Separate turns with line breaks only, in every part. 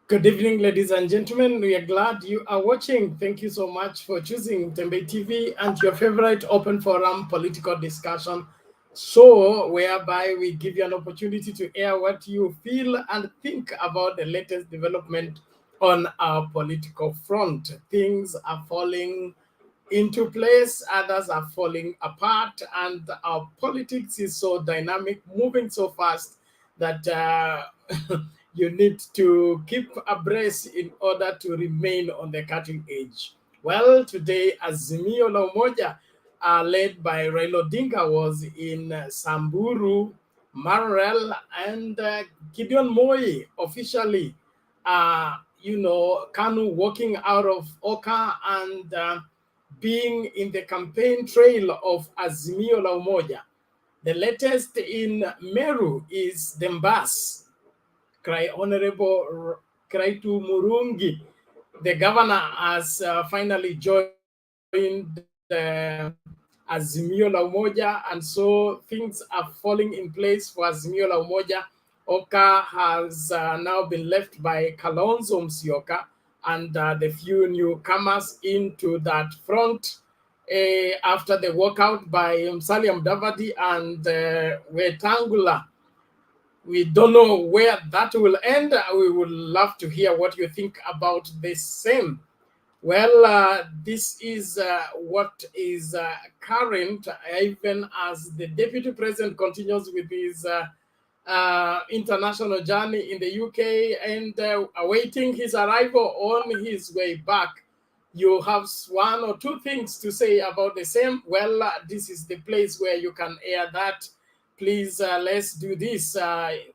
Good evening, ladies and gentlemen. We are glad you are watching. Thank you so much for choosing Tembe TV and your favorite open forum political discussion show, whereby we give you an opportunity to air what you feel and think about the latest development on our political front. Things are falling into place, others are falling apart, and our politics is so dynamic, moving so fast that you need to keep abreast in order to remain on the cutting edge. Well, today, Azimio la Umoja, led by Raila Odinga, was in Samburu, Marel, and Gideon Moi officially, Kanu walking out of Oka and being in the campaign trail of Azimio la Umoja. The latest in Meru is the Mbus. Honorable Kiraitus Murungi, the governor, has finally joined Azimio la Umoja, and so things are falling in place for Azimio la Umoja. Oka has now been left by Kalonzo Musyoka and the few newcomers into that front after the walkout by Musalia Mudavadi and Wetangula. We don't know where that will end. We would love to hear what you think about the same. Well, this is what is current, even as the deputy president continues with his international journey in the UK and awaiting his arrival on his way back. You have one or two things to say about the same. Well, this is the place where you can air that. Please, let's do this. The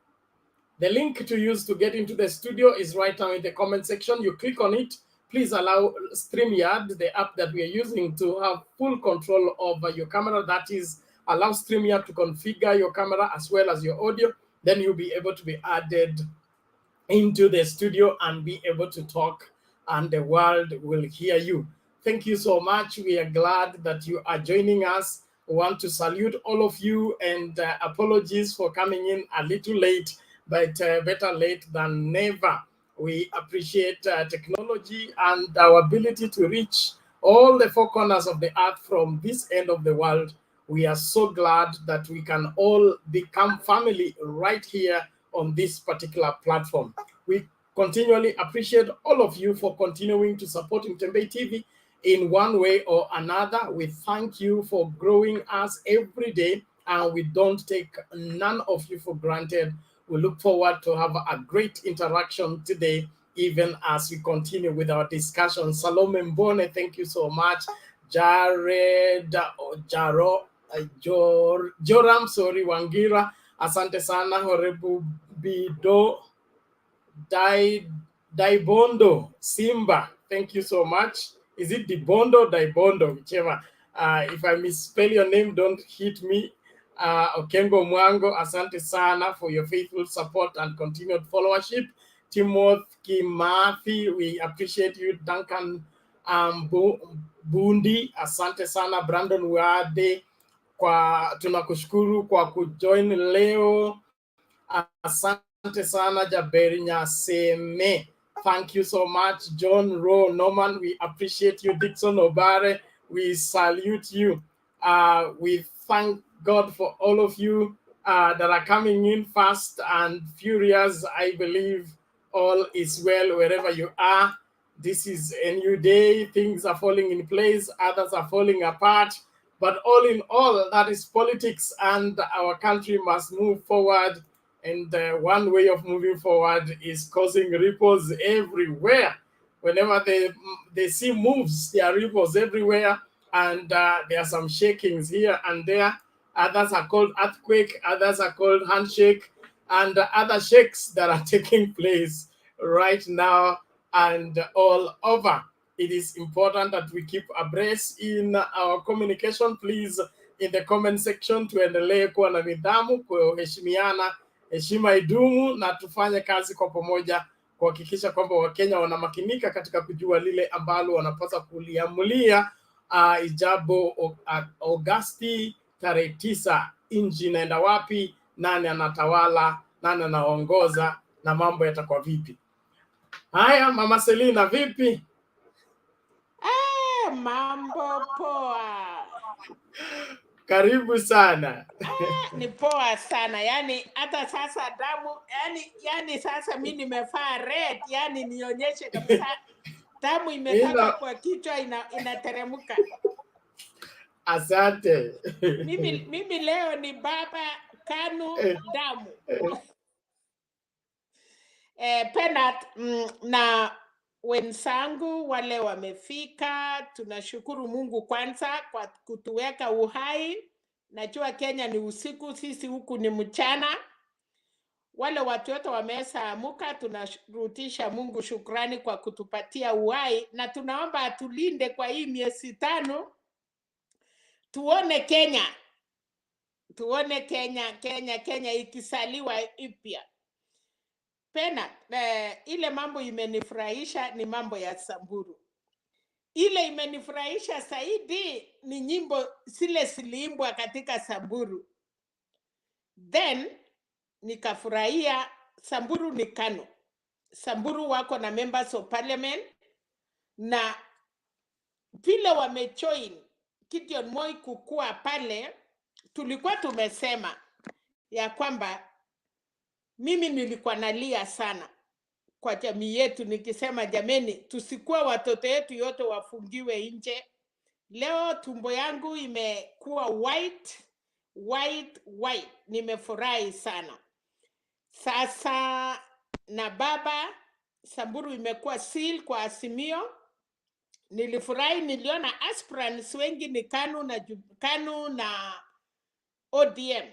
link to use to get into the studio is right now in the comment section. You click on it. Please allow StreamYard, the app that we are using, to have full control over your camera. That is, allow StreamYard to configure your camera as well as your audio. Then you'll be able to be added into the studio and be able to talk, and the world will hear you. Thank you so much. We are glad that you are joining us. We want to salute all of you, and apologies for coming in a little late, but better late than never. We appreciate technology and our ability to reach all the four corners of the earth from this end of the world. We are so glad that we can all become family right here on this particular platform. We continually appreciate all of you for continuing to support Tembe TV in one way or another. We thank you for growing us every day, and we don't take none of you for granted. We look forward to have a great interaction today, even as we continue with our discussion. Salome Mbone, thank you so much. Joram, Wangira, asante sana. Horebu Bido, Daibondo, Simba, thank you so much. Is it Dibondo, Daibondo, whichever. If I misspell your name, don't hit me. Okengo Mwango, asante sana for your faithful support and continued followership. Timothy Kimathi, we appreciate you. Duncan Bundi, asante sana. Brandon Wade, tunakushukuru kwa kujoin leo. Asante sana. Jaberi Nyaseme, thank you so much. John Rowe Norman, we appreciate you. Dixon Obare, we salute you. We thank God for all of you that are coming in fast and furious. I believe all is well wherever you are. This is a new day. Things are falling in place. Others are falling apart. But all in all, that is politics, and our country must move forward. And one way of moving forward is causing ripples everywhere. Whenever they see moves, there are ripples everywhere. And there are some shakings here and there. Others are called earthquake, others are called handshake, and other shakes that are taking place right now and all over. It is important that we keep abreast in our communication. Please, in the comment section, tuendelee kuwa na nidhamu, kuheshimiana, heshima idumu, na tufanye kazi kwa pamoja kuhakikisha kwamba Wakenya wanamakinika katika kujua lile ambalo wanapaswa kuliamulia. Ijabo Agosti tarehe 9, nchi inaenda wapi, nani anatawala, nani anaongoza, na mambo yatakuwa vipi. Haya, Mama Selina, vipi?
Mambo poa.
Karibu sana.
Ni poa sana. Yani hata sasa damu, yani sasa mimi nimefaa red, yani nionyeshe kabisa damu imetoka kwa kichwa inateremka.
Asante.
Mimi leo ni baba Kanu damu. Penat na wenzangu wale wamefika, tunashukuru Mungu kwanza kwa kutuweka uhai. Najua Kenya ni usiku, sisi huku ni mchana. Wale watu wote wamesaamuka, tunarudisha Mungu shukrani kwa kutupatia uhai, na tunaomba atulinde kwa hii miezi 5. Tuone Kenya ikisaliwa ipya. Pena, ile mambo imenifurahisha ni mambo ya Samburu. Ile imenifurahisha zaidi ni nyimbo zile ziliimbwa katika Samburu. Then nikafurahia Samburu ni Kanu. Samburu wako na members of parliament, na vile wamejoin Gideon Moi kukua pale, tulikuwa tumesema ya kwamba mimi nilikuwa nalia sana kwa jamii yetu nikisema jameni, tusikuwa watoto yetu yote wafungiwe nje. Leo tumbo yangu imekuwa white. Nimefurahi sana. Sasa na baba Samburu imekuwa seal kwa Azimio. Nilifurahi, niliona aspirants wengi ni Kanu na ODM.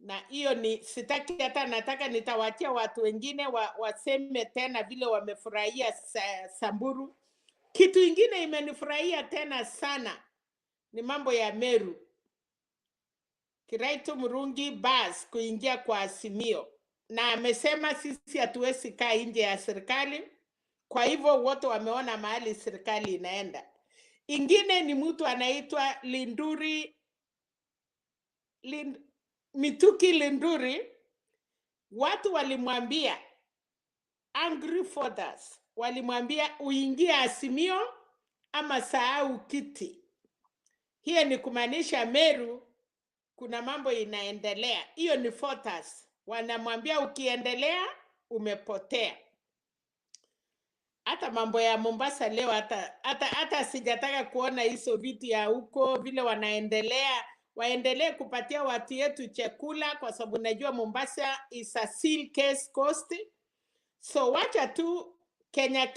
Na hiyo ni sitaki hata, nataka nitawatia watu wengine waseme tena vile wamefurahia Samburu. Kitu ingine imenifurahia tena sana ni mambo ya Meru. Kiraitus Mbus kuingia kwa Azimio, na amesema sisi hatuwezi kaa nje ya serikali. Kwa hivyo wote wameona mahali serikali inaenda. Ingine ni mtu anaitwa Mituki Linduri. Watu walimwambia angry fathers, walimwambia uingie Azimio ama sahau kiti. Hiyo ni kumaanisha Meru kuna mambo inaendelea. Hiyo ni fathers wanamwambia ukiendelea umpotea. Hata mambo ya Mombasa leo hata sijataka kuona hizo vitu ya huko vile wanaendelea. Waendelee kupatia watu yetu chakula kwa sababu najua Mombasa is a seal case coast. So wacha tu Kenya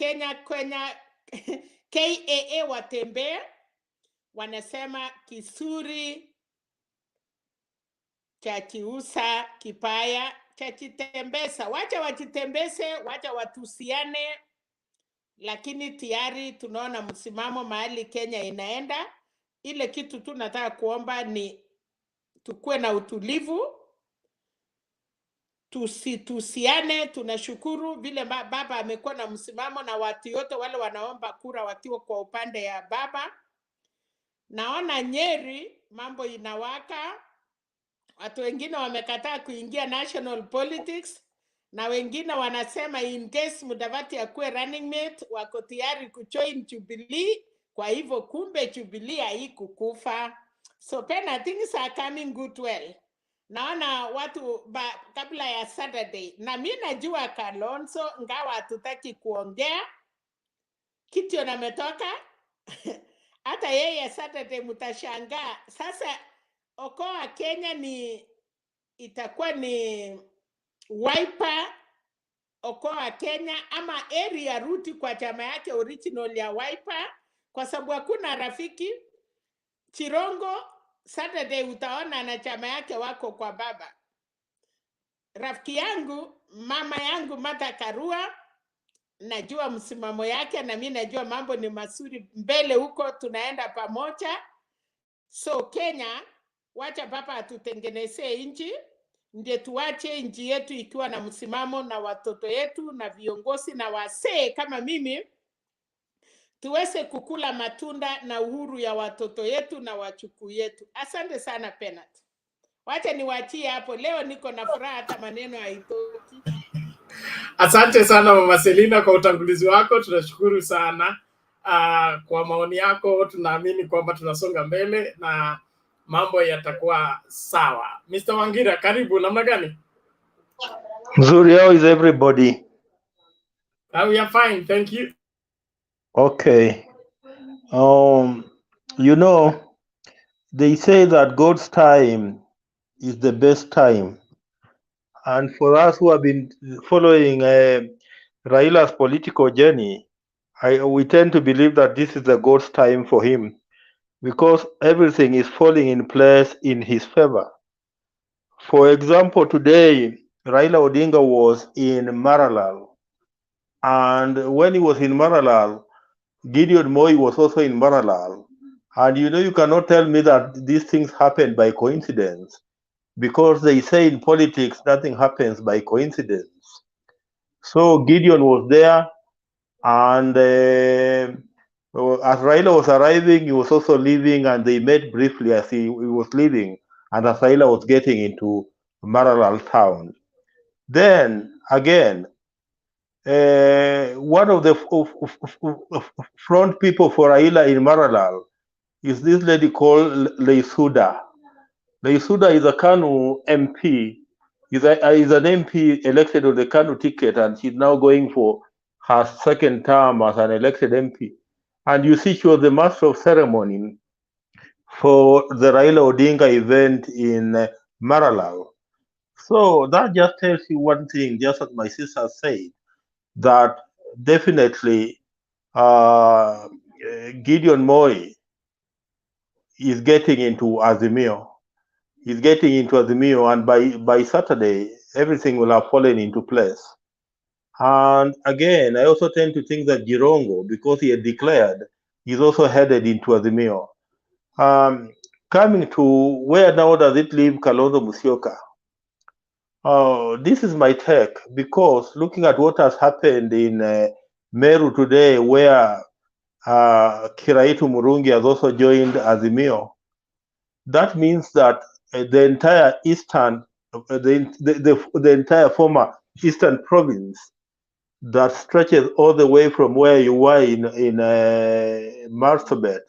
KAA watembee. Wanasema kisuri cha kiusa kipaya cha chitembesa. Wacha wachitembese, wacha watusiane, lakini tayari tunaona msimamo mahali Kenya inaenda. Ile kitu tu nataka kuomba ni tukue na utulivu, tusitusiane. Tunashukuru vile baba amekuwa na msimamo, na watu yote wale wanaomba kura wakiwa kwa upande ya baba. Naona Nyeri mambo inawaka. Watu wengine wamekataa kuingia national politics, na wengine wanasema in case Mudavadi akuwe running mate wako tayari kujoin Jubilee. Kwa hivyo kumbe Jubilee haikukufa. So Pena, things are coming good well. Naona watu kabla ya Saturday, na mimi najua Kalonzo ngawa hatutaki kuongea kitu ametoka hata yeye Saturday mtashangaa. Sasa okoa Kenya itakuwa ni Wiper okoa Kenya ama area route kwa chama yake original ya Wiper, kwa sababu hakuna rafiki. Chirongo Saturday utaona na chama yake wako kwa baba. Rafiki yangu mama yangu Martha Karua, najua msimamo yake, na mimi najua mambo ni mazuri mbele huko, tunaenda pamoja. So Kenya, wacha baba atutengenezee nchi, ndio tuache nchi yetu ikiwa na msimamo, na watoto yetu na viongozi na wasee kama mimi tuweze kukula matunda na uhuru ya watoto yetu na wachukuu yetu. Asante sana Penat. Wacha niwaachie hapo. Leo niko na furaha hata maneno haitoki.
Asante sana Mama Selina kwa utangulizi wako, tunashukuru sana kwa maoni yako. Tunaamini kwamba tunasonga mbele na mambo yatakuwa sawa. Mr. Wangira, karibu. Namna gani?
Nzuri, how is everybody?
We are fine, thank you.
Okay. You know, they say that God's time is the best time. And for us who have been following Raila's political journey, we tend to believe that this is the God's time for him because everything is falling in place in his favor. For example, today, Raila Odinga was in Maralal. And when he was in Maralal, Gideon Moi was also in Maralal. And you know, you cannot tell me that these things happen by coincidence because they say in politics, nothing happens by coincidence. So Gideon was there, and as Raila was arriving, he was also leaving, and they met briefly as he was leaving, and as Raila was getting into Maralal town. Then again, one of the front people for Raila in Maralal is this lady called Leisuda. Leisuda is a Kanu MP, is an MP elected on the Kanu ticket, and she's now going for her second term as an elected MP. And you see, she was the master of ceremony for the Raila Odinga event in Maralal. So that just tells you one thing, just as my sister said, that definitely Gideon Moi is getting into Azimio. He's getting into Azimio, and by Saturday, everything will have fallen into place. And again, I also tend to think that Girongo, because he had declared, he's also headed into Azimio. Coming to where now does it leave Kalonzo Musyoka? This is my take, because looking at what has happened in Meru today, where Kiraitus Mbus has also joined Azimio, that means that the entire eastern, the entire former eastern province that stretches all the way from where you were in Marsabit,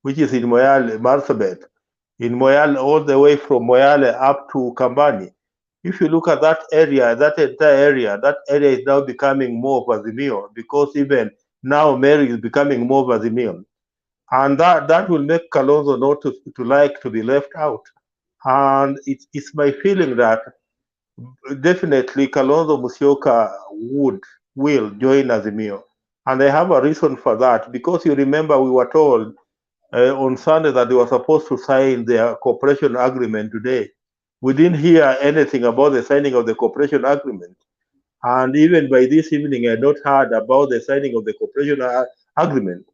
which is in Moyale, Marsabit, in Moyale, all the way from Moyale up to Kambani. If you look at that area, that entire area is now becoming more of Azimio, because even now Mary is becoming more of Azimio. And that will make Kalonzo not to like to be left out. And it's my feeling that definitely Kalonzo Musyoka will join Azimio. And I have a reason for that, because you remember we were told on Sunday that they were supposed to sign their cooperation agreement today. We didn't hear anything about the signing of the cooperation agreement. And even by this evening, I had not heard about the signing of the cooperation agreement.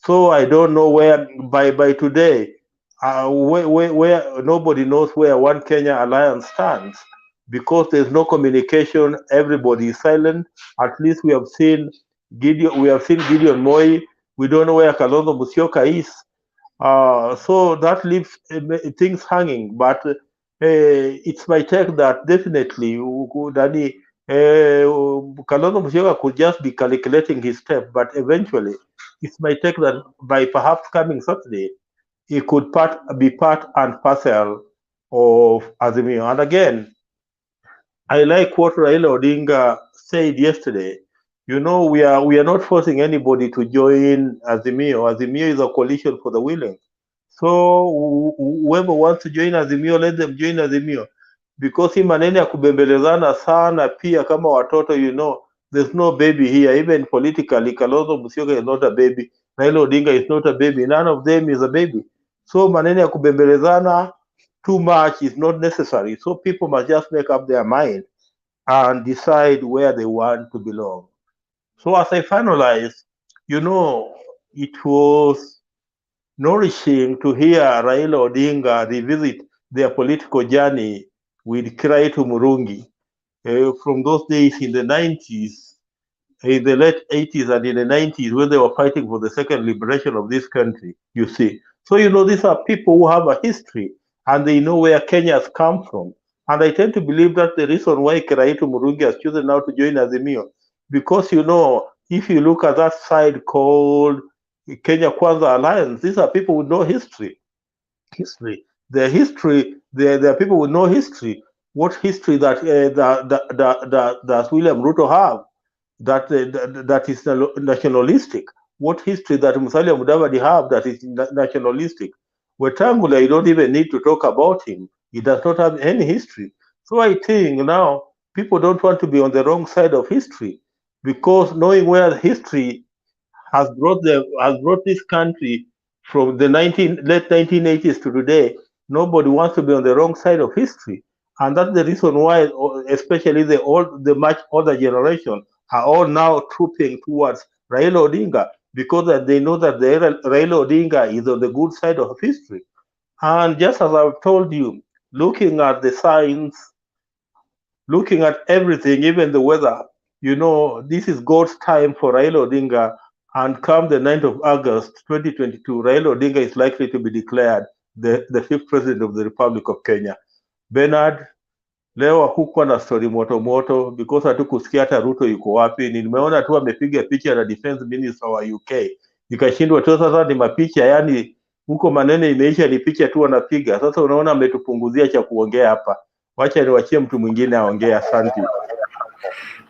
So I don't know where, by today, where nobody knows where One Kenya Alliance stands, because there's no communication. Everybody is silent. At least we have seen Gideon Moi. We don't know where Kalonzo Musyoka is. So that leaves things hanging. But it's my take that definitely Kalonzo Musyoka could just be calculating his step, but eventually it's my take that by perhaps coming Saturday, he could be part and parcel of Azimio. And again, I like what Raila Odinga said yesterday. You know, we are not forcing anybody to join Azimio. Azimio is a coalition for the willing. So whoever wants to join Azimio, let them join Azimio. Because hii maneno ya kubembelezana sana pia kama watoto, you know, there's no baby here. Even politically, Kalonzo Musyoka is not a baby. Raila Odinga is not a baby. None of them is a baby. So maneno ya kubembelezana too much is not necessary. So people must just make up their mind and decide where they want to belong. So as I finalize, you know, it was nourishing to hear Raila Odinga revisit their political journey with Kiraitus Mbus from those days in the 90s, in the late 80s and in the 90s, when they were fighting for the second liberation of this country, you see. So, you know, these are people who have a history and they know where Kenya has come from. And I tend to believe that the reason why Kiraitus Mbus has chosen now to join Azimio because, you know, if you look at that side called Kenya Kwanza Alliance, these are people with no history. Their history, there are people with no history. What history that that William Ruto have that is nationalistic? What history that Musalia Mudavadi have that is nationalistic? Wetangula, you don't even need to talk about him. He does not have any history. So I think now people don't want to be on the wrong side of history, because knowing where history has brought this country from the late 1980s to today, nobody wants to be on the wrong side of history. And that's the reason why, especially the much older generation are all now trooping towards Raila Odinga, because that they know that Raila Odinga is on the good side of history. And just as I've told you, looking at the signs, looking at everything, even the weather, you know, this is God's time for Raila Odinga. And come the 9th of August 2022, Raila Odinga is likely to be declared the fifth president of the Republic of Kenya. Bernard, leo hakukuwa na story moto moto because hatukusikia hata Ruto yuko wapi. Nimeona tu amepiga picha na defense minister wa UK, nikashindwa tu sasa ni mapicha, yani huko maneno imeisha, ni picha tu wanapiga. Sasa unaona ametupunguzia cha kuongea hapa. Wacha niwachie mtu mwingine aongee. Asante.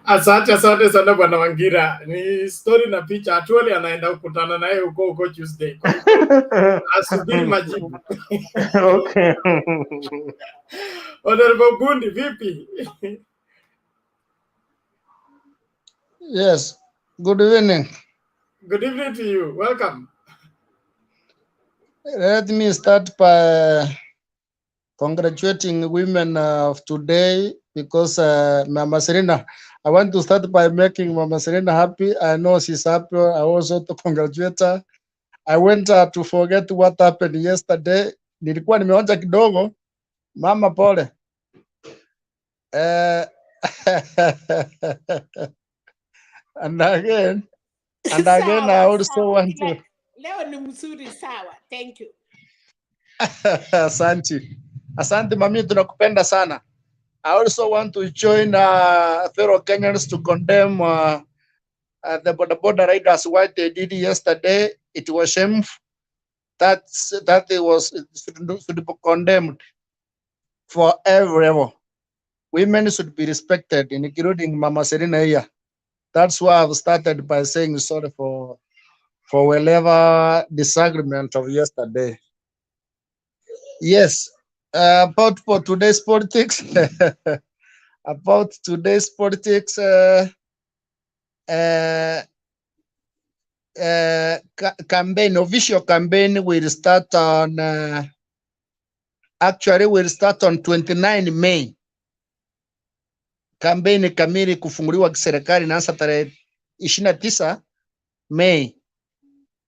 Asante sana Bwana Wangira. Ni story na picha. Atuoli anaenda kukutana naye huko Tuesday. Asubiri majibu.
Okay.
Honorable Bundi, vipi?
Yes. Good evening.
Good evening to you. Welcome.
Let me start by congratulating women of today, because Mama Serena, I want to start by making Mama Serena happy. I know she's happy. I also to congratulate her. I went to forget what happened yesterday. Nilikuwa nimeonja kidogo. Mama pole. And again, I also want to.
Leo ni mzuri sawa. Thank you.
Asante mami, tunakupenda sana. I also want to join fellow Kenyans to condemn the Boda riders what they did yesterday. It was shameful. That it should be condemned for every level. Women should be respected, including Mama Serena here. That's why I've started by saying sorry for whatever disagreement of yesterday. Yes, about for today's politics. About today's politics, campaign, official campaign will start on, actually will start on 29 May. Campaign kamili kufunguliwa kiserikali inaanza tarehe 29 May.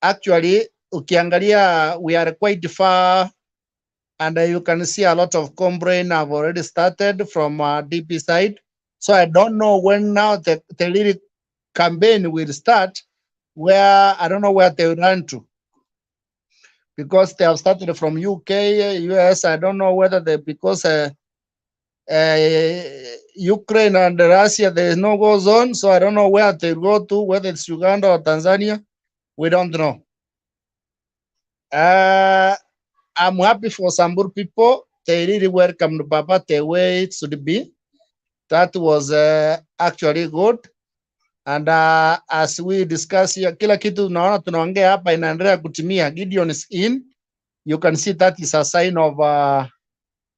Actually, ukiangalia, we are quite far, and you can see a lot of campaign have already started from DP side. So I don't know when now the real campaign will start, where I don't know where they will run to, because they have started from UK, US. I don't know whether they, because Ukraine and Russia, there is no go zone. So I don't know where they go to, whether it's Uganda or Tanzania. We don't know. I'm happy for Samburu people. They really welcomed Baba the way it should be. That was actually good. And as we discuss here, kila kitu naona tunaongea hapa inaendelea kutimia. Gideon is in. You can see that is a sign of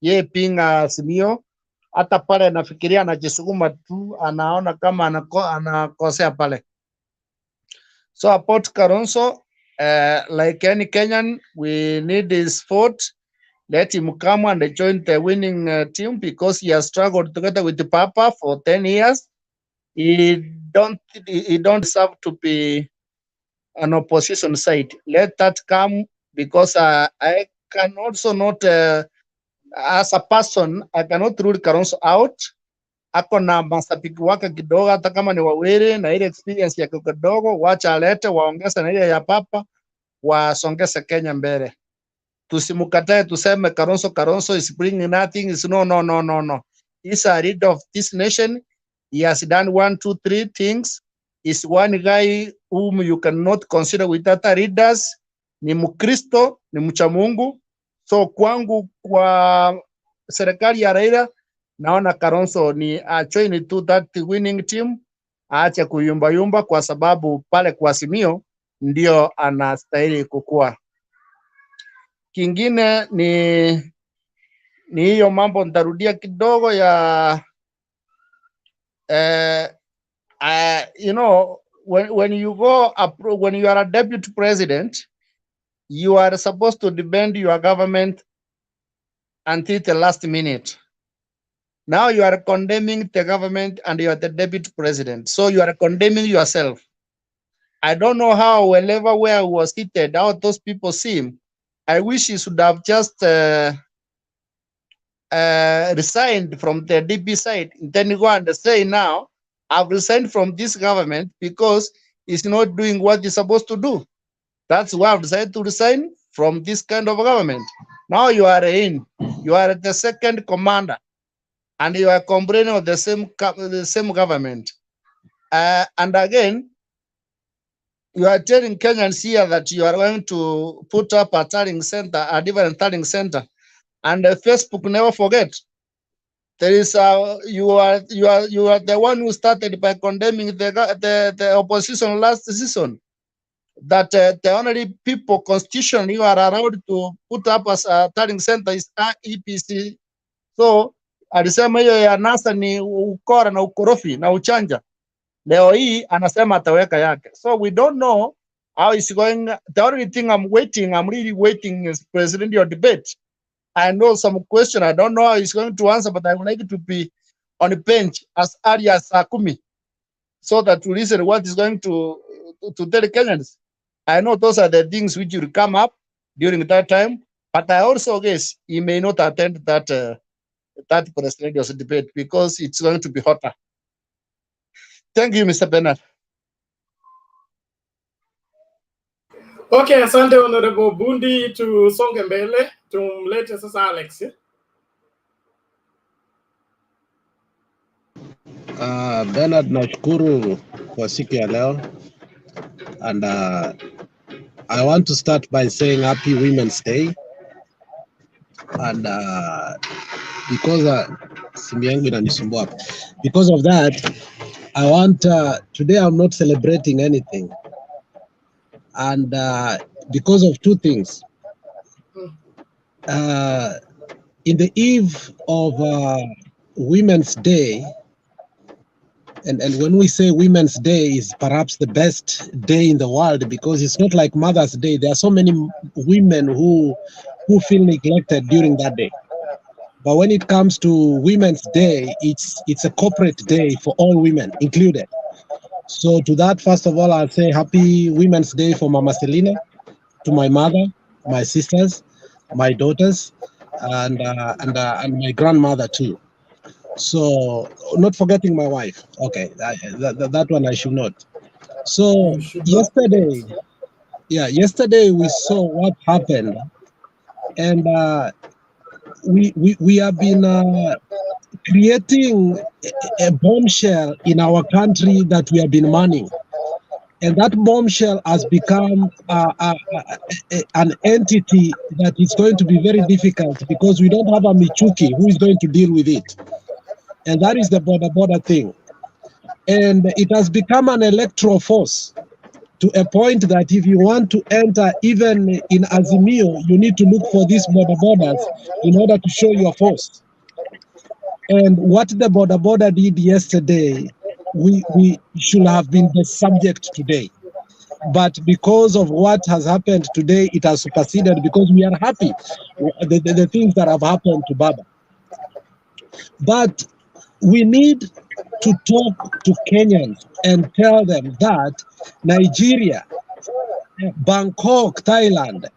ye being Azimio. Hata pale nafikiria anajisukuma tu, anaona kama anakosea pale. So about Kalonzo, like any Kenyan, we need his vote. Let him come and join the winning team, because he has struggled together with the Papa for 10 years. He don't deserve to be an opposition side. Let that come, because I can also not, as a person, I cannot rule Kalonzo out. Ako na mashabiki wake kidogo, hata kama ni wawili na ile experience ya kidogo, wacha alete, waongeze na ile ya Papa, wasongeze Kenya mbele. Tusimukatae, tuseme Kalonzo is bringing nothing. Is no. He's a leader of this nation. He has done 1, 2, 3 things. is one guy whom you cannot consider with other leaders. Ni Mkristo, ni mcha Mungu. So kwangu kwa serikali ya Raila naona Kalonzo ni join to that winning team, aache kuyumba kwa sababu pale kwa Azimio ndio anastahili kukua. Kingine ni hiyo mambo nitarudia kidogo ya you know, when you when you are a deputy president, you are supposed to defend your government until the last minute. Now you are condemning the government and you are the deputy president. So you are condemning yourself. I don't know how, where I was seated, how those people seem. I wish he should have just resigned from the DP side. Then you go and say now, I've resigned from this government because it's not doing what it's supposed to do. That's why I've decided to resign from this kind of government. Now you are you are the second commander, and you are complaining of the same government. And again, you are telling Kenyans here that you are going to put up a tallying center, a different tallying center, and Facebook never forget. There is you are the one who started by condemning the opposition last season. That the only people constitutionally who are allowed to put up as a tallying center is EPC. So alisema hiyo ya NASA ni ukora na ukorofi na uchanja. Leo hii anasema ataweka yake. So we don't know how it's going. The only thing I'm really waiting is presidential debate. I know some question. I don't know how he's going to answer, but I would like it to be on the bench as early as Sakumi, so that we listen what is going to tell the Kenyans. I know those are the things which will come up during that time, but I also guess he may not attend that presidential debate because it's going to be hotter. Thank you, Mr. Bernard.
Okay, asante Honorable Bundi, tusonge mbele, tumlete sasa Alex.
Bernard, nashukuru kwa siku ya leo, and I want to start by saying Happy Women's Day, and because simu yangu inanisumbua, because of that I want today I'm not celebrating anything, and because of two things. In the eve of Women's Day, and when we say Women's Day is perhaps the best day in the world, because it's not like Mother's Day. There are so many women who feel neglected during that day. But when it comes to Women's Day, it's a corporate day for all women included. So to that, first of all, I'll say Happy Women's Day for Mama Selina, to my mother, my sisters, my daughters, and my grandmother too. So not forgetting my wife. Okay, that one I should not. So yesterday we saw what happened, and we have been creating a bombshell in our country that we have been manning, and that bombshell has become an entity that is going to be very difficult because we don't have a Michuki who is going to deal with it. And that is the Boda thing. And it has become an electoral force to a point that if you want to enter even in Azimio, you need to look for these Bodas in order to show your force. And what the Boda did yesterday, we should have been the subject today. But because of what has happened today, it has superseded, because we are happy the things that have happened to Baba. But we need to talk to Kenyans and tell them that Nigeria, Bangkok, Thailand,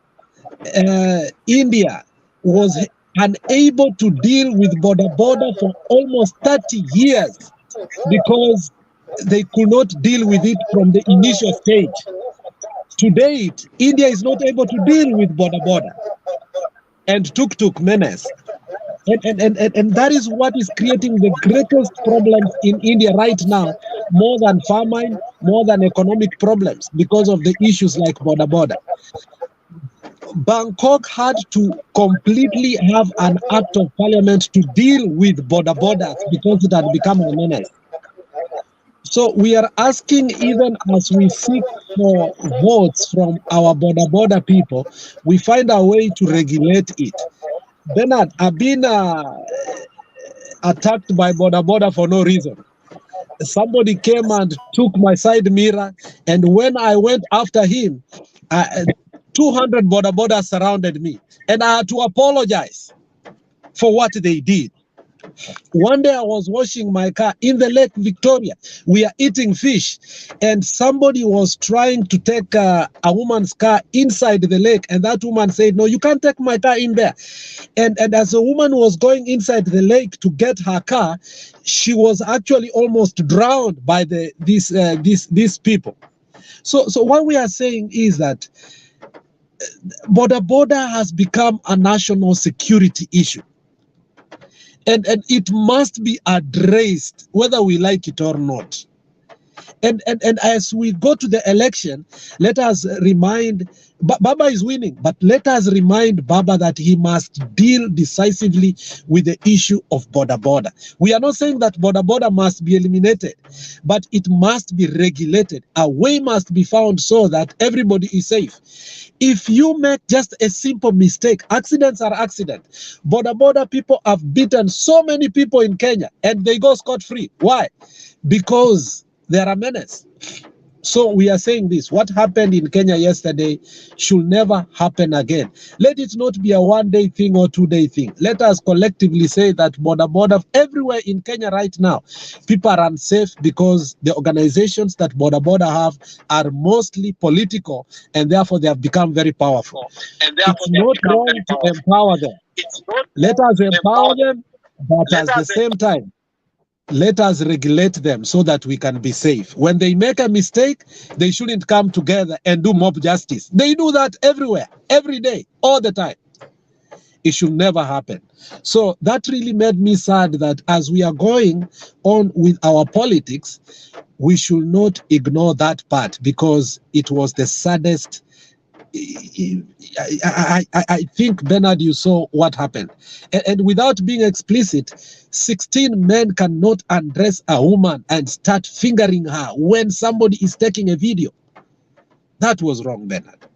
India was unable to deal with Boda for almost 30 years because they could not deal with it from the initial stage. To date, India is not able to deal with Boda and tuk-tuk menace. And that is what is creating the greatest problems in India right now, more than famine, more than economic problems because of the issues like Boda. Bangkok had to completely have an act of parliament to deal with borders because it had become a menace. So we are asking, even as we seek for votes from our border people, we find a way to regulate it. Bernard, I've been attacked by border for no reason. Somebody came and took my side mirror, and when I went after him, 200 border surrounded me, and I had to apologize for what they did. One day I was washing my car in the Lake Victoria. We are eating fish, and somebody was trying to take a woman's car inside the lake, and that woman said, "No, you can't take my car in there." And as the woman was going inside the lake to get her car, she was actually almost drowned by these people. So what we are saying is that border has become a national security issue. And it must be addressed, whether we like it or not. And as we go to the election, let us remind, Baba is winning, but let us remind Baba that he must deal decisively with the issue of border. We are not saying that border must be eliminated, but it must be regulated. A way must be found so that everybody is safe. If you make just a simple mistake, accidents are accidents. Border people have beaten so many people in Kenya and they go scot-free. Why? Because they are a menace. So we are saying this. What happened in Kenya yesterday should never happen again. Let it not be a one-day thing or two-day thing. Let us collectively say that border everywhere in Kenya right now, people are unsafe because the organizations that border have are mostly political, and therefore they have become very powerful. It's not wrong to empower them. Let us empower them, but at the same time, let us regulate them so that we can be safe. When they make a mistake, they shouldn't come together and do mob justice. They do that everywhere, every day, all the time. It should never happen. So that really made me sad that as we are going on with our politics, we should not ignore that part, because it was the saddest. I think, Bernard, you saw what happened. And without being explicit, 16 men cannot undress a woman and start fingering her when somebody is taking a video. That was wrong, Bernard.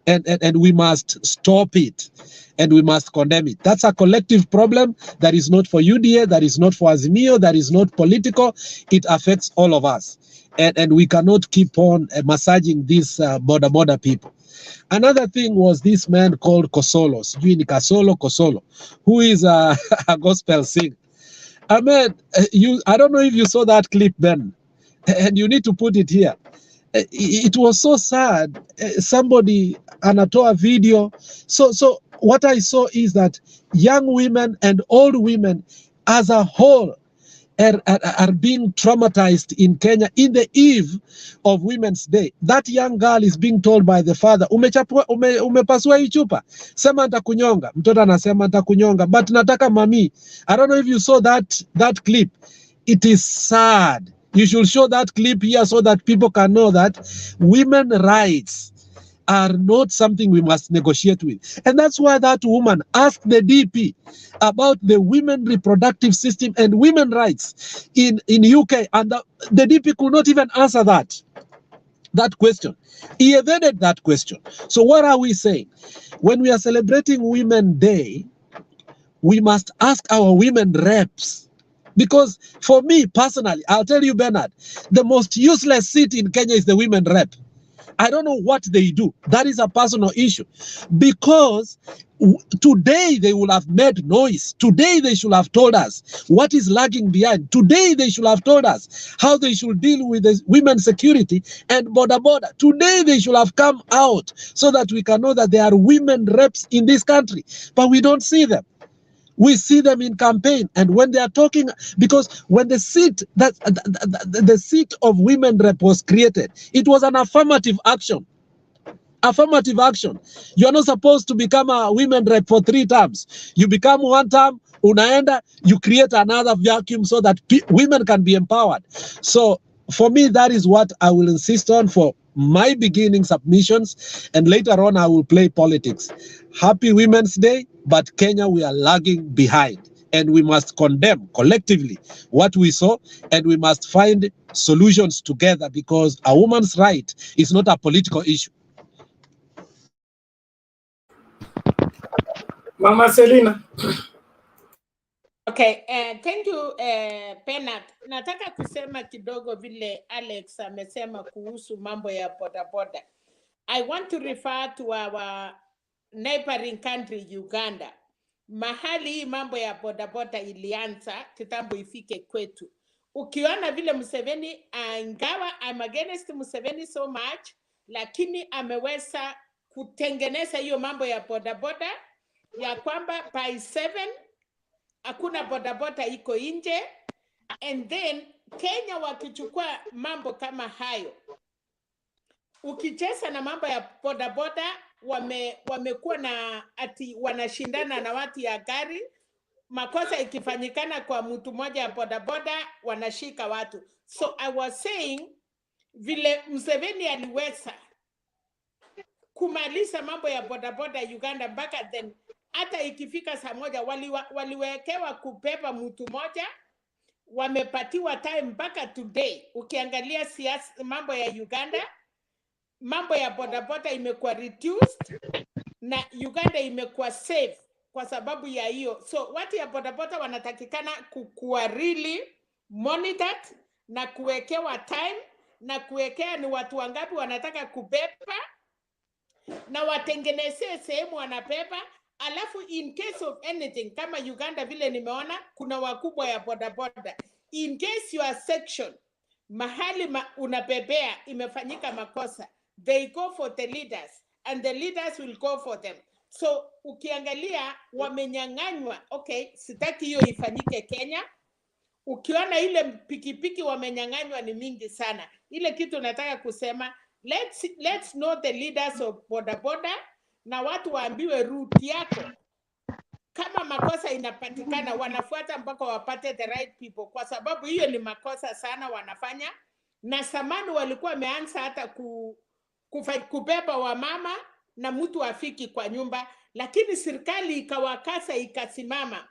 And we must stop it, and we must condemn it. That's a collective problem that is not for UDA, that is not for Azimio, that is not political. It affects all of us. And we cannot keep on massaging these border people. Another thing was this man called Kosolo, Kosolo, who is a gospel singer. I mean, I don't know if you saw that clip, Ben, and you need to put it here. It was so sad. Somebody anatoa video. So what I saw is that young women and old women as a whole are being traumatized in Kenya in the eve of Women's Day. That young girl is being told by the father, umepasua hii chupa, sema nitakunyonga. Mtoto anasema nitakunyonga, but nataka mami. I don't know if you saw that clip. It is sad. You should show that clip here so that people can know that women's rights are not something we must negotiate with. And that's why that woman asked the DP about the women reproductive system and women rights in UK, and the DP could not even answer that question. He evaded that question. So what are we saying? When we are celebrating Women's Day, we must ask our women reps. Because for me personally, I'll tell you, Bernard, the most useless seat in Kenya is the women rep. I don't know what they do. That is a personal issue. Because today they will have made noise. Today they should have told us what is lagging behind. Today they should have told us how they should deal with the women's security and border. Today they should have come out so that we can know that there are women reps in this country. But we don't see them. We see them in campaign, and when they are talking, because when the seat the seat of women rep was created, it was an affirmative action. Affirmative action. You are not supposed to become a women rep for 3 terms. You become 1 term, unaenda, you create another vacuum so that women can be empowered. So for me, that is what I will insist on for my beginning submissions, and later on I will play politics. Happy Women's Day, but Kenya, we are lagging behind, and we must condemn collectively what we saw, and we must find solutions together, because a woman's right is not a political issue.
Mama Selina.
Okay, thank you Penat. Nataka kusema kidogo vile Alex amesema kuhusu mambo ya bodaboda. I want to refer to our neighboring country Uganda. Mahali hii mambo ya bodaboda ilianza kitambo ifike kwetu. Ukiona vile Museveni, ingawa I'm against Museveni so much, lakini ameweza kutengeneza hiyo mambo ya bodaboda ya kwamba by 7 hakuna bodaboda iko nje, and then Kenya wakichukua mambo kama hayo, ukicheza na mambo ya bodaboda, wamekuwa na ati wanashindana na watu ya gari, makosa ikifanyikana kwa mtu mmoja ya bodaboda wanashika watu. So I was saying vile Museveni aliweza kumaliza mambo ya bodaboda Uganda, mpaka then hata ikifika saa moja waliwekewa kupepa mtu moja, wamepatiwa time mpaka today. Ukiangalia siasa mambo ya Uganda, mambo ya bodaboda imekuwa reduced na Uganda imekuwa safe kwa sababu ya hiyo. So watu ya bodaboda wanatakikana kuwa really monitored na kuwekewa time na kuwekea ni watu wangapi wanataka kubepa, na watengenezee sehemu wanapepa. Alafu in case of anything, kama Uganda vile nimeona kuna wakubwa ya bodaboda, in case your section mahali unapepea imefanyika makosa, they go for the leaders and the leaders will go for them. So ukiangalia wamenyang'anywa. Okay, sitaki hiyo ifanyike Kenya. Ukiona ile pikipiki wamenyang'anywa ni mingi sana. Ile kitu nataka kusema, let's know the leaders of bodaboda, na watu waambiwe route yako. Kama makosa inapatikana, wanafuata mpaka wapate the right people, kwa sababu hiyo ni makosa sana wanafanya. Na samani walikuwa wameanza hata kubeba wamama na mtu afiki kwa nyumba, lakini serikali ikawakasa ikasimama.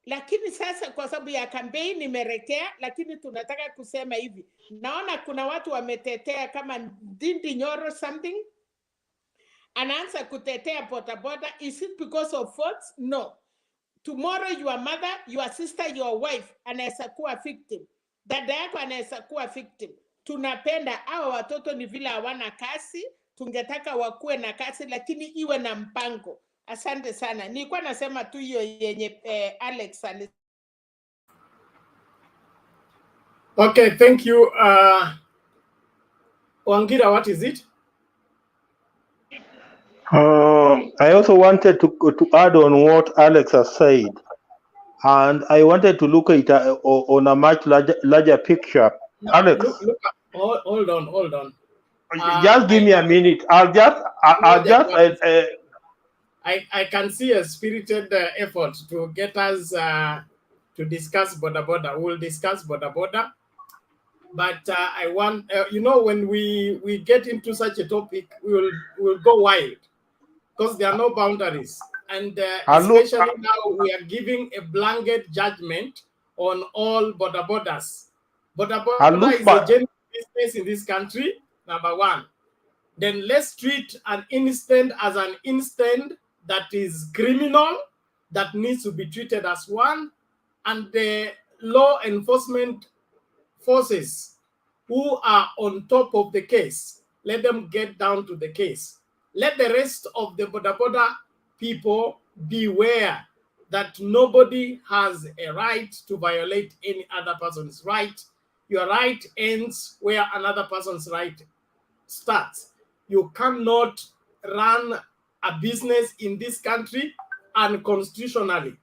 Lakini sasa kwa sababu ya kampeni imerekea, lakini tunataka kusema hivi. Naona kuna watu wametetea kama Ndindi Nyoro something, anaanza kutetea bodaboda. Is it because of faults? No. Tomorrow your mother, your sister, your wife anaweza kuwa victim. Dada yako anaweza kuwa victim. Tunapenda hao watoto ni vile hawana kazi, tungetaka wakuwe na kazi, lakini iwe na mpango. Asante sana. Nilikuwa nasema tu hiyo yenye Alex ali.
Okay, thank you. Wangira, what is it?
I also wanted to add on what Alex has said, and I wanted to look at it on a much larger picture. Alex,
look, hold on.
Just give me a minute.
I can see a spirited effort to get us to discuss boda. We'll discuss boda. But I want, when we get into such a topic, we'll go wild, because there are no boundaries. And especially now we are giving a blanket judgment on all bodabodas. Boda is a genuine business in this country, number one. Then let's treat an incident as an incident that is criminal, that needs to be treated as one. And the law enforcement forces who are on top of the case, let them get down to the case. Let the rest of the boda people beware that nobody has a right to violate any other person's right. Your right ends where another person's right starts. You cannot run a business in this country unconstitutionally.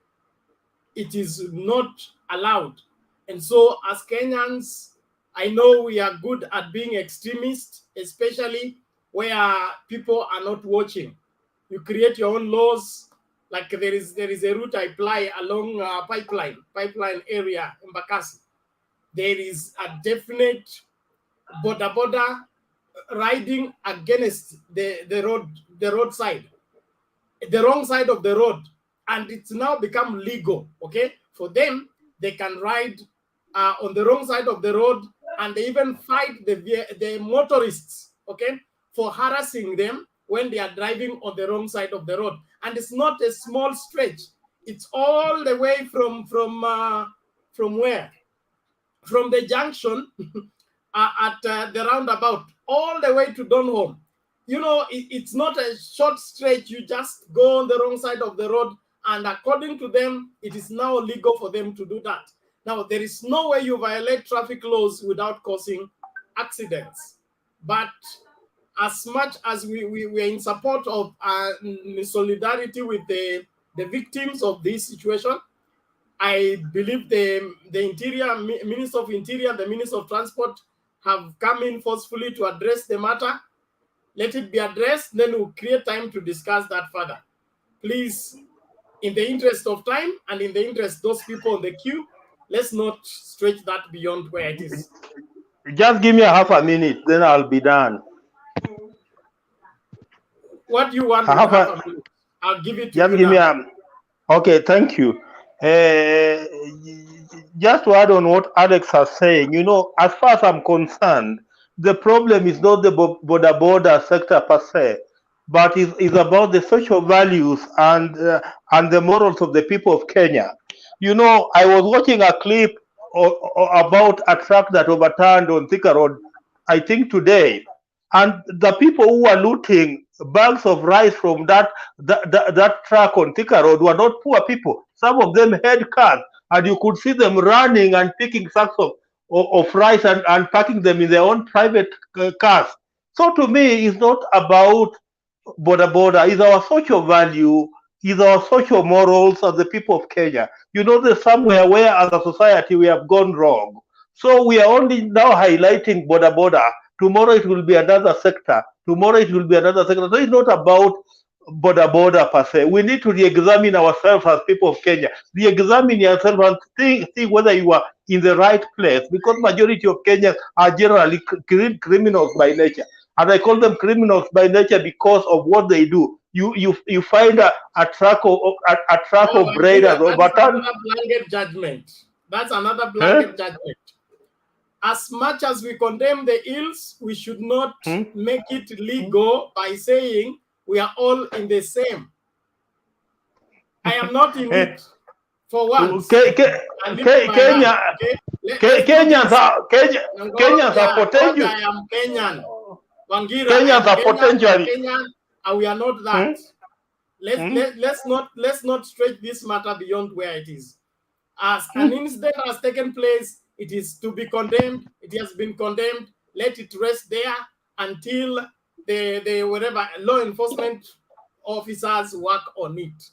It is not allowed. And so as Kenyans, I know we are good at being extremists, especially where people are not watching. You create your own laws. Like there is a route I apply along pipeline area in Bakassi. there is a definite Boda riding against the roadside, the wrong side of the road, and it's now become legal, okay, for them. They can ride on the wrong side of the road, and they even fight the motorists, okay, for harassing them when they are driving on the wrong side of the road. And it's not a small stretch. It's all the way from where? From the junction at the roundabout, all the way to Donholm. You know, it's not a short stretch. You just go on the wrong side of the road, and according to them, it is now legal for them to do that. Now, there is no way you violate traffic laws without causing accidents. But as much as we are in support of solidarity with the victims of this situation, I believe the Minister of Interior, the Minister of Transport have come in forcefully to address the matter. Let it be addressed, then we'll create time to discuss that further. Please, in the interest of time and in the interest of those people on the queue, let's not stretch that beyond where it is.
Just give me a half a minute, then I'll be done.
What do you want? Half a minute? I'll give it to you now.
Okay, thank you. Just to add on what Alex is saying, you know, as far as I'm concerned, the problem is not the Boda sector per se, but is about the social values and the morals of the people of Kenya. You know, I was watching a clip about a truck that overturned on Thika Road, I think today, and the people who were looting bags of rice from that truck on Thika Road were not poor people. Some of them had cars, and you could see them running and picking sacks of rice and packing them in their own private cars. So to me, it's not about Boda. It's our social value, it's our social morals as the people of Kenya. You know, there's somewhere where as a society we have gone wrong. So we are only now highlighting Boda. Tomorrow it will be another sector. Tomorrow it will be another sector. So it's not about Boda per se. We need to re-examine ourselves as people of Kenya. Re-examine yourself and think whether you are in the right place, because majority of Kenyans are generally criminals by nature. And I call them criminals by nature because of what they do. You find a truck of bread as overturned.
That's another blanket judgment. That's another blanket judgment. As much as we condemn the ills, we should not make it legal by saying we are all in the same. I am not in it for once.
Kenyans are potential.
I am Kenyan. Wangira,
Kenyans are potentially
Kenyan, and we are not that. Let's not stretch this matter beyond where it is. As an incident has taken place, it is to be condemned. It has been condemned. Let it rest there until the whatever law enforcement officers work on it.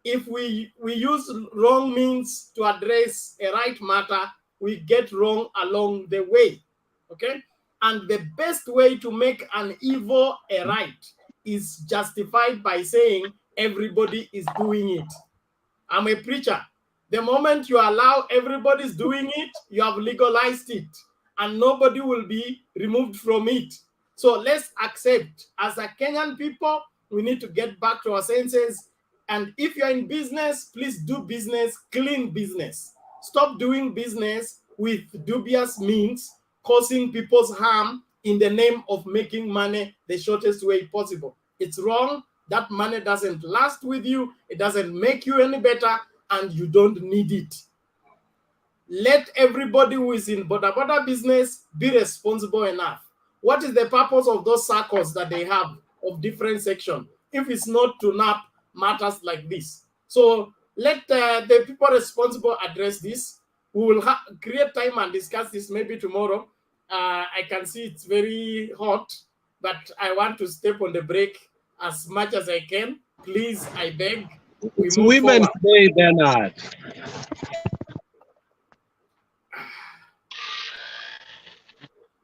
If we use wrong means to address a right matter, we get wrong along the way. Okay? And the best way to make an evil a right is justified by saying everybody is doing it. I'm a preacher. The moment you allow everybody's doing it, you have legalized it, and nobody will be removed from it. So let's accept, as a Kenyan people, we need to get back to our senses. And if you're in business, please do business, clean business. Stop doing business with dubious means, causing people's harm in the name of making money the shortest way possible. It's wrong. That money doesn't last with you. It doesn't make you any better, and you don't need it. Let everybody who is in Boda business be responsible enough. What is the purpose of those circles that they have of different sections if it's not to nap matters like this? So let the people responsible address this. We will create time and discuss this maybe tomorrow. I can see it's very hot, but I want to step on the brake as much as I can. Please, I beg.
It's Women's Day, Bernard.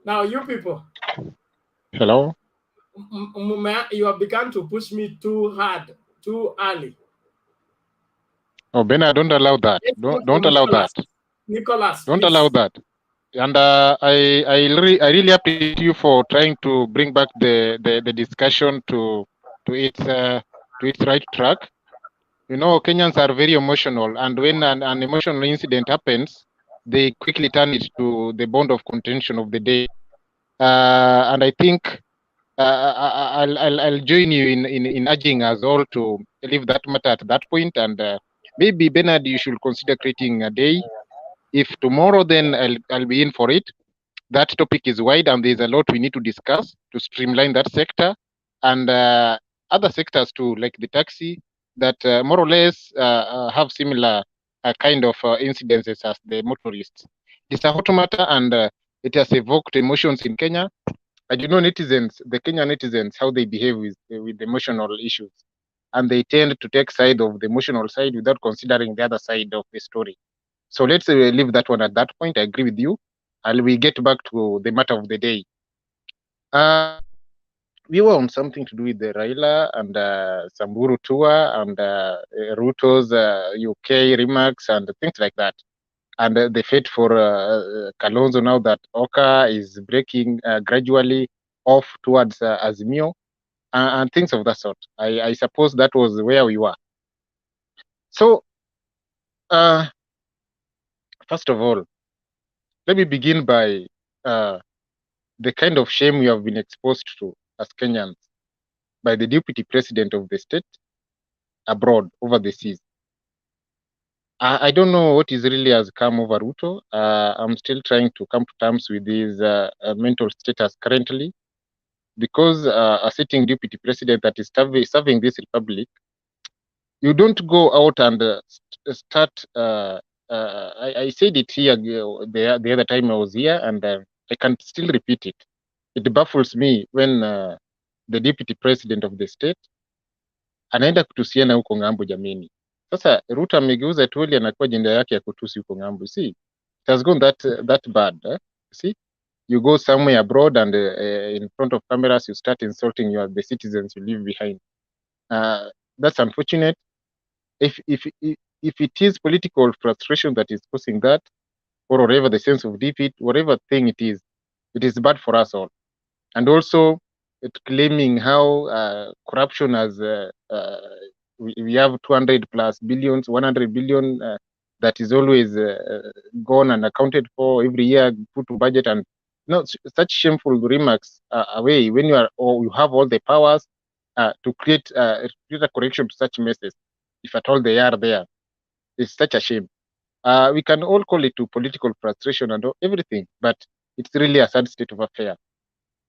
Now, you people.
Hello?
You have begun to push me too hard, too early.
Oh, Bernard, don't allow that. Don't allow that.
Nicholas,
don't
please.
allow that. And I really appreciate you for trying to bring back the discussion to its right track. You know, Kenyans are very emotional, and when an emotional incident happens, they quickly turn it to the bond of contention of the day. And I think I'll join you in urging us all to leave that matter at that point, and maybe Bernard, you should consider creating a day. If tomorrow, then I'll be in for it. That topic is wide, and there's a lot we need to discuss to streamline that sector and other sectors too, like the taxi, that more or less have similar kind of incidences as the motorists. It's a hot matter, and it has evoked emotions in Kenya. I do know netizens, the Kenyan netizens, how they behave with emotional issues, and they tend to take side of the emotional side without considering the other side of the story. So let's leave that one at that point. I agree with you, and we get back to the matter of the day. We were on something to do with the Raila and Samburu tour and Ruto's UK remarks and things like that. And the fate for Kalonzo now that Oka is breaking gradually off towards Azimio and things of that sort. I suppose that was where we were. So, first of all, let me begin by the kind of shame we have been exposed to as Kenyans by the deputy president of the state abroad over the seas. I don't know what is really has come over Ruto. I'm still trying to come to terms with his mental status currently, because a sitting deputy president that is serving this republic, you don't go out and start. I said it here the other time I was here, and I can still repeat it. It baffles me when the deputy president of the state anaenda kutusiana huko ng'ambo jameni. Sasa Ruto amegeuza tuoli, anakuwa jenda yake ya kutusi huko ng'ambo. See, it has gone that bad. See, you go somewhere abroad and in front of cameras you start insulting the citizens you leave behind. That's unfortunate. If it is political frustration that is causing that, or whatever the sense of defeat, whatever thing it is bad for us all. And also, claiming how corruption has we have 200 plus billions, 100 billion that is always gone and accounted for every year, put to budget, and such shameful remarks away when you have all the powers to create a correction to such messes, if at all they are there. It's such a shame. We can all call it to political frustration and everything, but it's really a sad state of affairs.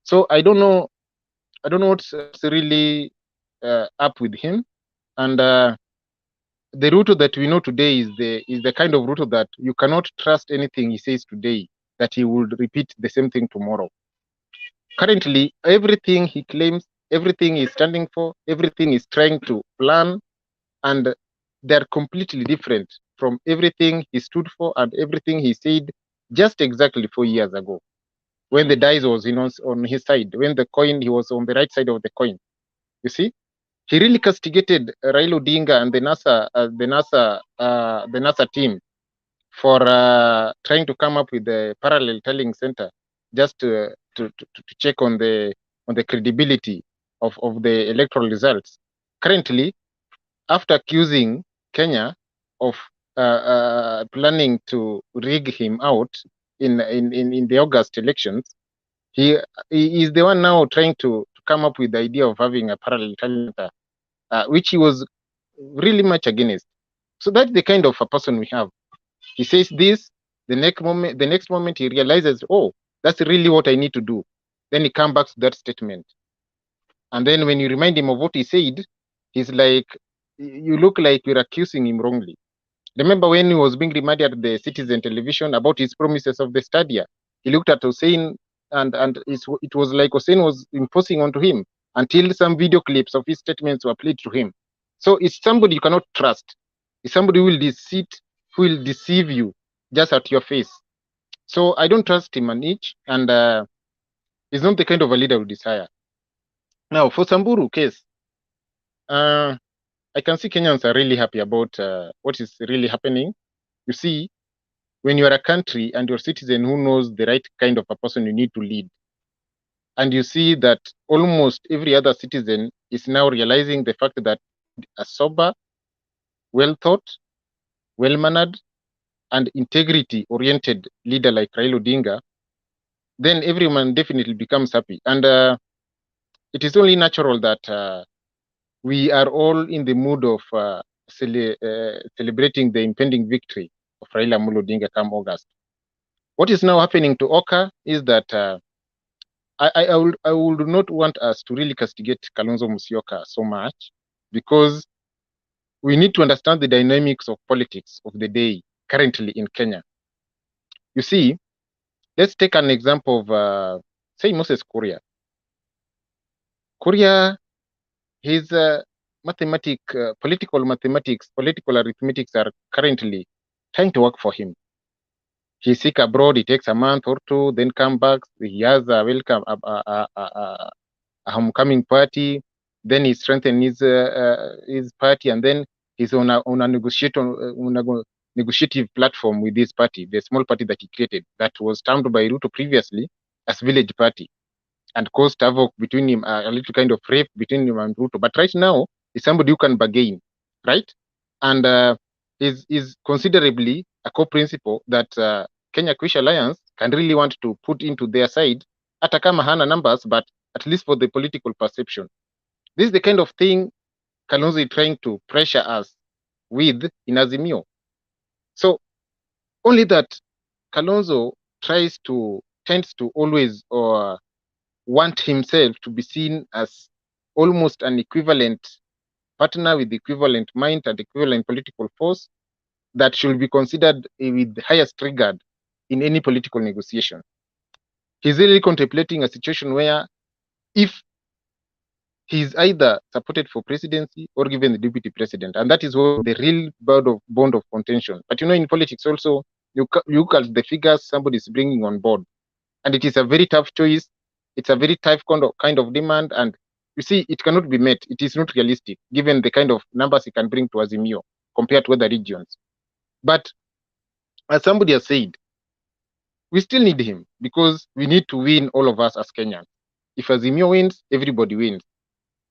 So I don't know what's really up with him. And the Ruto that we know today is the kind of Ruto that you cannot trust anything he says today, that he would repeat the same thing tomorrow. Currently, everything he claims, everything he's standing for, everything he's trying to plan, and they're completely different from everything he stood for and everything he said just exactly 4 years ago, when the dice was on his side, when the coin, he was on the right side of the coin. You see, he really castigated Raila Odinga and the NASA team for trying to come up with the parallel telling center just to check on the credibility of the electoral results. Currently, after accusing Kenya of planning to rig him out in the August elections, he is the one now trying to come up with the idea of having a parallel calendar, which he was really much against. So that's the kind of a person we have. He says this, the next moment he realizes, oh, that's really what I need to do. Then he comes back to that statement. And then when you remind him of what he said, he's like, you look like you're accusing him wrongly. Remember when he was being reminded at the Citizen television about his promises of the Stadia? He looked at Hussein and it was like Hussein was imposing onto him until some video clips of his statements were played to him. So it's somebody you cannot trust. It's somebody who will deceive you just at your face. So I don't trust him an inch, and he's not the kind of a leader we desire. Now, for Samburu case, I can see Kenyans are really happy about what is really happening. You see, when you are a country and your citizen who knows the right kind of a person you need to lead, and you see that almost every other citizen is now realizing the fact that a sober, well-thought, well-mannered, and integrity-oriented leader like Raila Odinga, then everyone definitely becomes happy. And it is only natural that we are all in the mood of celebrating the impending victory of Raila Amolo Odinga come August. What is now happening to Oka is that I would not want us to really castigate Kalonzo Musyoka so much, because we need to understand the dynamics of politics of the day currently in Kenya. You see, let's take an example of, say, Moses Kuria. Kuria, his political mathematics, political arithmetics are currently trying to work for him. He's sick abroad, he takes a month or two, then come back, he has a welcome, a homecoming party, then he strengthens his party, and then he's on a negotiative platform with this party, the small party that he created, that was termed by Ruto previously as village party, and caused havoc between him, a little kind of rape between him and Ruto. But right now, he's somebody who can bargain, right? And is considerably a co-principal that Kenya Kwish Alliance can really want to put into their side, hata kama hana numbers, but at least for the political perception. This is the kind of thing Kalonzo is trying to pressure us with in Azimio. So only that Kalonzo tends to always want himself to be seen as almost an equivalent partner with equivalent mind and equivalent political force that should be considered with the highest regard in any political negotiation. He's really contemplating a situation where if he's either supported for presidency or given the deputy president, and that is what the real bond of contention. But you know, in politics also, you look at the figures somebody is bringing on board, and it is a very tough choice. It's a very tough kind of demand, and you see, it cannot be met. It is not realistic, given the kind of numbers he can bring to Azimio compared to other regions. But as somebody has said, we still need him, because we need to win, all of us as Kenyans. If Azimio wins, everybody wins.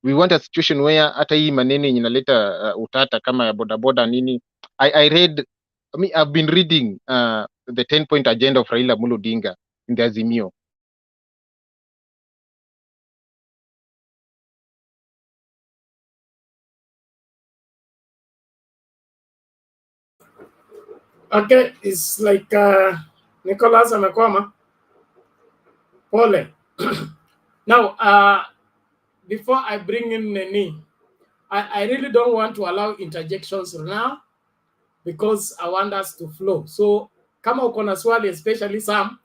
We want a situation where hata hii maneno inaleta utata kama ya boda nini. I've been reading the 10-point agenda of Raila Amolo Odinga in the Azimio.
Okay, it's like Nicholas amekwama. Pole. Now, before I bring in Neni, I really don't want to allow interjections now, because I want us to flow. So kama uko na swali, especially Sam,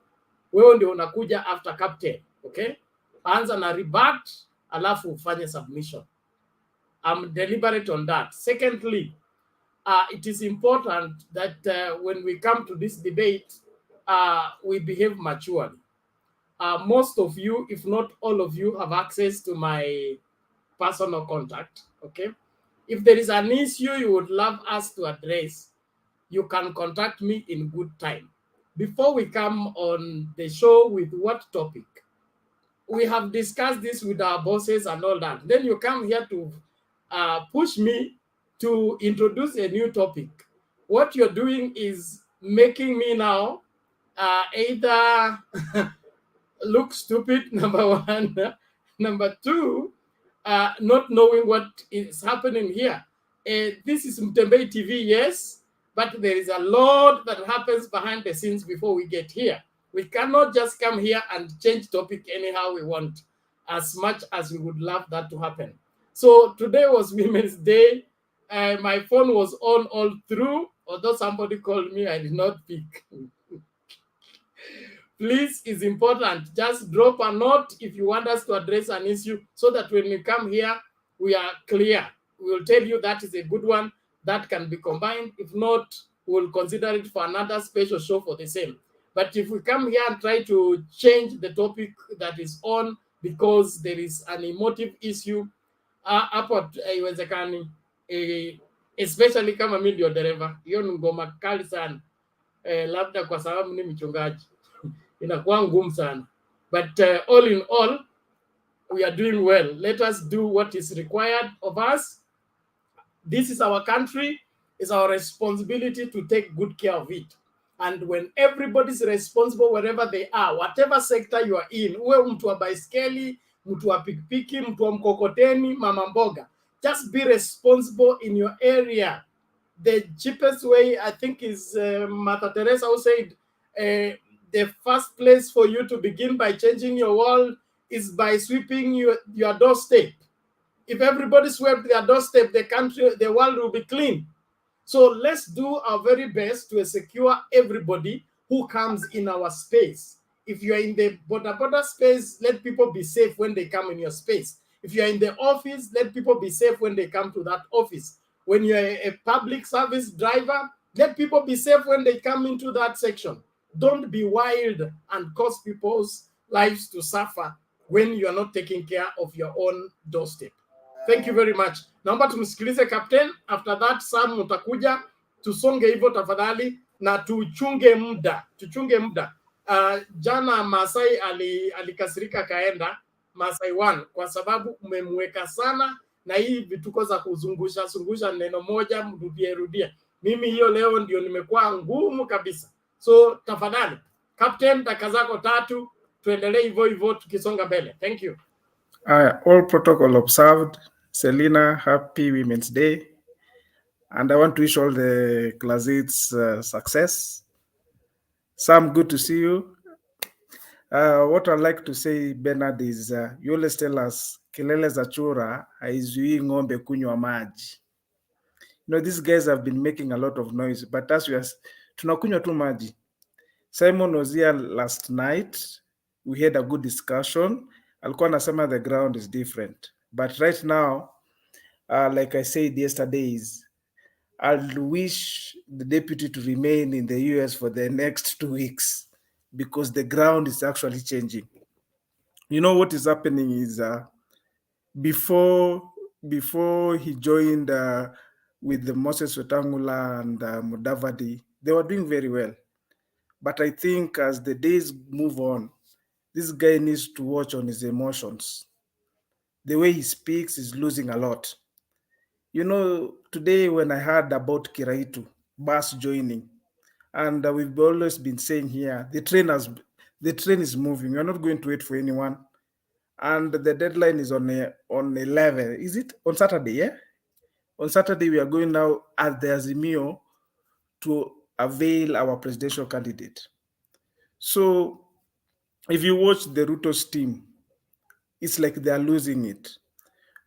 wewe ndio unakuja after captain, okay? Anza na rebut, alafu ufanye submission. I'm deliberate on that. Secondly, it is important that when we come to this debate, we behave maturely. Most of you, if not all of you, have access to my personal contact, okay? If there is an issue you would love us to address, you can contact me in good time. Before we come on the show with what topic, we have discussed this with our bosses and all that. Then you come here to push me to introduce a new topic. What you're doing is making me now either look stupid, number one. Number two, not knowing what is happening here. This is Mtembei TV, yes, but there is a lot that happens behind the scenes before we get here. We cannot just come here and change topic anyhow we want, as much as we would love that to happen. So today was Women's Day. My phone was on all through, although somebody called me, I did not pick. Please, it's important. Just drop a note if you want us to address an issue, so that when we come here, we are clear. We will tell you that is a good one that can be combined. If not, we'll consider it for another special show for the same. But if we come here and try to change the topic that is on because there is an emotive issue, especially kama mimi ndio dereva, hiyo ni ngoma kali sana. labda kwa sababu ni mchungaji inakuwa ngumu sana, but all in all we are doing well. Let us do what is required of us. This is our country. It's our responsibility to take good care of it. And when everybody's responsible wherever they are, whatever sector you are in, uwe mtu wa baiskeli, mtu wa pikipiki, mtu wa mkokoteni, mama mboga, just be responsible in your area. The cheapest way, I think, is Mother Teresa who said, the first place for you to begin by changing your world is by sweeping your doorstep. If everybody swept their doorstep, the country, the world will be clean. So let's do our very best to secure everybody who comes in our space. If you're in the Boda space, let people be safe when they come in your space. If you're in the office, let people be safe when they come to that office. When you're a public service driver, let people be safe when they come into that section. Don't be wild and cause people's lives to suffer when you are not taking care of your own doorstep. Thank you very much. Naomba tumsikilize Captain. After that, Sam utakuja, tusonge hivyo tafadhali na tuchunge muda. Jana Masai alikasirika kaenda Masai 1 kwa sababu umemweka sana na hii vituko za kuzungusha neno moja mrudie. Mimi hiyo leo ndio nimekuwa ngumu kabisa. So tafadhali Captain, dakika zako 3, tuendelee hivyo tukisonga mbele. Thank you.
All protocol observed. Selina, happy Women's Day. And I want to wish all the class 8s success. Sam, good to see you. What I'd like to say, Bernard, is you always tell us, kelele za chura haizuii ng'ombe kunywa maji. You know, these guys have been making a lot of noise, but as we are, tunakunywa tu maji. Simon was here last night. We had a good discussion. Alikuwa anasema the ground is different. But right now, like I said yesterday, I'll wish the deputy to remain in the US for the next 2 weeks because the ground is actually changing. You know what is happening is before he joined with the Moses Wetangula and Mudavadi, they were doing very well. But I think as the days move on, this guy needs to watch on his emotions. The way he speaks is losing a lot. You know, today when I heard about Kiraitus Mbus joining, and we've always been saying here, the train is moving. We're not going to wait for anyone. And the deadline is on 11. Is it on Saturday? Yeah. On Saturday we are going now at the Azimio to avail our presidential candidate. So if you watch the Ruto's team, it's like they are losing it.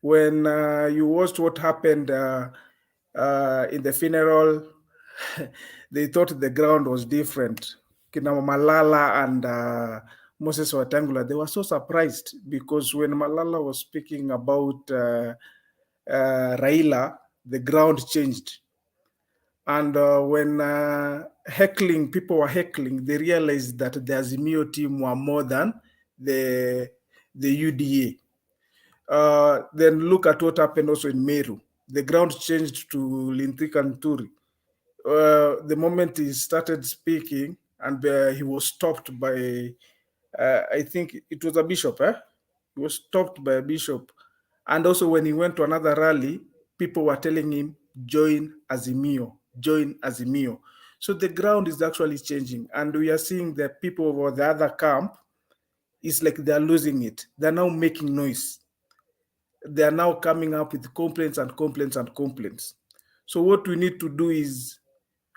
When you watched what happened in the funeral, they thought the ground was different. Kina Malala and Moses Wetangula, they were so surprised because when Malala was speaking about Raila, the ground changed. And when people were heckling, they realized that the Azimio team were more than the UDA. Then look at what happened also in Meru. The ground changed to Lintrika Nturi. The moment he started speaking, and he was stopped by, I think it was a bishop. He was stopped by a bishop. And also when he went to another rally, people were telling him, join Azimio, join Azimio. So the ground is actually changing. And we are seeing that people over the other camp, it's like they're losing it. They're now making noise. They are now coming up with complaints and complaints and complaints. So what we need to do is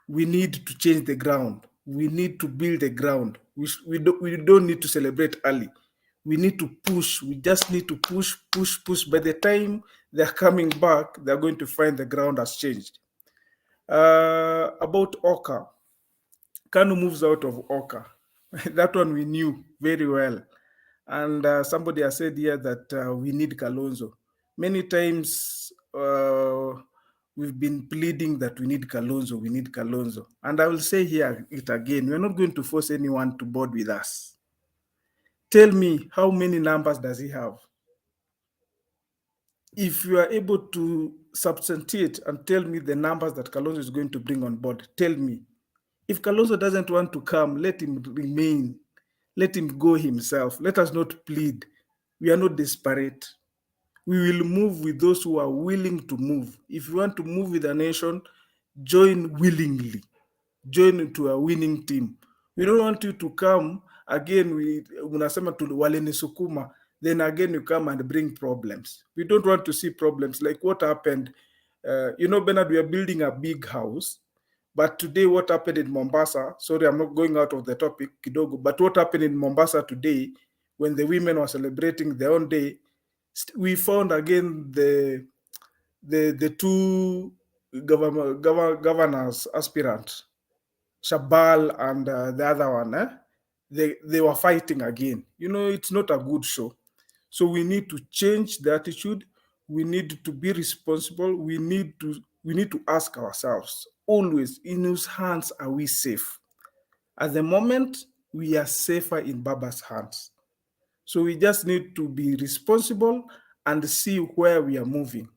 we need to change the ground. We need to build the ground. We don't need to celebrate early. We need to push. We just need to push. By the time they're coming back, they're going to find the ground has changed. About Oka, Kanu moves out of Oka. That one we knew very well. And somebody has said here that we need Kalonzo. Many times we've been pleading that we need Kalonzo. And I will say here it again, we're not going to force anyone to board with us. Tell me, how many numbers does he have? If you are able to substantiate and tell me the numbers that Kalonzo is going to bring on board, tell me. If Kalonzo doesn't want to come, let him remain. Let him go himself. Let us not plead. We are not desperate. We will move with those who are willing to move. If you want to move with a nation, join willingly. Join into a winning team. We don't want you to come again. Unasema tu walenisukuma, then again you come and bring problems. We don't want to see problems like what happened. Bernard, we are building a big house. But today, what happened in Mombasa, sorry, I'm not going out of the topic, kidogo, but what happened in Mombasa today, when the women were celebrating their own day, we found again the two governors aspirants, Shabal and the other one, they were fighting again. It's not a good show. So we need to change the attitude. We need to be responsible. We need to ask ourselves always, in whose hands are we safe? At the moment, we are safer in Baba's hands. So we just need to be responsible and see where we are moving.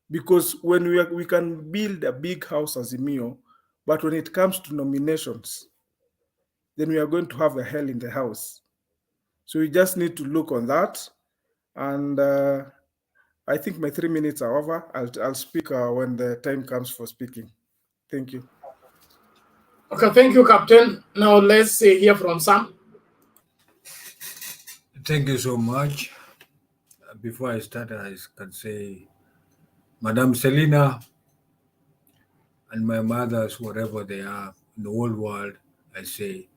Because when we can build a big house as Azimio, but when it comes to nominations, then we are going to have a hell in the house. So we just need to look on that. And I think my 3 minutes are over. I'll speak when the time comes for speaking. Thank you.
Okay, thank you, Captain. Now let's hear from Sam.
Thank you so much. Before I start, I can say, Madam Selina and my mothers, wherever they are in the whole world, I say,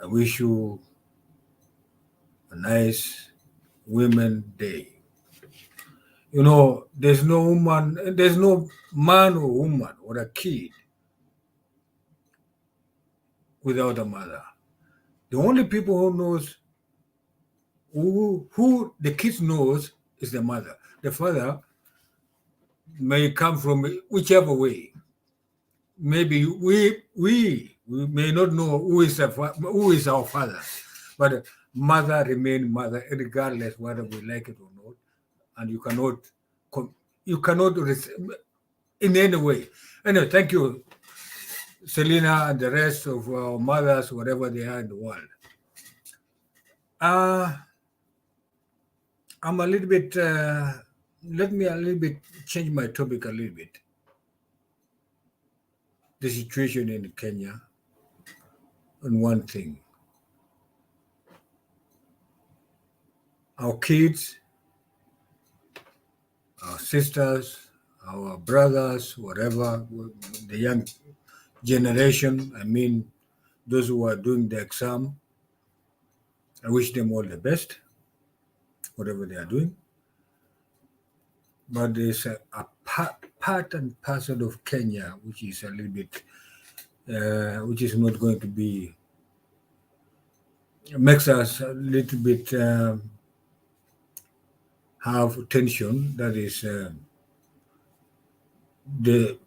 I wish you a nice Women Day. There's no man or woman or a kid without a mother. The only people who knows who the kids knows is the mother. The father may come from whichever way. Maybe we may not know who is our father, but mother remain mother regardless whether we like it or not, and you cannot in any way. Anyway, thank you, Selina, and the rest of our mothers, wherever they are in the world. I'm a little bit. Let me a little bit change my topic a little bit. The situation in Kenya, and one thing. Our kids, our sisters, our brothers, whatever, the young generation, I mean, those who are doing the exam, I wish them all the best, whatever they are doing. But there's a part and parcel of Kenya, which is a little bit, which is not going to be, makes us a little bit have tension. That is the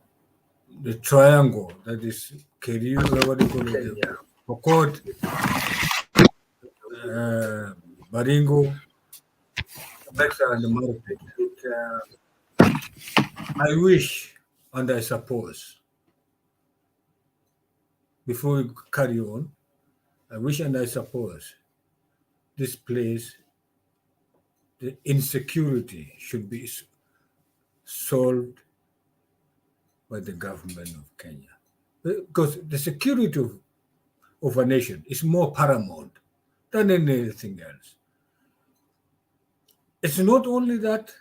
triangle, that is Keriu, what do you call it? Pokot, Baringo, Mexa, and the Marape. I wish, and I suppose, before we carry on, I wish and I suppose this place, the insecurity should be solved by the government of Kenya. Because the security of a nation is more paramount than anything else. It's not only that.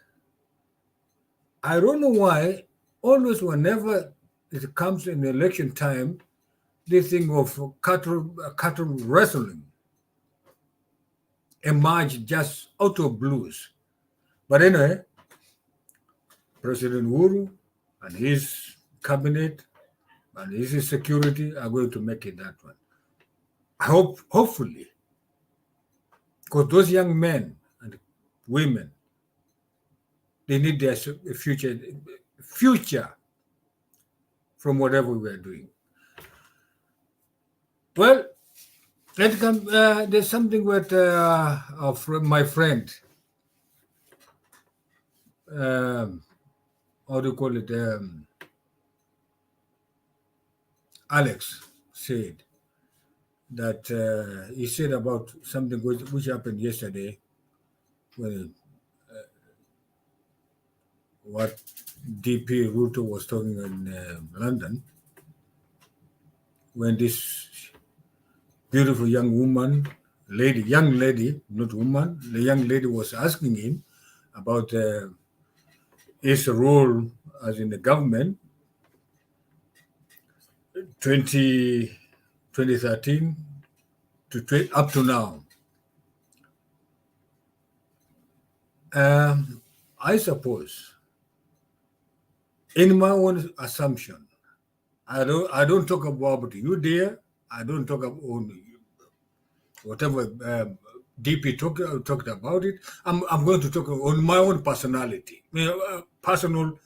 I don't know why, always whenever it comes in election time, they think of cattle wrestling emerge just out of blues. But anyway, President Uhuru and his cabinet and his security are going to make it that one. Hopefully, because those young men and women, they need their future from whatever we are doing. Well, let's come. There's something with my friend. How do you call it? Alex said that he said about something which happened yesterday when what DP Ruto was talking in London, when this beautiful young lady, not woman, the young lady was asking him about his role as in the government 2013 to up to now. I suppose, in my own assumption, I don't talk about you there. I don't talk about whatever DP talked about it. I'm going to talk on my own personality, personal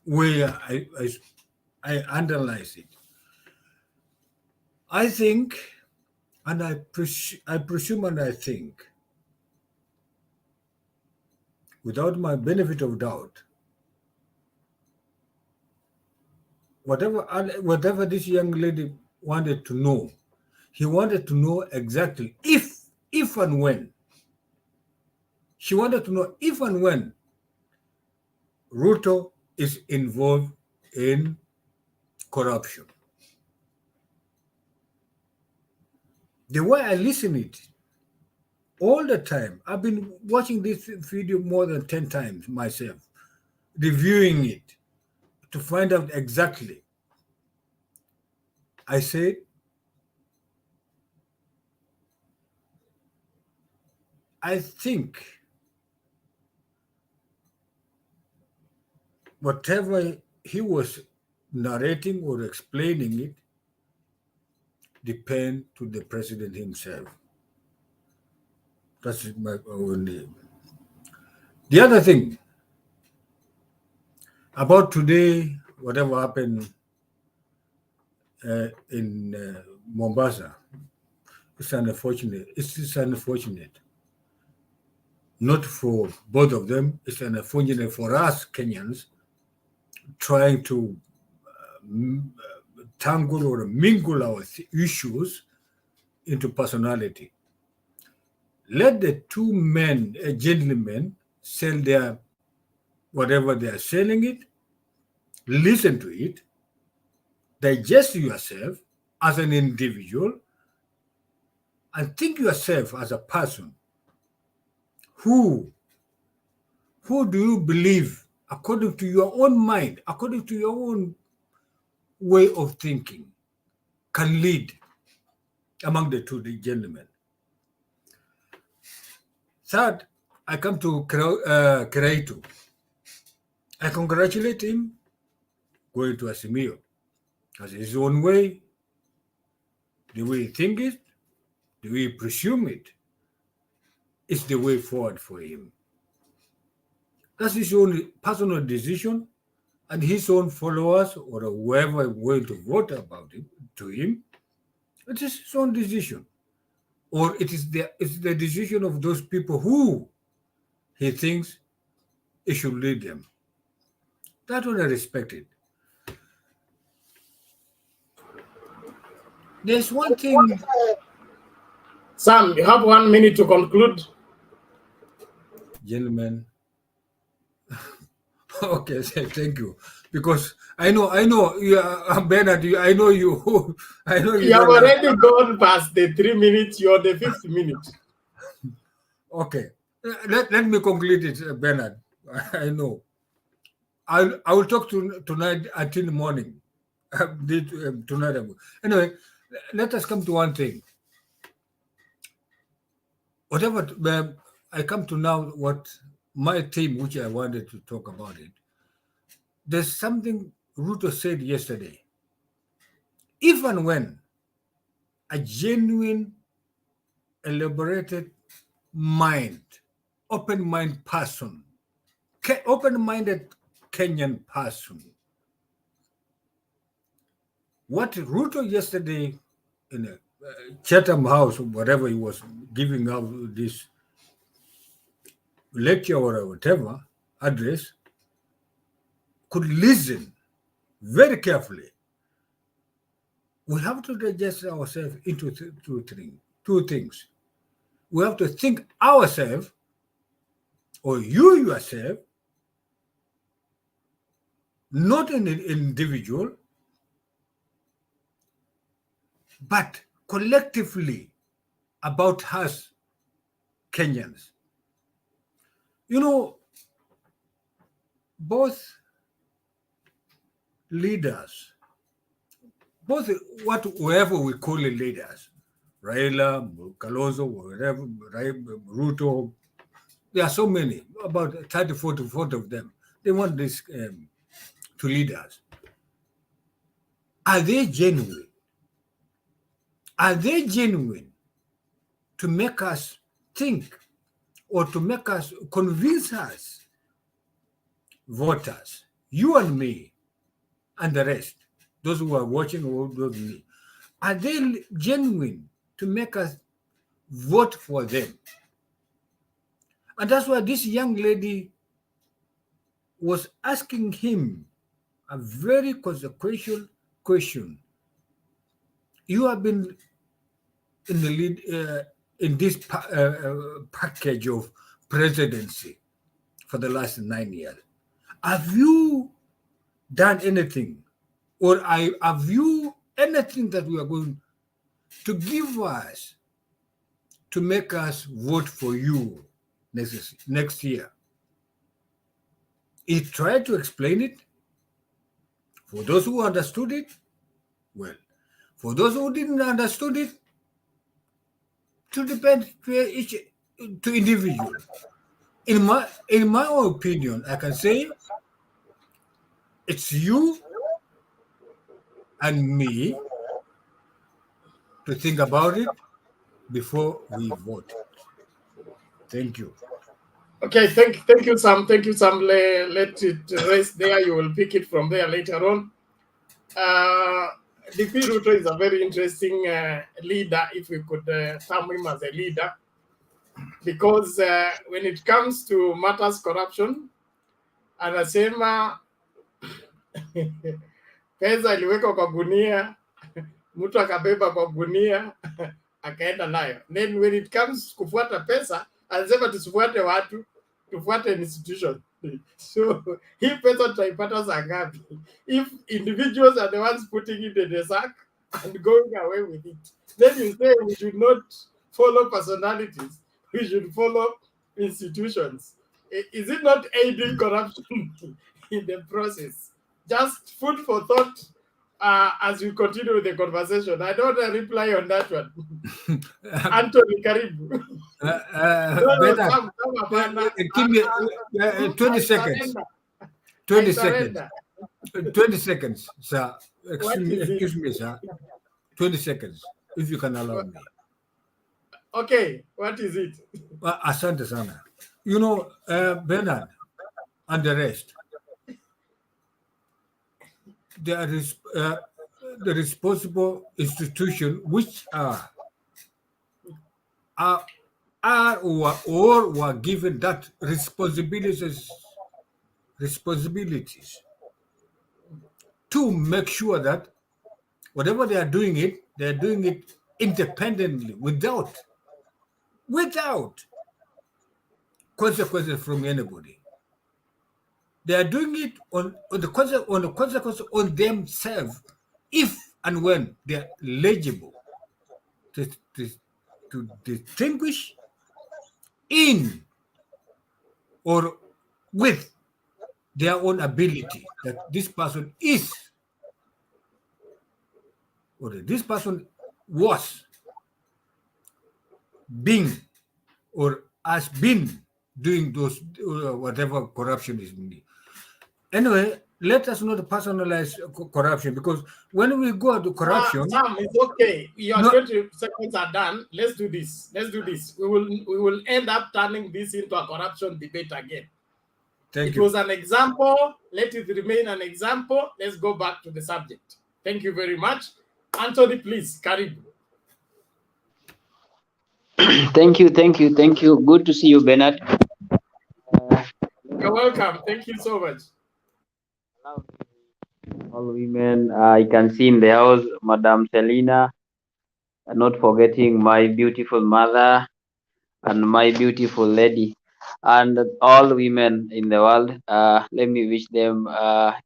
way I analyze it. I think, and I presume and I think, without my benefit of doubt, whatever this young lady wanted to know, he wanted to know exactly if and when. She wanted to know if and when Ruto is involved in corruption. The way I listen it all the time, I've been watching this video more than 10 times myself, reviewing it to find out exactly. I said, I think whatever he was narrating or explaining it depend to the president himself. That's my only. The other thing about today, whatever happened in Mombasa, it's unfortunate. It's unfortunate. Not for both of them. It's unfortunate for us Kenyans trying to tangle or mingle our issues into personality. Let the two men, gentlemen, sell their whatever they are selling it, listen to it, digest yourself as an individual, and think yourself as a person. Who do you believe, according to your own mind, according to your own way of thinking, can lead among the two gentlemen? Third, I come to Kiraitus. I congratulate him going to Azimio. Has his own way, the way he thinks it, the way he presumes it, is the way forward for him. That's his own personal decision, and his own followers or whoever going to vote about it to him, it is his own decision. Or it's the decision of those people who he thinks he should lead them. That one I respect it. There's one thing.
Sam, you have 1 minute to conclude.
Gentlemen. Okay, thank you. Because I know, Bernard, I know you. I know you.
You have already gone past the 3 minutes. You're the 5th minute.
Okay, let me conclude it, Bernard. I know. I will talk tonight until the morning. Tonight. Anyway, let us come to one thing. Whatever I come to now, what my theme, which I wanted to talk about it. There's something Ruto said yesterday. If and when a genuine, elaborated mind, open-minded person, open-minded Kenyan person, what Ruto yesterday in a Chatham House, or whatever he was giving out this lecture or whatever address, could listen very carefully we have to digest ourselves into two things. We have to think ourselves, or you yourself, not an individual, but collectively about us Kenyans. You know, both leaders, both whoever we call it leaders, Raila, Kalonzo, whatever, Ruto, there are so many, about 30, 40 of them. They want this to lead us. Are they genuine? Are they genuine to make us think or to make us, convince us, voters, you and me, and the rest, those who are watching or those me, are they genuine to make us vote for them? And that's why this young lady was asking him a very consequential question. You have been in the lead in this package of presidency for the last 9 years. Have you done anything, or have you anything that we are going to give us to make us vote for you next year? He tried to explain it. For those who understood it, well. For those who didn't understood it, to depend to individual. In my opinion, I can say it's you and me to think about it before we vote. Thank you.
Okay, thank you, Sam. Thank you, Sam. Let it rest there. You will pick it from there later on. DP Ruto is a very interesting leader, if we could term him as a leader, because when it comes to matters corruption, anasema pesa iliwekwa kwa gunia, mtu akabeba kwa gunia, akaenda nayo. Then when it comes kufuata pesa, anasema tusifuate watu, tufuate institution. So hii pesa tutaipata saa ngapi? If individuals are the ones putting it in the sack and going away with it, then you say we should not follow personalities, we should follow institutions. Is it not aiding corruption in the process? Just food for thought as we continue with the conversation. I don't want to reply on that one. Anthony Karibu.
Give me 20 seconds. 20 seconds. 20 seconds, sir. Excuse me, sir. 20 seconds, if you can allow me.
Okay, what is it?
Asante sana. You know, Bernard and the rest, there is the responsible institution which are or were given that responsibilities to make sure that whatever they are doing it independently without consequences from anybody. They are doing it on the consequence on themselves, if and when they are legible to distinguish in or with their own ability that this person is, or that this person was being or has been doing those whatever corruption is needed. Anyway, let us not personalize corruption, because when we go to corruption,
Sam, it's okay. Your 20 seconds are done. Let's do this. We will end up turning this into a corruption debate again. It was an example. Let it remain an example. Let's go back to the subject. Thank you very much. Anthony, please, Karibu.
Thank you. Good to see you, Bernard.
You're welcome. Thank you so much.
all women I can see in the house, Madam Selina, not forgetting my beautiful mother and my beautiful lady, and all women in the world. Let me wish them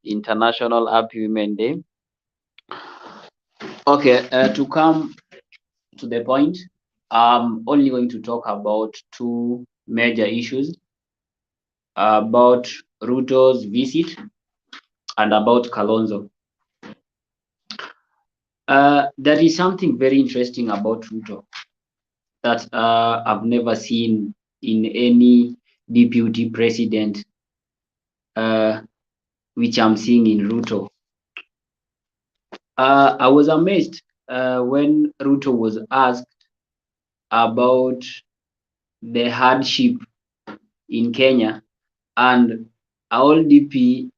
International Happy Women Day. Okay, to come to the point, I'm only going to talk about two major issues, about Ruto's visit and about Kalonzo. There is something very interesting about Ruto that I've never seen in any deputy president, which I'm seeing in Ruto. I was amazed when Ruto was asked about the hardship in Kenya, and our DP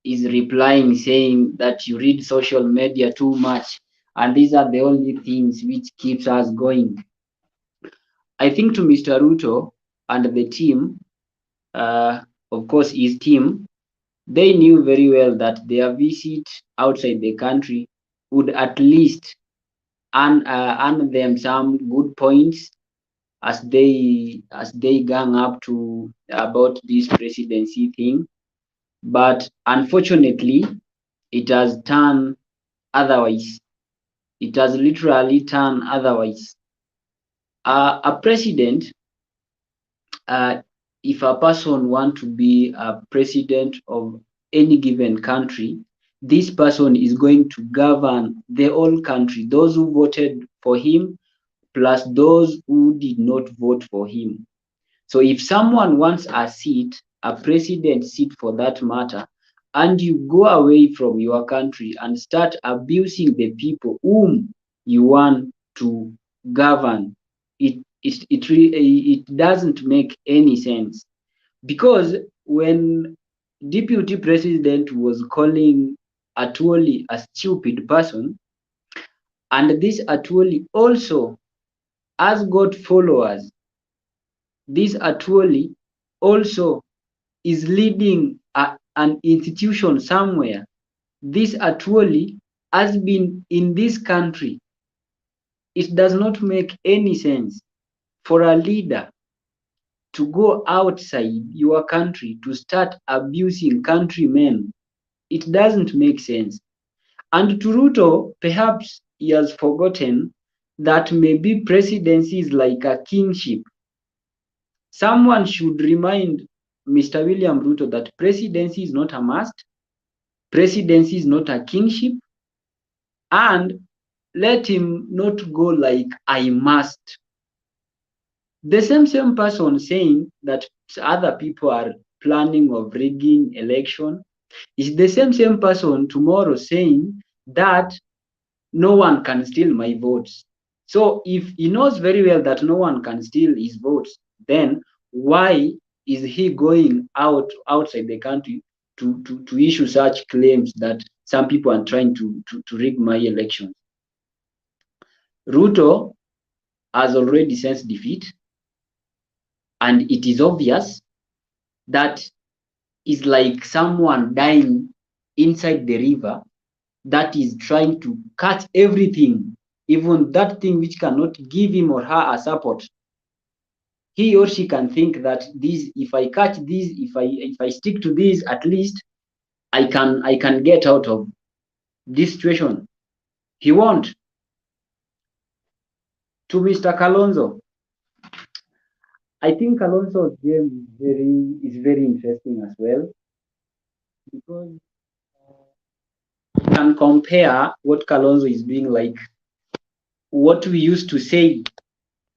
is replying saying that you read social media too much, and these are the only things which keeps us going. I think to Mr. Ruto and the team, of course his team, they knew very well that their visit outside the country would at least earn them some good points as they gang up to about this presidency thing. But unfortunately, it has turned otherwise. It has literally turned otherwise. A president, if a person wants to be a president of any given country, this person is going to govern the whole country, those who voted for him plus those who did not vote for him. So if someone wants a seat, a president seat for that matter, and you go away from your country and start abusing the people whom you want to govern, it doesn't make any sense. Because when deputy president was calling Atwoli a stupid person, and this Atwoli also has got followers, this Atwoli also is leading an institution somewhere. This Atwoli has been in this country. It does not make any sense for a leader to go outside your country to start abusing countrymen. It doesn't make sense. And to Ruto, perhaps he has forgotten that maybe presidency is like a kingship. Someone should remind Mr. William Ruto that presidency is not a must, presidency is not a kingship, and let him not go like I must. The same person saying that other people are planning of rigging election is the same person tomorrow saying that no one can steal my votes. So if he knows very well that no one can steal his votes, then why is he going outside the country to issue such claims that some people are trying to rig my elections? Ruto has already sensed defeat, and it is obvious that is like someone dying inside the river that is trying to catch everything, even that thing which cannot give him or her a support. He or she can think that this, if I catch this, if I stick to this, at least I can get out of this situation. He won't. To Mr. Kalonzo, I think Kalonzo's game is very interesting as well, because you can compare what Kalonzo is doing like what we used to say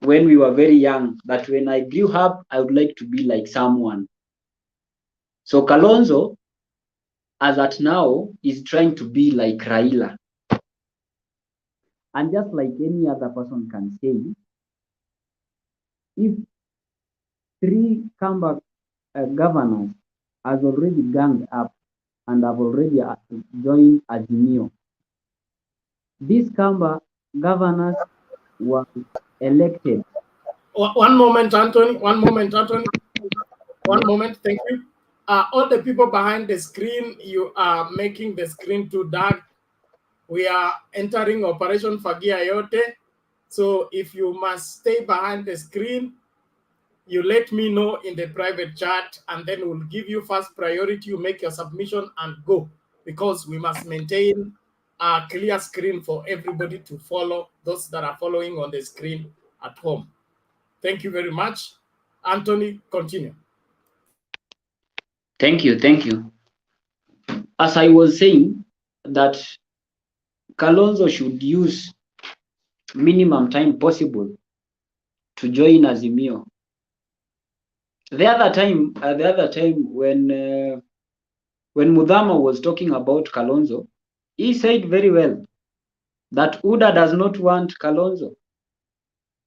when we were very young, that when I grew up, I would like to be like someone. So Kalonzo, as at now, is trying to be like Raila. And just like any other person can say, if 3 Kamba governors has already ganged up and have already joined Azimio, these Kamba governors were elected.
One moment, Anthony. One moment, Anthony. One moment. Thank you. All the people behind the screen, you are making the screen too dark. We are entering Operation Fagia Yote. So if you must stay behind the screen, you let me know in the private chat, and then we'll give you first priority. You make your submission and go, because we must maintain a clear screen for everybody to follow, those that are following on the screen at home. Thank you very much. Anthony, continue.
Thank you, thank you. As I was saying, that Kalonzo should use minimum time possible to join Azimio. The other time when Mudhama was talking about Kalonzo, he said very well that UDA does not want Kalonzo.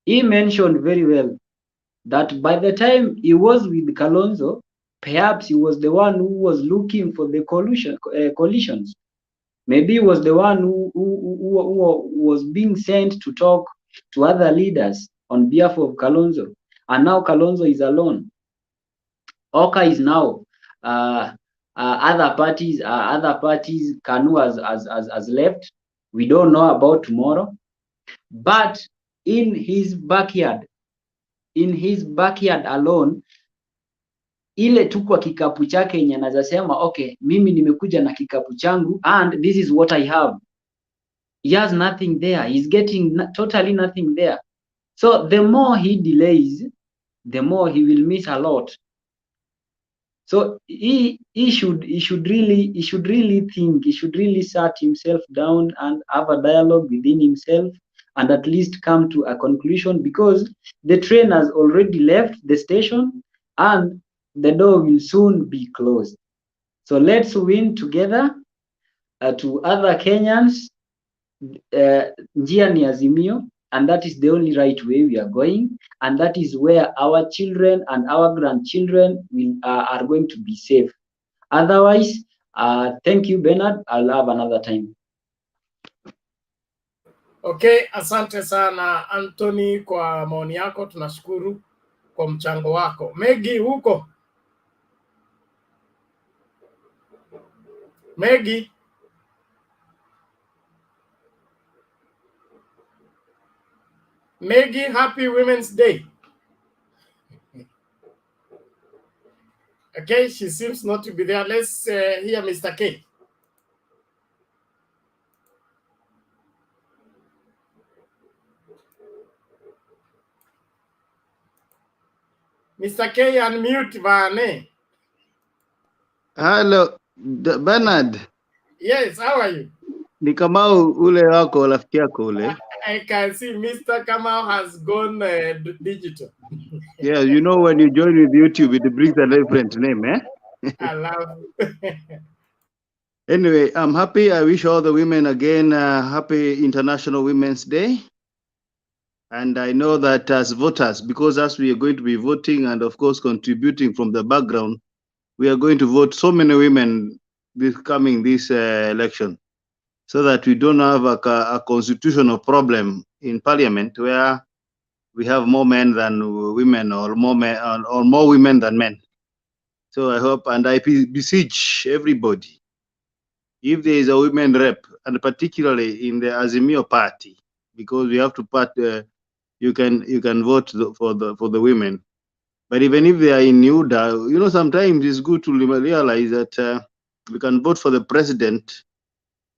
He mentioned very well that by the time he was with Kalonzo, perhaps he was the one who was looking for the coalitions. Maybe he was the one who was being sent to talk to other leaders on behalf of Kalonzo. And now Kalonzo is alone. Oka is now other parties, Kanu has left. We don't know about tomorrow. But in his backyard alone, ile tu kwa kikapu chake yenye anaweza sema okay, mimi nimekuja na kikapu changu and this is what I have. He has nothing there. He's getting totally nothing there. So the more he delays, the more he will miss a lot. So he should really think, he should really sat himself down and have a dialogue within himself and at least come to a conclusion, because the train has already left the station and the door will soon be closed. So let's win together. To other Kenyans, njia ni Azimio, and that is the only right way we are going, and that is where our children and our grandchildren are going to be safe. Otherwise, thank you, Bernard. I'll have another time.
Okay, asante sana Anthony kwa maoni yako, tunashukuru kwa mchango wako. Megi huko? Megi? Maggie, happy Women's Day. Okay, she seems not to be there. Let's hear Mr. K. Mr. K, unmute Vane.
Hello, Bernard.
Yes, how are you?
Ni Kamau ule wako rafiki yako ule.
I can see Mr. Kamau has gone digital.
Yeah, you know when you join with YouTube, it brings a different name, eh?
I love it.
Anyway, I'm happy. I wish all the women again happy International Women's Day. And I know that as voters, because as we are going to be voting and of course contributing from the background, we are going to vote so many women this election, so that we don't have a constitutional problem in parliament where we have more men than women or more women than men. So I hope, and I beseech everybody, if there is a women rep, and particularly in the Azimio party, because we have to you can vote for the women. But even if they are in UDA, you know, sometimes it's good to realize that we can vote for the president,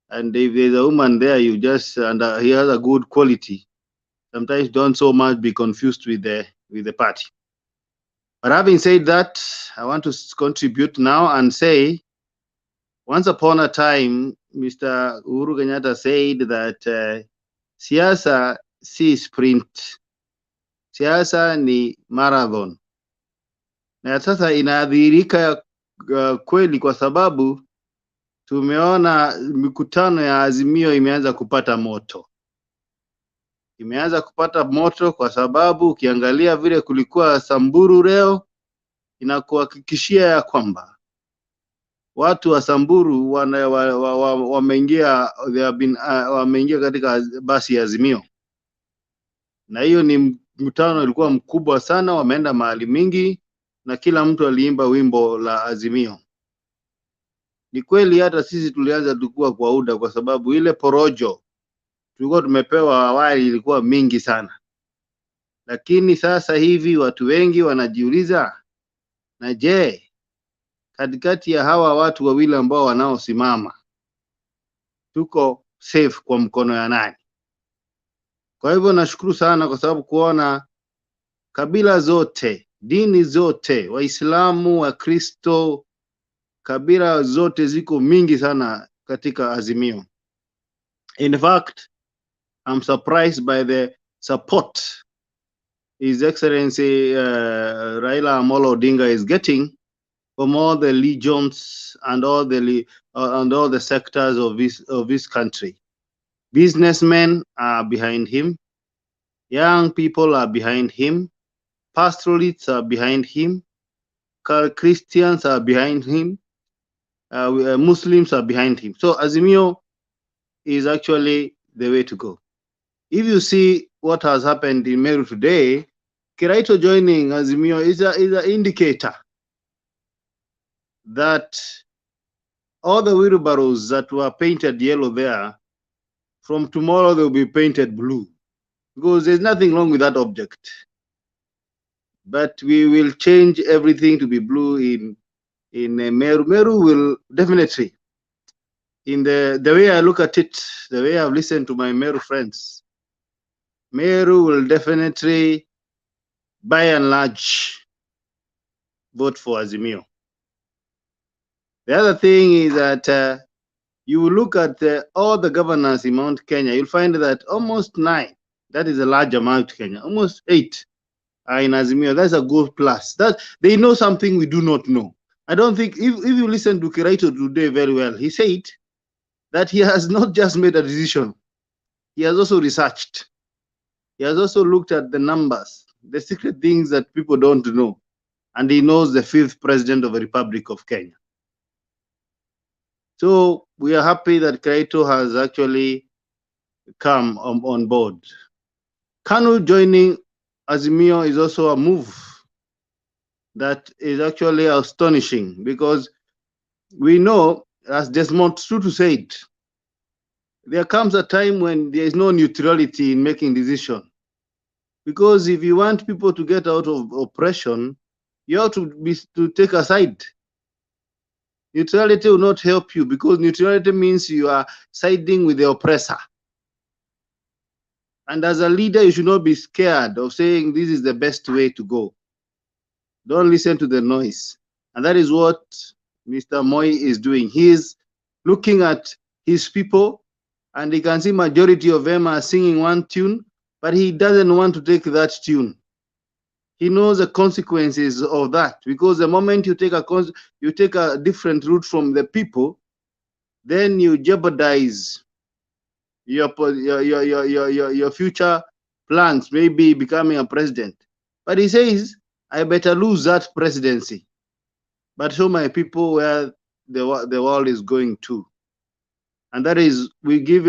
and if there's a woman there, you just and he has a good quality. Sometimes don't so much be confused with the party. But having said that, I want to contribute now and say, once upon a time, Mr. Uhuru Kenyatta said that siasa si sprint, siasa ni marathon. Na sasa inadhihirika kweli, kwa sababu tumeona mikutano ya Azimio imeanza kupata moto. Imeanza kupata moto kwa sababu ukiangalia vile kulikuwa Samburu leo, inakuhakikishia ya kwamba watu wa Samburu wameingia katika basi ya Azimio. Na hiyo ni mkutano ulikuwa mkubwa sana, wameenda mahali mingi, na kila mtu aliimba wimbo la Azimio. Ni kweli hata sisi tulianza tukua kwa UDA kwa sababu ile porojo tulikuwa tumepewa awali ilikuwa mingi sana. Lakini sasa hivi watu wengi wanajiuliza, na je, katikati ya hawa watu wawili ambao wanaosimama tuko safe kwa mkono ya nani? Kwa hivyo nashukuru sana kwa sababu kuona kabila zote, dini zote, Waislamu, Wakristo, kabila zote ziko mingi sana katika Azimio. In fact, I'm surprised by the support His Excellency Raila Amolo Odinga is getting from all the legions and all the sectors of this country. Businessmen are behind him. Young people are behind him. Pastoralists are behind him. Christians are behind him. Muslims are behind him. So Azimio is actually the way to go. If you see what has happened in Meru today, Kiraitus joining Azimio is an indicator that all the wheelbarrows that were painted yellow there, from tomorrow they'll be painted blue, because there's nothing wrong with that object. But we will change everything to be blue in Meru. Meru will definitely, in the way I look at it, the way I've listened to my Meru friends, Meru will definitely, by and large, vote for Azimio. The other thing is that you will look at all the governors in Mount Kenya, you'll find that almost 9, that is a large amount, Kenya, almost 8 are in Azimio. That's a good plus. That they know something we do not know. I don't think, if you listen to Kiraitus today very well, he said that he has not just made a decision, he has also researched. He has also looked at the numbers, the secret things that people don't know, and he knows the 5th president of the Republic of Kenya. So we are happy that Kiraitus has actually come on board. Kanu joining Azimio is also a move that is actually astonishing, because we know, as Desmond Tutu said, there comes a time when there is no neutrality in making decisions. Because if you want people to get out of oppression, you have to take a side. Neutrality will not help you, because neutrality means you are siding with the oppressor. And as a leader, you should not be scared of saying this is the best way to go. Don't listen to the noise. And that is what Mr. Moi is doing. He is looking at his people, and he can see majority of them are singing one tune, but he doesn't want to take that tune. He knows the consequences of that, because the moment you take a different route from the people, then you jeopardize your future plans, maybe becoming a president. But he says, I better lose that presidency, but show my people where the world is going to. And that is, we give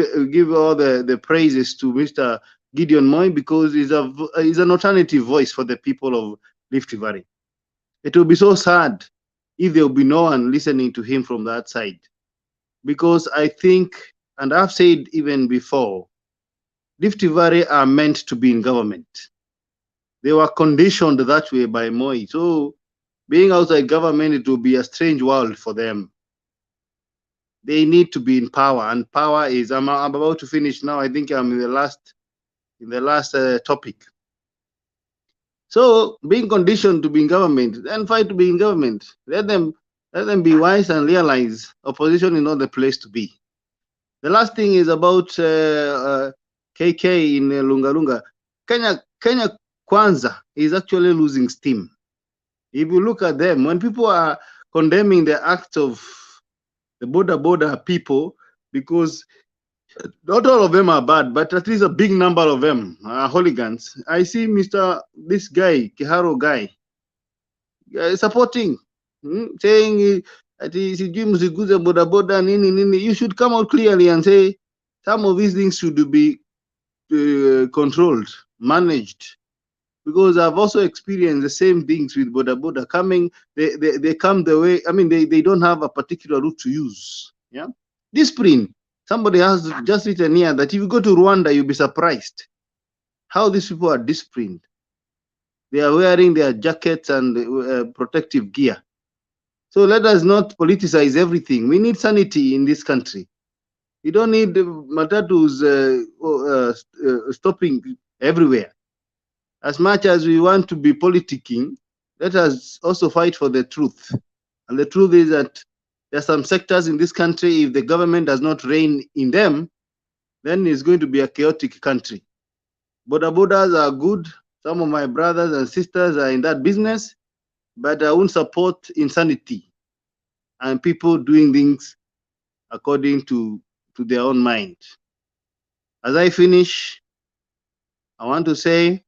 all the praises to Mr. Gideon Moi, because he's an alternative voice for the people of Rift Valley. It will be so sad if there will be no one listening to him from that side, because I think, and I've said even before, Rift Valley are meant to be in government. They were conditioned that way by Moi. So being outside government, it will be a strange world for them. They need to be in power, and power is, I'm about to finish now. I think I'm in the last topic. So being conditioned to be in government, then fight to be in government. Let them be wise and realize opposition is not the place to be. The last thing is about KK in Lungalunga. Kenya Kwanza is actually losing steam. If you look at them, when people are condemning the acts of the Boda people, because not all of them are bad, but at least a big number of them are hooligans. I see this guy, Kiharo guy, supporting, saying that Boda, you should come out clearly and say some of these things should be controlled, managed, because I've also experienced the same things with Boda coming. They come the way, I mean, they don't have a particular route to use. Yeah, discipline. Somebody has just written here that if you go to Rwanda, you'll be surprised how these people are disciplined. They are wearing their jackets and protective gear. So let us not politicize everything. We need sanity in this country. You don't need matatus stopping everywhere. As much as we want to be politicking, let us also fight for the truth. And the truth is that there are some sectors in this country, if the government does not rein in them, then it's going to be a chaotic country. Bodas are good. Some of my brothers and sisters are in that business, but I won't support insanity and people doing things according to their own mind. As I finish, I want to say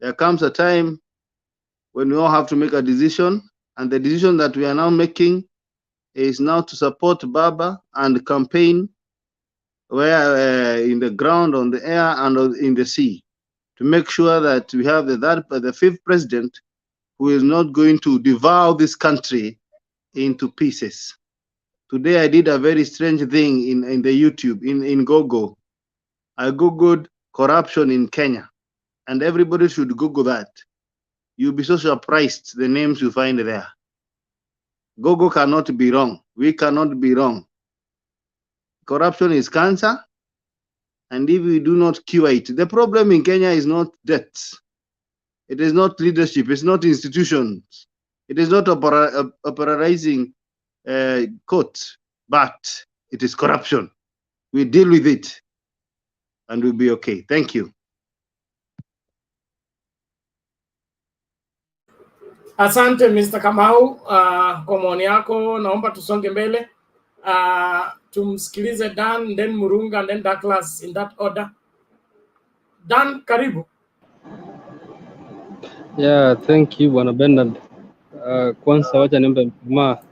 there comes a time when we all have to make a decision, and the decision that we are now making is now to support Baba and campaign where in the ground, on the air, and in the sea, to make sure that we have the fifth president who is not going to devour this country into pieces. Today I did a very strange thing in the YouTube, in Google. I Googled corruption in Kenya, and everybody should Google that. You'll be so surprised the names you find there. Google cannot be wrong. We cannot be wrong. Corruption is cancer, and if we do not cure it, the problem in Kenya is not debt. It is not leadership. It's not institutions. It is not operating court, but it is corruption. We deal with it, and we'll be okay. Thank you.
Asante Mr. Kamau kwa maoni yako. Naomba tusonge mbele. Tumsikilize Dan, then Murunga, then Douglas in that order. Dan, karibu.
Yeah, thank you, Bwana Bernard. Kwanza wacha niombe msamaha.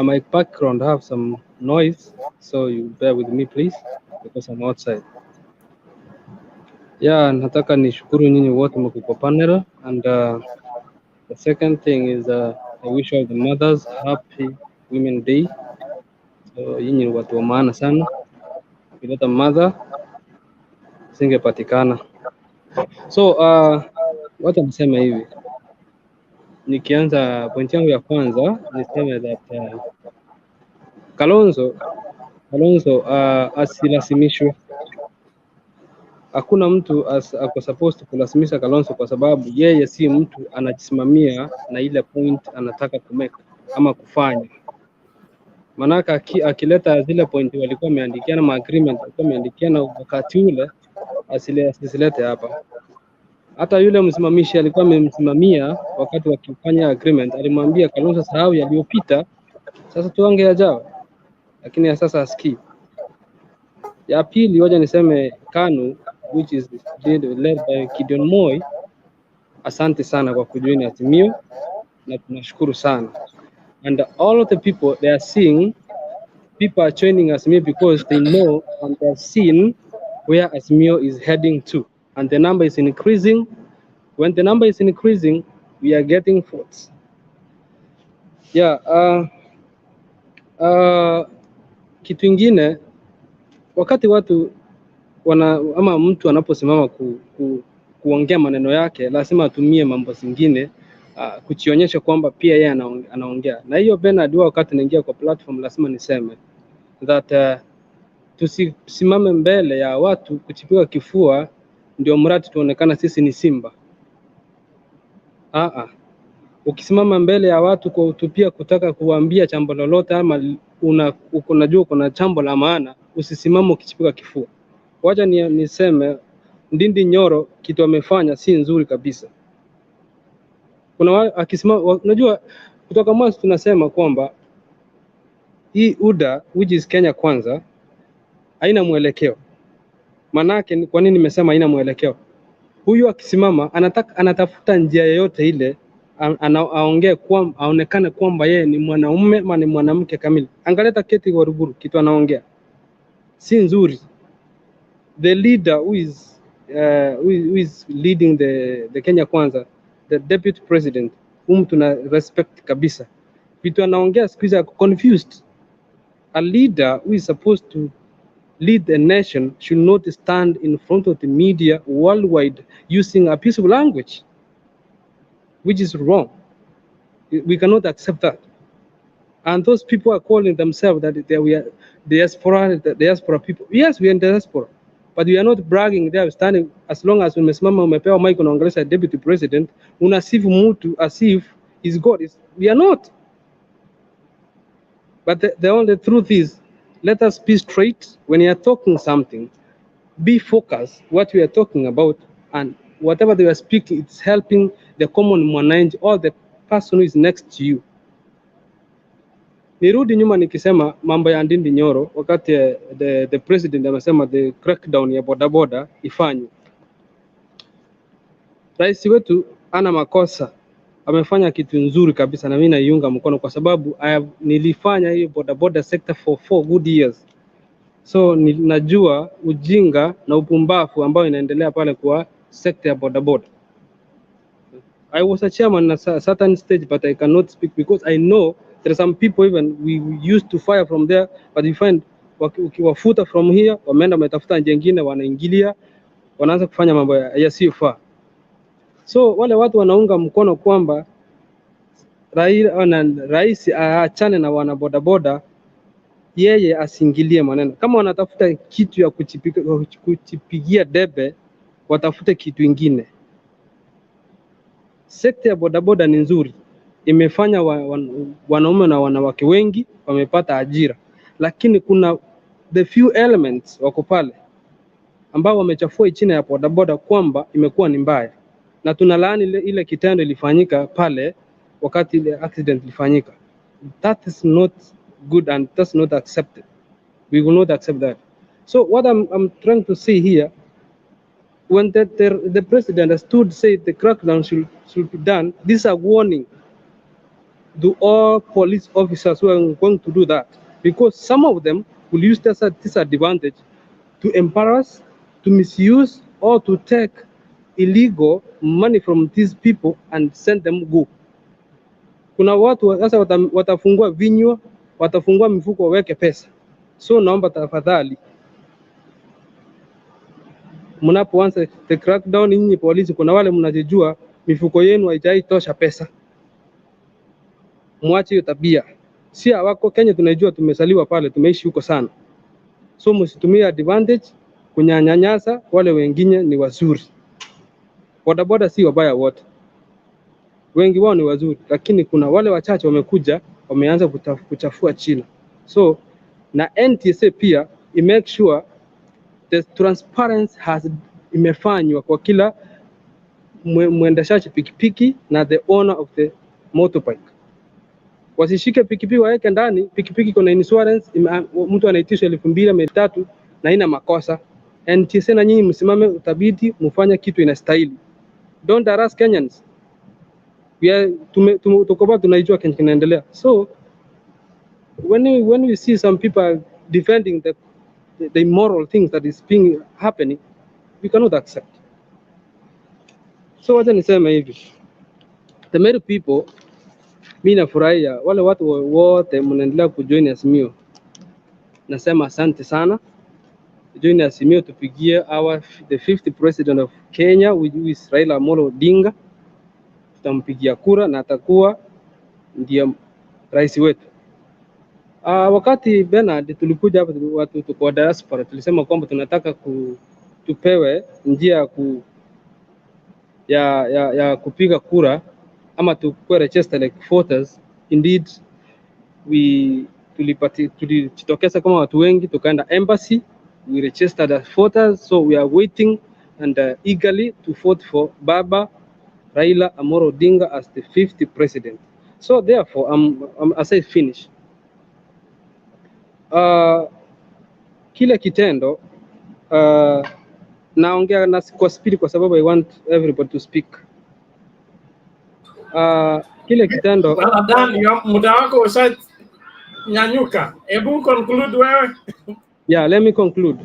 My background have some noise, so you bear with me please, because I'm outside. Yeah, nataka nishukuru nyinyi wote mko kwa panel, and the second thing is I wish all the mothers happy Women Day. So nyinyi watu wa maana sana. Bila mother singepatikana. So wacha niseme hivi. Nikianza point yangu ya kwanza niseme that Kalonzo asilasimishwe. Hakuna mtu ako supposed kulazimisha Kalonzo kwa sababu yeye si mtu anajisimamia na ile point anataka kumeka ama kufanya. Manaka akileta zile point walikuwa wameandikiana ma agreement walikuwa wameandikiana wakati ule asilete hapa. Hata yule msimamishi alikuwa amemsimamia wakati wakifanya agreement, alimwambia Kalonzo sahau yaliyopita, sasa tuange yajao. Lakini sasa asikii. Ya pili waje niseme Kanu, which is led by Gideon Moi, asante sana kwa kujoin Azimio na tunashukuru sana. And all of the people they are seeing, people are joining Azimio because they know and they are seeing where Azimio is heading to, and the number is increasing. When the number is increasing, we are getting votes. Yeah, kitu ingine, wakati watu ama mtu anaposimama kuongea maneno yake, lazima atumie mambo zingine kujionyesha kwamba pia yeye anaongea. Na hiyo Bernard, wakati naingia kwa platform lazima niseme that tusisimame mbele ya watu kuchipiga kifua ndio mradi tuonekana sisi ni simba. Ukisimama mbele ya watu kwa utupia kutaka kuambia jambo lolote ama unajua kuna jambo la maana, usisimame ukichipiga kifua. Wacha niseme Ndindi Nyoro kitu amefanya si nzuri kabisa. Kuna akisimama, unajua kutoka mwanzo tunasema kwamba hii UDA which is Kenya Kwanza haina mwelekeo. Manake kwa nini nimesema haina mwelekeo? Huyu akisimama anatafuta njia yoyote ile aongee aonekane kwamba yeye ni mwanaume ama ni mwanamke kamili. Angaleta Keti Waruguru kitu anaongea si nzuri. The leader who is who is leading the Kenya Kwanza, the deputy president, whom tuna respect kabisa. Vitu anaongea siku hizi confused. A leader who is supposed to lead the nation should not stand in front of the media worldwide using a piece of language, which is wrong. We cannot accept that. And those people are calling themselves that we are diaspora people. Yes, we are in diaspora, but we are not bragging there, standing. As long as umesimama umepewa mic unaongelesha deputy president, unasifu mtu as if he's God. We are not. But the only truth is, let us be straight. When you are talking something, be focused what we are talking about, and whatever they are speaking, it's helping the common mwananchi or the person who is next to you. Nirudi nyuma nikisema mambo ya Ndindi Nyoro, wakati the president amesema the crackdown ya bodaboda ifanywe. Rais wetu ana makosa, amefanya kitu nzuri kabisa na mimi naiunga mkono kwa sababu nilifanya hiyo bodaboda sector for 4 good years. So najua ujinga na upumbavu ambao inaendelea pale kwa sector ya bodaboda. I was a chairman at a certain stage, but I cannot speak because I know there are some people even we used to fire from there, but we find ukiwafuta from here, wameenda wametafuta njia nyingine, wanaingilia, wanaanza kufanya mambo yasiyofaa. So wale watu wanaunga mkono kwamba rais aachane na wana bodaboda, yeye asingilie maneno. Kama wanatafuta kitu ya kuchipigia debe, watafute kitu ingine. Sekta ya bodaboda ni nzuri, imefanya wanaume na wanawake wengi wamepata ajira, lakini kuna the few elements wako pale ambao wamechafua chini ya bodaboda kwamba imekuwa ni mbaya, na tunalaani ile kitendo ilifanyika pale wakati ile accident ilifanyika. That is not good and that's not accepted. We will not accept that. So what I'm trying to say here, when the president has said the crackdown should be done, this is a warning to all police officers who are going to do that, because some of them will use this disadvantage to embarrass, to misuse, or to take illegal money from these people and send them go. Kuna watu sasa watafungua vinywa, watafungua mifuko waweke pesa. So naomba tafadhali, mnapoanza the crackdown, nyinyi polisi, kuna wale mnajijua mifuko yenu haitaitosha pesa, mwache hiyo tabia. Si wako Kenya tunajua, tumesaliwa pale, tumeishi huko sana. So msitumie advantage kunyanyasa wale wengine ni wazuri. Bodaboda si wabaya wote, wengi wao ni wazuri, lakini kuna wale wachache wamekuja wameanza kuchafua China. So na NTSA pia make sure the transparency imefanywa kwa kila mwendeshaji pikipiki na the owner of the motorbike. Wasishike pikipiki waweke ndani, pikipiki kuna insurance, mtu anaitishwa 2,300 na ina makosa. NTSA na nyinyi msimame utabidi mfanye kitu inastahili. Don't harass Kenyans. Tuko tunajua Kenya kinaendelea. So when we see some people defending the immoral things that is happening, we cannot accept. So wacha niseme hivi, the Meru people, mimi nafurahia wale watu wote mnaendelea kujoin Azimio. Nasema asante sana. Join Azimio tupigie the 5th president of Kenya, who is Raila Amolo Odinga. Tutampigia kura na atakuwa ndiye rais wetu. Wakati Bernard tulikuja hapa watu kwa diaspora, tulisema kwamba tunataka tupewe njia ya kupiga kura ama tukue register like voters. Indeed tulitokeza kama watu wengi, tukaenda embassy, we registered as voters. So we are waiting and eagerly to vote for Baba Raila Amolo Odinga as the 5th president. So therefore as I finish, kile kitendo naongea na kwa speed kwa sababu I want everybody to speak. Kile kitendo
muda wako ushanyanyuka. Hebu conclude wewe.
Yeah, let me conclude.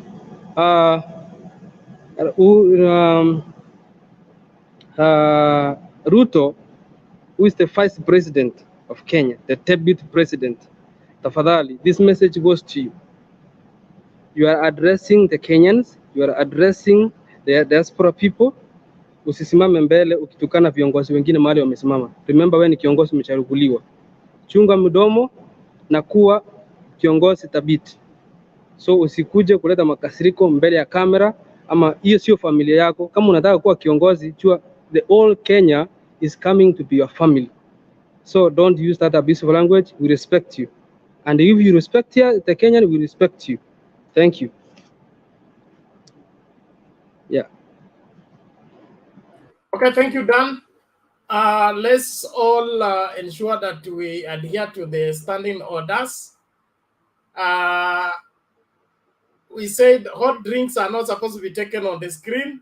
Ruto, who is the vice president of Kenya, the deputy president, tafadhali, this message goes to you. You are addressing the Kenyans, you are addressing the diaspora people. Usisimame mbele ukitukana viongozi wengine mahali wamesimama. Remember, wewe ni kiongozi umechaguliwa. Chunga mdomo na kuwa kiongozi thabiti. So usikuje kuleta makasiriko mbele ya kamera, ama hiyo sio familia yako. Kama unataka kuwa kiongozi, jua the whole Kenya is coming to be your family. So don't use that abusive language. We respect you. And if you respect the Kenyan, we respect you. Thank you. Yeah.
Okay, thank you, Dan. Let's all ensure that we adhere to the standing orders. We said hot drinks are not supposed to be taken on the screen.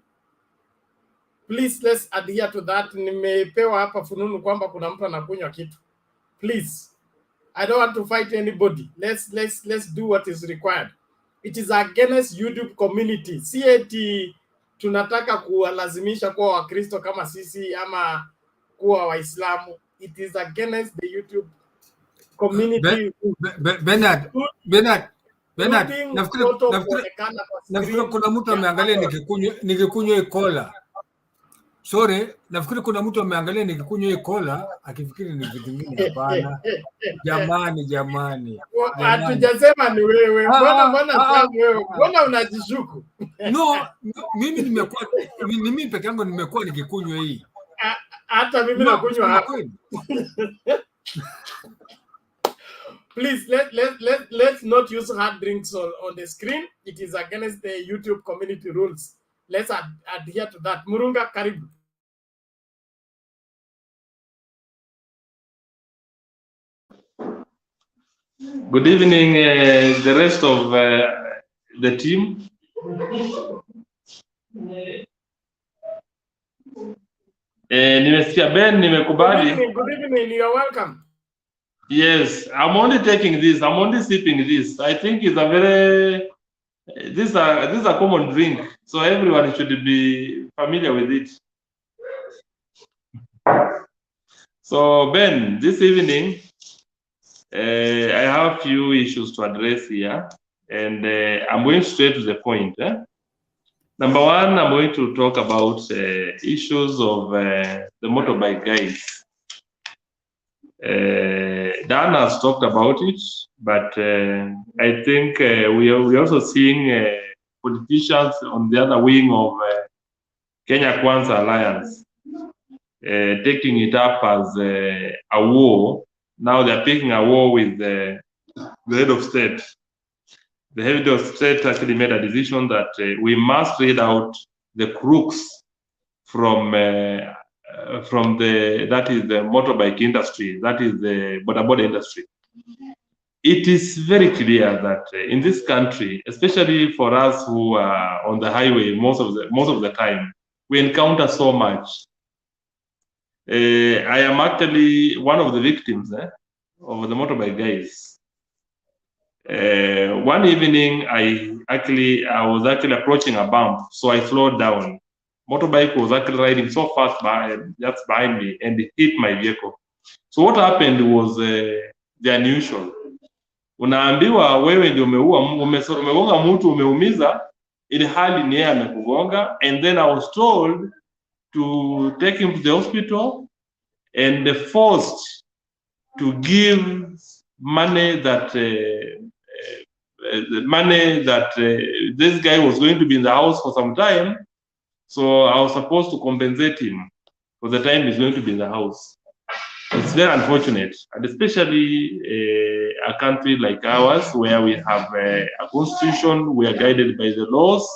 Please, let's adhere to that. Nimepewa hapa fununu kwamba kuna mtu anakunywa kitu. Please, I don't want to fight anybody. Let's do what is required. It is against YouTube community. Si eti tunataka kuwalazimisha kuwa Wakristo kama sisi ama kuwa Waislamu. It is against the YouTube community.
Bernard, nafikiri kuna mtu ameangalia nikikunywa cola. Sorry, nafikiri kuna mtu ameangalia nikikunywa cola akifikiri ni vitu vingine. Hapana. Jamani.
Hatujasema ni wewe. Mbona unajishuku?
No, mimi peke yangu nimekuwa nikikunywa hii.
Hata mimi nakunywa hapa. Please, let's not use hard drinks on the screen. It is against the YouTube community rules. Let's adhere to that. Murunga, karibu.
Good evening, the rest of the team. Nimesikia Ben, nimekubali.
Good evening, you are welcome.
Yes, I'm only taking this. I'm only sipping this. I think it's a very this is a common drink, so everyone should be familiar with it. So Ben, this evening, I have a few issues to address here, and I'm going straight to the point. Number one, I'm going to talk about issues of the motorbike guys. Dan has talked about it, but I think we're also seeing politicians on the other wing of Kenya Kwanza Alliance taking it up as a war. Now they're taking a war with the head of state. The head of state actually made a decision that we must read out the crooks from the motorbike industry, that is the Boda industry. It is very clear that in this country, especially for us who are on the highway most of the time, we encounter so much. I am actually one of the victims of the motorbike guys. One evening, I was actually approaching a bump, so I slowed down. Motorbike was actually riding so fast just behind me, and it hit my vehicle. So what happened was the unusual. Unaambiwa wewe ndio umegonga mtu umeumiza, ili hali ni yeye amekugonga, and then I was told to take him to the hospital and forced to give money that this guy was going to be in the house for some time. So I was supposed to compensate him for the time he's going to be in the house. It's very unfortunate, and especially a country like ours where we have a constitution, we are guided by the laws.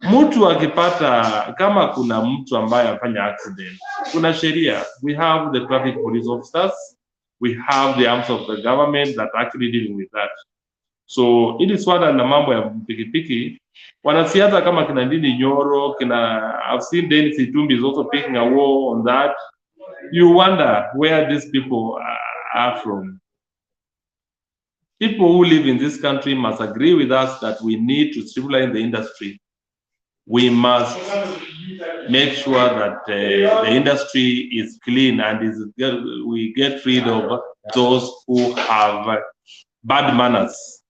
Mtu akipata, kama kuna mtu ambaye afanya accident, kuna sheria. We have the traffic police officers, we have the arms of the government that are actually dealing with that. So ili swala na mambo ya pikipiki, wanasiasa kama kina Ndini Nyoro, I've seen Dennis Itumbi is also taking a war on that. You wonder where these people are from. People who live in this country must agree with us that we need to streamline the industry. we must make sure that the industry is clean and we get rid of those who have bad manners.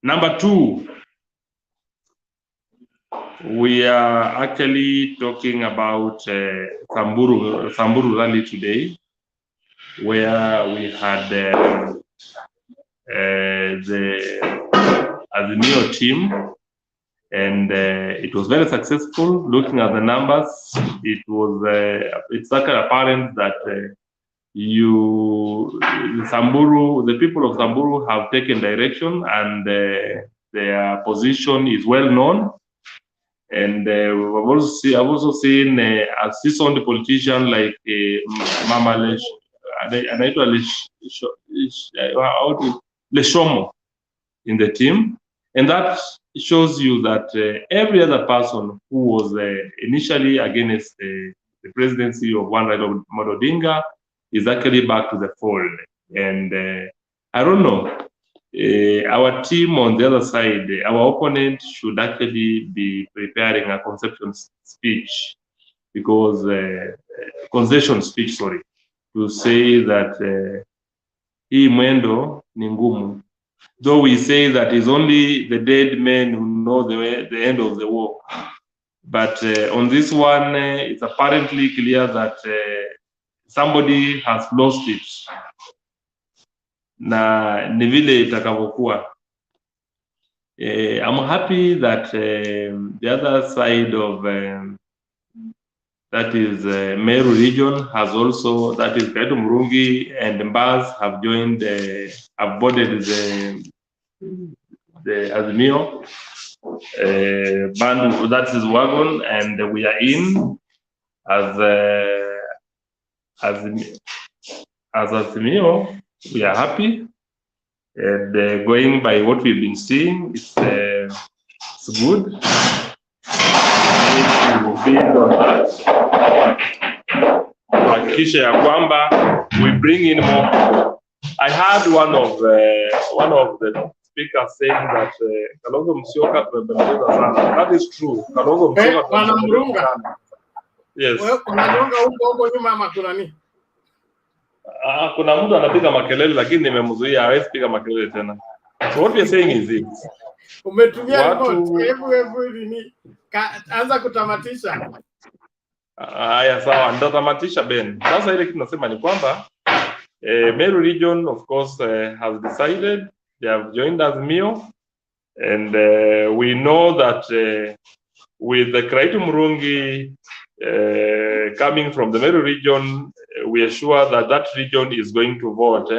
Number two, we are actually talking about Samburu rally today, where we had the Azimio team, and it was very successful. Looking at the numbers, it's apparent that the people of Samburu have taken direction, and their position is well known. And I've also seen a seasoned politician like Mama Leshomo in the team, and that shows you that every other person who was initially against the presidency of one Raila Odinga is actually back to the fold. And I don't know, our team on the other side, our opponent should actually be preparing a concession speech, because to say that hii mwendo ni ngumu. Though we say that it's only the dead men who know the end of the war. But on this one, it's apparently clear that somebody has lost it. Na ni vile itakavyokuwa. I'm happy that the other side of that is Meru region has also, that is Kiraitus Mbus and Mbus have joined, have boarded the Azimio band, that is wagon, and we are in as Azimio. We are happy, and going by what we've been seeing, it's good. Kuhakikisha ya kwamba we bring in more people. I heard one of the speakers saying that Kalonzo Musyoka tumebembeleza sana. That is true. Kalonzo Musyoka tumebembeleza sana. Yes.
Huko nyuma ama kuna nini?
Kuna mtu anapiga makelele lakini nimemzuia, hawezi piga makelele tena. So what we are saying is this.
Umetumia remote, hebu nini? Anza kutamatisha.
Haya, sawa, ndatamatisha Ben. Sasa ile kitu nasema ni kwamba Meru region of course has decided, they have joined Azimio, and we know that with the Kiraitus Mbus coming from the Meru region, we are sure that that region is going to vote.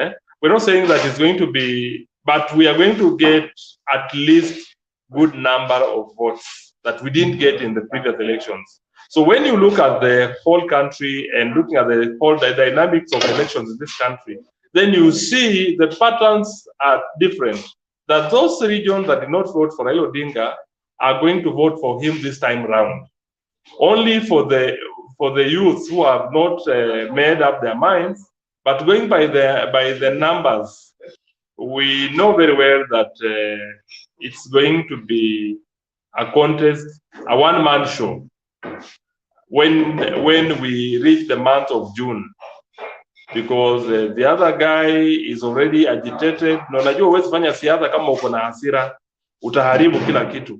We're not saying that it's going to be, but we are going to get at least good number of votes that we didn't get in the previous elections. So when you look at the whole country and looking at the whole dynamics of elections in this country, then you see the patterns are different. That those regions that did not vote for Raila Odinga are going to vote for him this time round. Only for the youths who have not made up their minds, but going by the numbers, we know very well that it's going to be a contest, a one-man show. When we reach the month of June, because the other guy is already agitated. Na unajua huwezi fanya siasa kama uko na hasira, utaharibu kila kitu.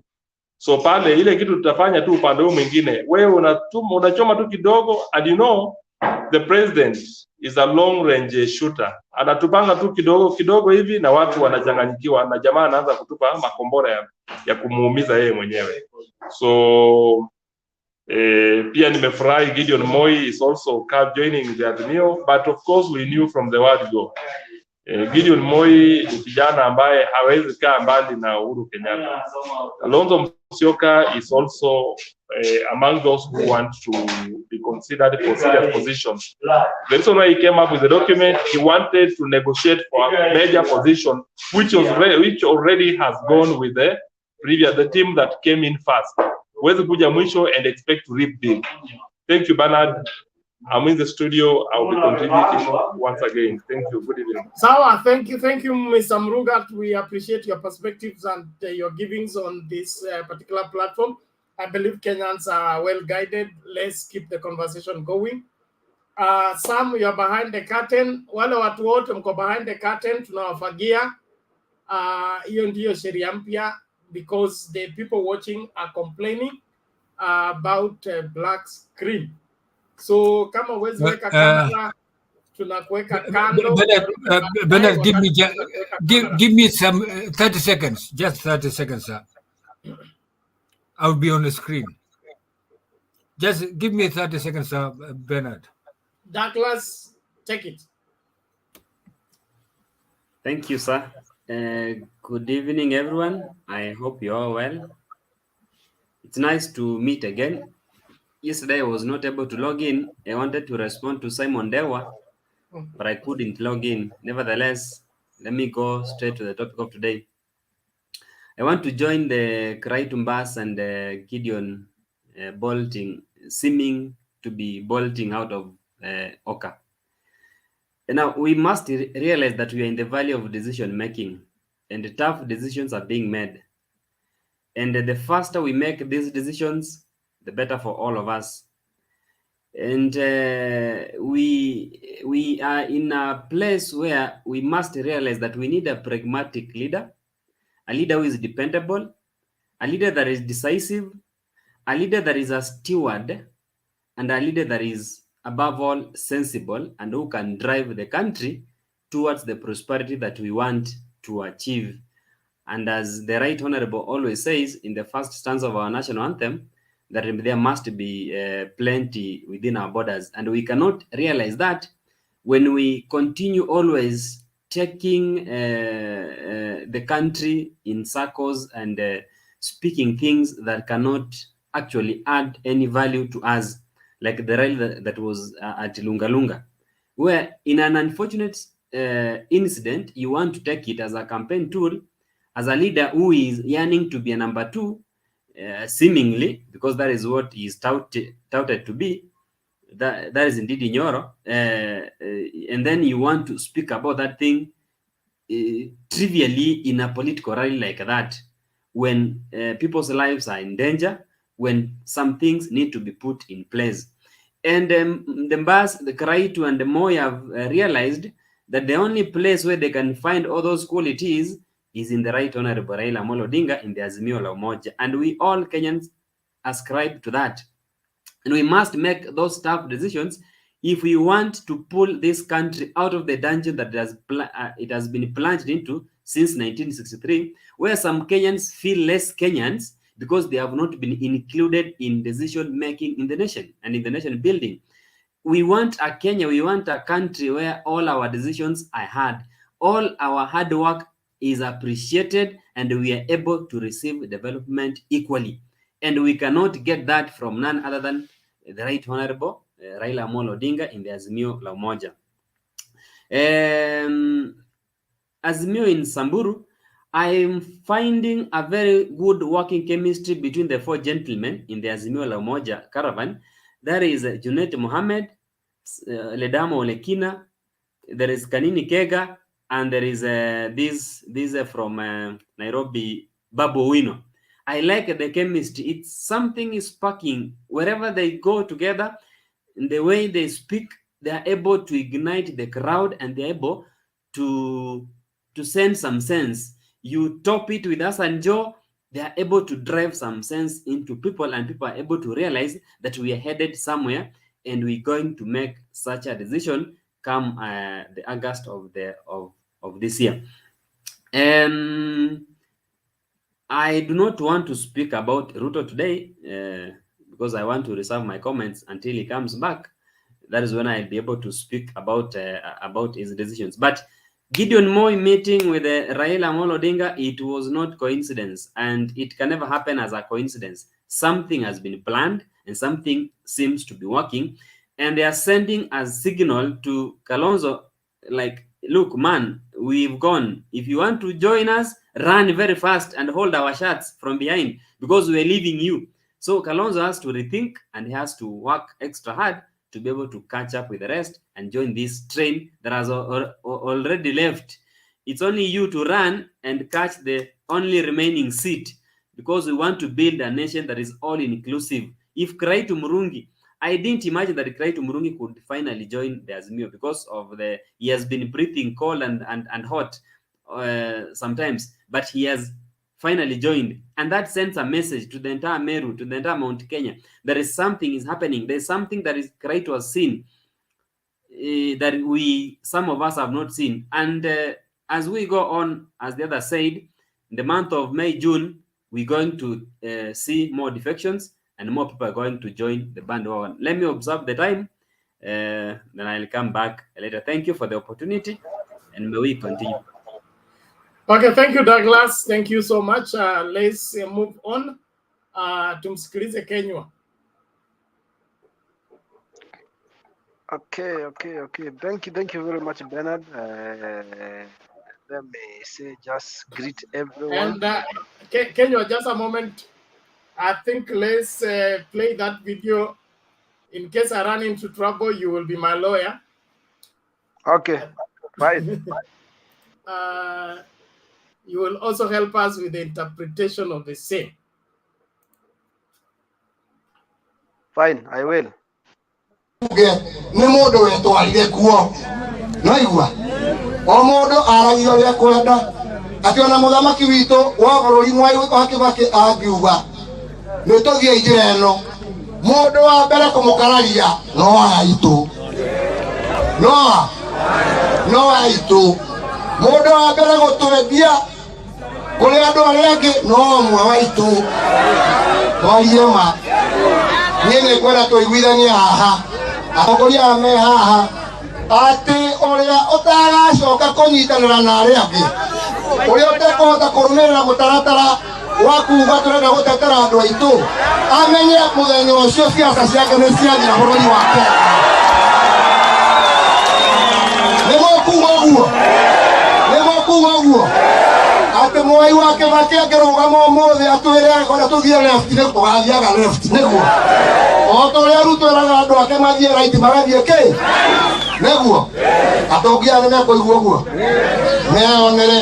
So pale ile kitu tutafanya tu upande huu mwingine, wewe unachoma tu kidogo, and you know the president is a long range shooter. Anatupanga tu kidogo kidogo hivi na watu wanachanganyikiwa, na jamaa anaanza kutupa makombora ya kumuumiza yeye mwenyewe. So pia nimefurahi Gideon Moi is also joining the Azimio, but of course we knew from the word go. Gideon Moi ni kijana ambaye hawezi kaa mbali na Uhuru Kenyatta. Kalonzo Musyoka is also among those who want to be considered for serious positions. The reason why he came up with the document, he wanted to negotiate for a major position, which already has gone with the team that came in first. Huwezi kuja mwisho and expect to reap big. Thank you, Bernard. I'm in the studio. I'll be contributing once again. Thank you. Good evening.
Sawa, thank you, Mr. Mrugat. We appreciate your perspectives and your givings on this particular platform. I believe Kenyans are well guided. Let's keep the conversation going. Sam, you're behind the curtain. Wale watu wote mko behind the curtain, tunawafagia. Hiyo ndiyo sheria mpya, because the people watching are complaining about black screen. So kama uwezi weka kamera, tunakuweka kando.
Bernard, give me some 30 seconds, just 30 seconds, sir. I'll be on the screen. Just give me 30 seconds, sir, Bernard.
Douglas, take it.
Thank you, sir. Good evening, everyone. I hope you're all well. It's nice to meet again. Yesterday, I was not able to log in. I wanted to respond to Simon Dewa, but I couldn't log in. Nevertheless, let me go straight to the topic of today. I want to join the Kiraitus Mbus and Gideon seeming to be bolting out of Oka. Now, we must realize that we are in the valley of decision making, and tough decisions are being made. And the faster we make these decisions, the better for all of us. And we are in a place where we must realize that we need a pragmatic leader, a leader who is dependable, a leader that is decisive, a leader that is a steward, and a leader that is, above all, sensible and who can drive the country towards the prosperity that we want to achieve. And as the Right Honorable always says in the first stanza of our national anthem, that there must be plenty within our borders. And we cannot realize that when we continue always taking the country in circles and speaking things that cannot actually add any value to us, like the rally that was at Lungalunga, where in an unfortunate incident, you want to take it as a campaign tool, as a leader who is yearning to be a number two, seemingly, because that is what he is touted to be. That is indeed Inyoro. And then you want to speak about that thing trivially in a political rally like that, when people's lives are in danger, when some things need to be put in place. And the Mbus, the Kiraitus, and the Moi have realized that the only place where they can find all those qualities is in the Right Honorable Raila Amolo Odinga in the Azimio la Umoja. And we all Kenyans ascribe to that. And we must make those tough decisions if we want to pull this country out of the dungeon that it has been plunged into since 1963, where some Kenyans feel less Kenyans because they have not been included in decision making in the nation and in the nation building. We want a Kenya, we want a country where all our decisions are heard, all our hard work is appreciated, and we are able to receive development equally. And we cannot get that from none other than the Right Honorable Raila Amolo Odinga in the Azimio la Umoja. Azimio in Samburu, I am finding a very good working chemistry between the four gentlemen in the Azimio la Umoja caravan. There is Junet Mohammed, Ledamo Olekina, there is Kanini Kega, and there is this from Nairobi, Babu Wino. I like the chemistry. It's something is sparking wherever they go together. In the way they speak, they are able to ignite the crowd, and they're able to send some sense. You top it with us and Joe, they are able to drive some sense into people, and people are able to realize that we are headed somewhere, and we're going to make such a decision come the August of this year. I do not want to speak about Ruto today because I want to reserve my comments until he comes back. That is when I'll be able to speak about his decisions. But Gideon Moi meeting with Raila Amolo Odinga, it was not coincidence, and it can never happen as a coincidence. Something has been planned, and something seems to be working, and they are sending a signal to Kalonzo, like, look, man, we've gone. If you want to join us, run very fast and hold our shots from behind, because we're leaving you. So Kalonzo has to rethink, and he has to work extra hard to be able to catch up with the rest and join this train that has already left. It's only you to run and catch the only remaining seat, because we want to build a nation that is all inclusive. If Kiraitus Murungi, I didn't imagine that Kiraitus Murungi could finally join the Azimio, because of he has been breathing cold and hot sometimes, but he has finally joined, and that sends a message to the entire Meru, to the entire Mount Kenya. There is something is happening. There's something that is Kiraitus has seen that some of us have not seen. And as we go on, as the other said, in the month of May, June, we're going to see more defections, and more people are going to join the bandwagon. Let me observe the time, then I'll come back later. Thank you for the opportunity, and may we continue.
Okay, thank you, Douglas. Thank you so much. Let's move on. Tumsikilize Kenywa.
Okay. Thank you very much, Bernard. Let me say, just greet everyone.
And Kenywa, just a moment. I think let's play that video. In case I run into trouble, you will be my lawyer.
Okay, fine.
You will also help us with the interpretation of the same.
Fine, I will.
Nĩ mũndũ wetwarire kuo no igua o mũndũ aragio ũrĩa kwenda akiona mũthamaki witũ wa bũrũri Mwai wa Kĩbakĩ angiuga nĩ tũthiĩ njĩra ĩno mũndũ wa mbere kũmũkararia no aitũ no aitũ mũndũ wa mbere gũtwendia kũrĩ andũ arĩa angĩ no ũmwe waitũ twarie ma niĩ nĩ kwenda tũiguithanie haha atongoria me haha atĩ ũrĩa ũtagacoka kũnyitanĩra na arĩa angĩ ũrĩa ũtekũhota kũrũmĩrĩra mũtaratara wa kuuga tũrenda gũtetera andũ aitũ amenye mũthenya ũcio ciaca ciake nĩ ciathira bũrũri wa Kenya. Nĩguo kuuga ũguo atĩ Mwai wa Kĩbakĩ angĩrũgama ũmũthĩ atwĩre kwenda tũthiĩ left nĩ tũgathiaga left nĩguo o ta ũrĩa Ruto eraga andũ ake mathiĩ right magathiĩ kĩ nĩguo atongoria nĩ mekũigua ũguo meonere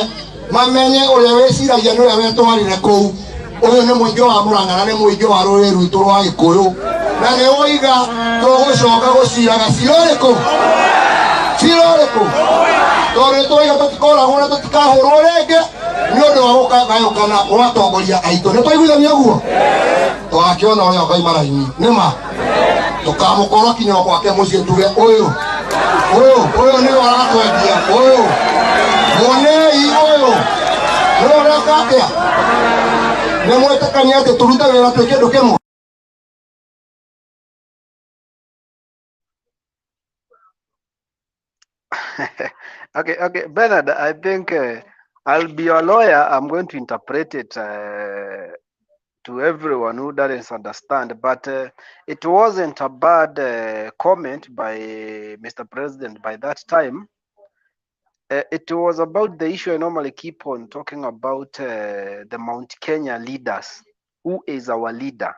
mamenye ũrĩa wĩciragia nĩwe wetwarire kũu ũyũ nĩ mũingĩ wa Mũrang'a na nĩ mũingĩ wa rũrĩrĩ rwitũ rwa Gĩkũyũ na nĩ woiga tũgũcoka gũciraga cirorĩkũ tondũ tũiga tũtikoragwo na tũtikahũrwo rĩngĩ nĩ ũndũ wa gũkagayũkana gwa atongoria aitũ nĩ twaiguithania ũguo twakĩona ũrĩa ũkaima raini nĩma tũkamũkorwo kinya gwake mũciĩ tuge ũyũ nĩwe aratwendia ũyũ mũnei ũyũ nĩ ũreka atĩa nĩ mwĩtĩkania atĩ tũrute wĩra twĩ kĩndũ kĩmwe.
Okay, Bernard, I think I'll be your lawyer. I'm going to interpret it to everyone who doesn't understand, but it wasn't a bad comment by Mr. President by that time. It was about the issue I normally keep on talking about, the Mount Kenya leaders. Who is our leader?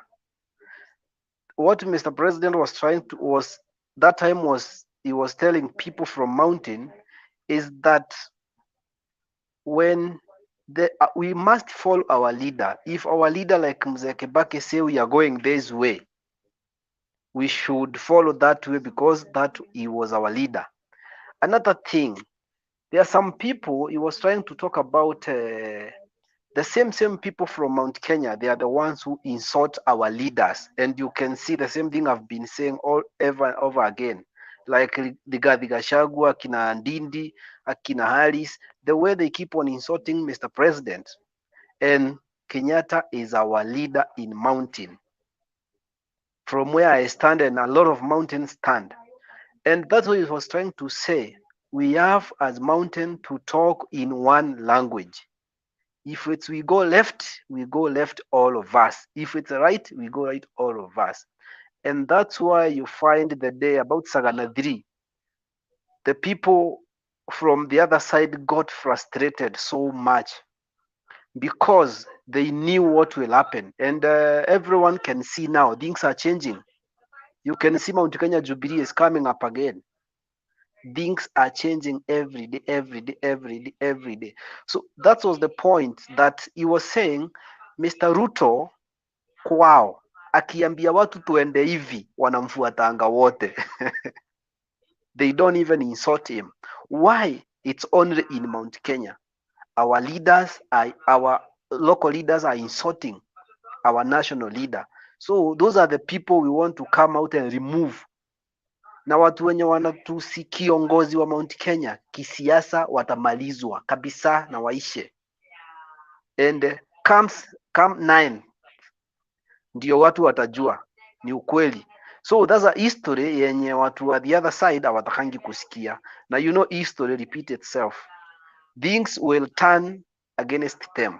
What Mr. President was trying to he was telling people from mountain is that when we must follow our leader. If our leader like Mzee Kibaki say we are going this way, we should follow that way because that he was our leader. Another thing, there are some people he was trying to talk about, the same people from Mount Kenya. They are the ones who insult our leaders, and you can see the same thing I've been saying over and over again. Like Rigathi Gachagua, Akina Ndindi, Akina Harris, the way they keep on insulting Mr. President. And Kenyatta is our leader in mountain. From where I stand and a lot of mountains stand. And that's what he was trying to say. We have as mountain to talk in one language. If we go left all of us. If it's right, we go right all of us. And that's why you find the day about Saganadri, the people from the other side got frustrated so much because they knew what will happen. And everyone can see now things are changing. You can see Mount Kenya Jubilee is coming up again. Things are changing every day, every day, every day, every day. So that was the point that he was saying, Mr. Ruto kwao akiambia watu tuende hivi wanamfuatanga wote. They don't even insult him. Why? It's only in Mount Kenya. Our local leaders are insulting our national leader. So those are the people we want to come out and remove. Na watu wenye wanatusi kiongozi wa Mount Kenya kisiasa watamalizwa kabisa na waishe. And come 9 ndio watu watajua ni ukweli. So that's a history yenye watu wa the other side hawatakangi kusikia. Na you know history repeat itself. Things will turn against them.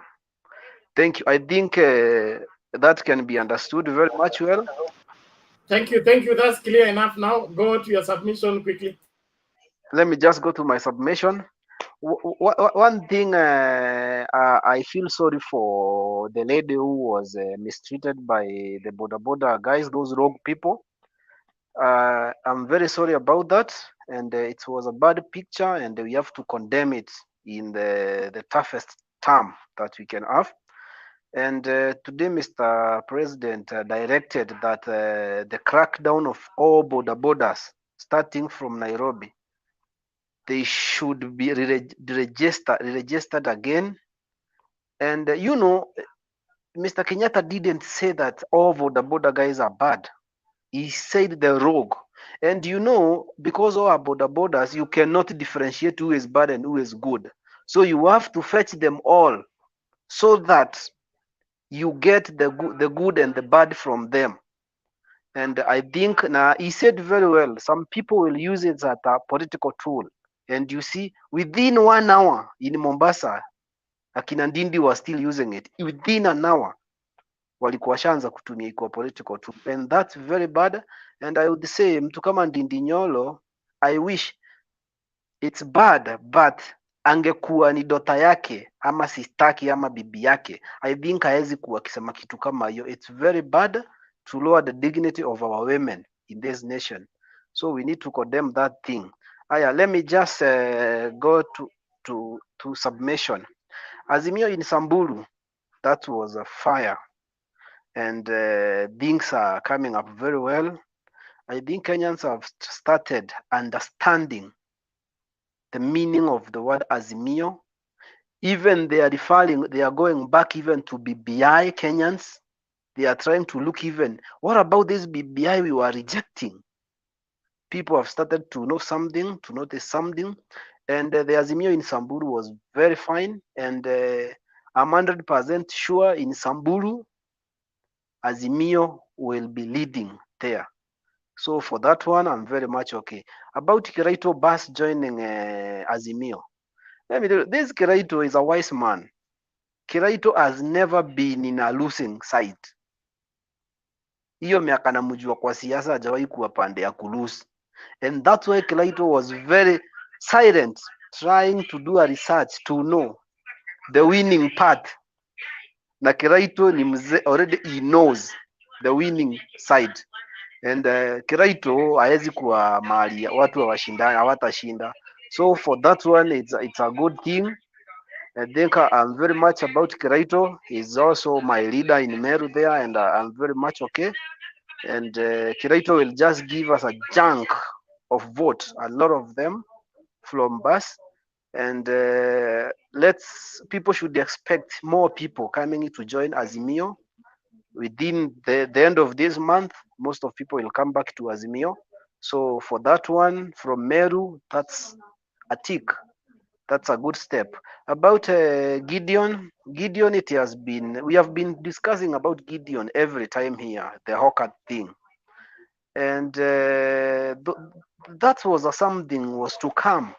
Thank you. I think that can be understood very much well.
Thank you. Thank you. That's clear enough now. Go to your submission quickly.
Let me just go to my submission. One thing I feel sorry for the lady who was mistreated by the Boda guys, those rogue people. I'm very sorry about that, and it was a bad picture, and we have to condemn it in the toughest term that we can have. And today, Mr. President directed that the crackdown of all borders, starting from Nairobi, they should be registered again. And you know, Mr. Kenyatta didn't say that all border guys are bad. He said the rogue. And you know, because all our borders, you cannot differentiate who is bad and who is good. So you have to fetch them all so that you get the good and the bad from them. And I think now he said very well, some people will use it as a political tool. And you see, within 1 hour in Mombasa, akina Ndindi was still using it. Within an hour, walikuwa shanza kutumia iko political tool. And that's very bad. And I would say, mtu kama Ndindi Nyolo, I wish it's bad, but angekuwa ni dota yake, ama sistaki, ama bibi yake, I think haezi kuwa kisema kitu kama hiyo. It's very bad to lower the dignity of our women in this nation. So we need to condemn that thing. Let me just go to submission. Azimio in Samburu, that was a fire. And things are coming up very well. I think Kenyans have started understanding the meaning of the word Azimio. Even they are going back even to BBI Kenyans. They are trying to look even, what about this BBI we were rejecting? People have started to know something, to notice something. And the Azimio in Samburu was very fine. And I'm 100% sure in Samburu, Azimio will be leading there. So for that one, I'm very much okay. About Kiraitus Mbus joining Azimio. Let me tell you, this Kiraitus is a wise man. Kiraitus has never been in a losing side. Hiyo miaka namjua kwa siasa hajawahi kuwa pande ya kulose. And that's why Kiraitus was very silent, trying to do a research to know the winning path. Na Kiraitus ni mzee, already he knows the winning side. And Kiraitus haezi kuwa mahali watu hawatashinda. So for that one, it's a good thing. I think I'm very much about Kiraitus. He's also my leader in Meru there, and I'm very much okay. And Kiraitus will just give us a chunk of vote, a lot of them from Mbus. And people should expect more people coming to join Azimio. Within the end of this month, most of people will come back to Azimio. So for that one, from Meru, that's a tick. That's a good step. About Gideon, it has been, we have been discussing about Gideon every time here, the Hawker thing. And that was something was to come.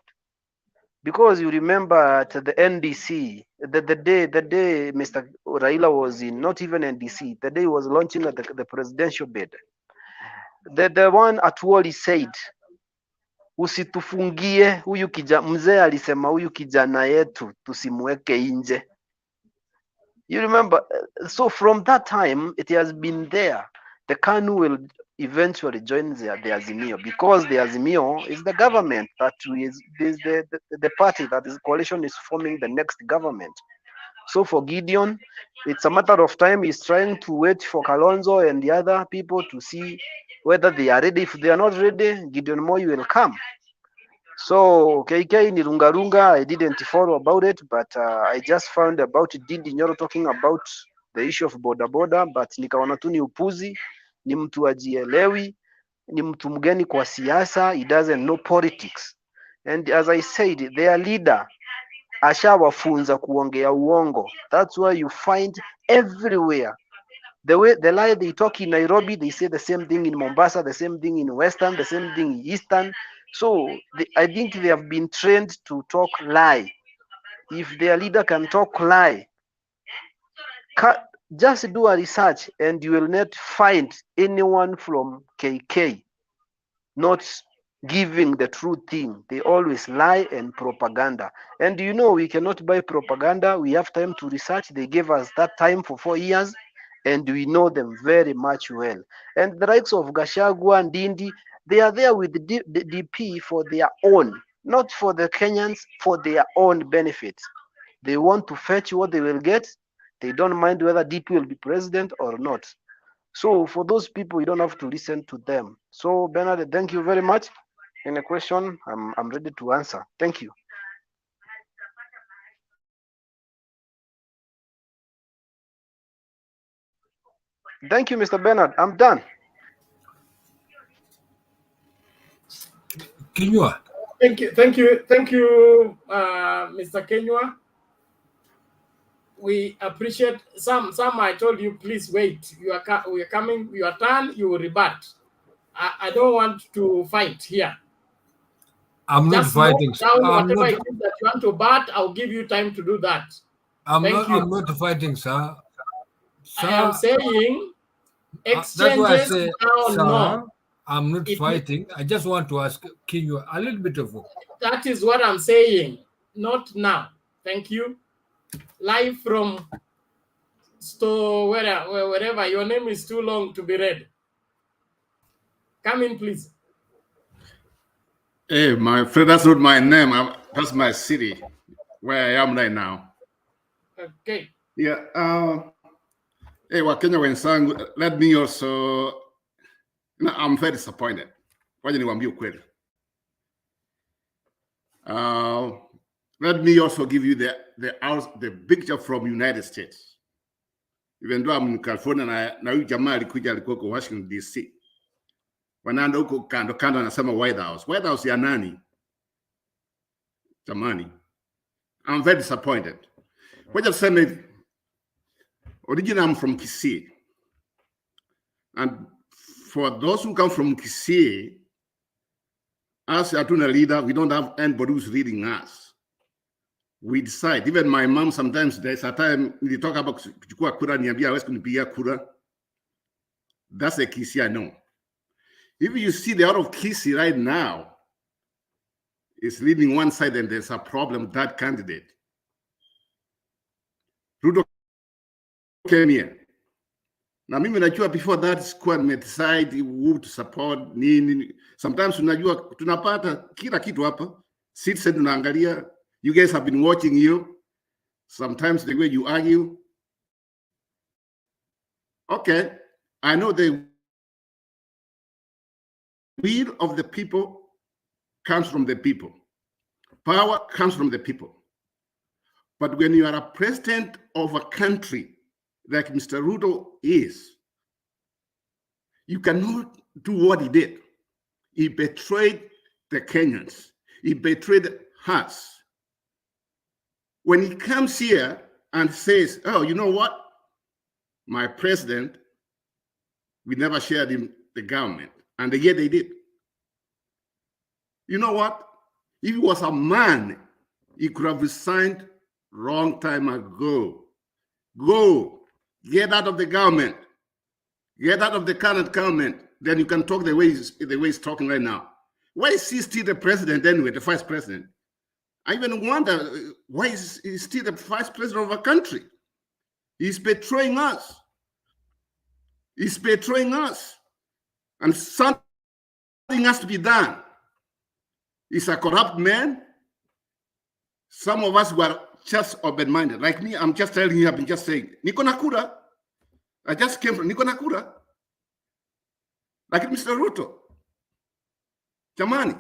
Because you remember at the NDC, the day Mr. Raila was in, not even NDC, the day he was launching the presidential bid, the one at Wally said, usitufungie huyu mzee alisema huyu kijana yetu tusimweke nje. You remember? So from that time, it has been there. The Kanu will eventually join the Azimio, because the Azimio is the government that is the party that is coalition is forming the next government. So for Gideon, it's a matter of time. He's trying to wait for Kalonzo and the other people to see whether they are ready. If they are not ready, Gideon Moi will come. So KK ni Lungalunga, I didn't follow about it, but I just found about Dindi Nyoro talking about the issue of Boda, but nikaona tu ni upuzi, ni mtu ajielewi, ni mtu mgeni kwa siasa, he doesn't know politics. And as I said, their leader ashawafunza kuongea uongo. That's why you find everywhere the lie they talk in Nairobi, they say the same thing in Mombasa, the same thing in Western, the same thing in Eastern. So I think they have been trained to talk lie. If their leader can talk lie, just do a research and you will not find anyone from KK not giving the true thing. They always lie and propaganda. And you know, we cannot buy propaganda. We have time to research. They gave us that time for 4 years, and we know them very much well. And the likes of Gachagua and Dindi, they are there with the DP for their own, not for the Kenyans, for their own benefits. They want to fetch what they will get. They don't mind whether DP will be president or not. So for those people, you don't have to listen to them. So Bernard, thank you very much. Any question, I'm ready to answer. Thank you. Thank you, Mr. Bernard. I'm done.
Kinyua.
Thank you, Mr. Kenyua. We appreciate some. I told you, please wait. We are coming. Your turn. You will rebut. I don't want to fight here.
I'm not fighting.
Whatever it is that you want to bat, I'll give you time to do that.
I'm not fighting, sir.
I am saying exchanges.
That's why I say, sir,
no.
I'm not fighting. I just want to ask Kinyua a little bit of.
That is what I'm saying. Not now. Thank you. Live from wherever. Your name is too long to be read. Come in, please.
Hey, my friend, that's not my name. That's my city, where I am right now.
Okay.
Yeah. Hey, Wakenya wenzangu, let me also. I'm very disappointed. Let me also give you the picture from United States. Even though I'm in California, na huyu jamaa alikuja kwa Washington DC. Wanaenda huko kando anasema White House. White House ya nani? Jamani. I'm very disappointed. What just said, originally I'm from Kisii. And for those who come from Kisii, as a leader, we don't have anybody who's leading us. We decide. Even my mom, sometimes there's a time we talk about kuchukua kura, niambia hawezi kunipigia kura. That's the Kisii I know. If you see the out of Kisii right now is leading one side and there's a problem with that candidate. Ruto came here. Na mimi najua before that squad may decide who to support nini. Sometimes unajua tunapata kila kitu hapa. Citizen tunaangalia. You guys have been watching you. Sometimes the way you argue. Okay, I know the will of the people comes from the people. Power comes from the people. But when you are a president of a country like Mr. Ruto is, you cannot do what he did. He betrayed the Kenyans. He betrayed us. When he comes here and says, oh, you know what? My president, we never shared him the government. And yet they did. You know what? If he was a man, he could have resigned long time ago. Go, get out of the government. Get out of the current government. Then you can talk the way he's talking right now. Why is he still the president anyway, the vice president? I even wonder, why is he still the vice president of a country? He's betraying us. He's betraying us. And something has to be done. He's a corrupt man. Some of us were just open-minded. Like me, I'm just telling you, I've been just saying, Niko Nakura. I just came from Niko Nakura. Like Mr. Ruto. Jamani.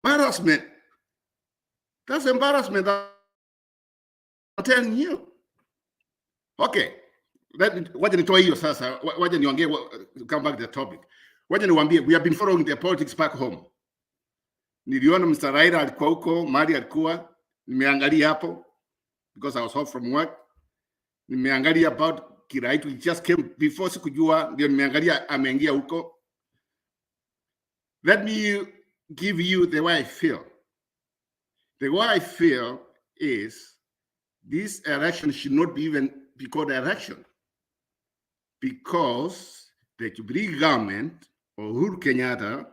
Embarrassment. That's embarrassment. I'm telling you. Okay. Wacha nitoe hiyo sasa. Wacha niongee, come back to the topic. Wacha niwaambie, we have been following the politics back home. Niliona Mr. Raila alikuwa huko, Mari alikuwa, nimeangalia hapo because I was home from work. Nimeangalia about Kiraitus, we just came before sikujua, ndio nimeangalia ameingia huko. Let me give you the way I feel. The way I feel is this election should not be even be called election, because the Jubilee government or Uhuru Kenyatta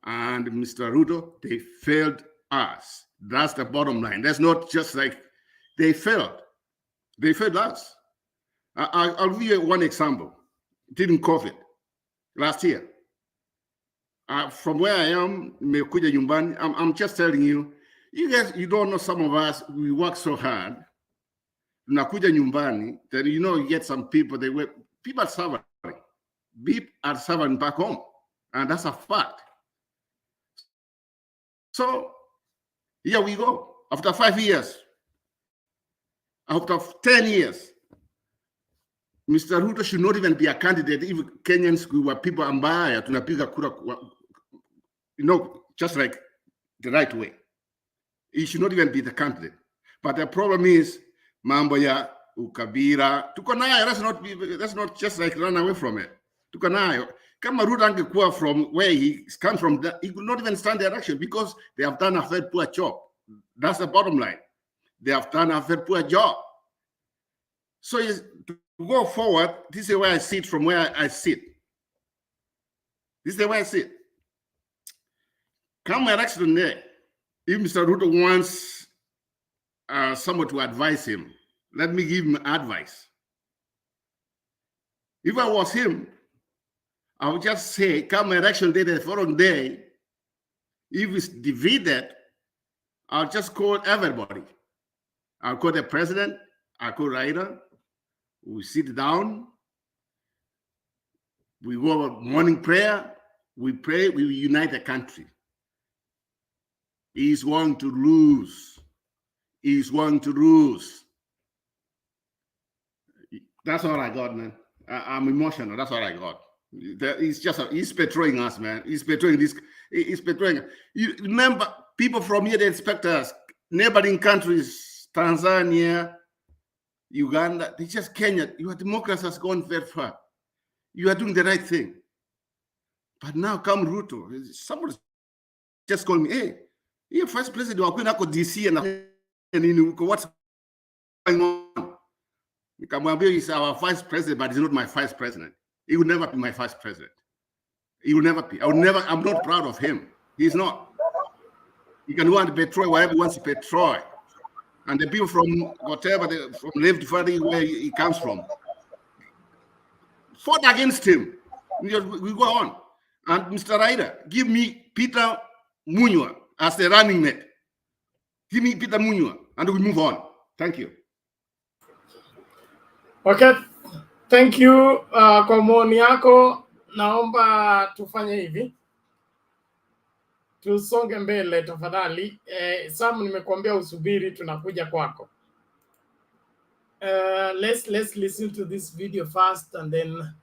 and Mr. Ruto, they failed us. That's the bottom line. That's not just like they failed. They failed us. I'll give you one example. During COVID last year, from where I am, I'm just telling you, you guys, you don't know, some of us, we work so hard. Nakuja nyumbani, then you get some people, people are suffering. People are suffering back home. And that's a fact. So here we go. After 5 years, after 10 years, Mr. Ruto should not even be a candidate if Kenyans were people ambaya tunapiga kura, just like the right way. He should not even be the candidate. But the problem is, mambo ya ukabira, tuko nayo. Let's not just like run away from it. Tuko nayo. Kama Ruto angekuwa from where he comes from, he could not even stand the election because they have done a very poor job. That's the bottom line. They have done a very poor job. So to go forward, this is where I sit from where I sit. This is the way I sit. Come election day, if Mr. Ruto wants someone to advise him, let me give him advice. If I was him, I would just say, come election day, the following day, if it's defeated, I'll just call everybody. I'll call the president, I'll call Raila. We sit down, we go over morning prayer, we pray, we unite the country. He's going to lose. He's going to lose. That's all I got, man. I'm emotional. That's all I got. He's betraying us, man. He's betraying this. He's betraying. You remember, people from here, they expect us. Neighboring countries, Tanzania, Uganda, it's just Kenya. Your democracy has gone very far. You are doing the right thing. But now come Ruto. Somebody just called me, hey, you're vice president, you're going to go DC and what's going on? He's our vice president, but he's not my vice president. He will never be my vice president. He will never be. I'm not proud of him. He's not. He can want to betray whatever he wants to betray. And the people from whatever, from left party where he comes from, fought against him. We go on. And Mr. Raila, give me Peter Munywa as the running mate. Give me Peter Munywa, and we move on. Thank you.
Okay, thank you. Kwa maoni yako, naomba tufanye hivi. Tusonge mbele tafadhali. Sam, nimekuambia usubiri, tunakuja kwako. Let's listen to this video first and then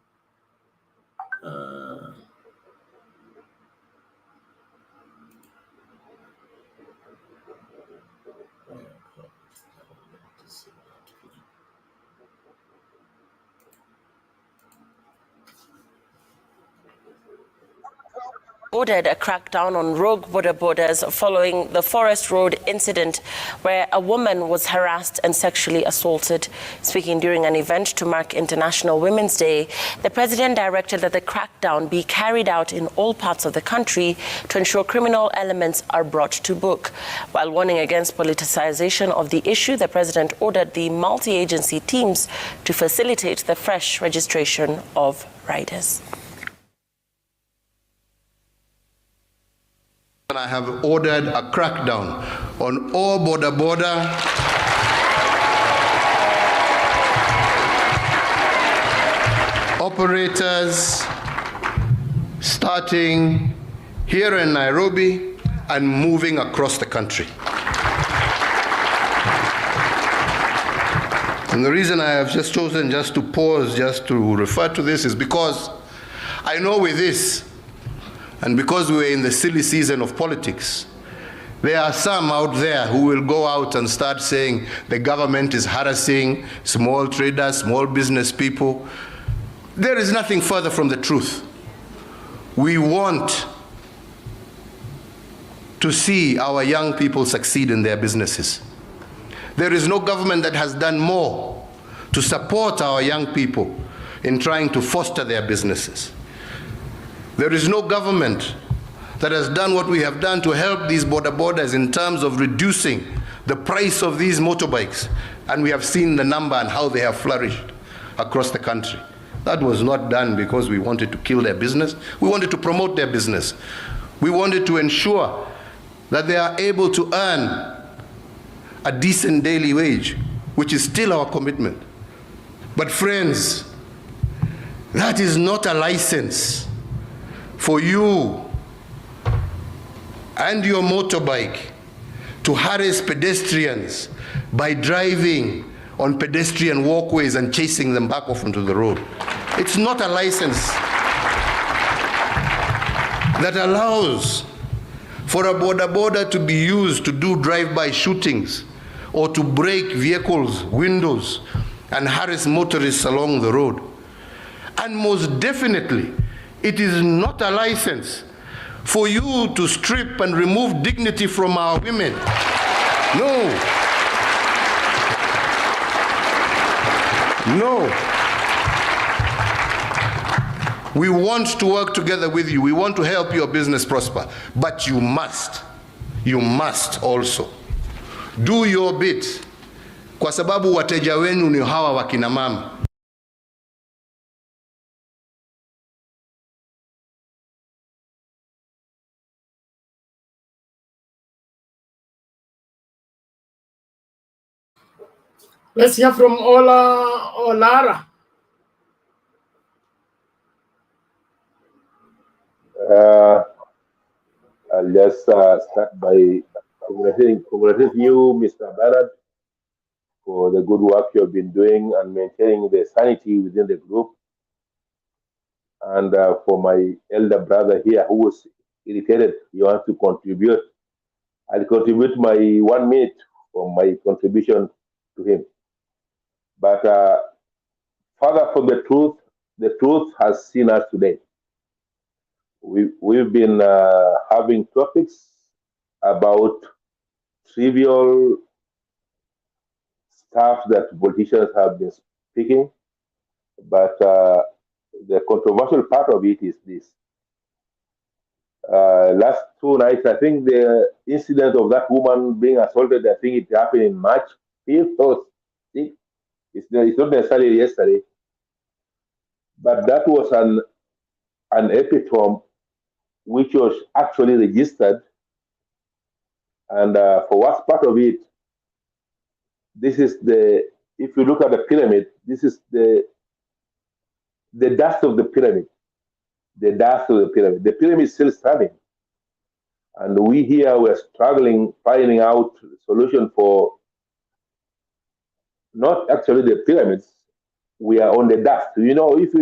ordered a crackdown on rogue border borders following the Forest Road incident where a woman was harassed and sexually assaulted. Speaking during an event to mark International Women's Day, the president directed that the crackdown be carried out in all parts of the country to ensure criminal elements are brought to book. While warning against politicization of the issue, the president ordered the multi-agency teams to facilitate the fresh registration of riders.
I have ordered a crackdown on all border operators starting here in Nairobi and moving across the country. And the reason I have just chosen just to pause, just to refer to this is because I know with this, and because we're in the silly season of politics, there are some out there who will go out and start saying the government is harassing small traders, small business people. There is nothing further from the truth. We want to see our young people succeed in their businesses. There is no government that has done more to support our young people in trying to foster their businesses. There is no government that has done what we have done to help these borders in terms of reducing the price of these motorbikes. And we have seen the number and how they have flourished across the country. That was not done because we wanted to kill their business. We wanted to promote their business. We wanted to ensure that they are able to earn a decent daily wage, which is still our commitment. But friends, that is not a license for you and your motorbike to harass pedestrians by driving on pedestrian walkways and chasing them back off onto the road. It's not a license that allows for a border to be used to do drive-by shootings or to break vehicles' windows and harass motorists along the road. And most definitely, it is not a license for you to strip and remove dignity from our women. No. No. We want to work together with you. We want to help your business prosper. But you must also do your bit, kwa sababu wateja wenu ni hawa wakina mama.
Let's hear from Olara.
I'll just start by congratulating you, Mr. Barrett, for the good work you've been doing and maintaining the sanity within the group. And for my elder brother here who was irritated, you want to contribute. I'll contribute my 1 minute for my contribution to him. But further from the truth has seen us today. We've been having topics about trivial stuff that politicians have been speaking, but the controversial part of it is this. Last 2 nights, I think the incident of that woman being assaulted, I think it happened in March 5th or 6th. It's not necessarily yesterday, but that was an epitome which was actually registered. And for what's part of it, this is if you look at the pyramid, this is the dust of the pyramid. The dust of the pyramid. The pyramid is still standing. And we here were struggling, finding out a solution for not actually the pyramids. We are on the dust. You know, if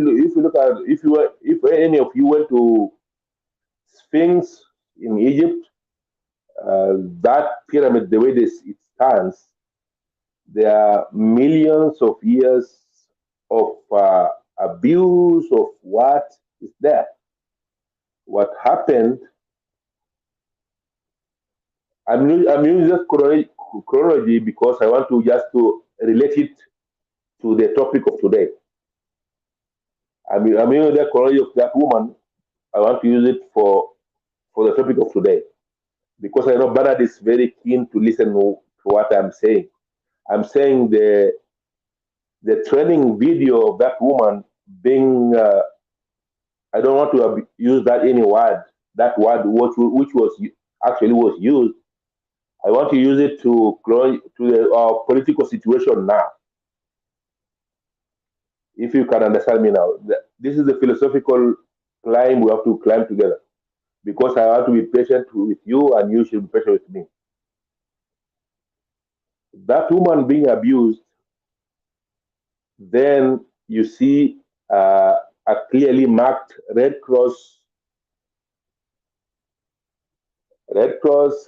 any of you went to Sphinx in Egypt, that pyramid, the way it stands, there are millions of years of abuse of what is there. what happened. I'm using this chronology because I want to just to relate it to the topic of today. I'm using the chronology of that woman. I want to use it for the topic of today because I know Bernard is very keen to listen to what I'm saying. I'm saying the training video of that woman being, I don't want to use that that word which was actually was used. I want to use it to the political situation now. If you can understand me now, this is the philosophical climb we have to climb together. Because I want to be patient with you and you should be patient with me. That woman being abused, then you see a clearly marked Red Cross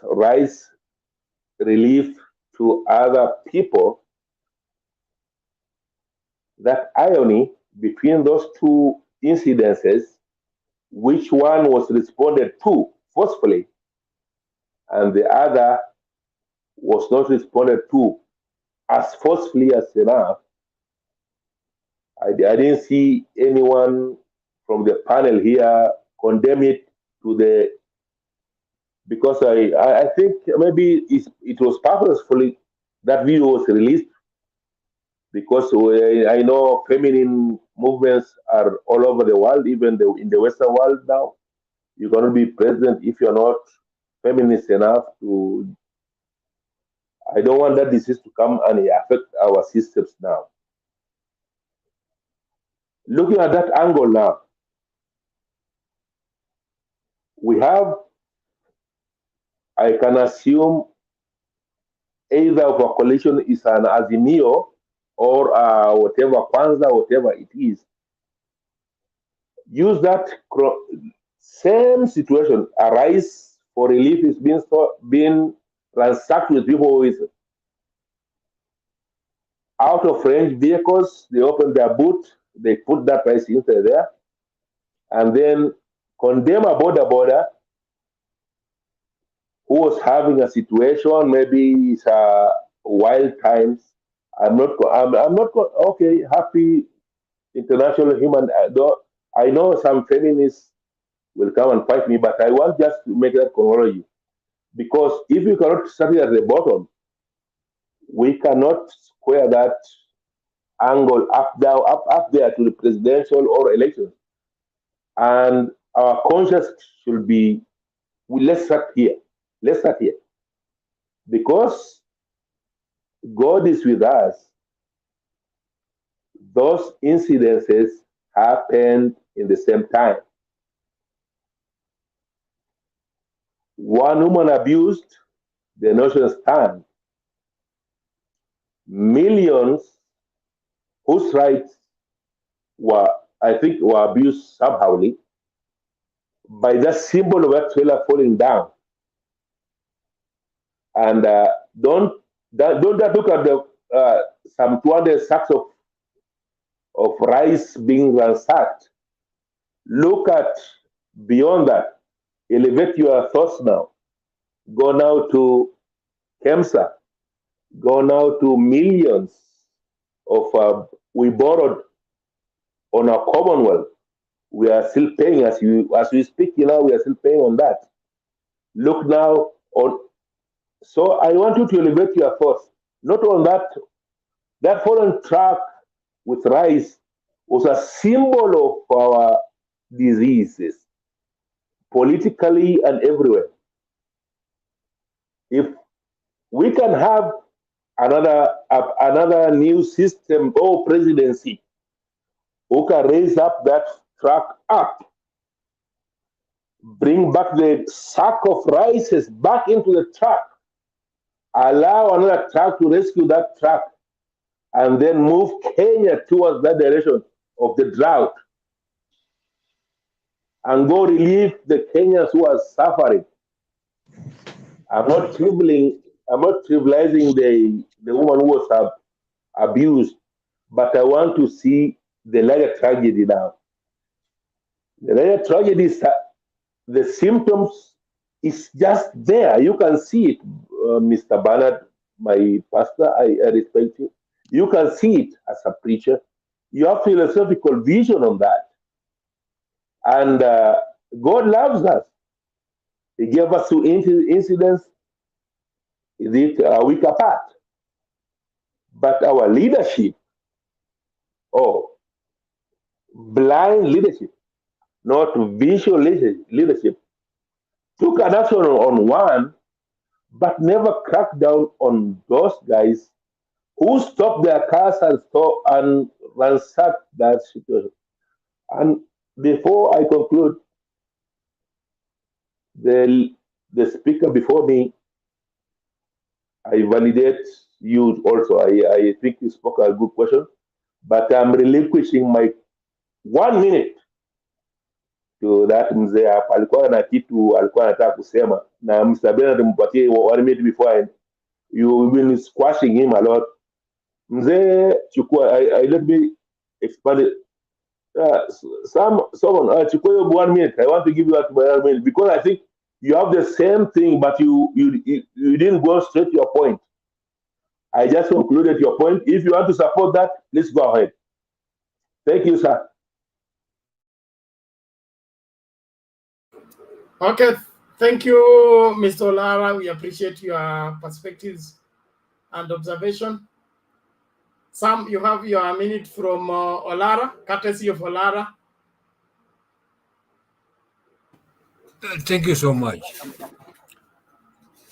rice relief to other people. That irony between those two incidences, which one was responded to forcefully and the other was not responded to as forcefully as enough. I didn't see anyone from the panel here condemn it to the, because I think maybe it was purposefully that video was released because I know feminine movements are all over the world, even in the Western world now. You cannot be president if you're not feminist enough to. I don't want that disease to come and affect our systems now. Looking at that angle now, we have, I can assume, either of a coalition is an Azimio or whatever, Kwanza, whatever it is. Use that same situation, a rice for relief is being ransacked with people with out of range vehicles. They open their boot, they put that rice inside there, and then condemn a border who was having a situation, maybe it's wild times. I'm not okay, happy international human. I know some feminists will come and fight me, but I want just to make that chronology. Because if you cannot start it at the bottom, we cannot square that angle up there to the presidential or elections. And our conscience should be, let's start here. Let's start here. Because God is with us, those incidences happened in the same time. One woman abused, the nation stand. Millions whose rights were abused somehow by that symbol of that trailer falling down. And don't look at the some 200 sacks of rice being ransacked. Look at beyond that. Elevate your thoughts now. Go now to KEMSA. Go now to millions of we borrowed on our Commonwealth. We are still paying as we speak. We are still paying on that. Look now on. So I want you to elevate your thoughts, not on that. That fallen truck with rice was a symbol of our diseases, politically and everywhere. If we can have another new system or presidency who can raise up that truck up, bring back the sack of rices back into the truck, allow another truck to rescue that truck, and then move Kenya towards that direction of the drought, and go relieve the Kenyans who are suffering. I'm not trivializing the woman who was abused, but I want to see the larger tragedy now. The larger tragedy is
the symptoms is just there. You can see it, Mr. Bernard, my pastor, I respect you. You can see it as a preacher. You have philosophical vision on that. And God loves us. He gave us two incidents a week apart. But our leadership, blind leadership, not visual leadership, took an action on one, but never cracked down on those guys who stopped their cars and ransacked that situation. And before I conclude, the speaker before me, I validate you also. I think you spoke a good question, but I'm relinquishing my 1 minute to that mzee hapa. Alikuwa na kitu alikuwa anataka kusema, na Mr. Bernard mpatie 1 minute before you've been squashing him a lot. Mzee, chukua, I let me expand it. Someone, chukua 1 minute. I want to give you that 1 minute because I think you have the same thing, but you didn't go straight to your point. I just concluded your point. If you want to support that, let's go ahead. Thank you, sir.
Okay, thank you, Mr. Olara. We appreciate your perspectives and observation. Sam, you have your minute from Olara, courtesy of Olara.
Thank you so much.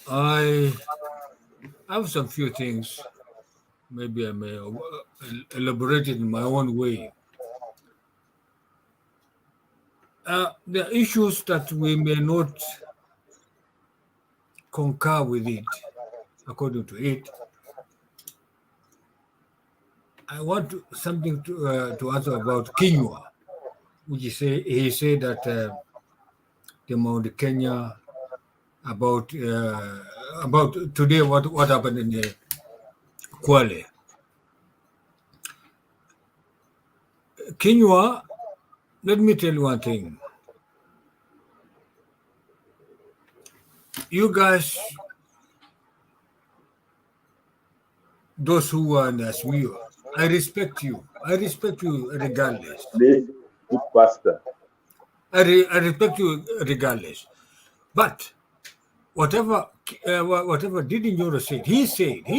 I have some few things. Maybe I may elaborate it in my own way. There are issues that we may not concur with it, according to it. I want something to answer about Kinyua, which he said that the Mount Kenya about today what happened in Kwale. Kinyua, let me tell you one thing. You guys, those who are in Azimio, I respect you. I respect you regardless.
Please, good pastor.
I respect you regardless. But whatever Didinjoro said, he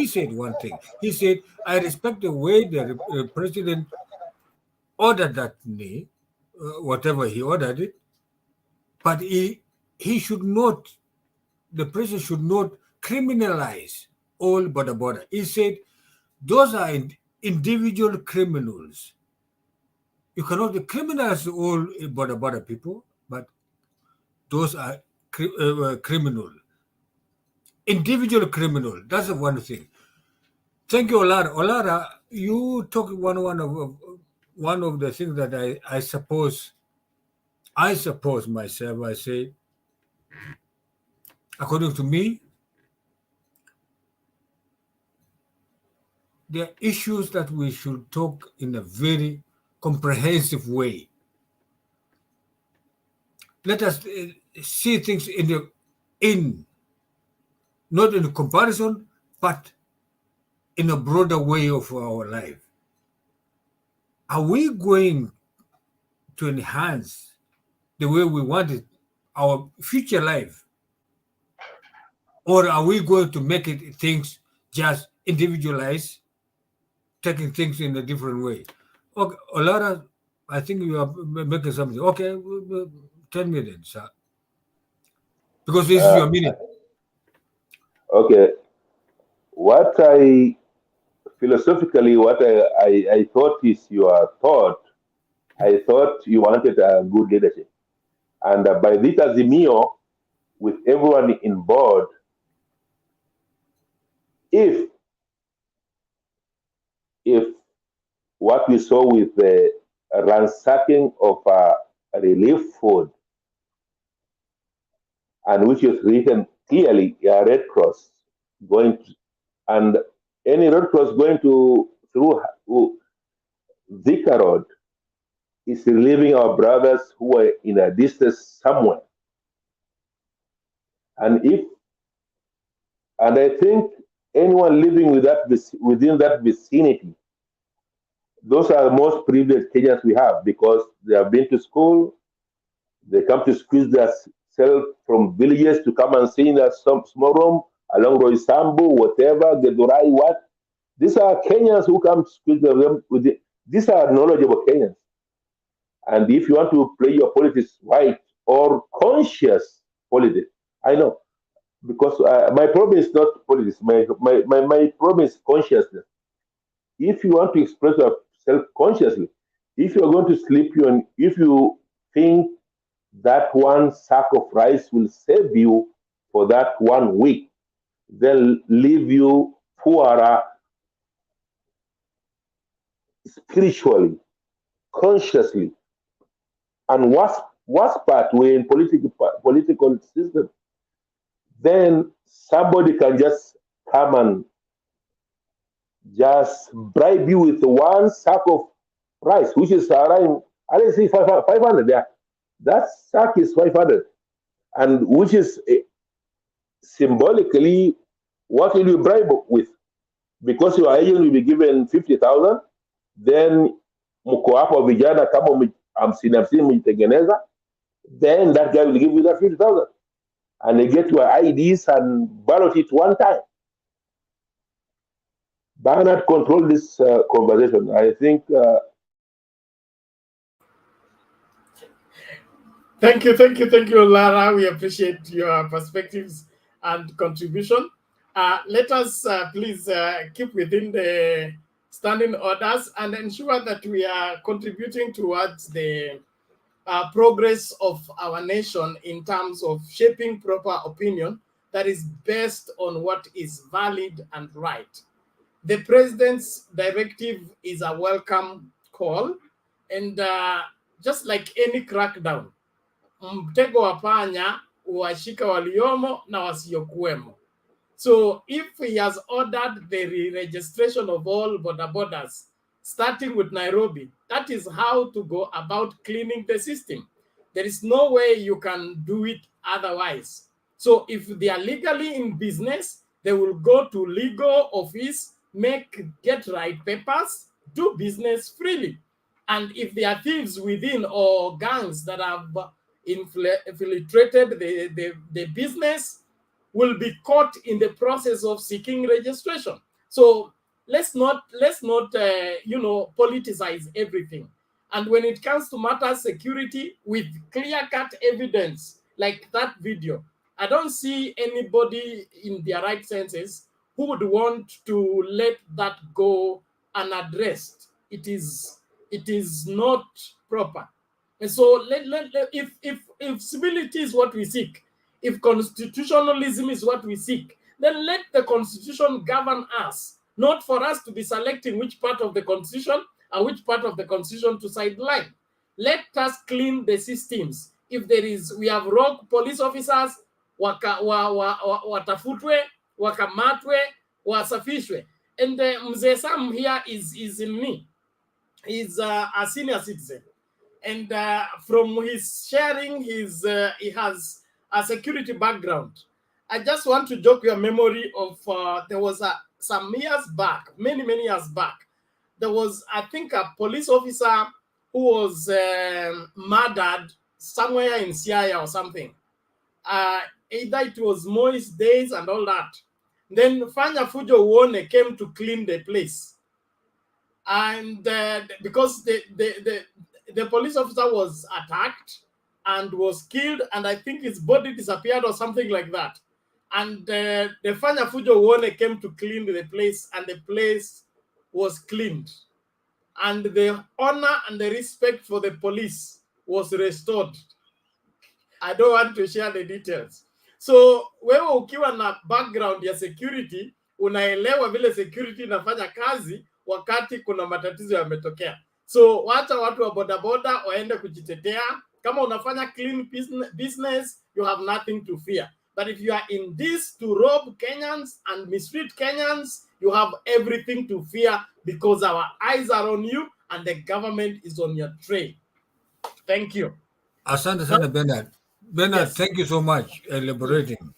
said one thing. He said, I respect the way the president ordered that knee, whatever he ordered it, but he should not, the president should not criminalize all Boda. He said, those are individual criminals. You cannot criminalize all Boda people, but those are criminal. Individual criminal. That's one thing. Thank you, Olara. Olara, you talk one of the things that I suppose myself, I say, according to me, there are issues that we should talk in a very comprehensive way. Let us see things not in a comparison, but in a broader way of our life. Are we going to enhance the way we want it, our future life? Or are we going to make it things just individualized, taking things in a different way? Okay, Olara, I think you are making something. Okay, 10 minutes, sir. Because this is your minute.
Okay. Philosophically, what I thought is your thought. I thought you wanted a good leadership. And by this Azimio, with everyone in board, if what we saw with the ransacking of relief food, and which is written clearly, a Red Cross going to, and any Red Cross going through Thika Road is relieving our brothers who are in a distance somewhere. And I think anyone living within that vicinity, those are the most privileged Kenyans we have, because they have been to school, they come to squeeze themselves from villages to come and stay in a small room along Roysambu, whatever, Gedurai, what. These are Kenyans who come to squeeze them with it. These are knowledgeable Kenyans. And if you want to play your politics right or conscious politics, I know, because my problem is not politics. My problem is consciousness. If you want to express yourself consciously, if you're going to sleep, if you think that one sack of rice will save you for that 1 week, then leave you poorer spiritually, consciously. And worst part, we're in political system, then somebody can just come and just bribe you with one sack of rice, which is around, I don't see 500 there. That sack is 500, and which is symbolically, what will you bribe with? Because your agent will be given 50,000, then mko hapo vijana kama 50 mjitengeneza, then that guy will give you that 50,000, and they get your IDs and ballot it one time. Bernard, control this conversation. I think.
Thank you, Lara. We appreciate your perspectives and contribution. Let us please keep within the standing orders and ensure that we are contributing towards the progress of our nation in terms of shaping proper opinion that is based on what is valid and right. The president's directive is a welcome call, and just like any crackdown, mtego wa panya uwashika waliomo na wasiokuwemo. So if he has ordered the re-registration of all borders, starting with Nairobi, that is how to go about cleaning the system. There is no way you can do it otherwise. So if they are legally in business, they will go to legal office, get right papers, do business freely. And if they are thieves within or gangs that have infiltrated the business, will be caught in the process of seeking registration. So let's not politicize everything. And when it comes to matter security with clear-cut evidence like that video, I don't see anybody in their right senses who would want to let that go unaddressed. It is not proper. And so if civility is what we seek, if constitutionalism is what we seek, then let the constitution govern us, not for us to be selecting which part of the constitution and which part of the constitution to sideline. Let us clean the systems. If we have rogue police officers, watafutwe, wakamatwe, wasafishwe. And Mzee Sam here is in me. He's a senior citizen. And from his sharing, he has a security background. I just want to jog your memory of there was some years back, many years back, there was, I think, a police officer who was murdered somewhere in Siaya or something. Either it was Moist days and all that. Then Fanya Fujo Wone came to clean the place. And because the police officer was attacked and was killed, and I think his body disappeared or something like that. And the Fanya Fujo Wone came to clean the place, and the place was cleaned. And the honor and the respect for the police was restored. I don't want to share the details. So wewe ukiwa na background ya security, unaelewa vile security inafanya kazi wakati kuna matatizo yametokea. So wacha watu wa bodaboda waende kujitetea. Kama unafanya clean business, you have nothing to fear. But if you are in this to rob Kenyans and mistreat Kenyans, you have everything to fear, because our eyes are on you and the government is on your trail. Thank you.
Asante sana, Bernard. Bernard, yes. Thank you so much for elaborating.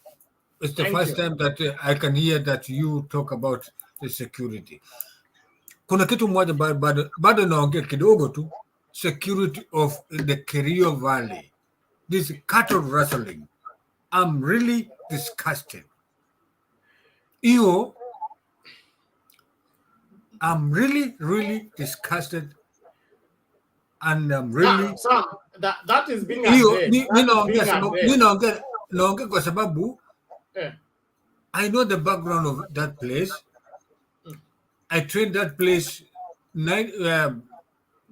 It's the
Thank
first
you.
time that I can hear that you talk about the security. Kuna kitu moja bado naongea kidogo tu, security of the Kerio Valley. This cattle rustling. I'm really disgusted. I'm really disgusted, and I'm really
Sam, that is being addressed.
naongea kwa sababu I know the background of that place. I trained that place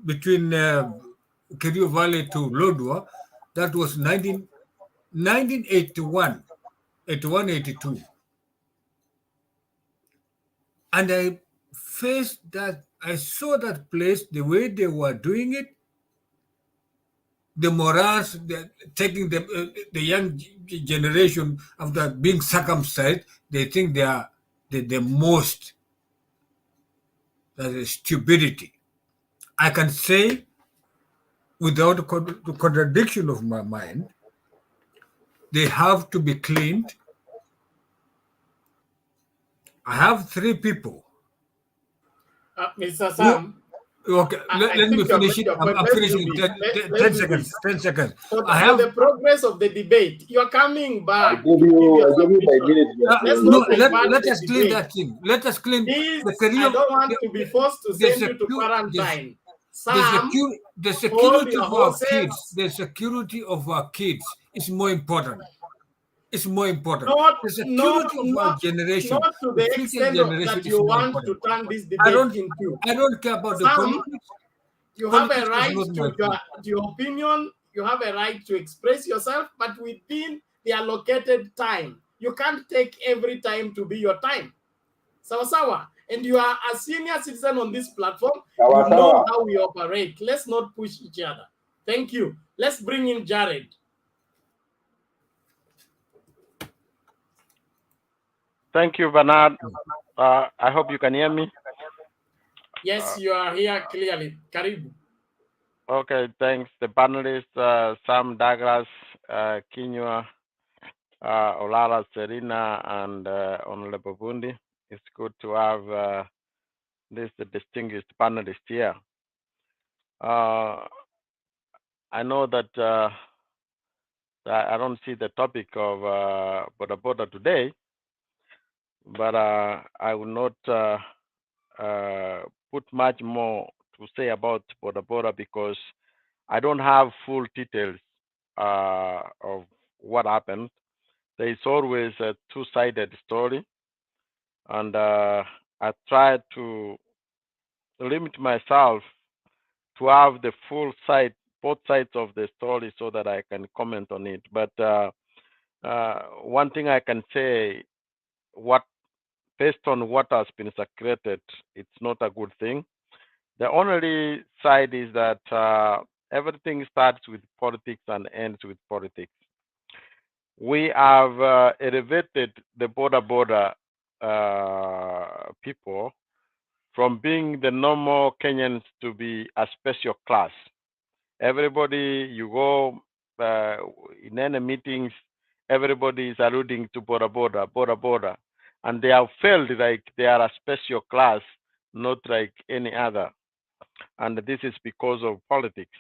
between Kerio Valley to Lodwar. That was 1981, 81, 82. And I faced that, I saw that place, the way they were doing it, the morals, taking the young generation after being circumcised, they think they are the most. That is stupidity. I can say, without the contradiction of my mind, they have to be cleaned. I have 3 people.
Mr. Sam.
Okay, let me finish it. I'm finishing in 10 seconds. 10 seconds.
For the progress of the debate, you're coming back.
I give you my minute.
Let us clean that thing. Let us clean the career.
I don't want to be forced to send you to quarantine.
The security of our kids. The security of our kids is more important. It's more important. The security of our generation.
Not to the extent that you want to turn this debate into.
I don't care about the politics.
You have a right to your opinion. You have a right to express yourself, but within the allocated time. You can't take every time to be your time. Sawa. And you are a senior citizen on this platform. You know how we operate. Let's not push each other. Thank you. Let's bring in Jared.
Thank you, Bernard. I hope you can hear me.
Yes, you are here clearly. Karibu.
Okay, thanks. The panelists, Sam, Douglas, Kinyua, Olara, Serena, and Honorable Bundi. It's good to have this distinguished panelist here. I know that I don't see the topic of Boda today, but I will not put much more to say about Boda because I don't have full details of what happened. There is always a two-sided story, and I try to limit myself to have the full side, both sides of the story, so that I can comment on it. But one thing I can say, based on what has been secreted, it's not a good thing. The only side is that everything starts with politics and ends with politics. We have elevated the Boda people from being the normal Kenyans to be a special class. Everybody, you go in any meetings, everybody is alluding to Boda. And they have felt like they are a special class, not like any other. And this is because of politics.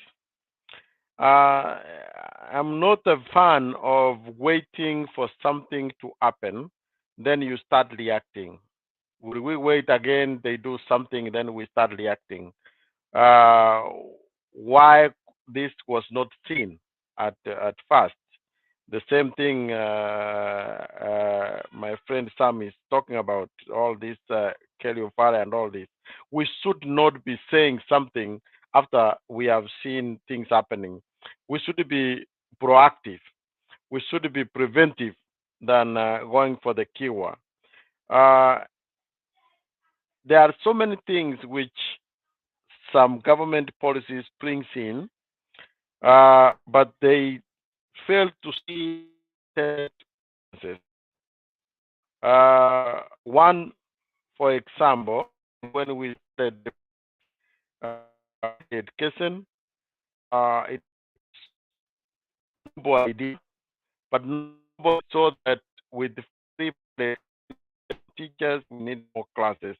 I'm not a fan of waiting for something to happen, then you start reacting. Will we wait again, they do something, then we start reacting. Why this was not seen at first? The same thing my friend Sam is talking about, all this Kelly Fire and all this. We should not be saying something after we have seen things happening. We should be proactive. We should be preventive than going for the keyword. There are so many things which some government policies brings in, but they fail to see one, for example, when we said education, it's no idea, but nobody saw that with the teachers, we need more classes.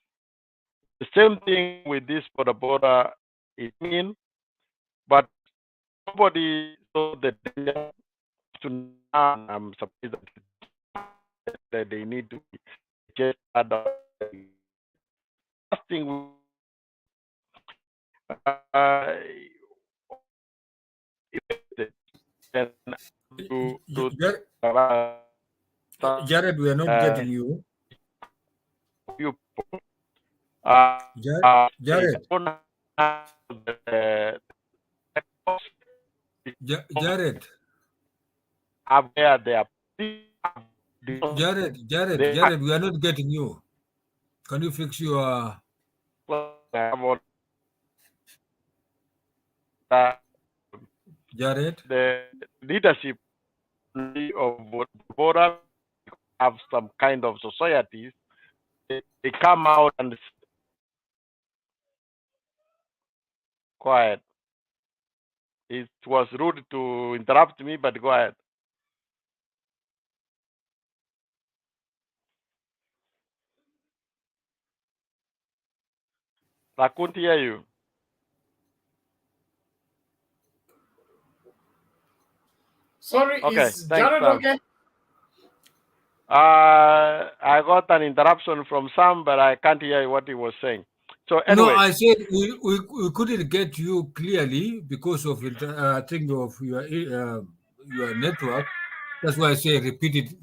The same thing with this Boda is in, but nobody saw the danger to now. I'm surprised that they need to get that. Last thing,
Jared, we are not getting you. Jared. Jared.
Where they are.
Jared, we are not getting you. Can you fix your... Jared?
The leadership of Boda have some kind of societies. They come out and quiet. It was rude to interrupt me, but go ahead. I couldn't hear you.
Sorry,
okay,
is Jared okay?
I got an interruption from Sam, but I can't hear what he was saying. So anyway,
No, I said we couldn't get you clearly because of I think of your network. That's why I say repeat it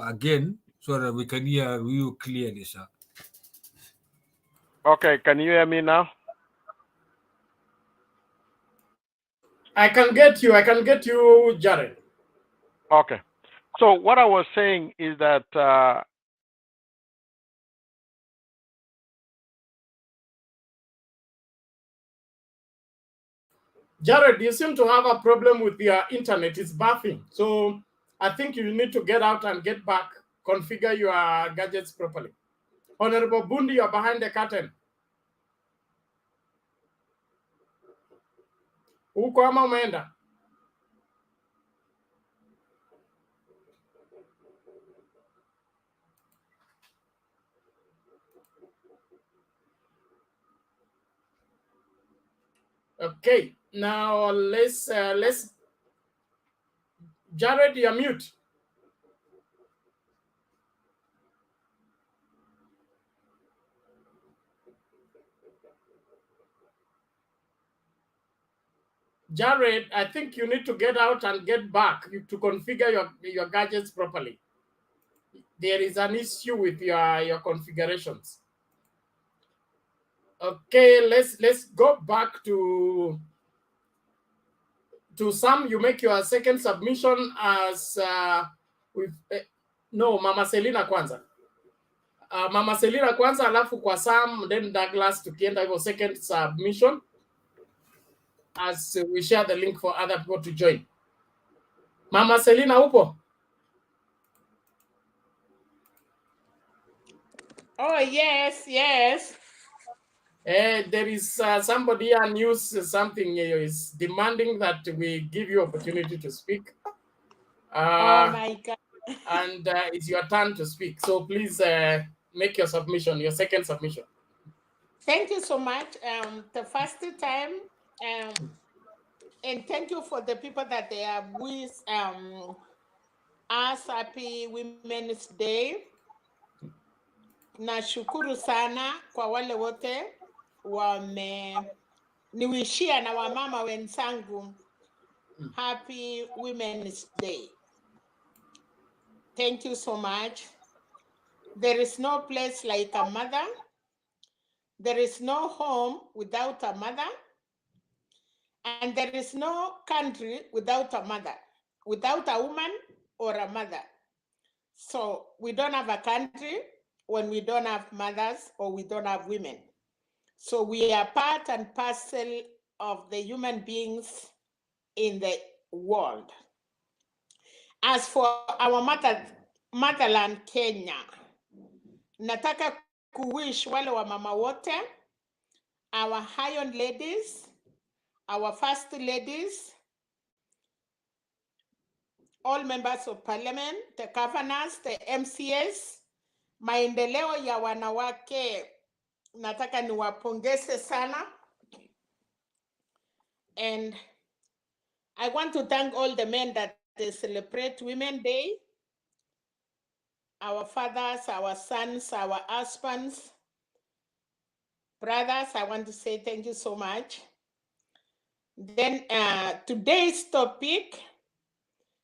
again so that we can hear you clearly, sir.
Okay, can you hear me now?
I can get you, Jared.
Okay. So what I was saying is that
Jared, you seem to have a problem with your internet. It's buffering. So I think you need to get out and get back, configure your gadgets properly. Honorable Bundi, you're behind the curtain. Uko ama umeenda? Okay, now let's Jared, you're mute. Jared, I think you need to get out and get back to configure your gadgets properly. There is an issue with your configurations. Okay, let's go back to Sam. You make your second submission as with no Mama Selina kwanza. Mama Selina kwanza, alafu kwa Sam, then Douglas tukienda hivyo second submission as we share the link for other people to join. Mama Selina upo?
Oh, yes.
There is somebody here news something is demanding that we give you opportunity to speak.
Oh my God.
And it's your turn to speak. So please make your submission, your second submission.
Thank you so much. The first time, and thank you for the people that they are with us. Happy Women's Day. Nashukuru sana kwa wale wote niwishia na wamama wenzangu Happy Women's Day. Thank you so much. There is no place like a mother. There is no home without a mother. And there is no country without a mother, without a woman or a mother. So we don't have a country when we don't have mothers or we don't have women. So we are part and parcel of the human beings in the world. As for our motherland, Kenya, nataka kuwish wale wa mama wote, our iron ladies, our first ladies, all members of parliament, the governors, the MCS, maendeleo ya wanawake, nataka niwapongeze sana. And I want to thank all the men that they celebrate Women's Day. Our fathers, our sons, our husbands, brothers, I want to say thank you so much. Then today's topic,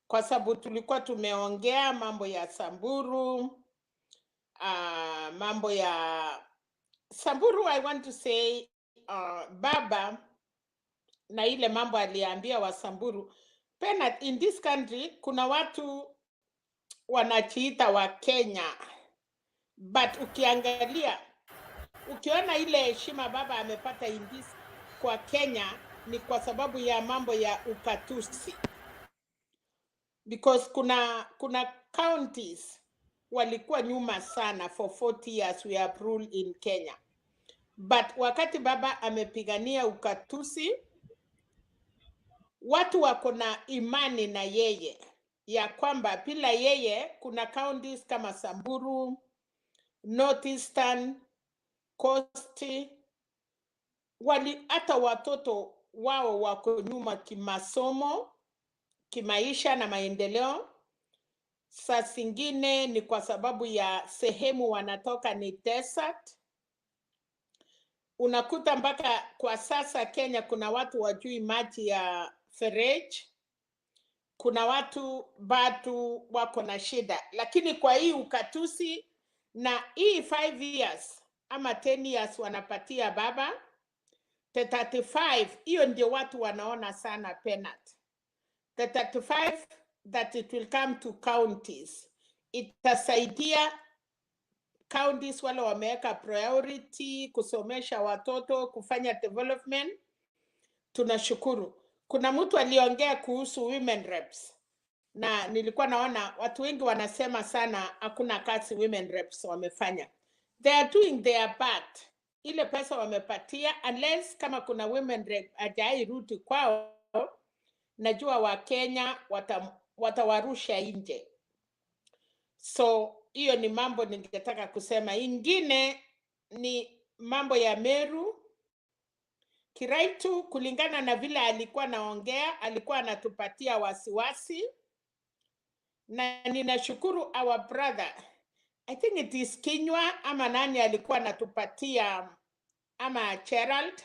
kwa sababu tulikuwa tumeongea mambo ya Samburu, mambo ya Samburu, I want to say baba na ile mambo aliambia wa Samburu. Pena in this country kuna watu wanachiita wa Kenya, but ukiangalia, ukiona ile heshima baba amepata in this kwa Kenya ni kwa sababu ya mambo ya ukatusi, because kuna counties walikuwa nyuma sana for 40 years we have ruled in Kenya, but wakati baba amepigania ukatusi, watu wako na imani na yeye ya kwamba bila yeye kuna counties kama Samburu, Northeastern, Coast, hata watoto wao wako nyuma kimasomo, kimaisha na maendeleo. Saa zingine ni kwa sababu ya sehemu wanatoka ni desert. Unakuta mpaka kwa sasa Kenya kuna watu wajui maji ya fereji. Kuna watu bado wako na shida, lakini kwa hii ukatusi na hii 5 years ama 10 years wanapatia baba, 35, hiyo ndio watu wanaona sana penalty. The 35 that it will come to counties, itasaidia counties wale wameweka priority kusomesha watoto, kufanya development. Tunashukuru. Kuna mtu aliongea kuhusu women reps, na nilikuwa naona watu wengi wanasema sana hakuna kazi women reps wamefanya. They are doing their part. Ile pesa wamepatia, unless kama kuna women rep hajairudi kwao, najua wa Kenya watawarusha nje. So hiyo ni mambo ningetaka kusema. Ingine ni mambo ya Meru. Kiraitu, kulingana na vile alikuwa naongea, alikuwa anatupatia wasiwasi, na ninashukuru our brother, I think it is Kinywa ama nani alikuwa anatupatia, ama Gerald,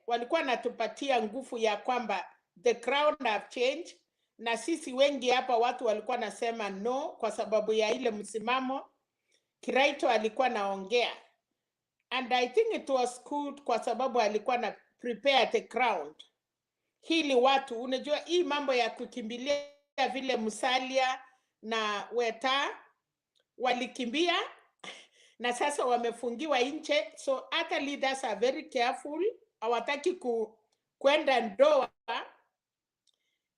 walikuwa anatupatia nguvu ya kwamba the crown have changed, na sisi wengi hapa watu walikuwa nasema no kwa sababu ya ile msimamo Kiraitu alikuwa naongea. And I think it was good kwa sababu alikuwa na prepare the ground. Hili watu, unajua hii mambo ya kukimbilia vile Musalia na Weta walikimbia na sasa wamefungiwa nje. So other leaders are very careful. Hawataki kwenda ndoa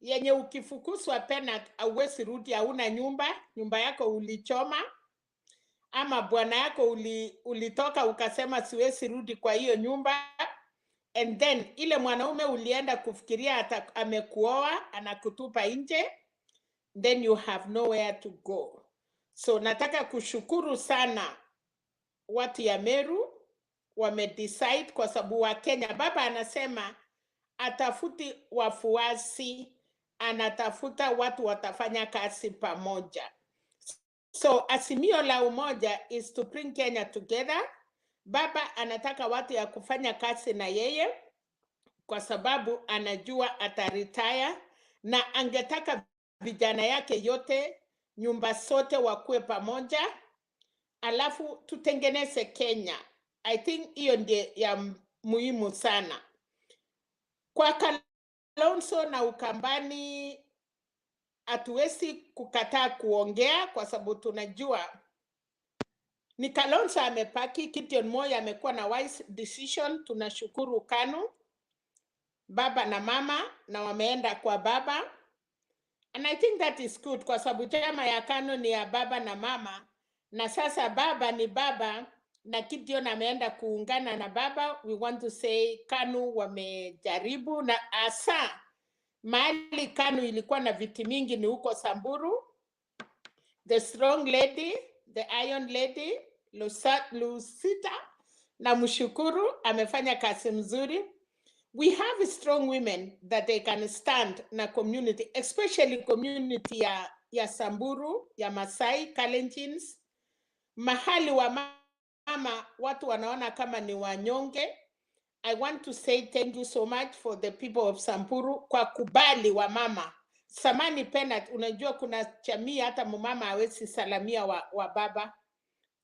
yenye ukifukuswa penalty hauwezi rudi, hauna nyumba yako ulichoma, ama bwana yako ulitoka ukasema siwezi rudi kwa hiyo nyumba, and then ile mwanaume ulienda kufikiria amekuoa anakutupa nje, then you have nowhere to go. So nataka kushukuru sana watu ya Meru wamedecide, kwa sababu wa Kenya, baba anasema atafuti wafuasi, anatafuta watu watafanya kazi pamoja. So Azimio la umoja is to bring Kenya together. Baba anataka watu ya kufanya kazi na yeye kwa sababu anajua ataretire, na angetaka vijana yake yote, nyumba zote wakuwe pamoja, alafu tutengeneze Kenya. I think hiyo ndio ya muhimu sana. Kwa Kalonzo na Ukambani hatuwezi kukataa kuongea kwa sababu tunajua ni Kalonzo amepaki, Gideon Moi amekuwa na wise decision. Tunashukuru Kanu, baba na mama, na wameenda kwa baba, and I think that is good kwa sababu chama ya Kanu ni ya baba na mama, na sasa baba ni baba na Gideon ameenda kuungana na baba. We want to say Kanu wamejaribu, na asa mahali Kanu ilikuwa na viti mingi ni huko Samburu. The strong lady, the Iron Lady, Lucita, na mshukuru, amefanya kazi mzuri. We have strong women that they can stand na community, especially community ya Samburu, ya Masai, Kalenjins, mahali wa mama watu wanaona kama ni wanyonge. I want to say thank you so much for the people of Samburu kwa kubali wa mama. Samani Penat, unajua kuna jamii hata mumama hawezi salamia wa baba.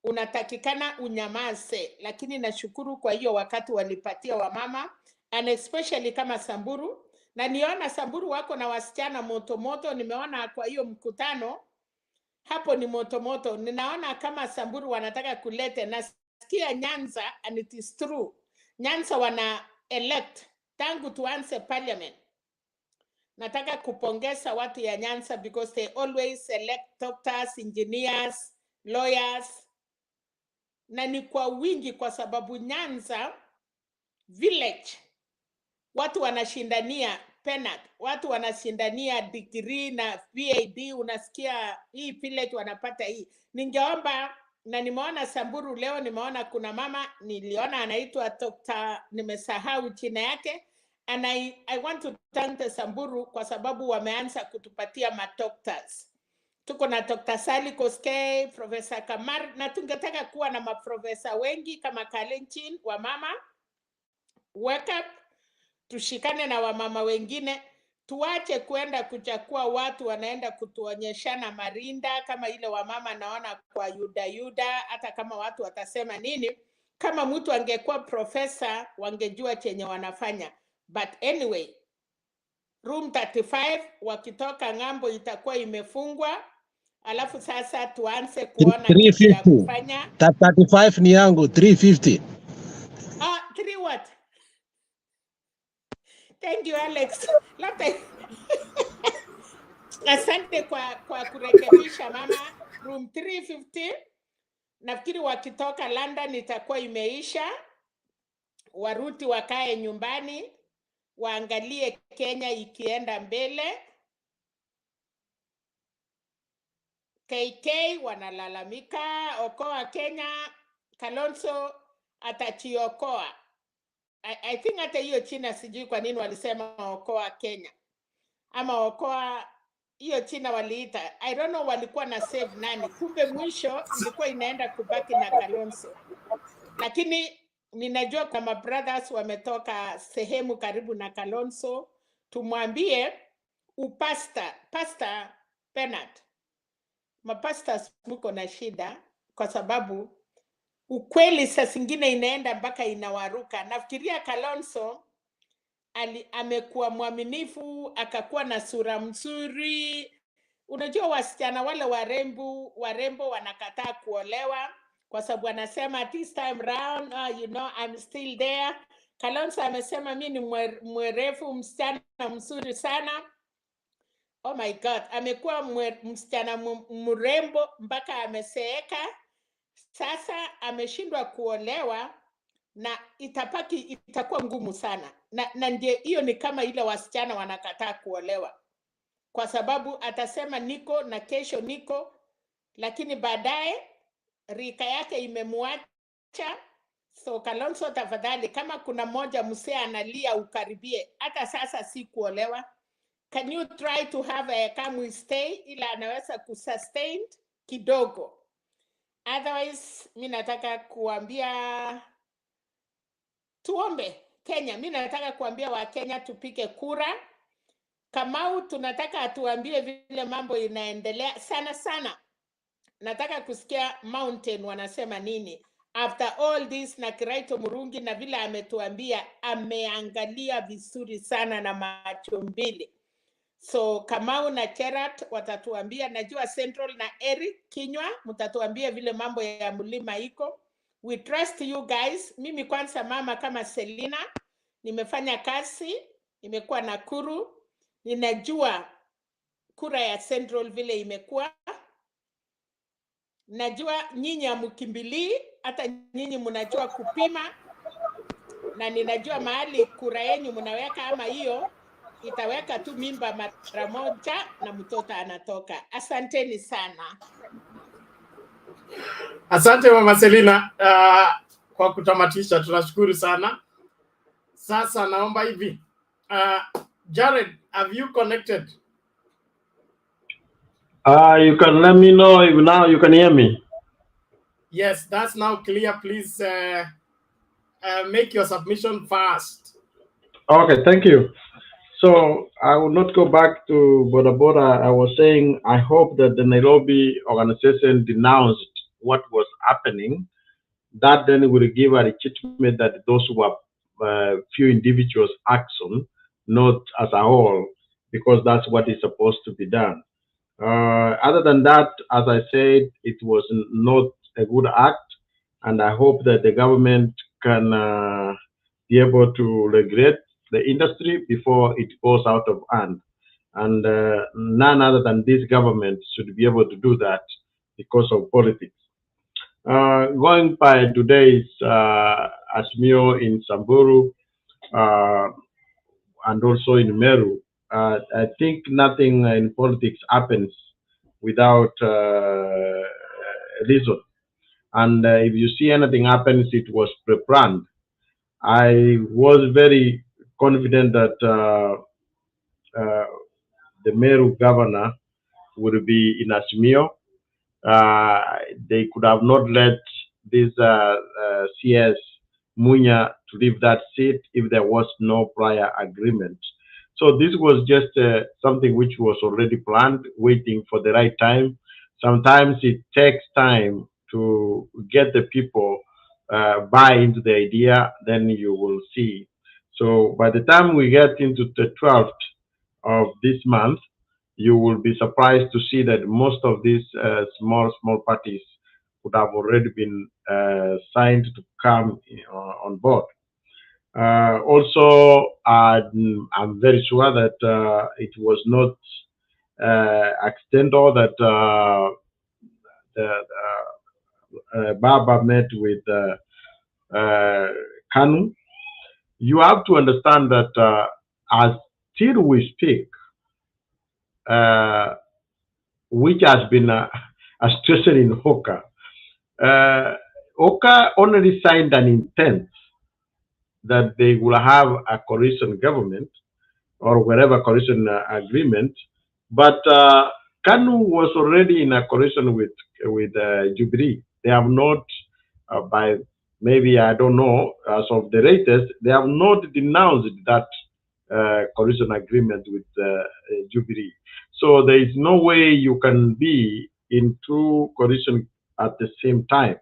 Unatakikana unyamaze, lakini nashukuru kwa hiyo wakati walipatia wa mama, and especially kama Samburu. Na niona Samburu wako na wasichana moto moto, nimeona kwa hiyo mkutano hapo ni moto moto. Ninaona kama Samburu wanataka kulete, nasikia Nyanza, and it is true. Nyanza wana elect tangu tuanze parliament. Nataka kupongeza watu ya Nyanza because they always elect doctors, engineers, lawyers. Na ni kwa wingi kwa sababu Nyanza village watu wanashindania penat, watu wanashindania degree na VAD. Unasikia hii village wanapata hii. Ningeomba, na nimeona Samburu leo, nimeona kuna mama niliona anaitwa Dr. nimesahau jina yake, and I want to thank the Samburu kwa sababu wameanza kutupatia madoctors. Tuko na Dr. Sally Koskei, Professor Kamar, na tungetaka kuwa na maprofesa wengi kama Kalenjin wa mama. Wake up, tushikane na wamama wengine, tuache kwenda kuchakua watu wanaenda kutuonyeshana marinda kama ile wamama naona kwa Yuda, hata kama watu watasema nini. Kama mtu angekuwa profesa wangejua chenye wanafanya. But anyway, room 35 wakitoka ng'ambo itakuwa imefungwa. Alafu sasa tuanze kuona kitu ya kufanya.
35 ni yangu 350.
3 what? Thank you Alex. Asante kwa kurekebisha mama. Room 350. Nafikiri wakitoka London itakuwa imeisha. Waruti wakae nyumbani, waangalie Kenya ikienda mbele. KK wanalalamika, okoa Kenya, Kalonzo atachiokoa. I think hata hiyo China sijui kwa nini walisema okoa Kenya. Ama okoa, hiyo China waliita. I don't know walikuwa na save nani. Kumbe mwisho ilikuwa inaenda kubaki na Kalonzo. Lakini ninajua kama brothers wametoka sehemu karibu na Kalonzo. Tumwambie Pastor Bernard. Mapastors muko na shida kwa sababu ukweli saa zingine inaenda mpaka inawaruka. Nafikiria Kalonzo amekuwa mwaminifu, akakuwa na sura mzuri. Unajua wasichana wale warembo wanakataa kuolewa kwa sababu wanasema this time round, you know, I'm still there. Kalonzo amesema mimi ni mwerefu, msichana mzuri sana. Oh my God, amekuwa msichana mrembo mpaka ameseeka. Sasa ameshindwa kuolewa na itakuwa ngumu sana. Na ndio hiyo ni kama ile wasichana wanakataa kuolewa. Kwa sababu atasema niko na kesho niko, lakini baadaye rika yake imemwacha. So Kalonzo tafadhali, kama kuna moja msee analia ukaribie. Hata sasa si kuolewa. Can you try to have a come stay ila anaweza kusustain kidogo. Otherwise, mimi nataka kuambia tuombe Kenya. Mimi nataka kuambia wa Kenya tupike kura. Kamau tunataka atuambie vile mambo inaendelea sana. Nataka kusikia Mountain wanasema nini. After all this na Kiraitus Murungi na vile ametuambia ameangalia vizuri sana na macho mbili. So Kamau na Cherat watatuambia, najua Central na Eric Kinywa mtatuambia vile mambo ya mlima iko. We trust you guys. Mimi kwanza mama kama Selina nimefanya kazi, nimekuwa Nakuru, ninajua kura ya Central vile imekuwa. Najua nyinyi hamkimbilii, hata nyinyi mnajua kupima, na ninajua mahali kura yenu mnaweka, ama hiyo itaweka tu mimba mara moja na mtoto anatoka. Asanteni sana.
Asante Mama Selina kwa kutamatisha, tunashukuru sana. Sasa naomba hivi, Jared, have you connected?
You can let me know if now you can hear me.
Yes, that's now clear. Please make your submission fast.
Okay, thank you. So I will not go back to Boda. I was saying I hope that the Nairobi organization denounced what was happening. That then will give a legitimate that those who are few individuals action, not as a whole, because that's what is supposed to be done. Other than that, as I said, it was not a good act, and I hope that the government can be able to regulate the industry before it goes out of hand. And none other than this government should be able to do that because of politics. Going by today's Azimio in Samburu and also in Meru, I think nothing in politics happens without reason. And if you see anything happens, it was pre-planned. I was very confident that the Meru governor would be in Azimio. They could have not let this CS Munya to leave that seat if there was no prior agreement. So this was just something which was already planned, waiting for the right time. Sometimes it takes time to get the people buy into the idea, then you will see. So by the time we get into the 12th of this month, you will be surprised to see that most of these small parties would have already been signed to come on board. Also, I'm very sure that it was not accidental that Baba met with Kanu. You have to understand that as till we speak, which has been a situation in Hoka, Hoka only signed an intent that they will have a coalition government or whatever coalition agreement, but Kanu was already in a coalition with Jubilee. They have not, by maybe I don't know, as of the latest, they have not denounced that coalition agreement with Jubilee. So there is no way you can be in two coalitions at the same time.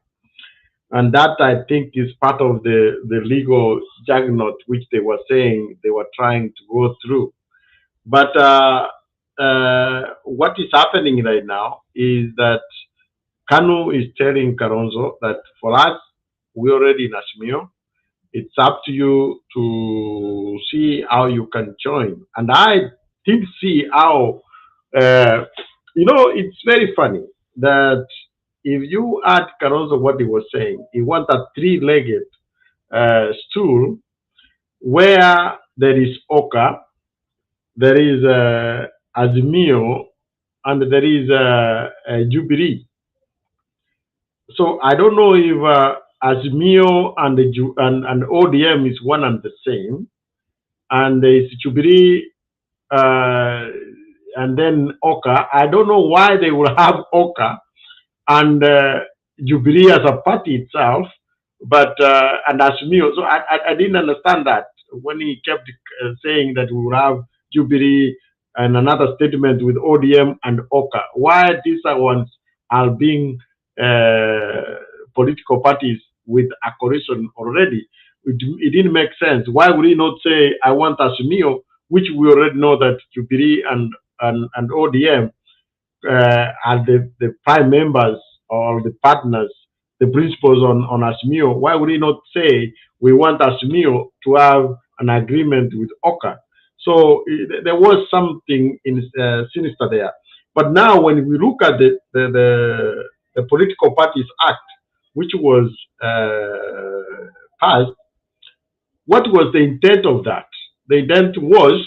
And that, I think, is part of the legal juggernaut which they were saying they were trying to go through. But what is happening right now is that Kanu is telling Kalonzo that for us, we're already in Azimio. It's up to you to see how you can join. And I did see how, it's very funny that if you add Kalonzo what he was saying, he wants a three-legged stool where there is Oka, there is Azimio, and there is Jubilee. So I don't know if Azimio and ODM is one and the same, and there is Jubilee and then Oka. I don't know why they will have Oka and Jubilee as a party itself, but and Azimio. So I didn't understand that when he kept saying that we will have Jubilee and another statement with ODM and Oka. Why these ones are being political parties with a coalition already? It didn't make sense. Why would he not say, I want Azimio, which we already know that Jubilee and ODM are the prime members or the partners, the principals on Azimio? Why would he not say, we want Azimio to have an agreement with Oka? So there was something sinister there. But now when we look at the Political Parties Act, which was passed, what was the intent of that? The intent was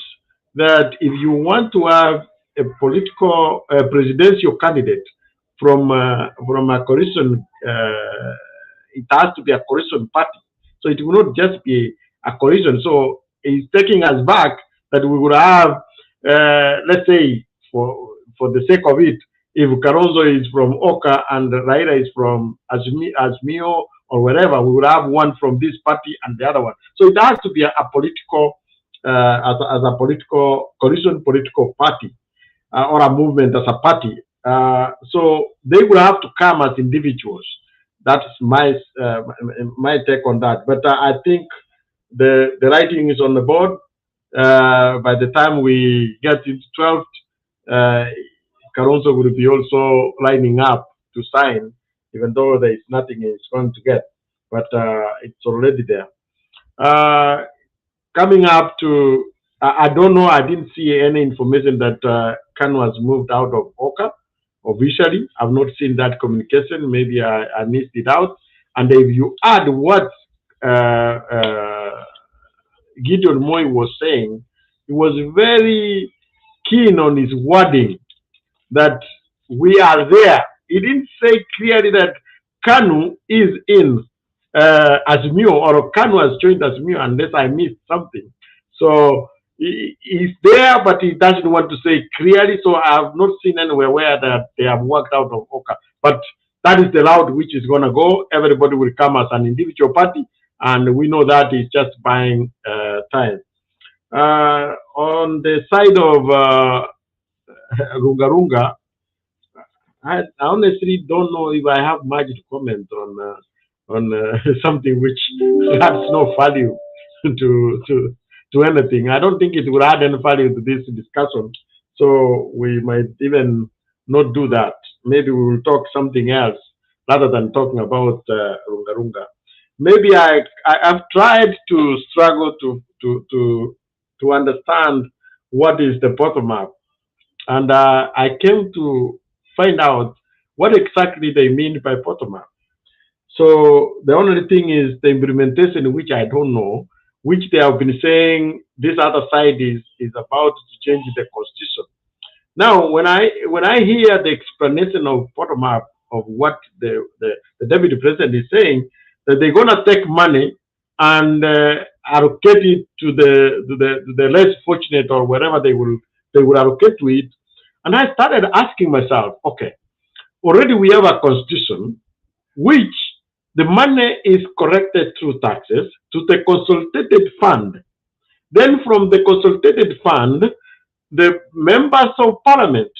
that if you want to have a presidential candidate from a coalition. It has to be a coalition party, so it will not just be a coalition. So it's taking us back that we would have, let's say, for the sake of it, if Kalonzo is from Oka and Raila is from Azimio or wherever, we would have one from this party and the other one. So it has to be a political, as a political coalition, political party, or a movement as a party. So they will have to come as individuals. That's my take on that. But I think the writing is on the board. By the time we get into 12th, Kalonzo will be also lining up to sign, even though there is nothing he's going to get. But it's already there. Coming up to, I don't know, I didn't see any information that Kanu has moved out of Oka officially. I've not seen that communication. Maybe I missed it out. And if you add what Gideon Moi was saying, he was very keen on his wording that we are there. He didn't say clearly that Kanu is in Azimio or Kanu has joined Azimio, unless I missed something. So he's there, but he doesn't want to say clearly. So I have not seen anywhere where that they have worked out of Oka. But that is the route which is going to go. Everybody will come as an individual party, and we know that is just buying time. On the side of Lungalunga, I honestly don't know if I have much to comment on something which adds no value to anything. I don't think it will add any value to this discussion, so we might even not do that. Maybe we will talk something else rather than talking about Lungalunga. Maybe I've tried to struggle to understand what is the bottom up, and I came to find out what exactly they mean by bottom up. So the only thing is the implementation, which I don't know, which they have been saying this other side is about to change the constitution. Now, when I hear the explanation of bottom up of what the deputy president is saying, that they're gonna take money and allocate it to the less fortunate or wherever they will allocate to it. And I started asking myself, okay, already we have a constitution which the money is collected through taxes to the consolidated fund. Then from the consolidated fund, the members of parliament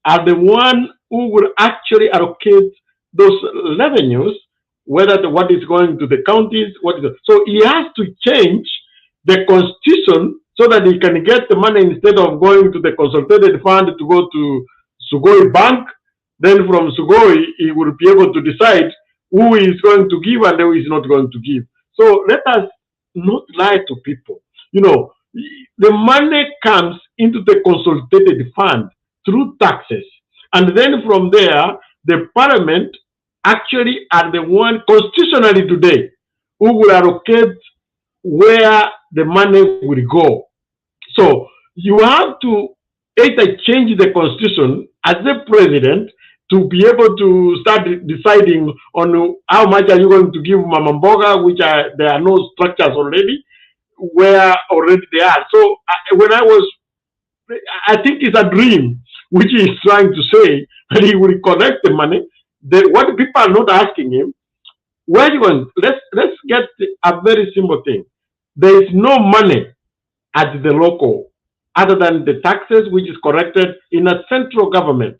are the one who will actually allocate those revenues, whether what is going to the counties, so he has to change the constitution so that he can get the money instead of going to the consolidated fund to go to Sugoi Bank. Then from Sugoi, he will be able to decide who is going to give and who is not going to give. So let us not lie to people. You know, the money comes into the consolidated fund through taxes. And then from there, the parliament actually are the one constitutionally today who will allocate where the money will go. So you have to either change the constitution as the president to be able to start deciding on how much are you going to give Mama Mboga, which there are no structures already, where already they are. So I think it's a dream, which he is trying to say, that he will collect the money. What people are not asking him, where are you going? Let's get a very simple thing. There is no money at the local, other than the taxes, which is collected in a central government,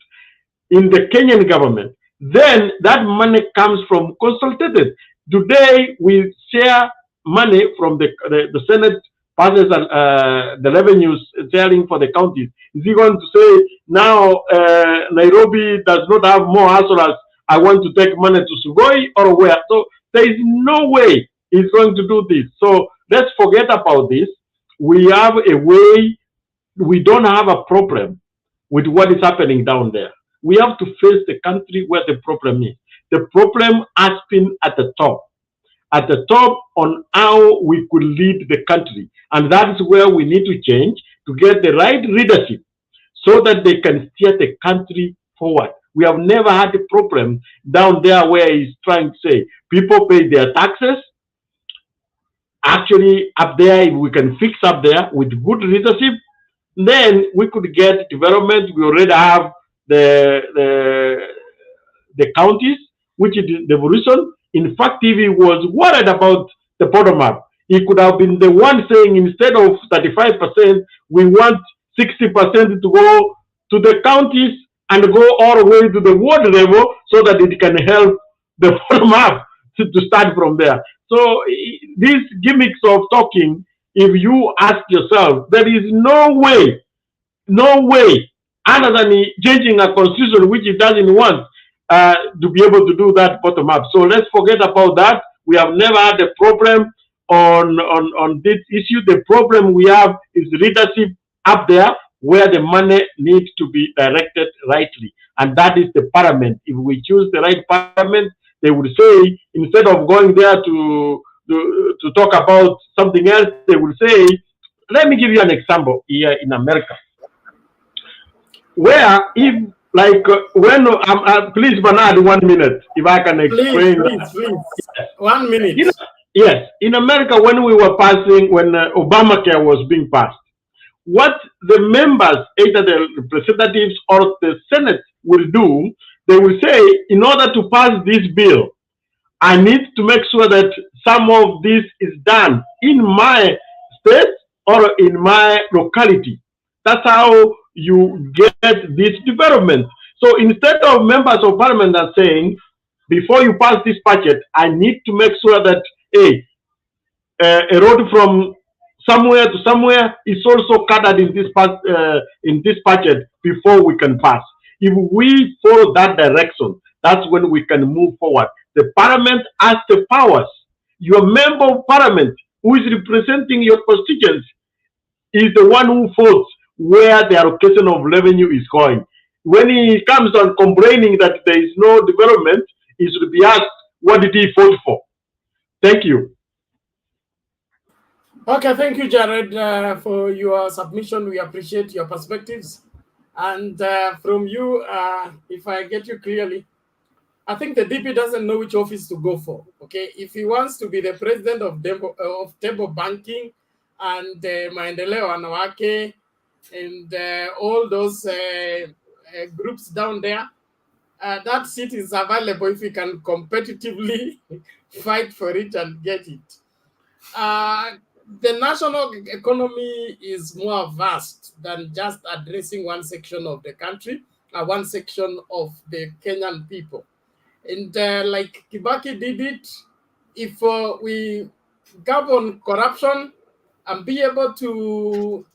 in the Kenyan government. Then that money comes from consolidated. Today we share money from the Senate passes the revenues sharing for the counties. Is he going to say now Nairobi does not have more hustlers, I want to take money to Sugoi or where? So there is no way he's going to do this. So let's forget about this. We have a way, we don't have a problem with what is happening down there. We have to face the country where the problem is. The problem has been at the top on how we could lead the country. And that is where we need to change to get the right leadership so that they can steer the country forward. We have never had a problem down there where he's trying to say people pay their taxes. Actually, up there, if we can fix up there with good leadership, then we could get development. We already have the counties, which is the evolution. In fact, if he was worried about the bottom up, he could have been the one saying instead of 35%, we want 60% to go to the counties and go all the way to the ward level so that it can help the bottom up to start from there. So these gimmicks of talking, if you ask yourself, there is no way other than changing a constitution which it doesn't want to be able to do that bottom up. So let's forget about that. We have never had a problem on this issue. The problem we have is leadership up there where the money needs to be directed rightly. And that is the parliament. If we choose the right parliament, they would say, instead of going there to talk about something else, they would say, let me give you an example here in America. Where if, like, when, please, Bernard, 1 minute, if I can explain.
Please. 1 minute.
Yes, in America, when we were passing, when Obamacare was being passed, what the members, either the representatives or the Senate will do, they will say, in order to pass this bill, I need to make sure that some of this is done in my state or in my locality. That's how you get this development. So instead of members of parliament are saying, before you pass this budget, I need to make sure that a road from somewhere to somewhere is also covered in this budget before we can pass. If we follow that direction, that's when we can move forward. The parliament has the powers. Your member of parliament who is representing your constituents is the one who votes where the allocation of revenue is going. When he comes on complaining that there is no development, he should be asked, what did he vote for? Thank you.
Okay, thank you, Jared, for your submission. We appreciate your perspectives. And from you, if I get you clearly, I think the DP doesn't know which office to go for. Okay, if he wants to be the president of table banking and Maendeleo Wanawake and all those groups down there, that seat is available if he can competitively fight for it and get it. The national economy is more vast than just addressing one section of the country, one section of the Kenyan people. And like Kibaki did it, if we govern corruption and be able to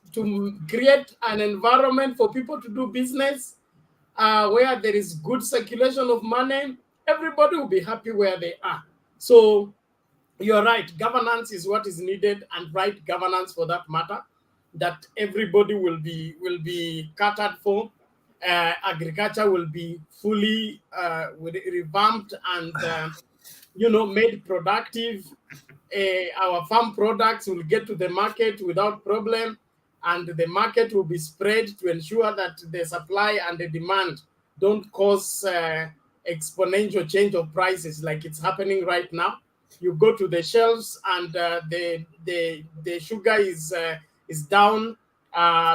create an environment for people to do business where there is good circulation of money, everybody will be happy where they are. So you're right, governance is what is needed, and right governance for that matter, that everybody will be catered for. Agriculture will be fully revamped and made productive. Our farm products will get to the market without problem, and the market will be spread to ensure that the supply and the demand don't cause exponential change of prices like it's happening right now. You go to the shelves and the sugar is down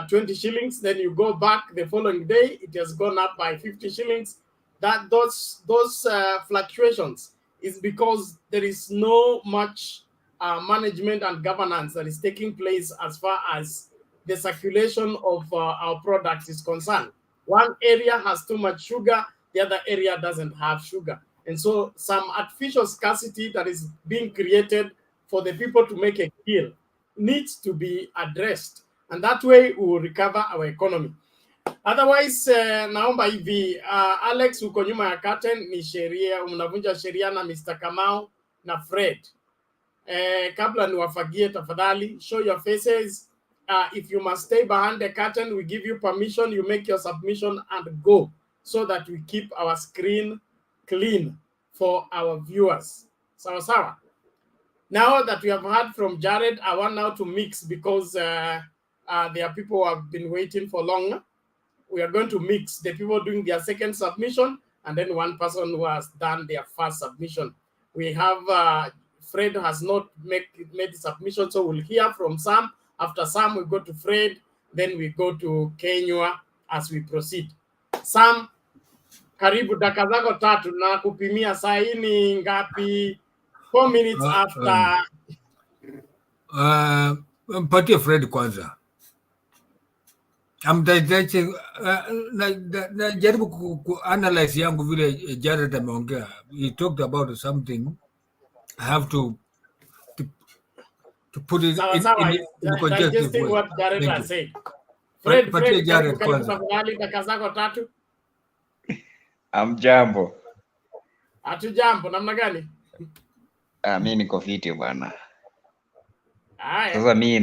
20 shillings. Then you go back the following day, it has gone up by 50 shillings. Those fluctuations is because there is no much management and governance that is taking place as far as the circulation of our products is concerned. One area has too much sugar, the other area doesn't have sugar. And so some artificial scarcity that is being created for the people to make a deal needs to be addressed. And that way we will recover our economy. Otherwise, naomba hivi, Alex uko nyuma ya curtain, ni sheria, mnavunja sheria na Mr. Kamau na Fred. Kabla niwafagie tafadhali, show your faces. If you must stay behind the curtain, we give you permission, you make your submission and go, so that we keep our screen clean for our viewers. Sawa. Now that we have heard from Jared, I want now to mix because there are people who have been waiting for long. we are going to mix the people doing their second submission and then one person who has done their first submission. We have Fred has not made the submission, so we'll hear from Sam. After Sam, we go to Fred, then we go to Kenya as we proceed. Sam, karibu dakika zako 3 na kupimia saa hii ni ngapi? 4 minutes after.
Mpatie Fred kwanza. Najaribu ku-analyze yangu vile Jared ameongea. He talked about something. I have to put it in context.
What Jared has said.
Fred, Jared kwanza.
Dakika zako 3.
Amjambo.
Hatujambo, namna gani?
Mimi niko fiti bwana.
Haya.
Sasa mimi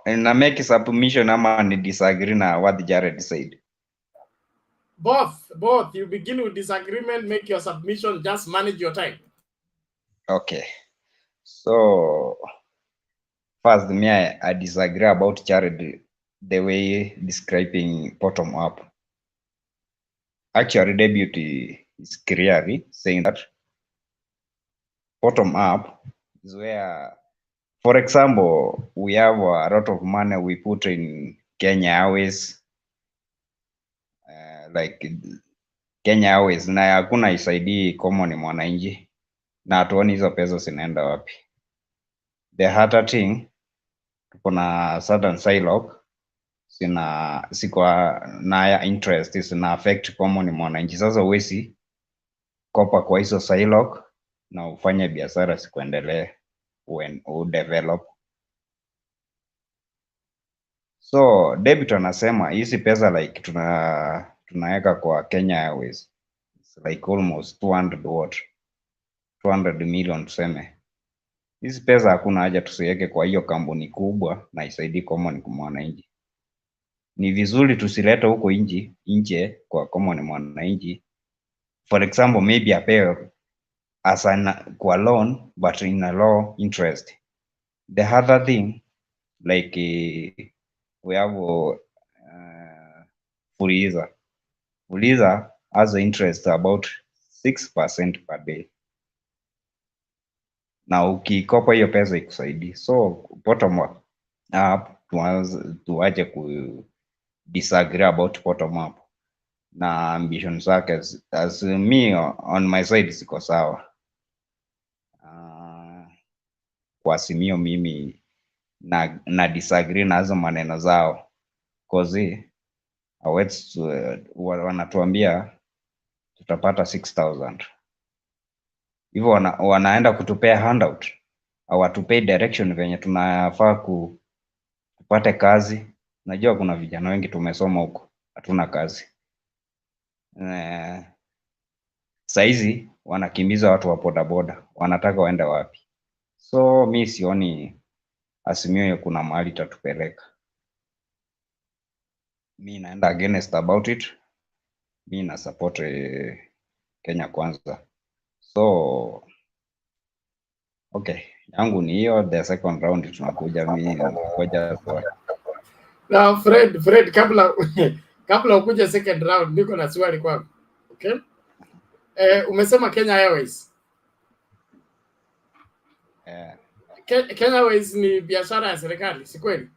na make submission ama ni disagree na what Jared said?
Both. You begin with disagreement, make your submission, just manage your time.
Okay. So first, I disagree about Jared the way describing bottom up. Actually, deputy is clearly saying that bottom up is where, for example, we have a lot of money we put in Kenya Airways, like Kenya Airways, na hakuna isaidii common mwananchi, na hatuoni hizo pesa zinaenda wapi. The other thing, kuna certain silock sikuwa na interest zina affect common mwananchi. Sasa uwezi kopa kwa hizo silock na ufanye biashara sikuendelee when u develop. So debit anasema hizi pesa like tunaweka kwa Kenya Airways, it's like almost 200 million tuseme. Hizi pesa hakuna haja tusiweke kwa hiyo kampuni kubwa na isaidie common mwananchi. Ni vizuri tusilete huko nje kwa common mwananchi. For example, maybe a pay as kwa loan but in a low interest. The other thing, like we have Fuliza. Fuliza has an interest about 6% per day. Na ukikopa hiyo pesa ikusaidii. So bottom up tuache ku disagree about bottom up. Na ambition zake as me on my side siko sawa. Kwa Azimio mimi na disagree na hizo maneno zao. Cause wanatuambia tutapata 6,000. Hivyo wanaenda kutupea handout. Hawatupei direction venye tunafaa kupate kazi. Najua kuna vijana wengi tumesoma huko, hatuna kazi. Saizi wanakimbiza watu wa bodaboda, wanataka waende wapi? So mi sioni Azimio kuna mahali tatupeleka. Mi naenda against about it. Mi na support Kenya kwanza. So okay, yangu ni hiyo. The second round tunakuja mimi ngoja kwa.
Now Fred kabla ukuje second round niko na swali kwako. Okay? Umesema Kenya Airways. Kenya Airways ni biashara ya serikali, si kweli?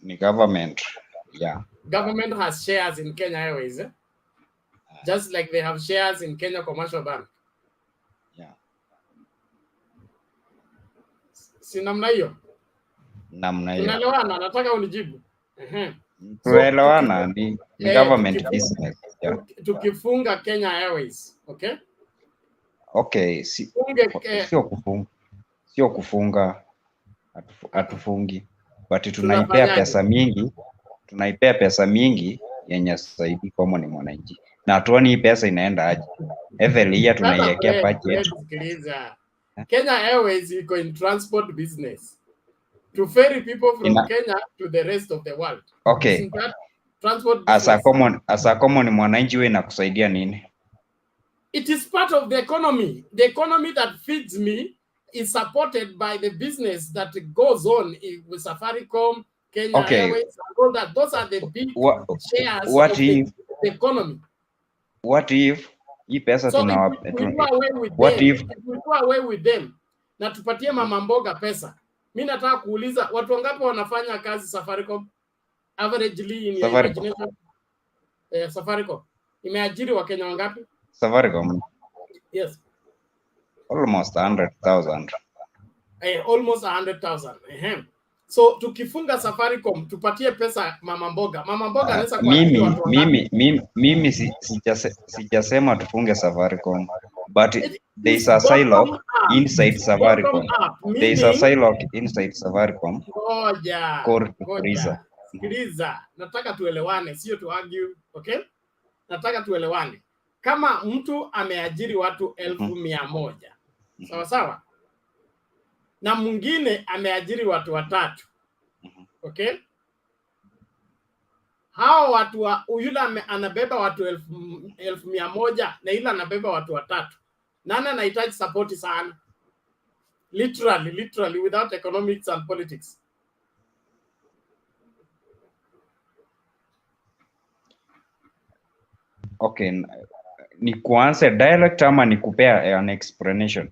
Ni government. Yeah.
Government has shares in Kenya Airways, eh? Just like they have shares in Kenya Commercial Bank.
Yeah.
Si namna hiyo?
Namna hiyo.
Tunaelewana, nataka unijibu.
Tunaelewana, ni government business. Yeah.
Tukifunga Kenya Airways, okay?
Okay, sio kufunga, hatufungi, but tunaipea pesa mingi yenye saidi common mwananchi. Na tuoni hii pesa inaenda aje. Every year tunaiwekea budget.
Kenya Airways iko in transport business to ferry people from Kenya to the rest of the world.
Okay.
Transport
as a common mwananchi wewe inakusaidia nini?
It is part of the economy. The economy that feeds me is supported by the business that goes on with Safaricom, Kenya Airways, and all that. Those are the big shares
what
of
if
the economy.
what if hii pesa
So
tuna
if we do away with
what
them,
if
if we do away with them, na tupatie mama mboga pesa. Mimi nataka kuuliza watu wangapi wanafanya kazi Safaricom? Averagely in your
Safaricom.
imagination. Safaricom. Imeajiri wa Kenya wangapi?
Safaricom
Yes.
almost 100,000.
Almost 100,000. So tukifunga Safaricom tupatie pesa mama mboga. Mama mboga anaweza kuajiri watu wangapi?
Mimi sijasema tufunge Safaricom, but there is a silo inside Safaricom. There is a silo inside Safaricom.
Ngoja.
Ngoja.
Sikiliza, nataka tuelewane, sio tu argue, okay? Nataka tuelewane. Kama mtu ameajiri watu 1,100, sawa sawa? Na mwingine ameajiri watu 3, okay? Hao watu yule anabeba watu 1,100 na yule anabeba watu 3. Nani anahitaji support sana? Literally without economics and politics.
Okay, ni kuanza direct ama ni kupea an explanation?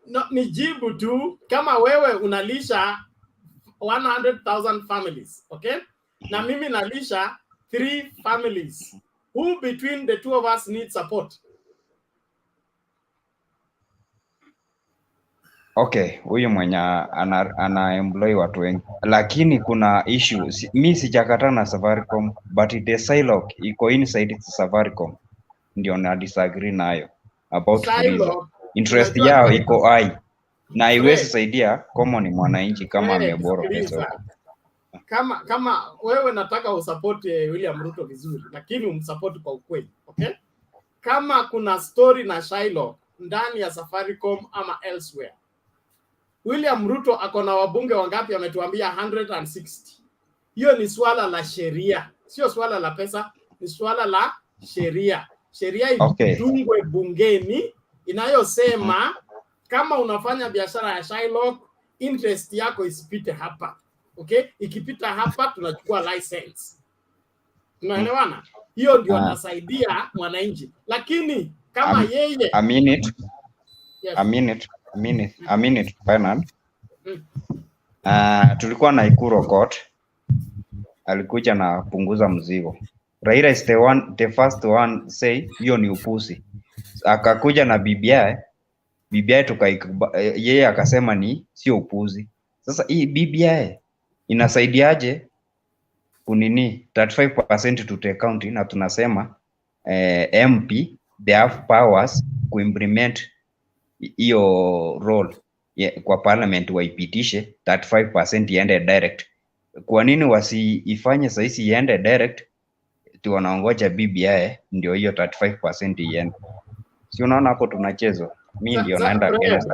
No, ni jibu tu. Kama wewe unalisha 100,000 families, okay? Na mimi nalisha 3 families. Who between the two of us needs support?
Okay, huyu mwenye ana employ watu wengi, lakini kuna issue. Mi sijakata na Safaricom, but the silo iko inside Safaricom, ndio na disagree nayo about Fuliza. Interest yao iko high na haiwezi saidia common mwananchi kama ameboro pesa.
Kama wewe nataka usupport William Ruto vizuri, lakini umsupport kwa ukweli, okay? Kama kuna story na Shylock ndani ya Safaricom ama elsewhere, William Ruto ako na wabunge wangapi? Ametuambia 160. Hiyo ni swala la sheria, sio swala la pesa, ni swala la sheria. Sheria itungwe bungeni inayosema kama unafanya biashara ya Shylock, interest yako isipite hapa, okay? Ikipita hapa tunachukua license. Tunaelewana? Hiyo ndio anasaidia mwananchi. Lakini kama yeye
a minute Bernard. Tulikuwa na Ikuro court, alikuja na punguza mzigo. Raila is the first one say hiyo ni upuzi. Akakuja na BBI yeye akasema ni sio upuzi. Sasa hii BBI inasaidiaje kunini 35% to the county, na tunasema MP they have powers ku implement hiyo role kwa parliament waipitishe 35% iende direct. Kwa nini wasiifanye sasa iende direct? Tu wanaongoja BBI ndio hiyo 35% iende. Si unaona hapo tunachezwa? Mimi ndio naenda against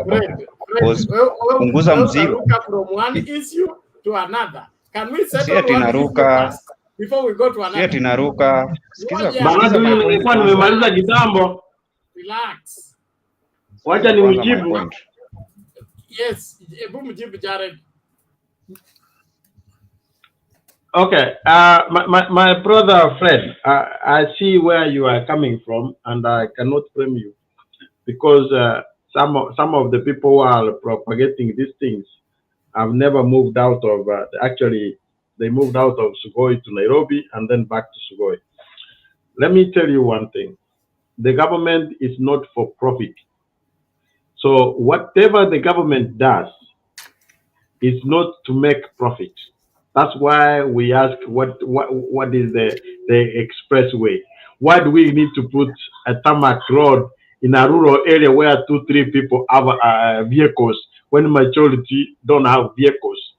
punguza mzigo
from one issue to another. Can we settle one issue before we go to another?
Sio tunaruka. Sikiza
bado nilikuwa nimemaliza kitambo.
Relax.
Wacha ni mjibu.
Yes, hebu mjibu Jared.
Okay, my brother Fred, I see where you are coming from, and I cannot blame you, because some of the people who are propagating these things have never moved out of. Actually, they moved out of Sugoi to Nairobi and then back to Sugoi. Let me tell you one thing: the government is not for profit. So whatever the government does is not to make profit. That's why we ask what is the expressway? Why do we need to put a tarmac road in a rural area where 2-3 people have vehicles when majority don't have vehicles?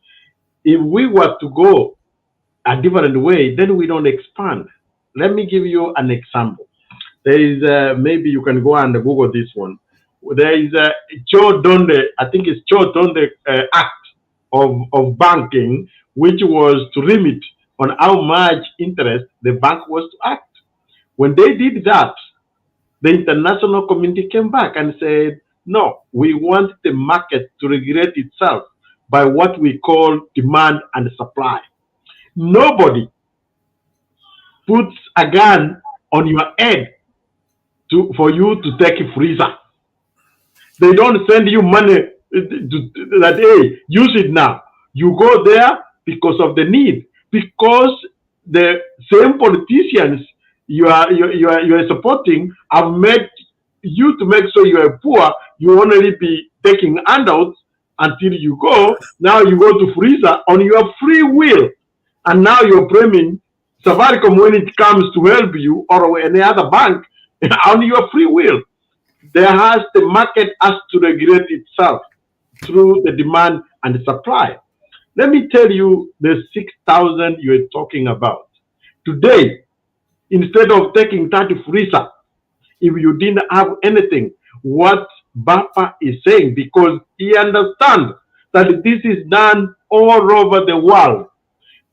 If we were to go a different way, then we don't expand. Let me give you an example. There is maybe you can go and Google this one. There is a Joe Donde, I think it's Joe Donde Act of banking, which was to limit on how much interest the bank was to act. When they did that, the international community came back and said, no, we want the market to regulate itself by what we call demand and supply. Nobody puts a gun on your head for you to take a freezer. They don't send you money that, hey, use it now. You go there because of the need, because the same politicians you are supporting have made you to make sure you are poor. You only be taking handouts until you go. Now you go to freezer on your free will, and now you're blaming Safaricom when it comes to help you, or any other bank on your free will. The market has to regulate itself through the demand and the supply. Let me tell you the 6,000 you're talking about. Today, instead of taking 30 freezer, if you didn't have anything, what Bapa is saying, because he understands that this is done all over the world.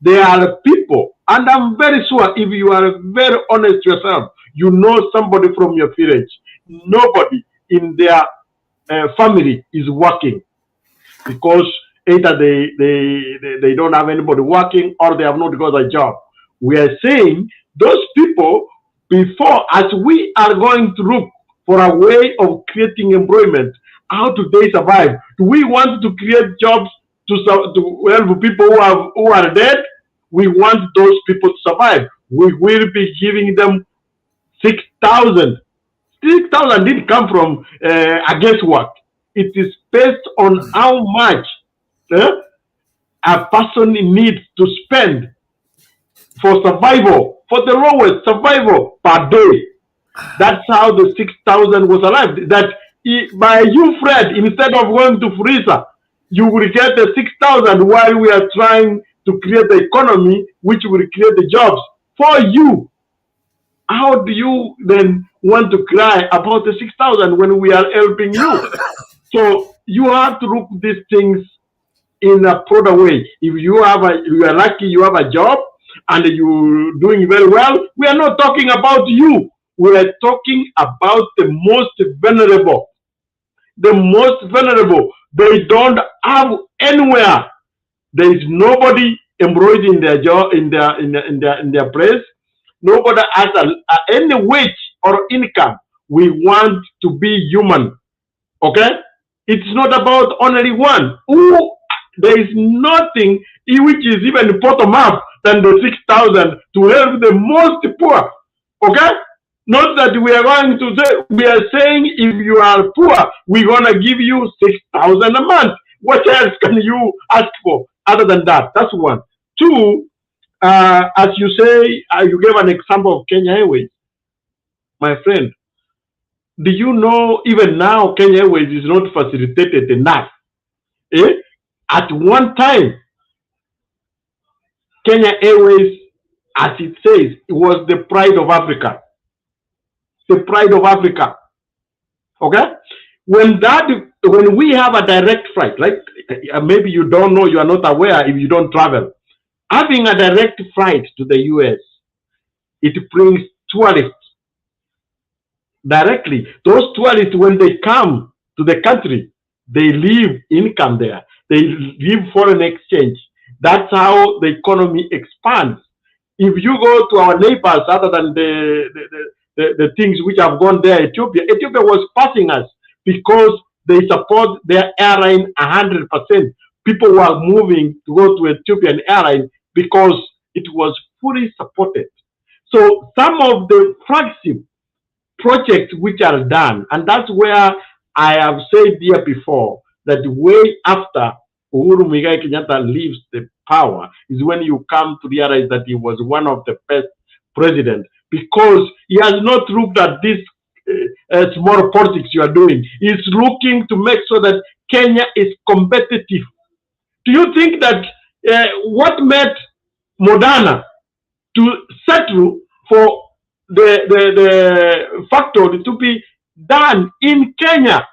There are people, and I'm very sure if you are very honest yourself, you know somebody from your village. Nobody in their family is working because either they don't have anybody working or they have not got a job. We are saying those people, before, as we are going to look for a way of creating employment, how do they survive? Do we want to create jobs to help people who are dead? We want those people to survive. We will be giving them 6,000. 6,000 didn't come from a guesswork. It is based on how much a person needs to spend for survival, for the lowest survival per day. That's how the 6,000 was arrived. That by you, Fred, instead of going to freezer, you will get the 6,000 while we are trying to create the economy, which will create the jobs for you. How do you then want to cry about the 6,000 when we are helping you? So you have to look these things in a broader way. If you are lucky, you have a job and you're doing very well, we are not talking about you. We are talking about the most vulnerable. The most vulnerable. They don't have anywhere. There is nobody employed in their job, in their place. Nobody has any wage or income. We want to be human. Okay? It's not about only one. There is nothing which is even bottom up than the 6,000 to help the most poor. Okay? Not that we are going to say, we are saying if you are poor, we're going to give you 6,000 a month. What else can you ask for other than that? That's one. Two, as you say, you gave an example of Kenya Airways. My friend, do you know even now Kenya Airways is not facilitated enough? At one time, Kenya Airways, as it says, it was the pride of Africa. The pride of Africa. Okay? When we have a direct flight, like maybe you don't know, you are not aware if you don't travel. Having a direct flight to the US, it brings tourists directly. Those tourists, when they come to the country, they leave income there. They leave foreign exchange. That's how the economy expands. If you go to our neighbors, other than the things which have gone there, Ethiopia was passing us because they support their airline 100%. People were moving to go to Ethiopian airline because it was fully supported. So some of the flagship projects which are done, and that's where I have said here before, that the way after Uhuru Muigai Kenyatta leaves the power is when you come to realize that he was one of the best presidents, because he has not looked at this small politics you are doing. He's looking to make sure that Kenya is competitive. Do you think that what made Moderna to settle for the factory to be done in Kenya?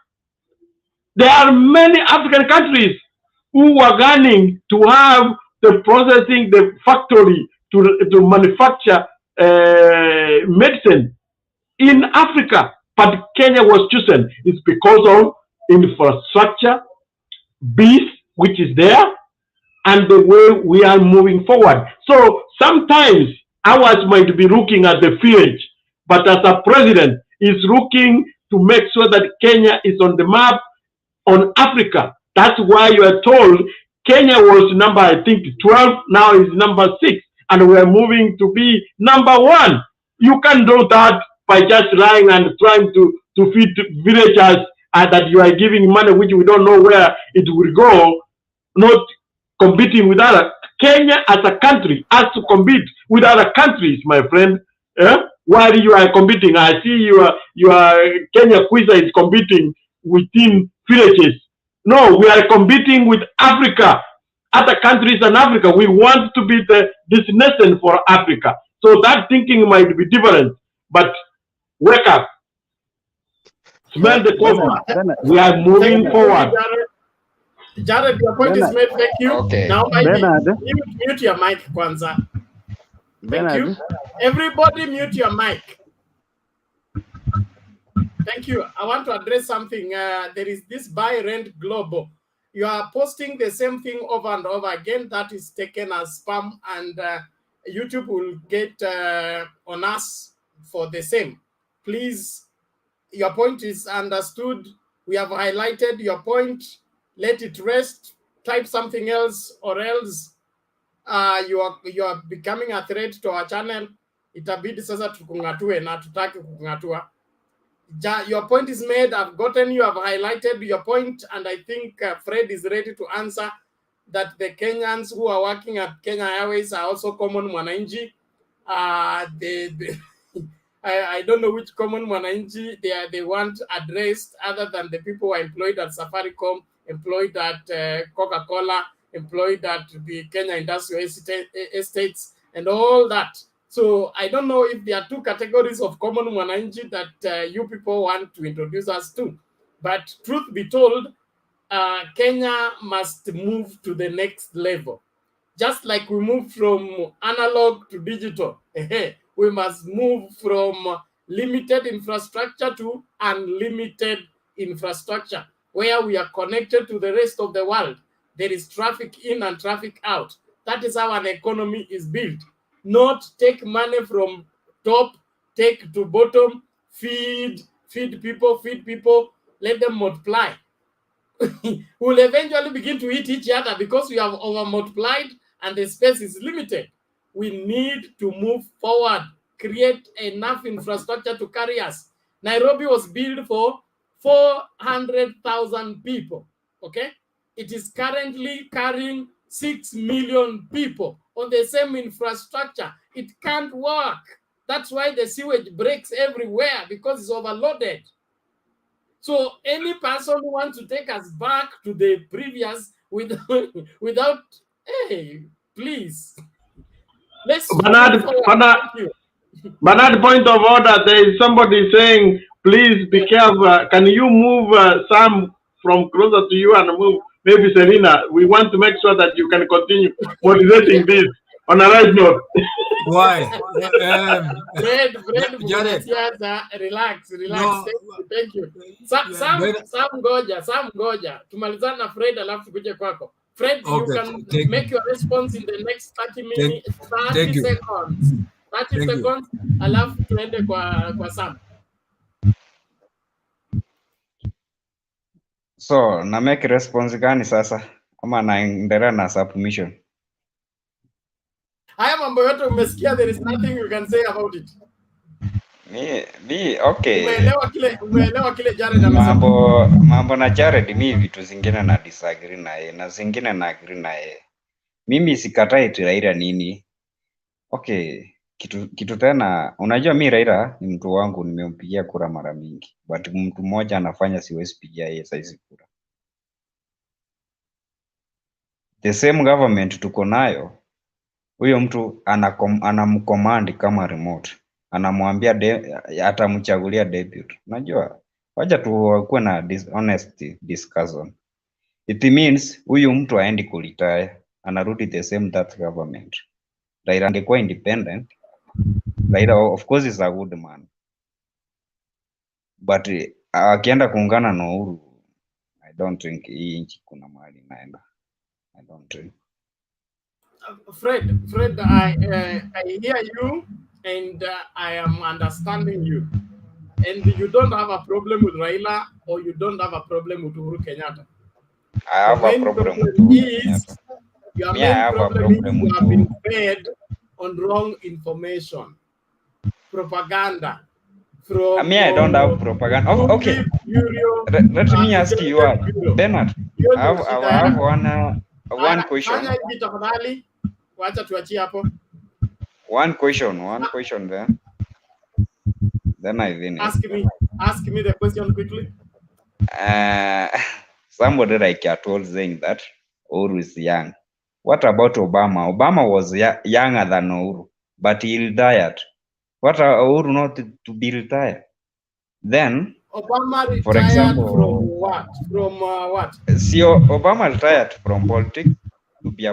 There are many African countries who are gunning to have the processing, the factory to manufacture medicine in Africa, but Kenya was chosen. It's because of infrastructure, beef, which is there, and the way we are moving forward. So sometimes ours might be looking at the village, but as a president is looking to make sure that Kenya is on the map on Africa. That's why you are told Kenya was number, I think, 12, now is number 6, and we are moving to be number 1. You can do that by just lying and trying to feed villagers that you are giving money which we don't know where it will go, not competing with other. Kenya as a country has to compete with other countries, my friend. While you are competing, I see your Kenya Kwiza is competing within villages. No, we are competing with Africa, other countries in Africa. We want to be the destination for Africa. So that thinking might be different, but wake up. Smell the coffee. We are moving forward.
Jared, your point is made. Thank you.
Okay.
Now, mute your mic, Kwanza. Thank you. Everybody mute your mic. Thank you. I want to address something. There is this buy rent global. You are posting the same thing over and over again. That is taken as spam, and YouTube will get on us for the same. Please, your point is understood. We have highlighted your point. Let it rest. Type something else, or else you are becoming a threat to our channel. Itabidi sasa tukungatue na tutaki kukungatua. Your point is made. I've gotten you. I've highlighted your point, and I think Fred is ready to answer that the Kenyans who are working at Kenya Airways are also common mwananchi. I don't know which common mwananchi they want addressed other than the people who are employed at Safaricom, employed at Coca-Cola, employed at the Kenya Industrial Estates, and all that. So I don't know if there are 2 categories of common mwananchi that you people want to introduce us to. But truth be told, Kenya must move to the next level. Just like we moved from analog to digital, we must move from limited infrastructure to unlimited infrastructure, where we are connected to the rest of the world. There is traffic in and traffic out. That is how an economy is built. Not take money from top, take to bottom, feed people, let them multiply. We'll eventually begin to eat each other because we have over multiplied and the space is limited. We need to move forward, create enough infrastructure to carry us. Nairobi was built for 400,000 people, okay? It is currently carrying 6 million people on the same infrastructure. It can't work. That's why the sewage breaks everywhere, because it's overloaded. So any person who wants to take us back to the previous without, hey, please. Let's
Bernard, point of order. There is somebody saying, please be careful. Can you move Sam from closer to you and move maybe Selena? We want to make sure that you can continue moderating this on a right note.
Why?
Fred,
Jared.
relax.
No.
Thank you. Sam Goja. Tumalizana na Fred alafu tukuje kwako. Fred, okay, you can make your response in the next 30 minutes, 30 seconds. 30 seconds, alafu tuende kwa Sam.
So, na make response gani sasa? Ama naendelea na submission?
Haya mambo yote umesikia, there is nothing you can say about it.
Okay.
Umeelewa kile Jared amesema.
Mambo na Jared vitu zingine na disagree naye na zingine na agree naye. Mimi sikatai eti Raila nini. Okay, kitu tena, unajua mi Raila ni mtu wangu, nimempigia kura mara mingi, but mtu mmoja anafanya siwezi pigia yeye saizi kura. The same government tuko nayo, huyo mtu anamcommand kama remote, anamwambia atamchagulia deputy. Unajua, wacha tuwe na honest discussion. It means huyu mtu aendi kuretire, anarudi the same that government. Raila angekuwa independent, Raila of course is a good man, but akienda kuungana na Uhuru, I don't think hii nchi kuna mahali naenda. I don't think.
Fred, I hear you, and I am understanding you. And you don't have a problem with Raila, or you don't have a problem with Uhuru Kenyatta.
I have a problem with
Is your main problem is you have been fed on wrong information, propaganda. From
I don't have propaganda. Okay. Let me ask you, Bernard. I have one question.
Fanya hivi tafadhali, wacha tuachie hapo.
One question there. Then I finish.
Ask me the question quickly.
Somebody like you told saying that Uhuru is young. What about Obama? Obama was younger than Uhuru, but he retired. What are Uhuru not to be retired? Then,
Obama retired
for example,
from what? From what?
See, Obama retired from politics to be.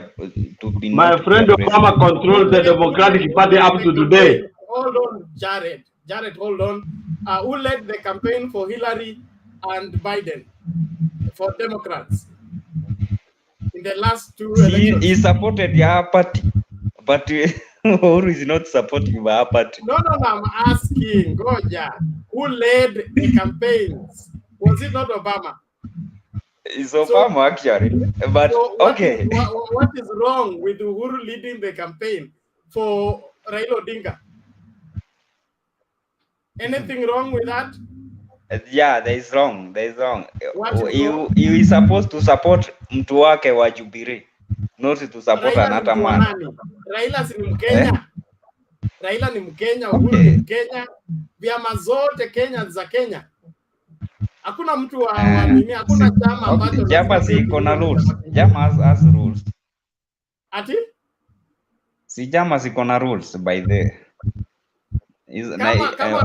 My friend Obama controls the Democratic Party up to today.
Hold on, Jared. Jared, hold on. Who led the campaign for Hillary and Biden for Democrats in the last two elections?
He supported your party, but Uhuru is not supporting our party.
No, I'm asking, Goja, who led the campaigns? Was it not Obama?
It's Obama, actually. But, okay.
What is wrong with Uhuru leading the campaign for Raila Odinga? Anything wrong with that?
Yeah, there is wrong.
What is wrong?
You is supposed to support mtu wake wa Jubilee, not to support another man.
Raila si Mkenya. Raila ni Mkenya, Uhuru ni Mkenya. Vyama zote Kenya za Kenya. Hakuna mtu wa nini, hakuna chama ambacho
chama ziko na rules. Chama has rules.
Ati?
Si chama ziko na rules by the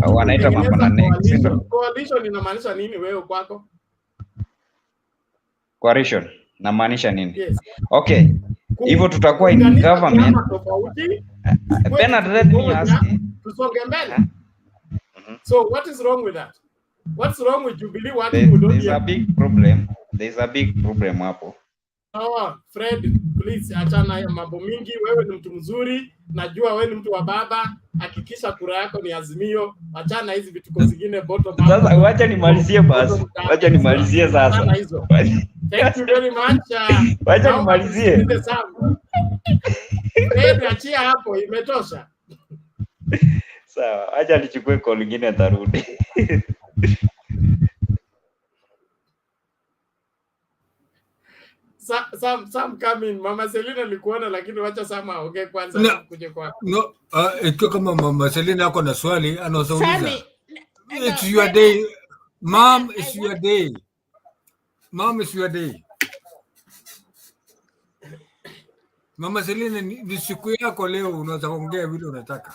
wanaita mambo na next.
Coalition inamaanisha nini wewe kwako?
Coalition inamaanisha nini?
Yes.
Okay. Hivyo tutakuwa in government. Bernard, let me ask you.
Tusonge mbele. So what is wrong with that? What's wrong with Jubilee working with ODM?
There's a big problem. There's a big problem hapo.
Oh, Fred, please achana ya mambo mingi. Wewe ni mtu mzuri, najua wewe ni mtu wa baba. Hakikisha kura yako ni Azimio. Achana hizi vituko zingine bottom up.
Sasa wacha nimalizie basi. Wacha nimalizie sasa.
Thank you very much.
Wacha nimalizie.
Fred, achia hapo, imetosha.
Sawa, acha nichukue call nyingine tarudi.
Sam coming. Mama Selina nilikuona lakini wacha Sama ongee kwanza kuje kwako.
No, ikiwa kama Mama Selina yako na swali anazouliza. It's your day. Mom, it's your day. Mom, it's your day. Mama Selina ni siku yako leo, unaweza kuongea vile unataka.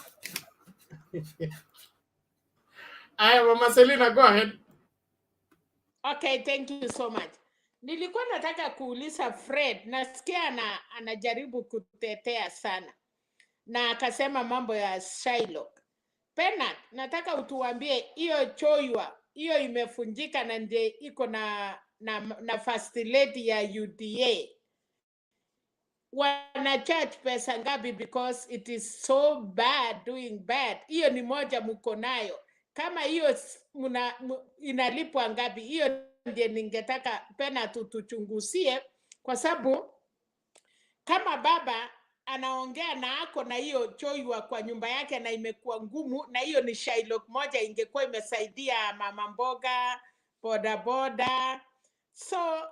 Aya, Mama Selina, go ahead.
Okay, thank you so much. Nilikuwa nataka kuuliza Fred, nasikia anajaribu kutetea sana. Na akasema mambo ya Shylock. Bernard, nataka utuambie hiyo choiwa, hiyo imefunjika na nje iko na first lady ya UDA. Wana charge pesa ngapi because it is so bad doing bad. Hiyo ni moja mko nayo. Kama hiyo inalipwa ngapi? Hiyo ndiye ningetaka pena tuchunguzie, kwa sababu kama baba anaongea na ako na hiyo choiwa kwa nyumba yake na imekuwa ngumu, na hiyo ni Shylock moja ingekuwa imesaidia mama mboga, boda. So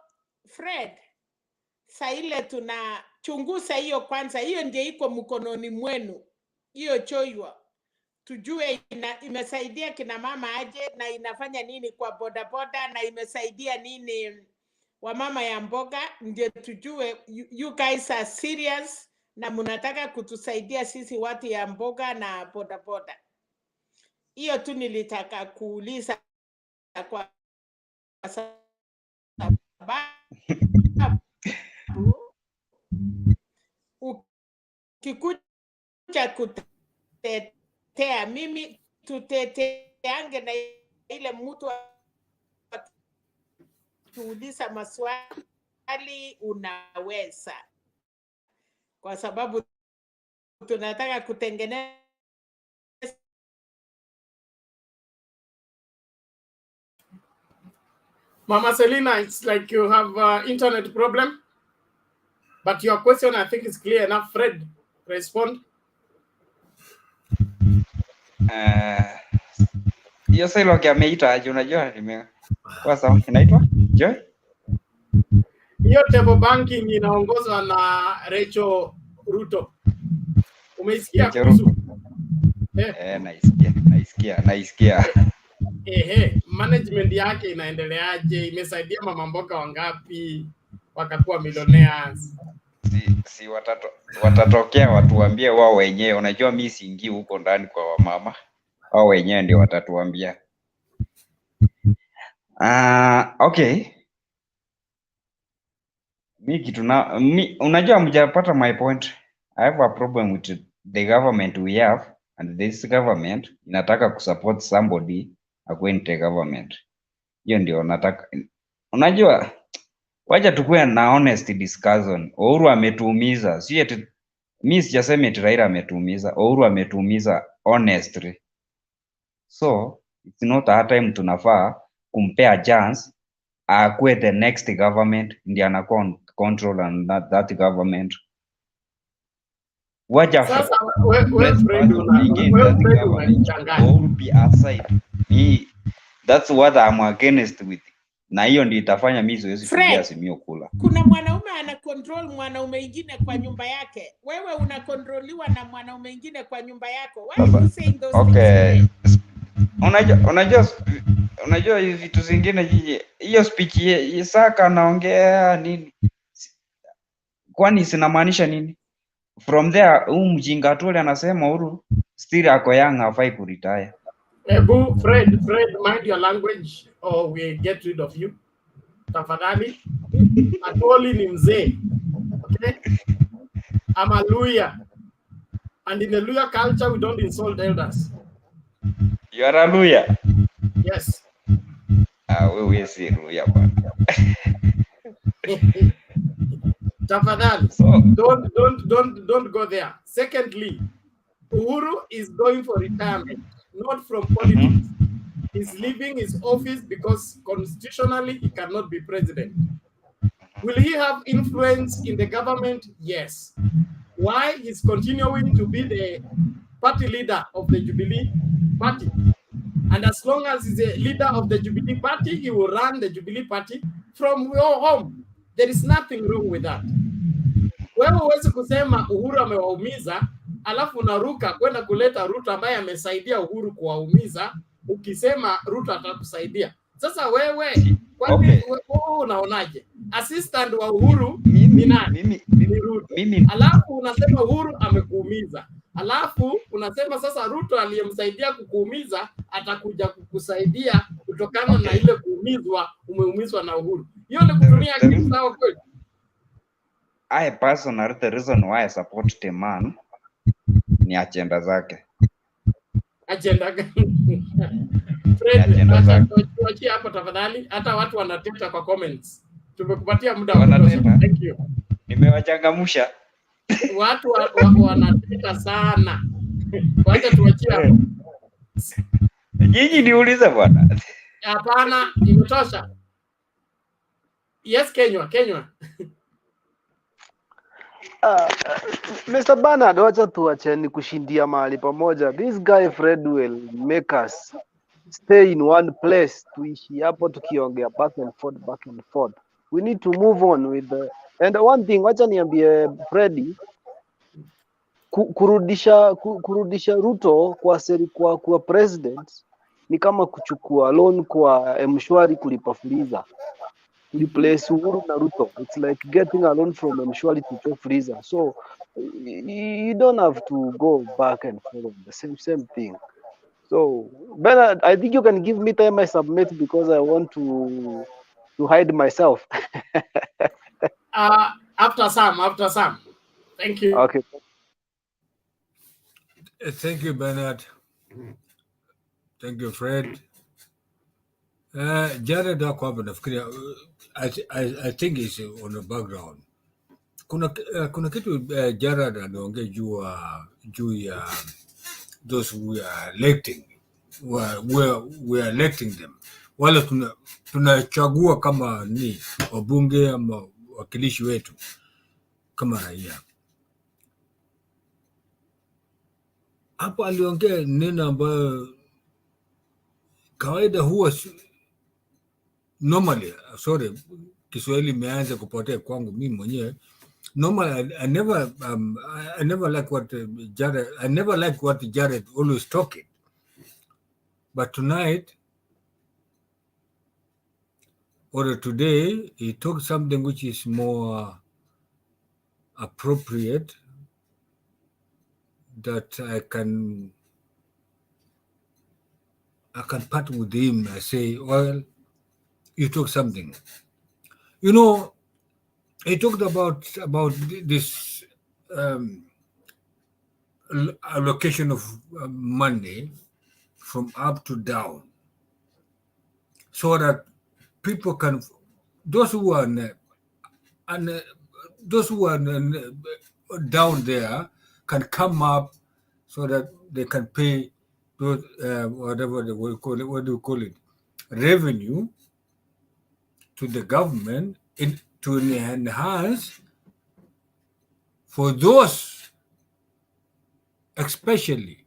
Fred, saa ile tunachunguza hiyo kwanza, hiyo ndiyo iko mkononi mwenu, hiyo choiwa. Tujue imesaidia kina mama aje na inafanya nini kwa boda na imesaidia nini wa mama ya mboga, ndio tujue you guys are serious na mnataka kutusaidia sisi watu ya mboga na boda. Hiyo tu nilitaka kuuliza kwa sababu ukikuja kutetea mimi tuteteange na ile mtu tuuliza maswali unaweza, kwa sababu tunataka kutengeneza
Mama Selina, it's like you have internet problem, but your question I think is clear enough. Fred, respond.
Hiyo silo ameita aje, unajua kwa sababu inaitwa Joy.
Hiyo table banking inaongozwa na Rachel Ruto. Umeisikia kuhusu?
Naisikia.
Management yake inaendeleaje? Imesaidia mama mboga wangapi wakakuwa millionaires?
Si watatokea watuambie wao wenyewe. Unajua mimi siingii huko ndani kwa wamama. Wao wenyewe ndio watatuambia. Okay. Unajua mjapata my point. I have a problem with the government we have, and this government inataka kusupport somebody akuwe the government. Hiyo ndio nataka. Unajua, wacha tukue na honest discussion. Uhuru ametuumiza. Si eti mimi sijasema eti Raila ametuumiza. Uhuru ametuumiza honestly. So, it's not a time tunafaa kumpea chance akuwe the next government ndiye anakuwa control and that government. Wacha
sasa wewe Fred
will be aside. That's what I'm against with. Na hiyo ndio itafanya mimi siwezi kuja Azimio kula.
Kuna mwanaume ana control mwanaume mwingine kwa nyumba yake. Wewe unakontroliwa na mwanaume mwingine kwa nyumba yako. Why are you saying those things?
Unajua hivi vitu zingine hiyo speech Isaka anaongea nini? Kwani sinamaanisha nini? From there mjinga tu anasema Uhuru still ako young, hafai kuretire.
Fred, mind your language or we get rid of you. Tafadhali. Atoli ni mzee. Okay? I'm a Luya. And in the Luya culture, we don't insult elders.
You are a Luya?
Yes.
We see Luya bwana.
Tafadhali. Don't go there. Secondly, Uhuru is going for retirement, not from politics. He's leaving his office because constitutionally he cannot be president. Will he have influence in the government? Yes. Why? He's continuing to be the party leader of the Jubilee Party. And as long as he's a leader of the Jubilee Party, he will run the Jubilee Party from your home. There is nothing wrong with that. Wewe huwezi kusema Uhuru amewaumiza, alafu unaruka kwenda kuleta Ruto ambaye amesaidia Uhuru kuwaumiza, ukisema Ruto atakusaidia. Sasa wewe, kwani wewe unaonaje? Assistant wa Uhuru ni nani? Ni Ruto. Alafu unasema Uhuru amekuumiza. Alafu unasema sasa Ruto aliyemsaidia kukuumiza atakuja kukusaidia kutokana na ile kuumizwa, umeumizwa na Uhuru. Hiyo ni kutumia akili sawa kweli?
I personally, the reason why I support the man ni agenda zake.
Agenda gani? Fred, tuachie hapo tafadhali. Hata watu wanateta kwa comments. Tumekupatia muda wa kutosha. Thank you.
Nimewachangamsha.
Watu wanateta sana. Wacha tuachie hapo.
Nyinyi niulize bwana.
Hapana, imetosha. Yes, Kenya.
Mr. Bernard, wacha tuacheni kushindia mahali pamoja. This guy Fred will make us stay in one place, tuishi hapo tukiongea back and forth. We need to move on with the... And one thing, wacha niambie Freddy, kurudisha Ruto kwa president ni kama kuchukua loan kwa M-Shwari kulipa Fuliza. Replace Uhuru na Ruto. It's like getting a loan from M-Shwari to pay Fuliza. So you don't have to go back and forth, the same thing. So Bernard, I think you can give me time I submit because I want to hide myself.
After Sam. Thank you.
Okay.
Thank you, Bernard. Thank you, Fred. Jared I think he's on the background. kuna kitu Jared anaongea juu ya those we are electing, we are electing them, wala tunachagua kama ni wabunge ama wakilishi wetu kama raia. Hapo aliongea neno ambayo kawaida huwa normally, sorry, Kiswahili imeanza kupotea kwangu mimi mwenyewe. Normally, I never like what Jared always talking. But tonight, or today, he talked something which is more appropriate, that I can part with him. I say, well, you talk something. You know, he talked about this allocation of money from up to down, so that people can, those who are down there can come up, so that they can pay those whatever they will call it. What do you call it? Revenue to the government to enhance for those, especially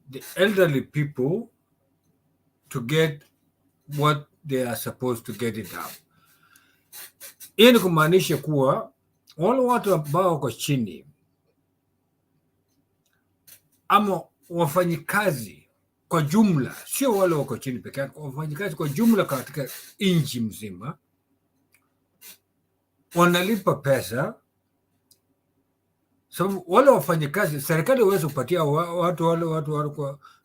the elderly people, to get what they are supposed to get it up. Hii ni kumaanisha kuwa wale watu ambao wako chini ama wafanyikazi kwa jumla, sio wale wako chini peke yake, wafanyikazi kwa jumla katika nchi mzima wanalipa pesa. So wale wafanyikazi, serikali haiwezi kupatia watu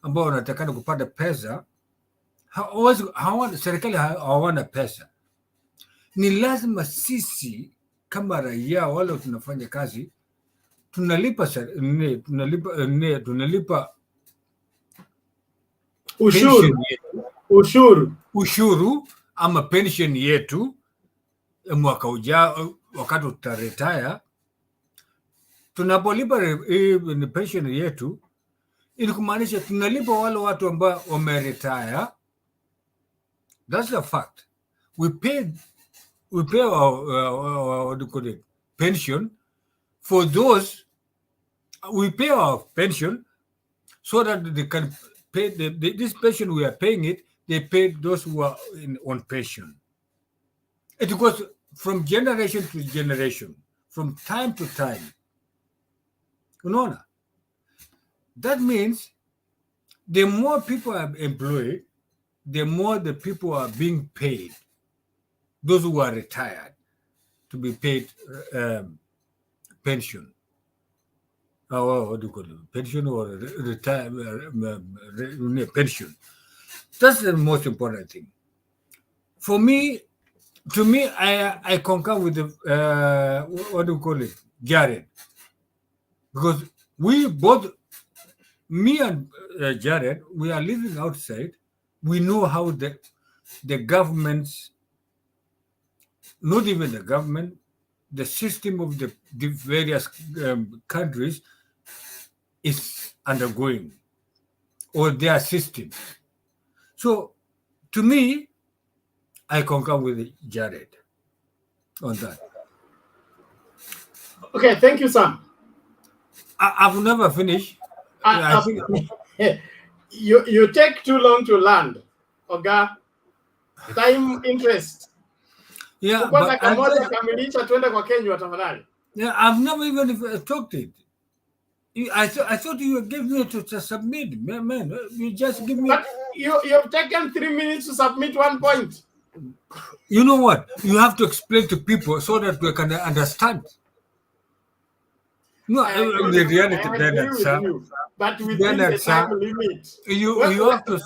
ambao wanatakana kupata pesa, serikali hawana pesa. Ni lazima sisi kama raia wale tunafanya kazi tunalipa ushuru ama pension yetu mwaka ujao, wakati tutaretire. Tunapolipa pension yetu, ili kumaanisha tunalipa wale watu ambao wameretire. That's a fact. We pay our what do you call it, pension for those. We pay our pension so that they can pay this pension we are paying it. They pay those who are on pension. It goes from generation to generation, from time to time. Unaona? That means the more people are employed, the more the people are being paid. Those who are retired to be paid pension. What do you call it? Pension or pension. That's the most important thing. For me, to me, I concur with the what do you call it, Jared, because we both, me and Jared, we are living outside. We know how the governments, not even the government, the system of the various countries is undergoing, or their system. So, to me, I concur with Jared on that.
Okay, thank you, Sam.
I've never finished. I think
you take too long to land. Okay, time interest.
Yeah, but I've never even talked it. I thought you gave me to submit, man. You just give me.
But you've taken 3 minutes to submit one point.
You know what? You have to explain to people so that we can understand. No, the reality then, sir.
But within the time limit.
You have to.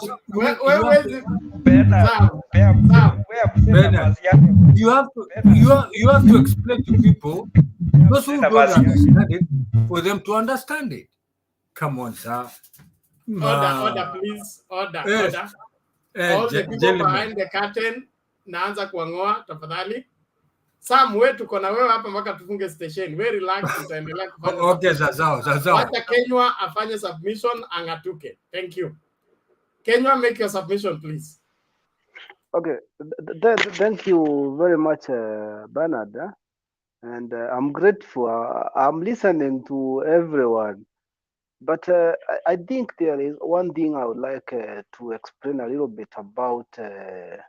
You have to explain to people, those who don't understand it, for them to understand it. Come on, sir.
Order, please. Order. All the people behind the curtain, naanza kuangoa, tafadhali. Sam, wewe tuko na wewe hapa mpaka tufunge station. We relax, utaendelea kufanya.
Okay, sawa.
Wacha Kenywa afanye submission angatuke. Thank you. Kenywa, make your submission please.
Okay, thank you very much, Bernard. And I'm grateful. I'm listening to everyone. But I think there is one thing I would like to explain a little bit about the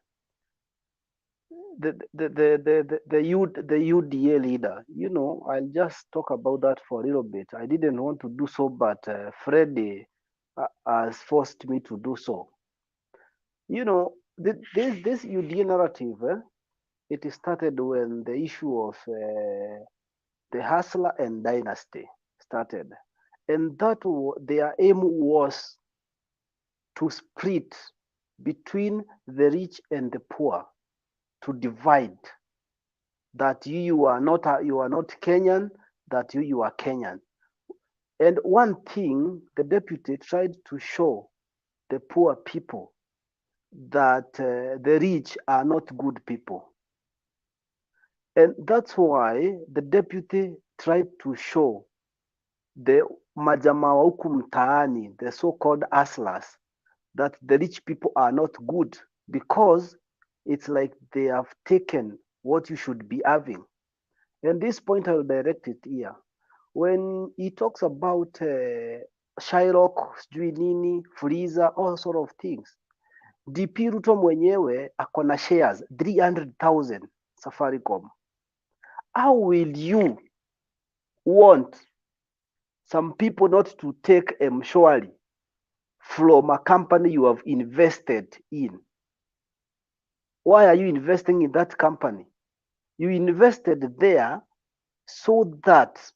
UDA leader. You know, I'll just talk about that for a little bit. I didn't want to do so, but Freddie has forced me to do so. You know, this UDA narrative, it started when the issue of the Hustler and Dynasty started. And that their aim was to split between the rich and the poor, to divide. That you are not Kenyan, that you are Kenyan. And one thing the deputy tried to show the poor people that the rich are not good people. And that's why the deputy tried to show the majamaa wa huku mtaani, the so-called hustlers, that the rich people are not good because it's like they have taken what you should be having. And this point I will direct it here. When he talks about Shylock, sijui nini, Freezer, all sort of things, DP Ruto mwenyewe akona shares 300,000 Safaricom. How will you want some people not to take mshwari from a company you have invested in? Why are you investing in that company? You invested there so that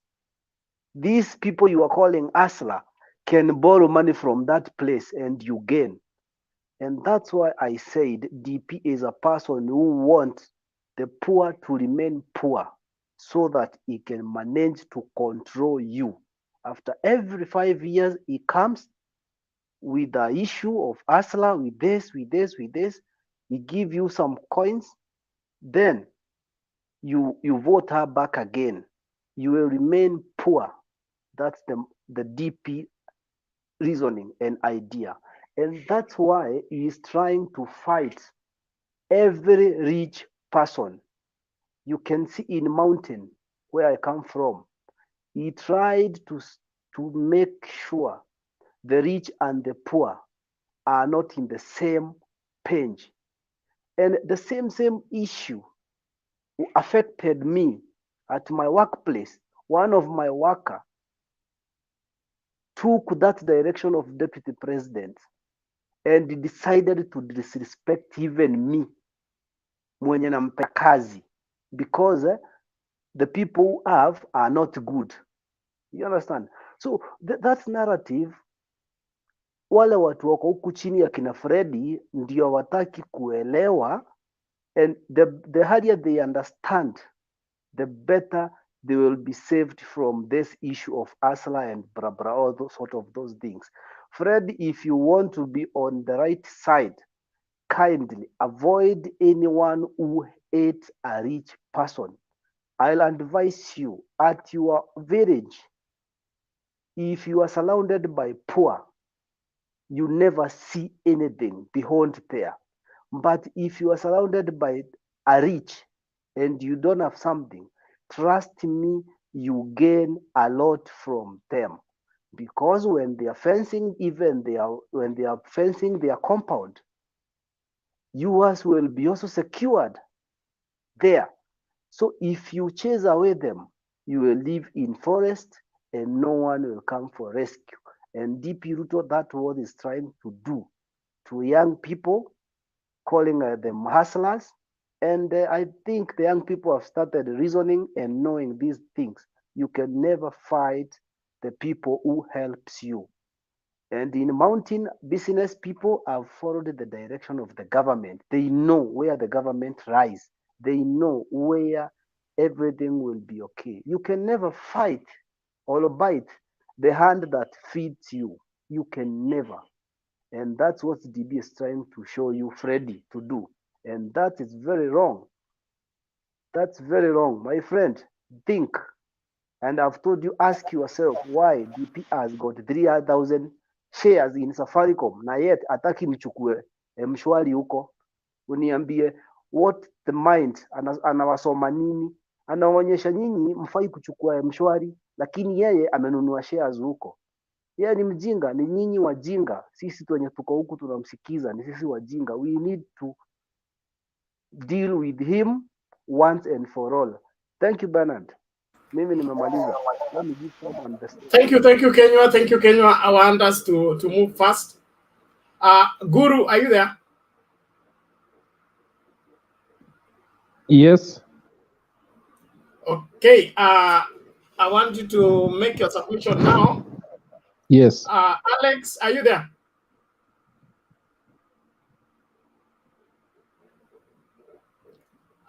these people you are calling hustler can borrow money from that place and you gain. And that's why I said DP is a person who wants the poor to remain poor so that he can manage to control you. After every 5 years, he comes with the issue of hustler, with this. He give you some coins, then you vote her back again. You will remain poor. That's the DP reasoning and idea. And that's why he is trying to fight every rich person. You can see in mountain where I come from, he tried to make sure the rich and the poor are not in the same page. And the same issue affected me at my workplace. One of my workers took that direction of deputy president and decided to disrespect even me, mwenye nampea kazi, because the people who have are not good. You understand? So that narrative, wale watu wako huku chini ya kina Freddy ndio wataki kuelewa, and the earlier they understand, the better they will be saved from this issue of hustler and bra, all those sort of those things. Fred, if you want to be on the right side, kindly avoid anyone who hates a rich person. I'll advise you at your village, if you are surrounded by poor, you never see anything beyond there. But if you are surrounded by a rich and you don't have something, trust me, you gain a lot from them. Because when they are fencing, when they are fencing their compound, yours will be also secured there. So if you chase away them, you will live in forest and no one will come for rescue. And DP Ruto, that's what he's trying to do to young people, calling them hustlers. And I think the young people have started reasoning and knowing these things. You can never fight the people who helps you. And in mountain business, people have followed the direction of the government. They know where the government lies. They know where everything will be okay. You can never fight or bite the hand that feeds you. You can never. And that's what DB is trying to show you, Freddy, to do. And that is very wrong. That's very wrong. My friend, think. And I've told you, ask yourself why DP has got 3,000 shares in Safaricom na yet ataki mchukue mshwari huko. Uniambie what the mind anawasoma nini? Anaonyesha nyinyi mfai kuchukua mshwari, lakini yeye amenunua shares huko. Yeye ni mjinga, ni nyinyi wajinga. Sisi tu wenye tuko huku tunamsikiza, ni sisi wajinga. We need to deal with him once and for all. Thank you, Bernard. Mimi nimemaliza. Let me give someone the stage.
Thank you, Kenywa. Thank you, Kenywa. I want us to move fast. Guru, are you there?
Yes.
Okay. I want you to make your submission now.
Yes.
Alex, are you there?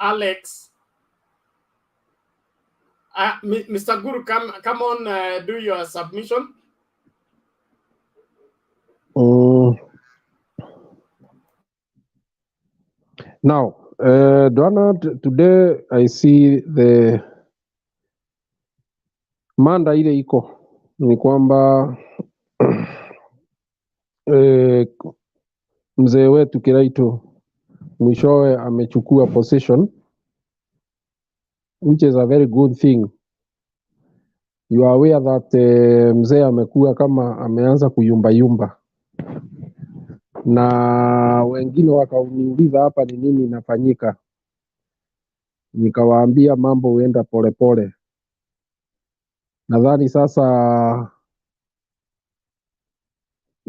Alex. Mr. Guru, come on, do your submission.
Now, Donald, today I see the manda ile iko ni kwamba mzee wetu Kiraitu mwishowe amechukua position, which is a very good thing. You are aware that mzee amekuwa kama ameanza kuyumba na wengine wakaniuliza hapa ni nini inafanyika, nikawaambia mambo huenda polepole. Nadhani sasa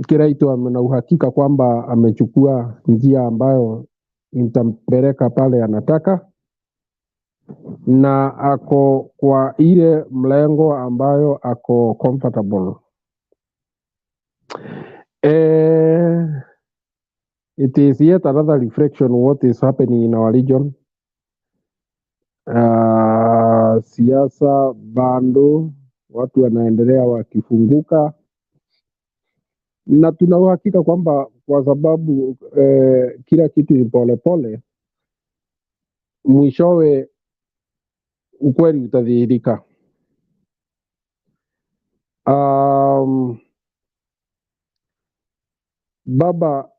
Kiraitu amena uhakika kwamba amechukua njia ambayo itampeleka pale anataka, na ako kwa ile mlengo ambayo ako comfortable. It is yet another reflection what is happening in our region. Siasa bando, watu wanaendelea wakifunguka, na tuna uhakika kwamba kwa sababu kila kitu ni polepole, mwishowe ukweli utadhihirika. Baba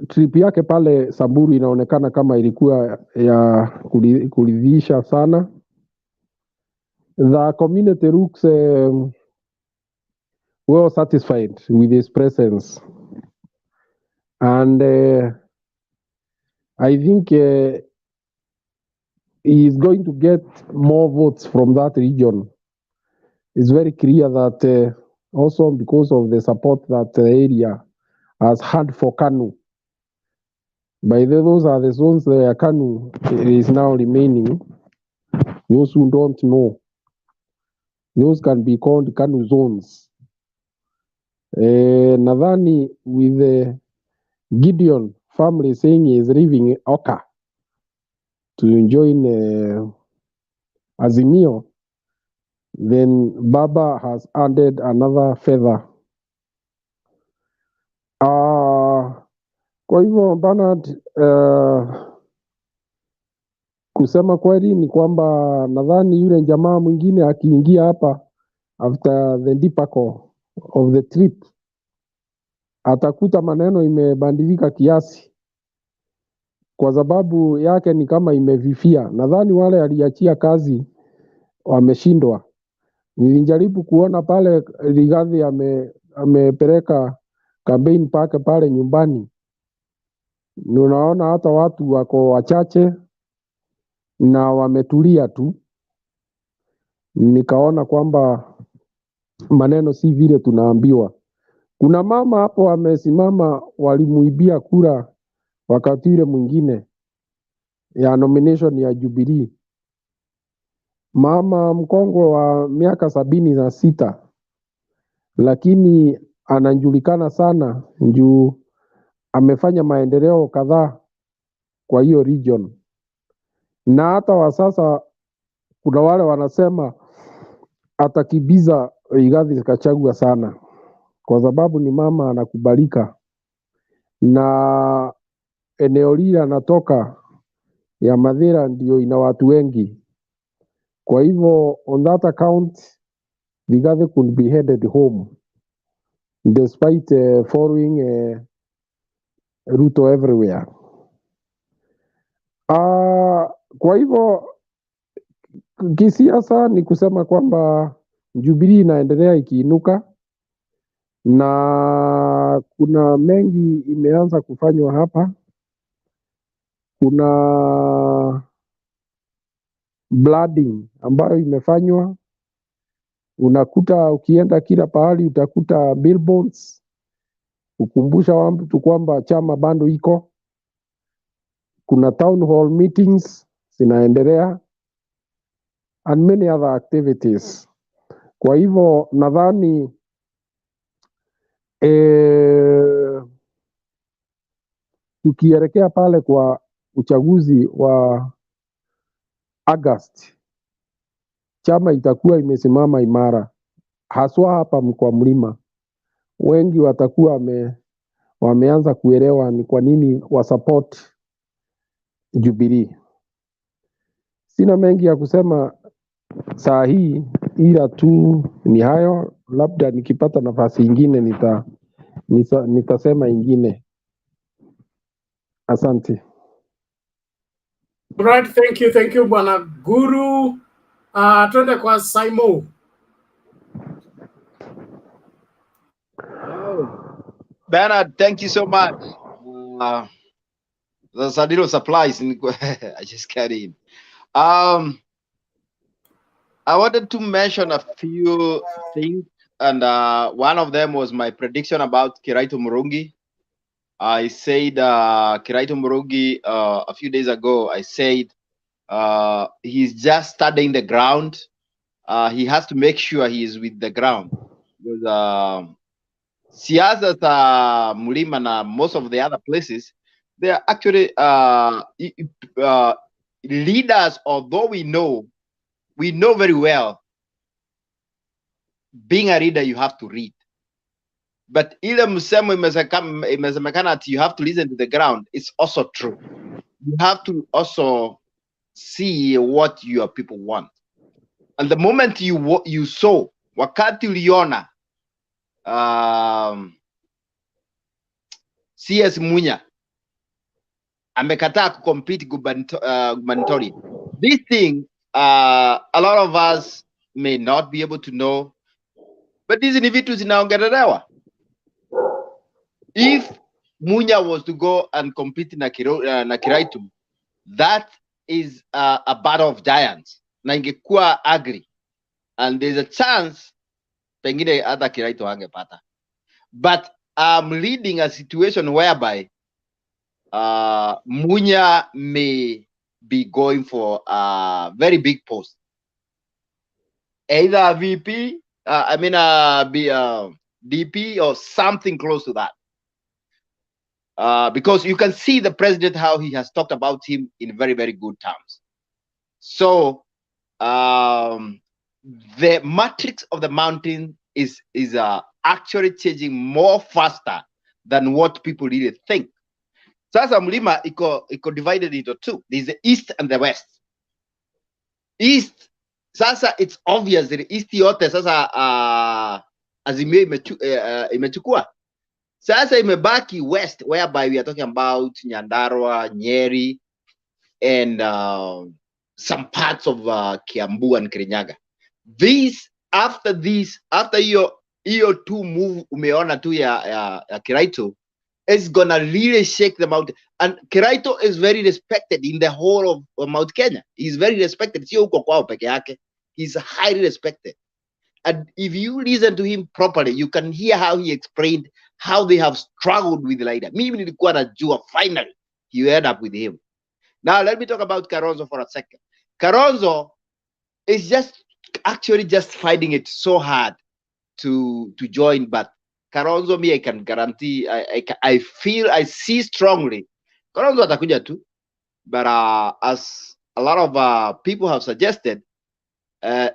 trip yake pale Samburu inaonekana kama ilikuwa ya kuridhisha sana. The community looks well satisfied with his presence, and I think he is going to get more votes from that region. It's very clear that also because of the support that the area has had for Kanu. By the way, those are the zones where Kanu is now remaining. Those who don't know, those can be called Kanu zones. Nadhani with the Gideon family saying he is leaving Oka to join Azimio, then Baba has added another feather. Kwa hivyo Bernard, kusema kweli ni kwamba nadhani yule jamaa mwingine akiingia hapa after the debacle of the trip atakuta maneno imebadilika kiasi, kwa sababu yake ni kama imevifia. Nadhani wale aliachia kazi wameshindwa. Nilijaribu kuona pale Rigathi amepeleka campaign pake pale nyumbani, unaona hata watu wako wachache na wametulia tu. Nikaona kwamba maneno si vile tunaambiwa. Kuna mama hapo amesimama, walimuibia kura wakati ile mwingine ya nomination ya Jubilee. Mama mkongwe wa miaka 76, lakini anajulikana sana juu amefanya maendeleo kadhaa kwa hiyo region. Na hata wa sasa kuna wale wanasema atakibiza Rigathi Gachagua sana, kwa sababu ni mama anakubalika na eneo lile anatoka
ya Mathira ndio ina watu wengi. Kwa hivyo on that account Rigathi could be headed home despite following Ruto everywhere. Kwa hivyo kisiasa ni kusema kwamba Jubilee inaendelea ikiinuka na kuna mengi imeanza kufanywa hapa. Kuna blooding ambayo imefanywa. Unakuta ukienda kila pahali utakuta billboards kukumbusha watu kwamba chama bado iko. Kuna town hall meetings zinaendelea and many other activities. Kwa hivyo nadhani tukielekea pale kwa uchaguzi wa August, chama itakuwa imesimama imara, haswa hapa kwa mlima. Wengi watakuwa wameanza kuelewa ni kwa nini wa support Jubilee. Sina mengi ya kusema saa hii, ila tu ni hayo. Labda nikipata nafasi ingine nitasema ingine. Asante.
Right, thank you Bwana Guru. Twende kwa Simon.
Bernard, thank you so much. There's a little supplies. I just got in. I wanted to mention a few things, and one of them was my prediction about Kiraitus Mbus. I said Kiraitus Mbus a few days ago. I said he's just studying the ground. He has to make sure he is with the ground, because siasa za Mlima na most of the other places, they are actually leaders. Although we know very well, being a leader you have to read, but ile msemo imesemekana ati you have to listen to the ground. It's also true. You have to also see what your people want, and the moment you saw, wakati uliona CS Munya amekataa kucompete gubernatorial. This thing a lot of us may not be able to know, but hizi ni vitu zinaongelelewa. If Munya was to go and compete na Kiraitus, that is a battle of giants, na ingekuwa ugly, and there's a chance pengine hata Kiraitus angepata. But I'm leading a situation whereby Munya may be going for a very big post, either a VP, DP or something close to that. Because you can see the president, how he has talked about him in very, very good terms. So the matrix of the mountain is actually changing more faster than what people really think. Sasa Mlima iko divided into two. There's the east and the west. East, sasa it's obvious that east yote sasa Azimio imechukua. Sasa imebaki west, whereby we are talking about Nyandarua, Nyeri, and some parts of Kiambu and Kirinyaga. After hiyo two move umeona tu ya Kiraitus, is gonna really shake them out. And Kiraitus is very respected in the whole of Mount Kenya. He's very respected. Sio huko kwao peke yake. He's highly respected. And if you listen to him properly, you can hear how he explained how they have struggled with the leader. Mimi nilikuwa najua, finally you end up with him. Now let me talk about Kalonzo for a second. Kalonzo is actually just finding it so hard to join, but Kalonzo, me, I can guarantee, I see strongly Kalonzo atakuja tu, but as a lot of people have suggested,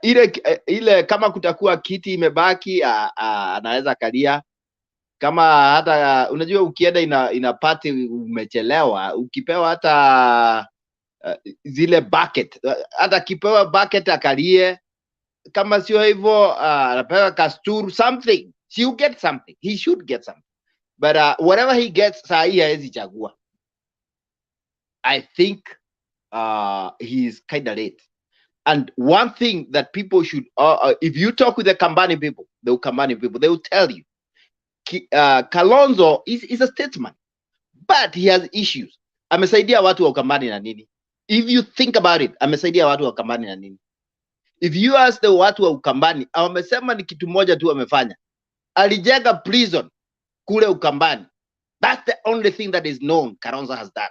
ile kama kutakuwa kiti imebaki, anaweza kalia. Kama hata unajua ukienda ina party umechelewa, ukipewa hata zile bucket, hata kipewa bucket akalie, kama sio hivyo anapewa kasturu something, he'll get something, he should get something, but whatever he gets saa hii haezi chagua. I think he is kind of late. And one thing that people should, if you talk with the Kambani people, they will tell you, Kalonzo is a statesman, but he has issues. Amesaidia watu wa Ukambani na nini? If you think about it, amesaidia watu wa Ukambani na nini? If you ask the watu wa Ukambani, wamesema ni kitu moja tu amefanya. Alijenga prison kule Ukambani. That's the only thing that is known Kalonzo has done.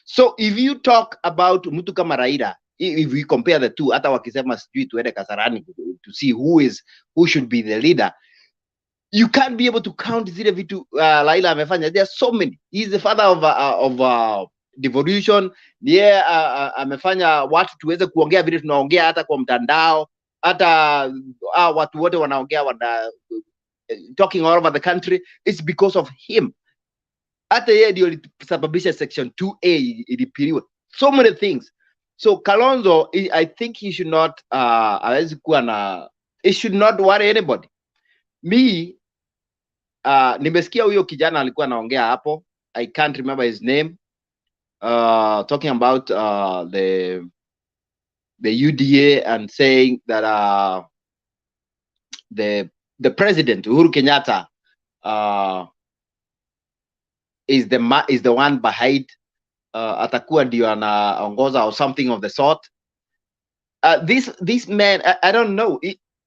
So if you talk about mtu kama Raila, if we compare the two, hata wakisema sijui tuende Kasarani to see who should be the leader, you can't be able to count zile vitu Raila amefanya. There are so many. He's the father of devolution. Ndiye amefanya watu tuweze kuongea vile tunaongea hata kwa mtandao, hata watu wote wanaongea talking all over the country. It's because of him. Hata yeye ndio alisababisha section 2A ilipiliwe. So many things. So Kalonzo, I think he should not he should not worry anybody. Me, nimesikia huyo kijana alikuwa anaongea hapo, I can't remember his name, talking about the UDA and saying that the president Uhuru Kenyatta is the one behind atakuwa ndio anaongoza or something of the sort. This man, I don't know.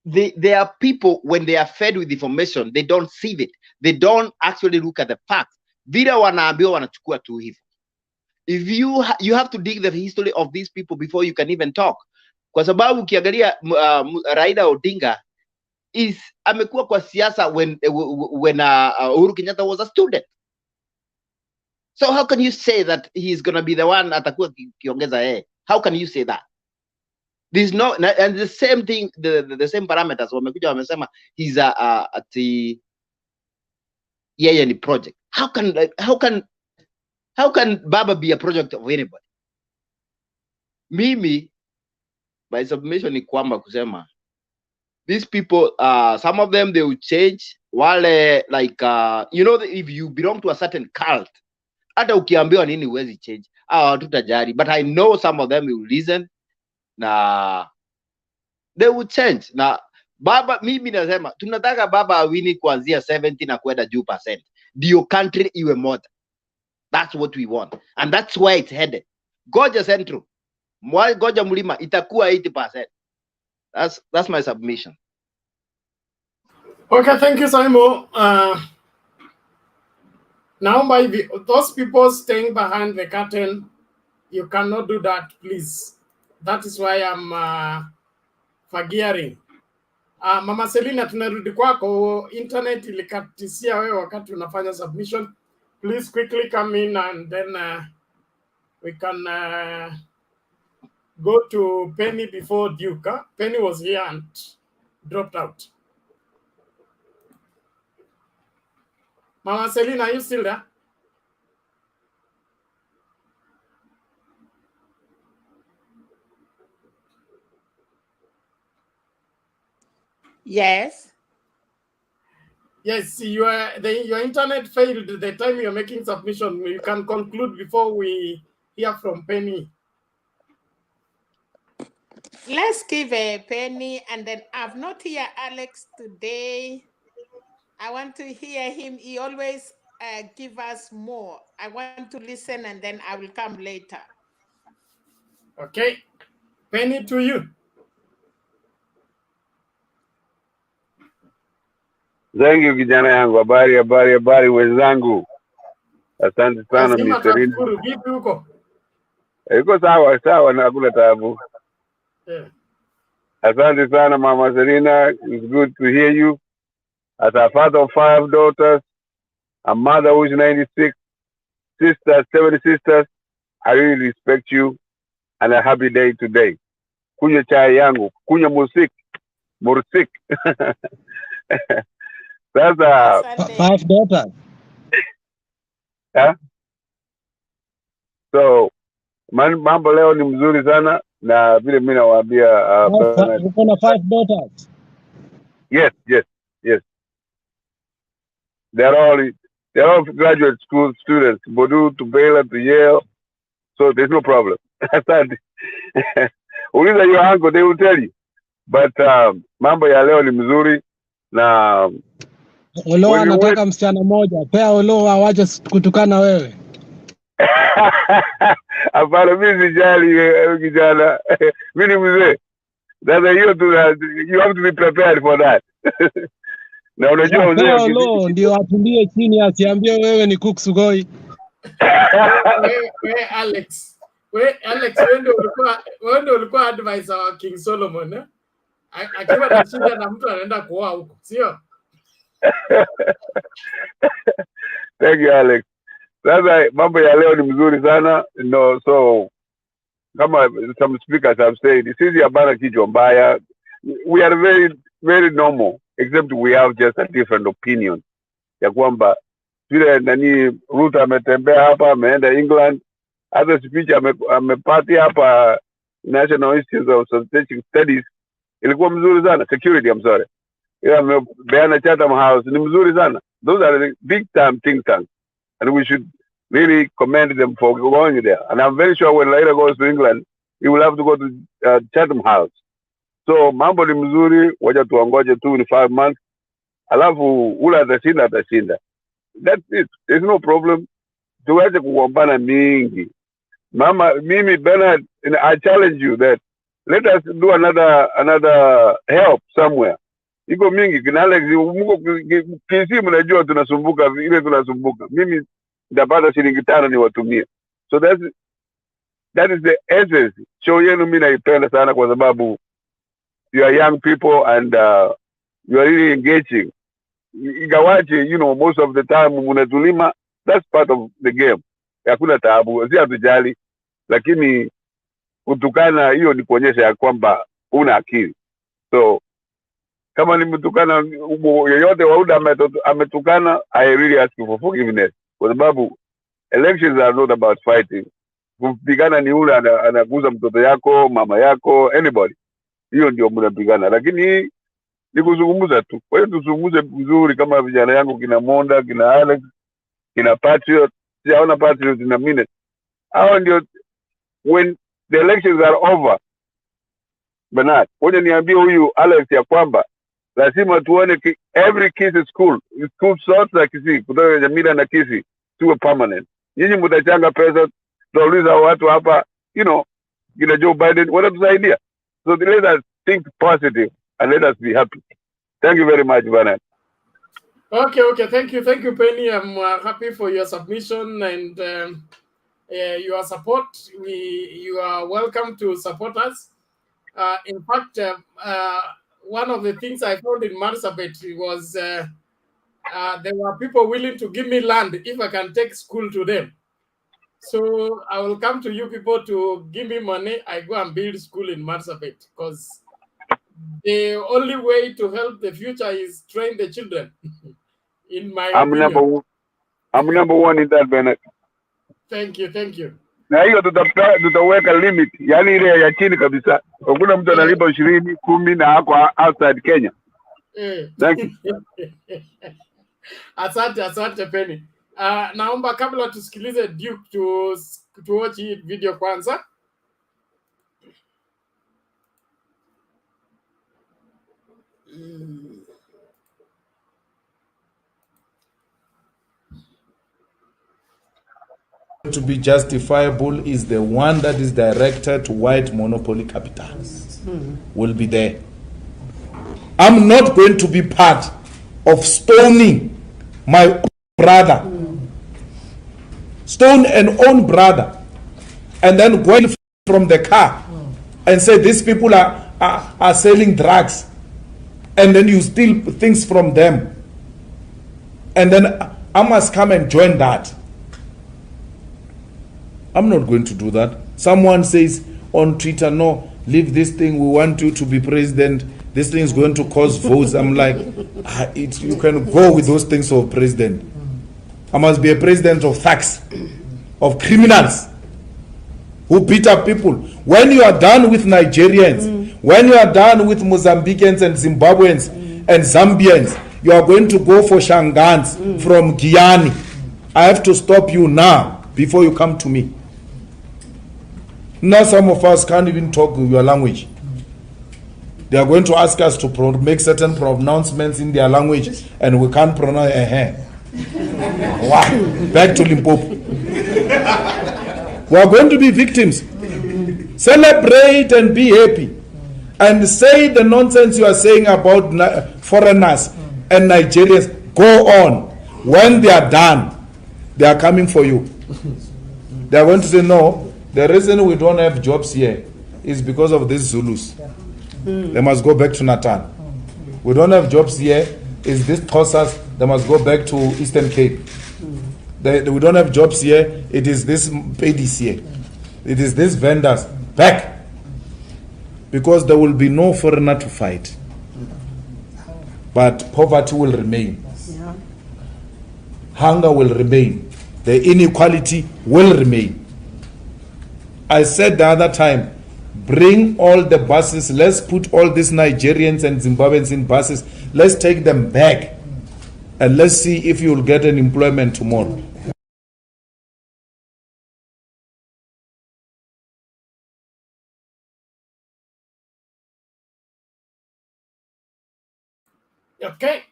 There are people, when they are fed with information, they don't see it. They don't actually look at the facts. Vile wanaambiwa wanachukua tu hivyo. If you have to dig the history of these people before you can even talk. Kwa sababu ukiangalia Raila Odinga amekuwa kwa siasa when Uhuru Kenyatta was a student. So how can you say that he's going to be the one atakuwa kiongeza yeye? How can you say that? There's no, and the same thing, the same parameters wamekuja wamesema he's yeye ni project. How can Baba be a project of anybody? Mimi, my submission ni kwamba kusema these people, some of them they will change. Wale like if you belong to a certain cult, hata ukiambiwa nini huwezi change. Hatutajali, but I know some of them will listen na they will change. Na Baba, mimi nasema tunataka Baba awini kuanzia 70 na kwenda juu %. Ndio country iwe moja. That's what we want, and that's where it's headed. Goja Central, Goja Mlima itakuwa 80%. That's my submission.
Okay, thank you, Simon. Now, by those people staying behind the curtain, you cannot do that, please. That is why I'm forgearing. Mama Selina, tunarudi kwako. Internet ilikatisia wewe wakati unafanya submission. Please quickly come in and then we can go to Penny before Duke. Penny was here and dropped out. Mama Selina, are you still there?
Yes.
Yes, your internet failed the time you're making submission. You can conclude before we hear from Penny.
Let's give a Penny, and then I've not heard Alex today. I want to hear him. He always give us more. I want to listen, and then I will come later.
Okay. Penny, to you.
Thank you kijana yangu, habari wenzangu. Asante sana Mr.
Vipi huko?
Iko sawa nakula taabu.
Yeah.
Asante sana Mama Selina, it's good to hear you. As a father of 5 daughters, a mother who is 96, 70 sisters, I really respect you, and a happy day today. Kunya chai yangu, kunya mursik. That's
5 daughters.
Yeah. So Mambo leo ni mzuri sana na vile mimi nawaambia
uko na 5 daughters?
Yes. They're all graduate school students, Boda to Baylor to Yale, so there's no problem. Uliza your uncle, they will tell you. But mambo ya leo ni mzuri na
Olo anataka msichana mmoja. Pea Olo awaje kutukana wewe.
Hapana, mimi sijali kijana. Mimi ni mzee. Sasa hiyo you have to be prepared for that. Na unajua
mzee Olo ndio atulie chini asiambie wewe ni Cook Sugoi.
Alex, wewe ndio ulikuwa advisor wa King Solomon, eh? Akiwa na shida na mtu anaenda kuoa huko, sio?
Thank you, Alex. Sasa mambo ya leo ni mzuri sana. No, so kama some speakers have said, sisi hapana kichwa mbaya. We are very very normal, except we have just a different opinion. Ya kwamba vile nani Ruto ametembea hapa, ameenda England, hata speech amepati hapa National Institute of Strategic Studies ilikuwa mzuri sana. Security, I'm sorry. Amebeana Chatham House ni mzuri sana. Those are the big time think tanks, and we should really commend them for going there. And I'm very sure when Raila goes to England, he will have to go to Chatham House. So mambo ni mzuri, wacha tuangoje tu in 5 months. Alafu ula atashinda. That's it. There's no problem. Tuweze kugombana mingi. Mimi Bernard, I challenge you that let us do another help somewhere. Iko mingi kina Alex mko kisi mnajua tunasumbuka ile tunasumbuka. Mimi ndapata shilingi 5 niwatumie. So that is the essence. Show yenu mimi naipenda sana kwa sababu you are young people and you are really engaging. Igawaje, most of the time mnatulima, that's part of the game. Hakuna taabu, si hatujali, lakini kutukana hiyo ni kuonyesha ya kwamba una akili. So kama ni mtukana yoyote wauda ametukana, I really ask you for forgiveness, kwa sababu elections are not about fighting. Kupigana ni ule anaguza mtoto yako, mama yako, anybody. Hiyo ndio mnapigana, lakini ni kuzungumza tu. Kwa hiyo tuzungumze vizuri kama vijana yangu kina Monda, kina Alex, kina Patriot. Sijaona Patriot in a minute. Hao ndio when the elections are over. Bernard, ngoja niambie huyu Alex ya kwamba lazima tuone every Kisii school sorts za Kisii kutoka Jamila na Kisii tuwe permanent. Nyinyi mtachanga pesa, tutauliza watu hapa, kina Joe Biden watatusaidia. So let us think positive and let us be happy. Thank you very much, Bernard.
Okay. Thank you, Penny. I'm happy for your submission and your support. You are welcome to support us. In fact, one of the things I found in Marsabit was there were people willing to give me land if I can take school to them. So I will come to you people to give me money. I go and build school in Marsabit because the only way to help the future is train the children. In my opinion.
I'm number one in that, Bernard.
Thank you.
Na hiyo tutaweka limit, yani ile ya chini kabisa. Hakuna mtu analipa 20, 10 na hako outside Kenya. Thank you.
Asante Penny. Naomba kabla tusikilize Duke to watch hii video kwanza.
To be justifiable is the one that is directed to white monopoly capitals. Will be there. I'm not going to be part of stoning my brother, stone an own brother, and then going from the car and say these people are selling drugs, and then you steal things from them, and then I must come and join that. I'm not going to do that. Someone says on Twitter, no, leave this thing, we want you to be president, this thing is going to cause votes. I'm like, you can go with those things for president. I must be a president of thugs, of criminals. who beat up people. When you are done with Nigerians, when you are done with Mozambicans and Zimbabweans and Zambians, you are going to go for Shangans from Guyana. I have to stop you now before you come to me. Now some of us can't even talk your language. They are going to ask us to make certain pronouncements in their language, and we can't pronounce Wow. Back to Limpopo. We are going to be victims. Celebrate and be happy. And say the nonsense you are saying about foreigners and Nigerians. Go on. When they are done, they are coming for you. They are going to say, no, the reason we don't have jobs here is because of these Zulus. They must go back to Natal. We don't have jobs here. Is this Xhosas? They must go back to Eastern Cape. We don't have jobs here. It is this Pedis here. It is these vendors. Back. Because there will be no foreigner to fight. But poverty will remain. Hunger will remain. The inequality will remain. I said the other time, bring all the buses. Let's put all these Nigerians and Zimbabweans in buses. Let's take them back. And let's see if you will get an employment tomorrow.
Okay.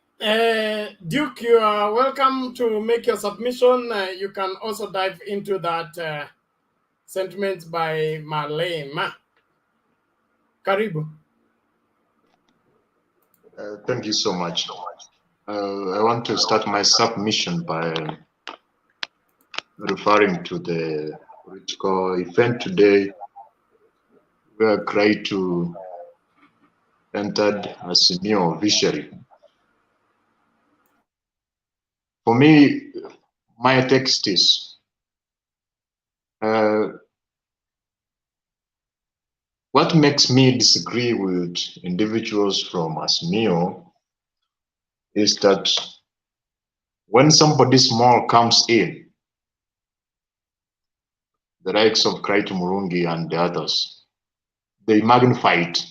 Duke, you are welcome to make your submission. You can also dive into that sentiment by Malema. Karibu.
Thank you so much. I want to start my submission by referring to the political event today where Kiraitus entered Azimio officially. For me, my text is what makes me disagree with individuals from Azimio is that when somebody small comes in, the likes of Kiraitus Murungi and the others, they magnify it.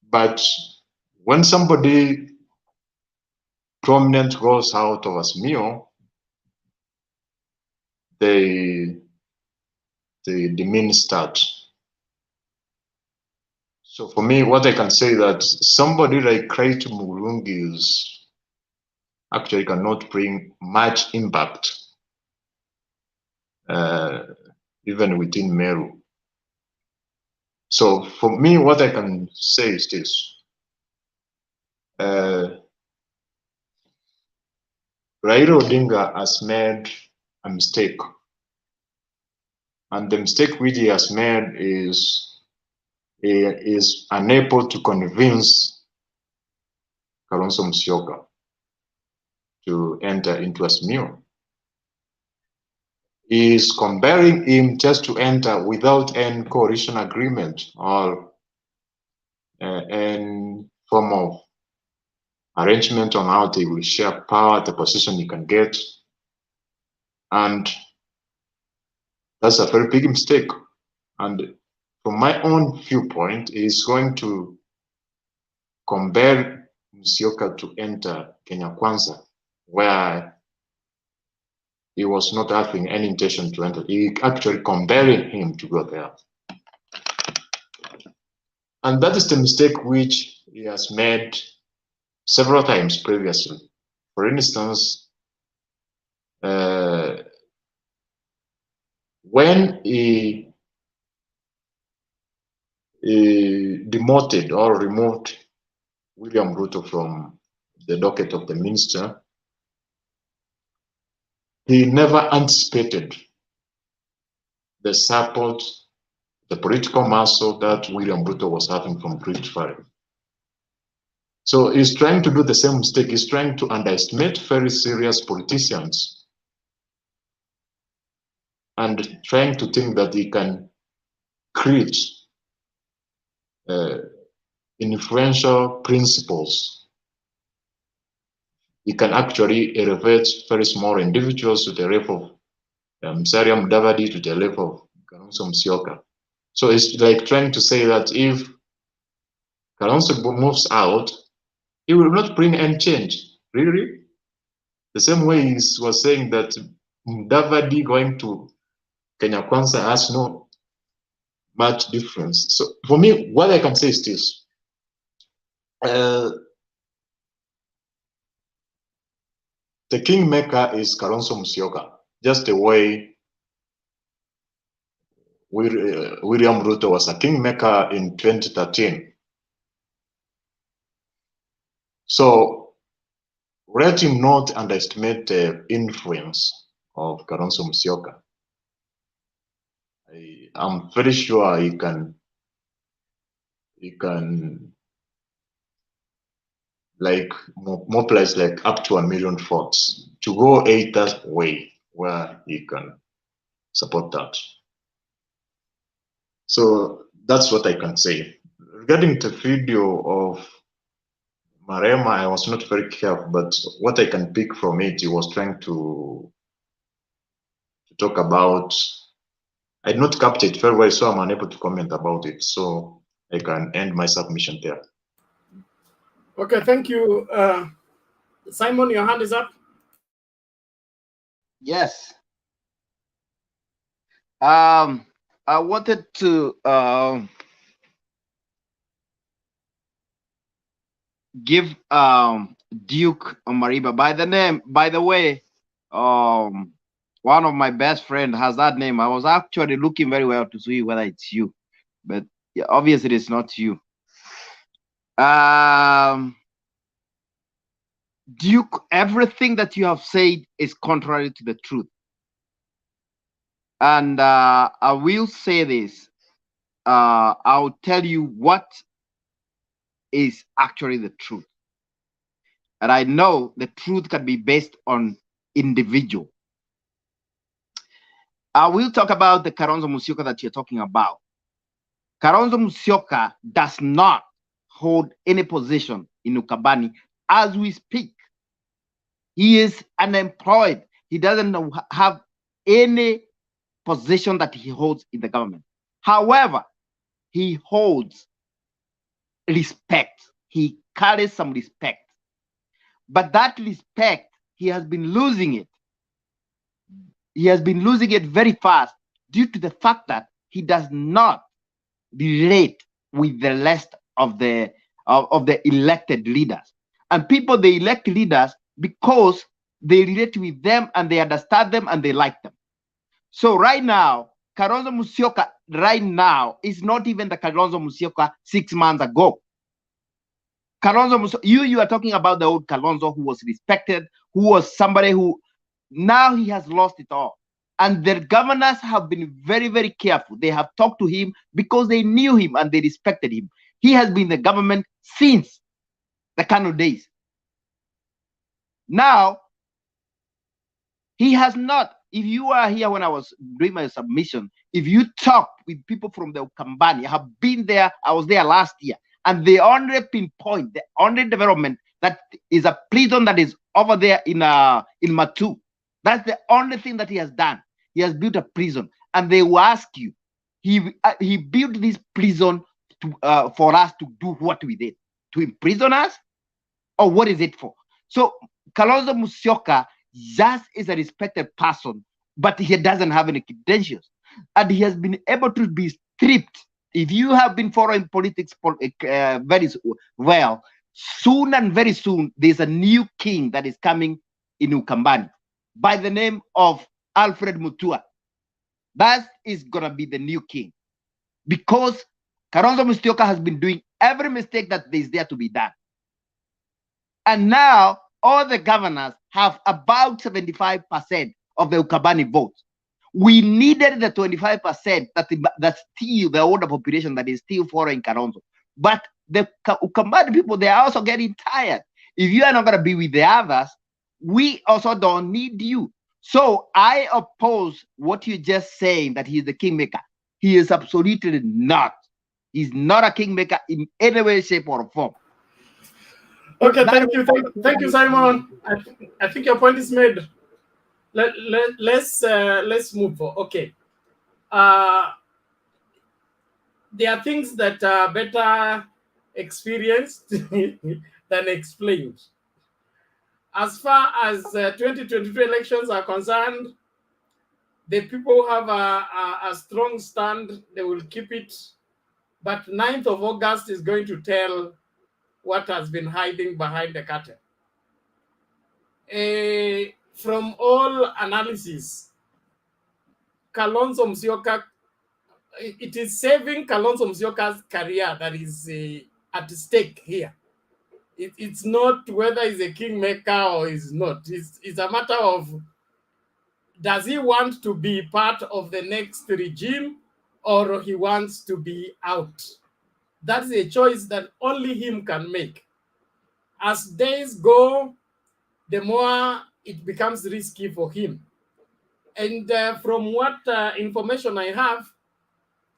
But when somebody prominent goes out of Azimio, they diminish that. So for me, what I can say that somebody like Kiraitus Murungi is actually cannot bring much impact even within Meru. So for me, what I can say is this. Raila Odinga has made a mistake. And the mistake which he has made is he is unable to convince Kalonzo Musyoka to enter into Azimio. He is comparing him just to enter without any coalition agreement or any form of arrangement on how they will share power, the position he can get. And that's a very big mistake. And from my own viewpoint, is going to compare Musyoka to enter Kenya Kwanza, where he was not having any intention to enter. He actually comparing him to go there. And that is the mistake which he has made several times previously. For instance, when he demoted or removed William Ruto from the docket of the minister, he never anticipated the support, the political muscle that William Ruto was having from Rift Valley. So he's trying to do the same mistake. He's trying to underestimate very serious politicians and trying to think that he can create influential principles. He can actually elevate very small individuals to the level Musalia Mudavadi to the level of Kalonzo Musyoka. So it's like trying to say that if Kalonzo moves out, he will not bring any change. Really? The same way he was saying that Mudavadi going to Kenya Kwanza has no much difference. So for me, what I can say is this. The kingmaker is Kalonzo Musyoka, just the way William Ruto was a kingmaker in 2013. So let him not underestimate the influence of Kalonzo Musyoka. I'm very sure he can like mobilize like up to 1 million votes to go either way where he can support that. So that's what I can say. Regarding the video of Marema, I was not very careful, but what I can pick from it, he was trying to talk about, I did not capture it very well, so I'm unable to comment about it. So I can end my submission there.
Okay, thank you. Simon, your hand is up.
Yes. I wanted to give Duke Mariba by the way, one of my best friend has that name. I was actually looking very well to see whether it's you, but yeah, obviously it's not you. Duke, everything that you have said is contrary to the truth. And I will say this. I'll tell you what is actually the truth. And I know the truth can be based on individual. I will talk about the Kalonzo Musyoka that you're talking about. Kalonzo Musyoka does not hold any position in Ukambani as we speak. He is unemployed. He doesn't have any position that he holds in the government. However, he holds respect. He carries some respect. But that respect, he has been losing it. He has been losing it very fast due to the fact that he does not relate with the rest of the elected leaders. And people, they elect leaders because they relate with them and they understand them and they like them. So right now, Kalonzo Musyoka right now is not even the Kalonzo Musyoka 6 months ago. Kalonzo Musyoka, you are talking about the old Kalonzo who was respected, who was somebody who, now he has lost it all. And the governors have been very, very careful. They have talked to him because they knew him and they respected him. He has been in the government since the Kanu days. Now, he has not, if you are here when I was doing my submission, if you talk with people from the Ukambani, I have been there, I was there last year, and they only pinpoint the only development that is a prison that is over there in Matu. That's the only thing that he has done. He has built a prison, and they will ask you, he built this prison to, for us to do what we did, to imprison us, or what is it for? So Kalonzo Musyoka just is a respected person, but he doesn't have any credentials, and he has been able to be stripped. If you have been following politics very well, soon and very soon, there's a new king that is coming in Ukambani by the name of Alfred Mutua. That is going to be the new king because Kalonzo Musyoka has been doing every mistake that is there to be done. And now all the governors have about 75% of the Ukambani votes. We needed the 25% that's still the older population that is still following Kalonzo. But the Ukambani people, they are also getting tired. If you are not going to be with the others, we also don't need you. So I oppose what you're just saying, that he is the kingmaker. He is absolutely not. He's not a kingmaker in any way, shape, or form.
Okay, thank you, Simon. I think your point is made. let's move on. Okay. There are things that are better experienced than explained. As far as 2022 elections are concerned, the people have a strong stand. They will keep it. But 9th of August is going to tell what has been hiding behind the curtain. From all analysis, Kalonzo Musyoka, it is saving Kalonzo Musyoka's career that is at stake here. It's not whether he's a kingmaker or he's not. It's a matter of, does he want to be part of the next regime or he wants to be out? That's a choice that only him can make. As days go, the more it becomes risky for him. And from what information I have,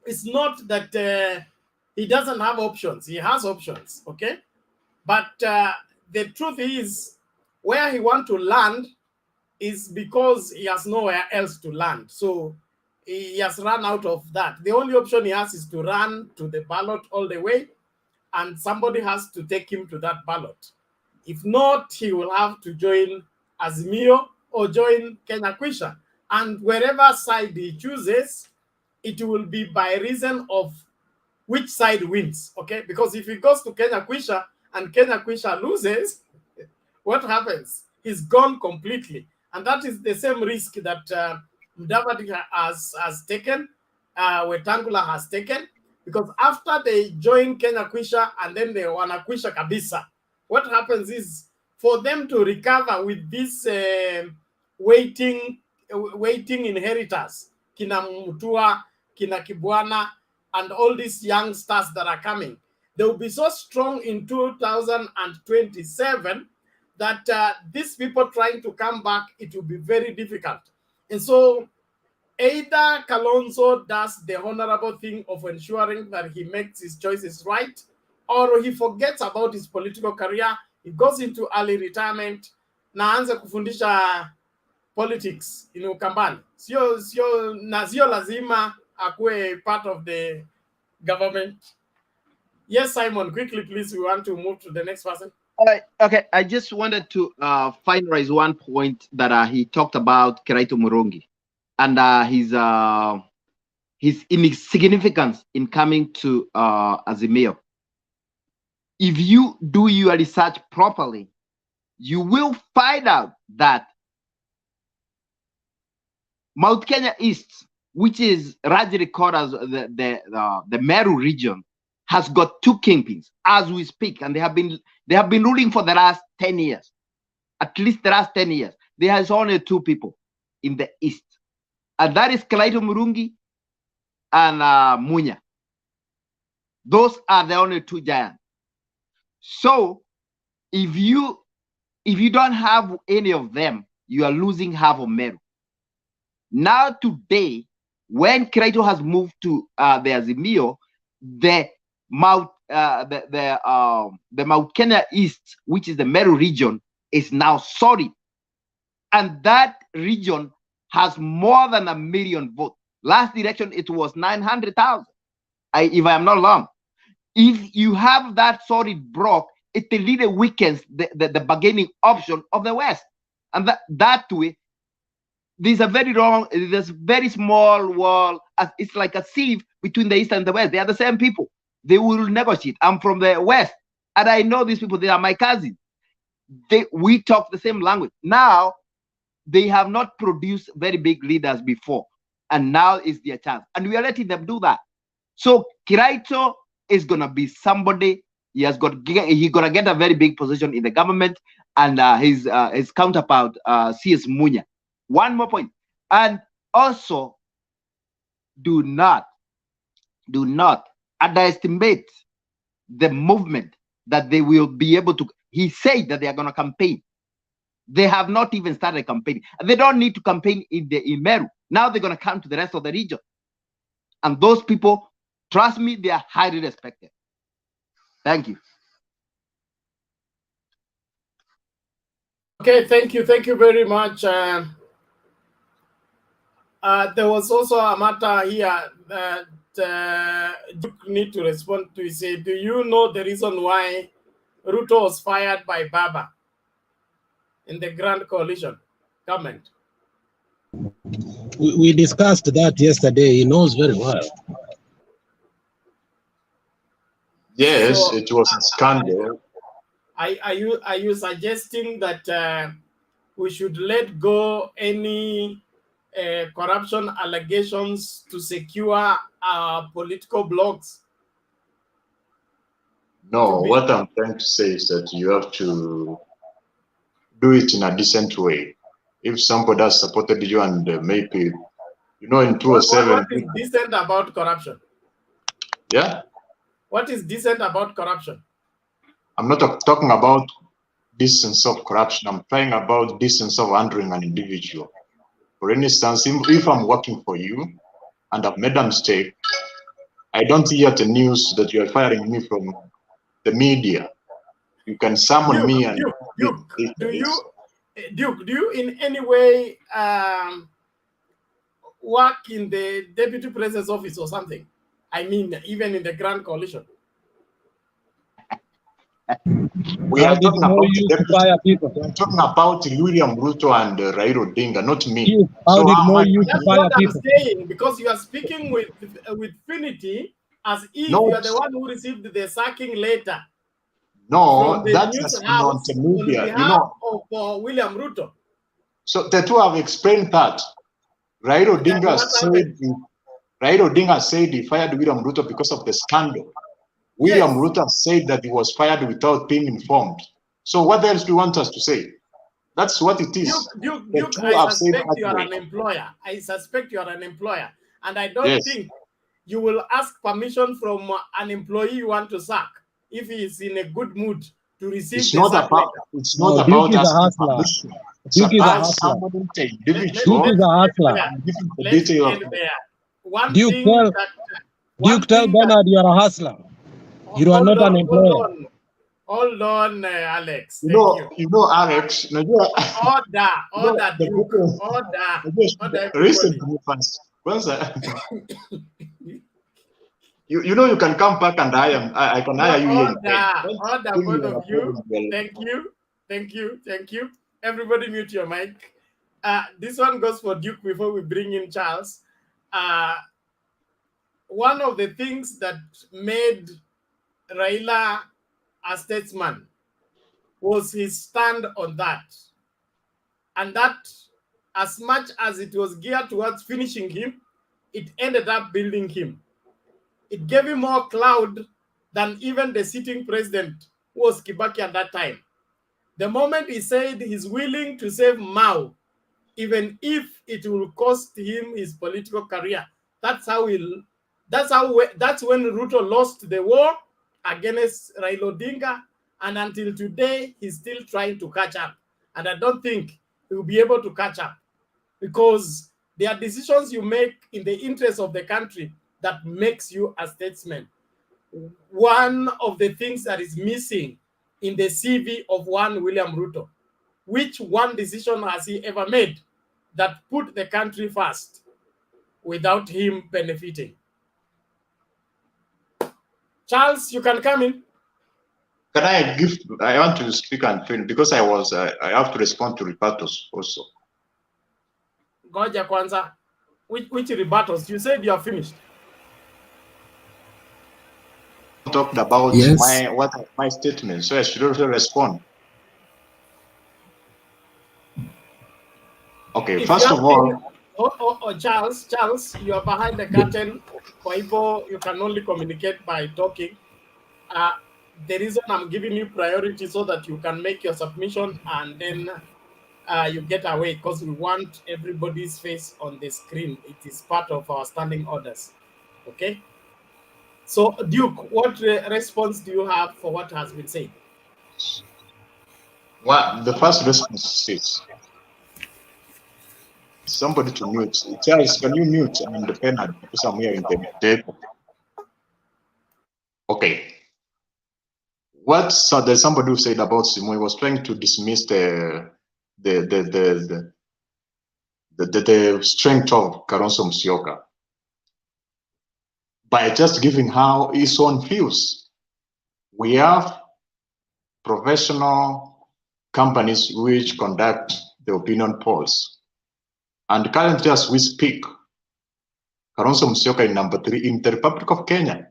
it's not that he doesn't have options. He has options, okay? But the truth is, where he wants to land is because he has nowhere else to land. So he has run out of that. The only option he has is to run to the ballot all the way, and somebody has to take him to that ballot. If not, he will have to join Azimio or join Kenya Kwisha. And wherever side he chooses, it will be by reason of which side wins, okay? Because if he goes to Kenya Kwisha and Kenya Kwisha loses, what happens? He's gone completely. And that is the same risk that Mudavadi has taken, Wetangula has taken, because after they join Kenya Kwisha and then they wana Kwisha kabisa, what happens is for them to recover with this waiting inheritors, kina Mutua, kina Kibwana, and all these young stars that are coming, they will be so strong in 2027 that these people trying to come back, it will be very difficult. And so either Kalonzo does the honorable thing of ensuring that he makes his choices right, or he forgets about his political career, he goes into early retirement, na aanze kufundisha politics in Ukambani. Sio lazima akue part of the government. Yes, Simon, quickly, please. We want to move to the next person.
Okay, I just wanted to finalize one point that he talked about Kiraitus Mbus and his insignificance in coming to Azimio. If you do your research properly, you will find out that Mount Kenya East, which is largely called as the Meru region, has got two kingpins as we speak, and they have been ruling for the last 10 years. At least the last 10 years. There is only two people in the east, and that is Kiraitus Mbus and Munya. Those are the only two giants. So if you don't have any of them, you are losing half of Meru. Now today, when Kiraitus has moved to the Azimio, the Mount Kenya East, which is the Meru region, is now solid, and that region has more than 1 million votes. Last election, it was 900,000, if I am not wrong. If you have that solid block, it really weakens the bargaining option of the West, and that way, there's a very small wall. It's like a sieve between the East and the West. They are the same people. They will negotiate. I'm from the West, and I know these people. They are my cousins. We talk the same language. Now, they have not produced very big leaders before, and now is their chance. And we are letting them do that. So Kiraitus is gonna be somebody. He's gonna get a very big position in the government, and his counterpart, C.S. Munya. One more point, and also do not underestimate the movement that they will be able to. He said that they are going to campaign. They have not even started campaigning. They don't need to campaign in Meru. Now they're going to come to the rest of the region, and those people, trust me, they are highly respected. Thank you.
Okay, thank you very much. There was also a matter here that you need to respond to. He said, do you know the reason why Ruto was fired by Baba in the Grand Coalition government?
We discussed that yesterday. He knows very well.
Yes,
So,
it was a scandal.
are you suggesting that we should let go any corruption allegations to secure our political blocks?
No, what I'm trying to say is that you have to do it in a decent way. If somebody has supported you and maybe, you know, in 2007.
What is decent about corruption?
Yeah?
What is decent about corruption?
I'm not talking about distance of corruption. I'm talking about distance of handling an individual. For instance, if I'm working for you and I've made a mistake, I don't hear the news that you are firing me from the media. You can summon me and
Duke, do you in any way work in the Deputy President's office or something? I mean, even in the Grand Coalition.
We are talking about William Ruto and Raila Odinga, not me.
How did Mo use to
That's
fire
what I'm
people?
saying, because you are speaking with finity as if you are the one who received the sacking letter.
No,
from the
that's
news
not
house
the media.
on
You
behalf
know,
of William Ruto.
so the two have explained that. Raila Odinga said he fired William Ruto because of the scandal. William Ruto said that he was fired without being informed. So what else do you want us to say? That's what it is.
Duke,
I
suspect you are an employer. I suspect you are an employer. And I don't think you will ask permission from an employee you want to sack if he is in a good mood to receive
it's
the
not
sack
about,
letter.
it's not about asking permission. It's about
someone
individual.
Duke is a hustler.
Let's end there. One
Duke,
thing
tell,
that
Duke, tell Bernard you are a hustler. You are not an employer.
Hold on, Alex.
You know, Alex.
Order, Duke. Order.
Listen to me first. You know you can come back and I can hire you here.
Order, both of you. Thank you. Everybody mute your mic. This one goes for Duke before we bring in Charles. One of the things that made Raila a statesman was his stand on that. And that, as much as it was geared towards finishing him, it ended up building him. It gave him more clout than even the sitting president, who was Kibaki at that time. The moment he said he's willing to save Mao, even if it will cost him his political career, that's when Ruto lost the war against Raila Odinga, and until today, he's still trying to catch up. And I don't think he will be able to catch up, because there are decisions you make in the interest of the country that makes you a statesman. One of the things that is missing in the CV of one William Ruto, which one decision has he ever made that put the country first without him benefiting? Charles, you can come in.
Can I want to speak and finish because I have to respond to rebuttals also.
Goja Kwanza, which rebuttals? You said you are finished.
Talked about my statement, so I should also respond. Okay,
If
first of all,
Charles, you are behind the curtain. For people, you can only communicate by talking. The reason I'm giving you priority so that you can make your submission and then you get away, because we want everybody's face on the screen. It is part of our standing orders. Okay? So, Duke, what response do you have for what has been said?
Well, the first response is somebody to mute. Charles, can you mute and the Bernard because I'm here in the table? Okay. So there's somebody who said about Simo, he was trying to dismiss the the strength of Kalonzo Musyoka by just giving her his own views. We have professional companies which conduct the opinion polls. And currently as we speak, Kalonzo Musyoka is number 3 in the Republic of Kenya.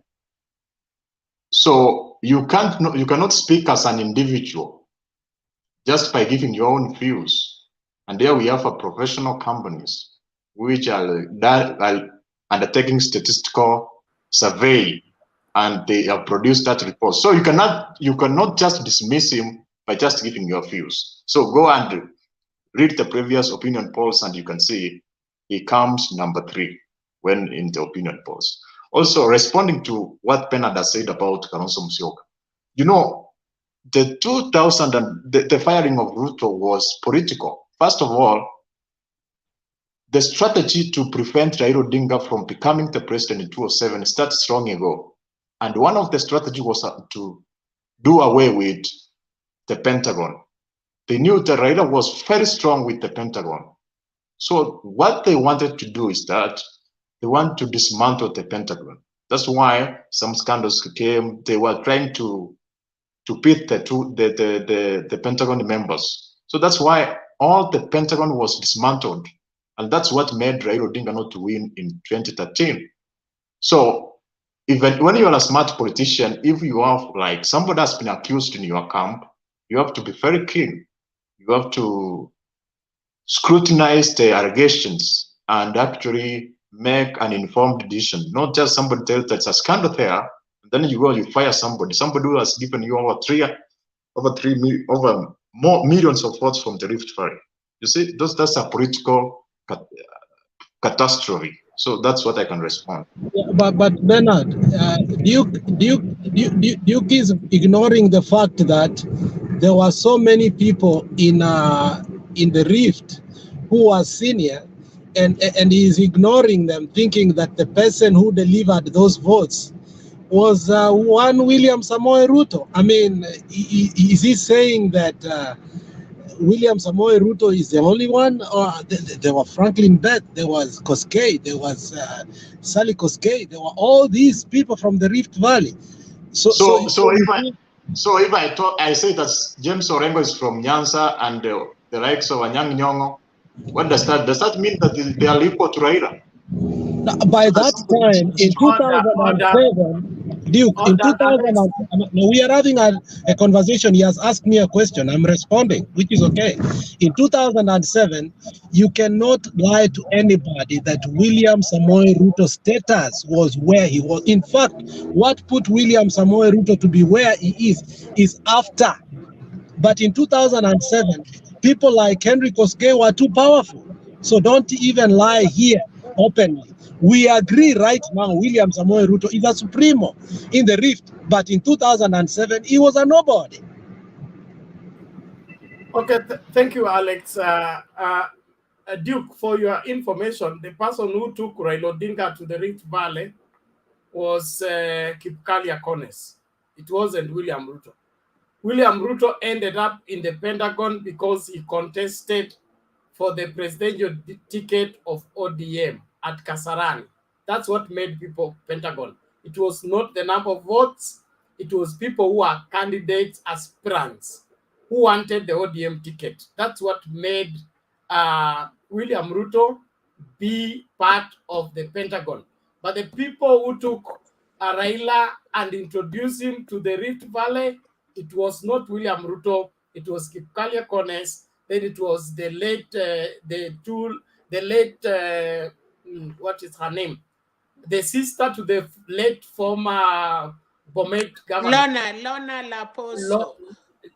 So you cannot speak as an individual just by giving your own views. And there we have a professional companies which are undertaking statistical survey, and they have produced that report. So you cannot just dismiss him by just giving your views. So go and read the previous opinion polls, and you can see he comes number 3 when in the opinion polls. Also, responding to what Bernard has said about Kalonzo Musyoka, you know, the 2000 and the firing of Ruto was political. First of all, the strategy to prevent Raila Odinga from becoming the president in 2007 started strong ago. And one of the strategies was to do away with the Pentagon. They knew that Raila was very strong with the Pentagon. So what they wanted to do is that they want to dismantle the Pentagon. That's why some scandals came. They were trying to pit the Pentagon members. So that's why all the Pentagon was dismantled. And that's what made Raila Odinga not to win in 2013. So even when you're a smart politician, if you have like somebody has been accused in your camp, you have to be very keen. You have to scrutinize the allegations and actually make an informed decision, not just somebody tells that's a scandal there, and then you go and you fire somebody who has given you over more millions of votes from the Rift Valley. You see, that's a political catastrophe. So that's what I can respond.
Yeah, but Bernard, Duke is ignoring the fact that there were so many people in the Rift who was senior, and he's ignoring them, thinking that the person who delivered those votes was one William Samoei Ruto. I mean, is he saying that William Samoei Ruto is the only one? Or there were Franklin Beth, there was Koskei, there was Sally Koskei, there were all these people from the Rift Valley. So
if I say that James Orengo is from Nyanza and the likes of Anyang' Nyong'o, what does that? Does that mean that they are equal to Raila?
By that time, in 2007, Duke, in 2000, we are having a conversation. He has asked me a question. I'm responding, which is okay. In 2007, you cannot lie to anybody that William Samoei Ruto's status was where he was. In fact, what put William Samoei Ruto to be where he is after. But in 2007, people like Henry Koskei were too powerful. So don't even lie here openly. We agree right now William Samoei Ruto is a supremo in the Rift, but in 2007, he was a nobody.
Okay, thank you, Alex. Duke, for your information, the person who took Raila Odinga to the Rift Valley was Kipkalia Kones. It wasn't William Ruto. William Ruto ended up in the Pentagon because he contested for the presidential ticket of ODM at Kasarani. That's what made people Pentagon. It was not the number of votes. It was people who are candidates, aspirants, who wanted the ODM ticket. That's what made William Ruto be part of the Pentagon. But the people who took Raila and introduced him to the Rift Valley, it was not William Ruto. It was Kipkalia Kones. Then it was the late, what is her name? The sister to the late former Bomet governor.
Lona Laposo.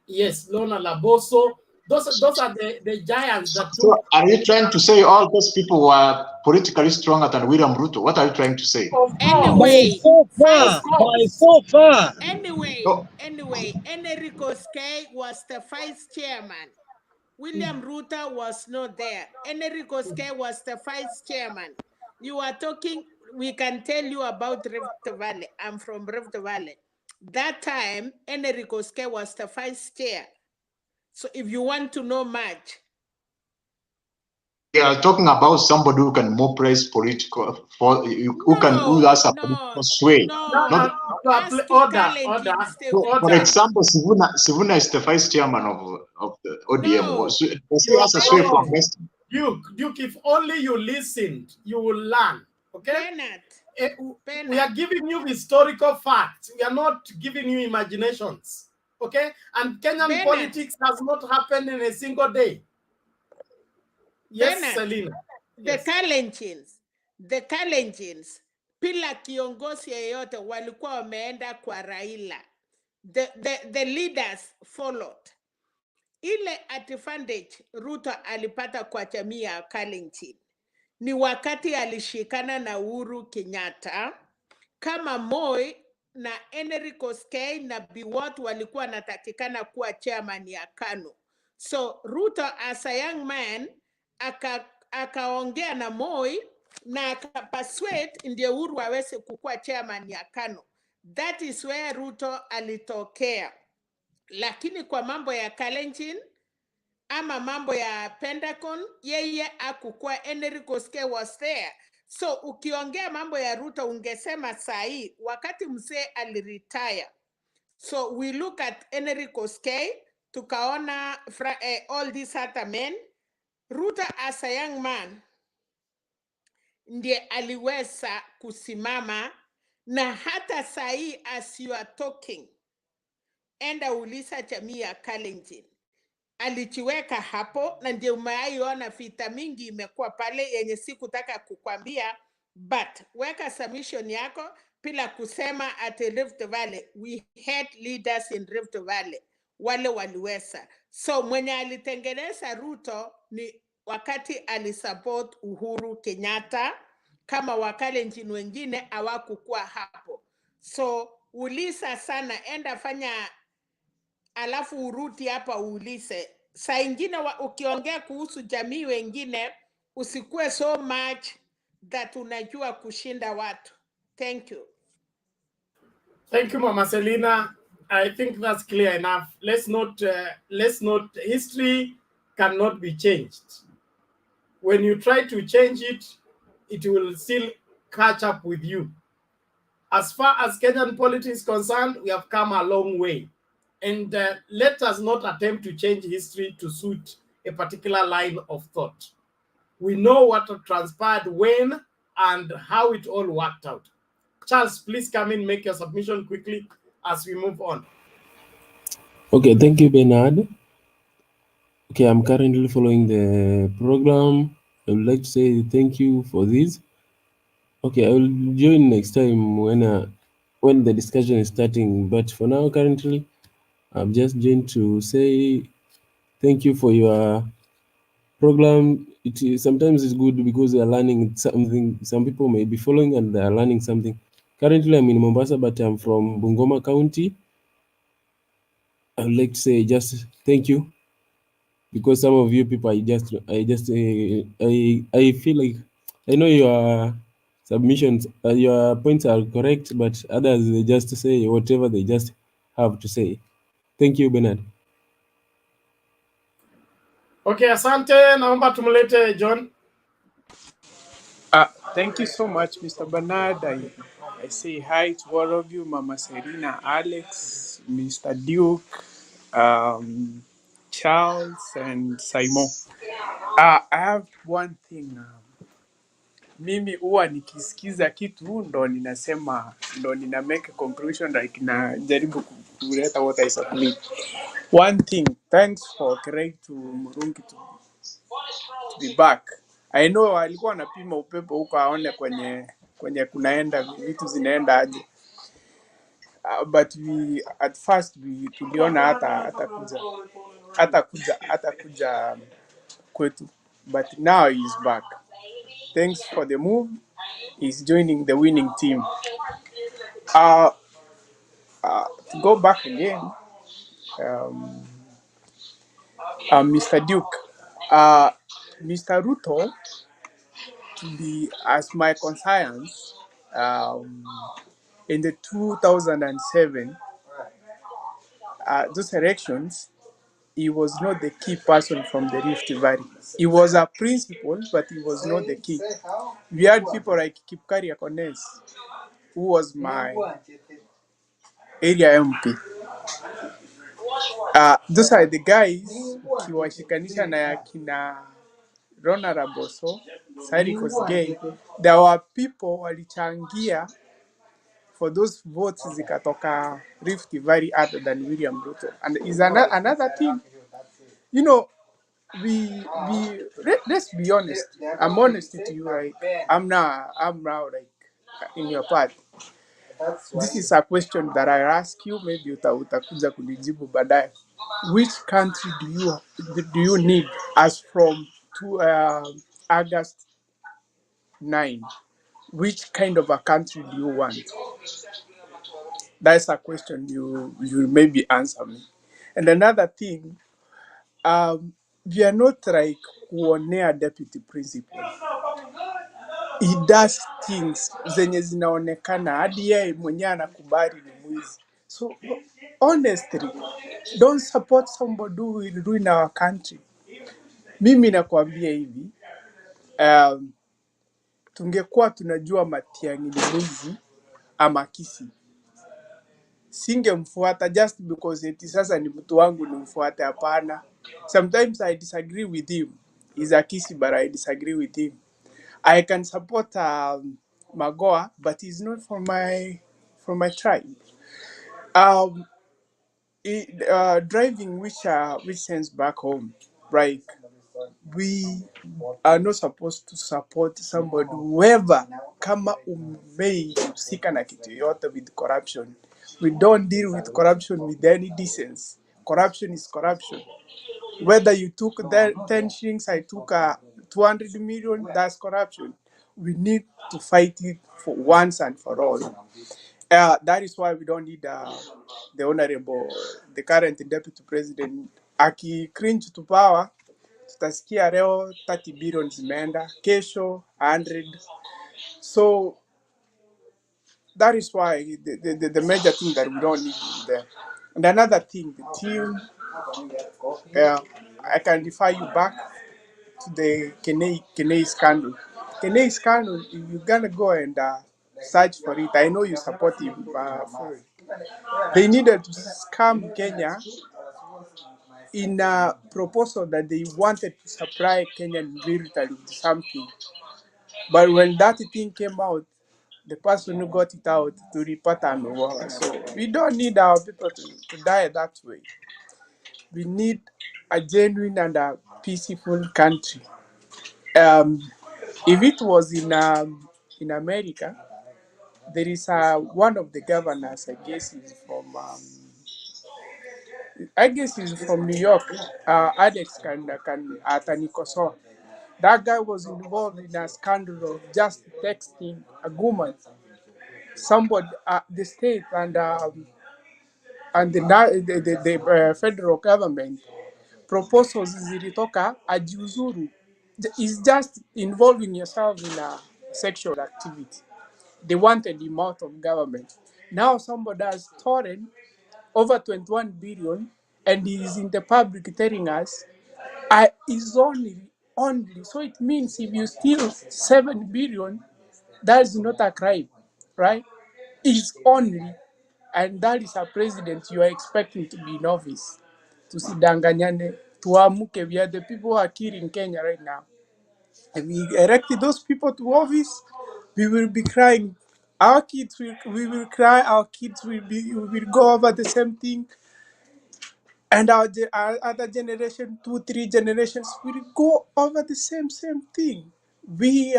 Yes, Lona Laboso. Those are the giants that took.
So are you trying to say all those people were politically stronger than William Ruto? What are you trying to say?
Anyway,
so far.
Anyway, Enrico Skay was the vice chairman. William Ruto was not there. Enrico Skay was the vice chairman. You are talking, we can tell you about Rift Valley. I'm from Rift Valley. That time, Enrico Skay was the vice chair. So if you want to know much.
are talking about somebody who can mobilize political, who has a political sway. Not,
Order.
for example, Sivuna is the vice chairman of the ODM.
No.
Does he has a sway for investing?
Duke, if only you listened, you will learn. Okay? We are giving you historical facts. We are not giving you imaginations. Okay? And Kenyan politics has not happened in a single day. Yes, Selina.
The Kalenjins, bila kiongozi yeyote walikuwa wameenda kwa Raila. The leaders followed. Ile advantage Ruto alipata kwa jamii ya Kalenjin ni wakati alishikana na Uhuru Kenyatta, kama Moi na Henry Koskei na Biwott walikuwa wanatakikana kuwa chairman ya Kanu. So Ruto as a young man akaongea na Moi na akapaswade ndio Uhuru aweze kukuwa chairman ya Kanu. That is where Ruto alitokea. Lakini kwa mambo ya Kalenjin ama mambo ya Pentagon, yeye akukua. Henry Koskei was there. So ukiongea mambo ya Ruto ungesema sahi wakati mzee aliretire. So we look at Henry Koskei, tukaona all these other men. Ruto as a young man ndiye aliweza kusimama, na hata sahi as you are talking, enda uliza jamii ya Kalenjin. Alichiweka hapo, na ndio umeiona vita mingi imekuwa pale yenye sikutaka kukwambia, but weka submission yako bila kusema at Rift Valley. We had leaders in Rift Valley wale waliweza. So mwenye alitengeneza Ruto ni wakati alisupport Uhuru Kenyatta, kama Wakalenjin wengine hawakukuwa hapo. So ulisa sana, enda fanya alafu uruti hapa uulize. Saa ingine ukiongea kuhusu jamii wengine usikue so much that unajua kushinda watu. Thank you.
Thank you, Mama Selina. I think that's clear enough. Let's not, history cannot be changed. When you try to change it, it will still catch up with you. As far as Kenyan politics is concerned, we have come a long way. And let us not attempt to change history to suit a particular line of thought. We know what transpired when and how it all worked out. Charles, please come in, make your submission quickly as we move on.
Okay, thank you, Bernard. Okay, I'm currently following the program. I would like to say thank you for this. Okay, I will join next time when the discussion is starting. But for now, currently, I'm just joined to say thank you for your program. Sometimes it's good because we are learning something. Some people may be following and they are learning something. Currently, I'm in Mombasa, but I'm from Bungoma County. I would like to say just thank you, because some of you people, I feel like I know your submissions, your points are correct, but others, they just say whatever they just have to say. Thank you, Bernard.
Okay, asante. Naomba tumlete John.
Thank you so much, Mr. Bernard. I say hi to all of you, Mama Serena, Alex, Mr. Duke, Charles, and Simon. I have one thing. Mimi huwa nikisikiza kitu ndo ninasema, ndo nina make a conclusion, like na jaribu kuleta what I submit. One thing, thanks for Craig to Murungi to be back. I know alikuwa anapima upepo huko aone kwenye kunaenda vitu zinaenda aje. But we at first tuliona hata kuja kwetu, but now he's back. Thanks for the move. He's joining the winning team. To go back again, Mr. Duke, Mr. Ruto, to be as my conscience, in the 2007 those elections, he was not the key person from the Rift Valley. He was a principal, but he was not the key. We had people like Kipkari Akones, who was my area MP. Those are the guys ukiwashikanisha na yakina Ronald Boso, Cyrus Gay. There were people walichangia for those votes zikatoka Rift Valley other than William Ruto. And is another thing, you know, let's be honest. I'm honest with you, right? I'm now like in your part. This is a question that I ask you, maybe utakuja kunijibu baadaye. Which country do you need as from August 9? Which kind of a country do you want? That's a question you maybe answer me. And another thing, we are not like kuonea deputy principal. He does things zenye zinaonekana hadi yeye mwenyewe anakubali ni mwizi. So honestly, don't support somebody who will ruin our country. Mimi nakwambia hivi, tungekuwa tunajua Matiang'i ni mwizi ama Kisi, singemfuata just because eti sasa ni mtu wangu nimfuate. Hapana. Sometimes I disagree with him. He's a Kisi, but I disagree with him. I can support Magoa, but he's not from my tribe. Driving which sends back home, right? We are not supposed to support somebody whoever kama umehusika na kitu yote with corruption. We don't deal with corruption with any decency. Corruption is corruption. Whether you took 10 shillings, I took 200 million, that's corruption. We need to fight it for once and for all. That is why we don't need the current deputy president. Aki cringe to power, tutasikia leo 30 billion zimeenda, kesho 100. So that is why the major thing that we don't need is there. And another thing, the team, I can refer you back to the Kenei scandal. Kenei scandal, you're gonna go and search for it. I know you support him for it. They needed to scam Kenya in a proposal that they wanted to supply Kenyan military with something. But when that thing came out, the person who got it out to report and war. So we don't need our people to die that way. We need a genuine and a peaceful country. If it was in America, there is one of the governors, I guess he's from New York. Alex can Atanikoso. That guy was involved in a scandal of just texting a woman, somebody the state and the federal government proposals zilitoka ajiuzuru. It's just involving yourself in a sexual activity. They wanted him out of government. Now somebody has stolen over 21 billion and he is in the public telling us is only. So it means if you steal 7 billion, that is not a crime, right? It's only, and that is a president you are expecting to be in office. Tusidanganyane, tuamuke. We are the people who are killing Kenya right now. And we elected those people to office, we will be crying. Our kids we will cry, our kids will go over the same thing. And our other generation, 2-3 generations, will go over the same thing. We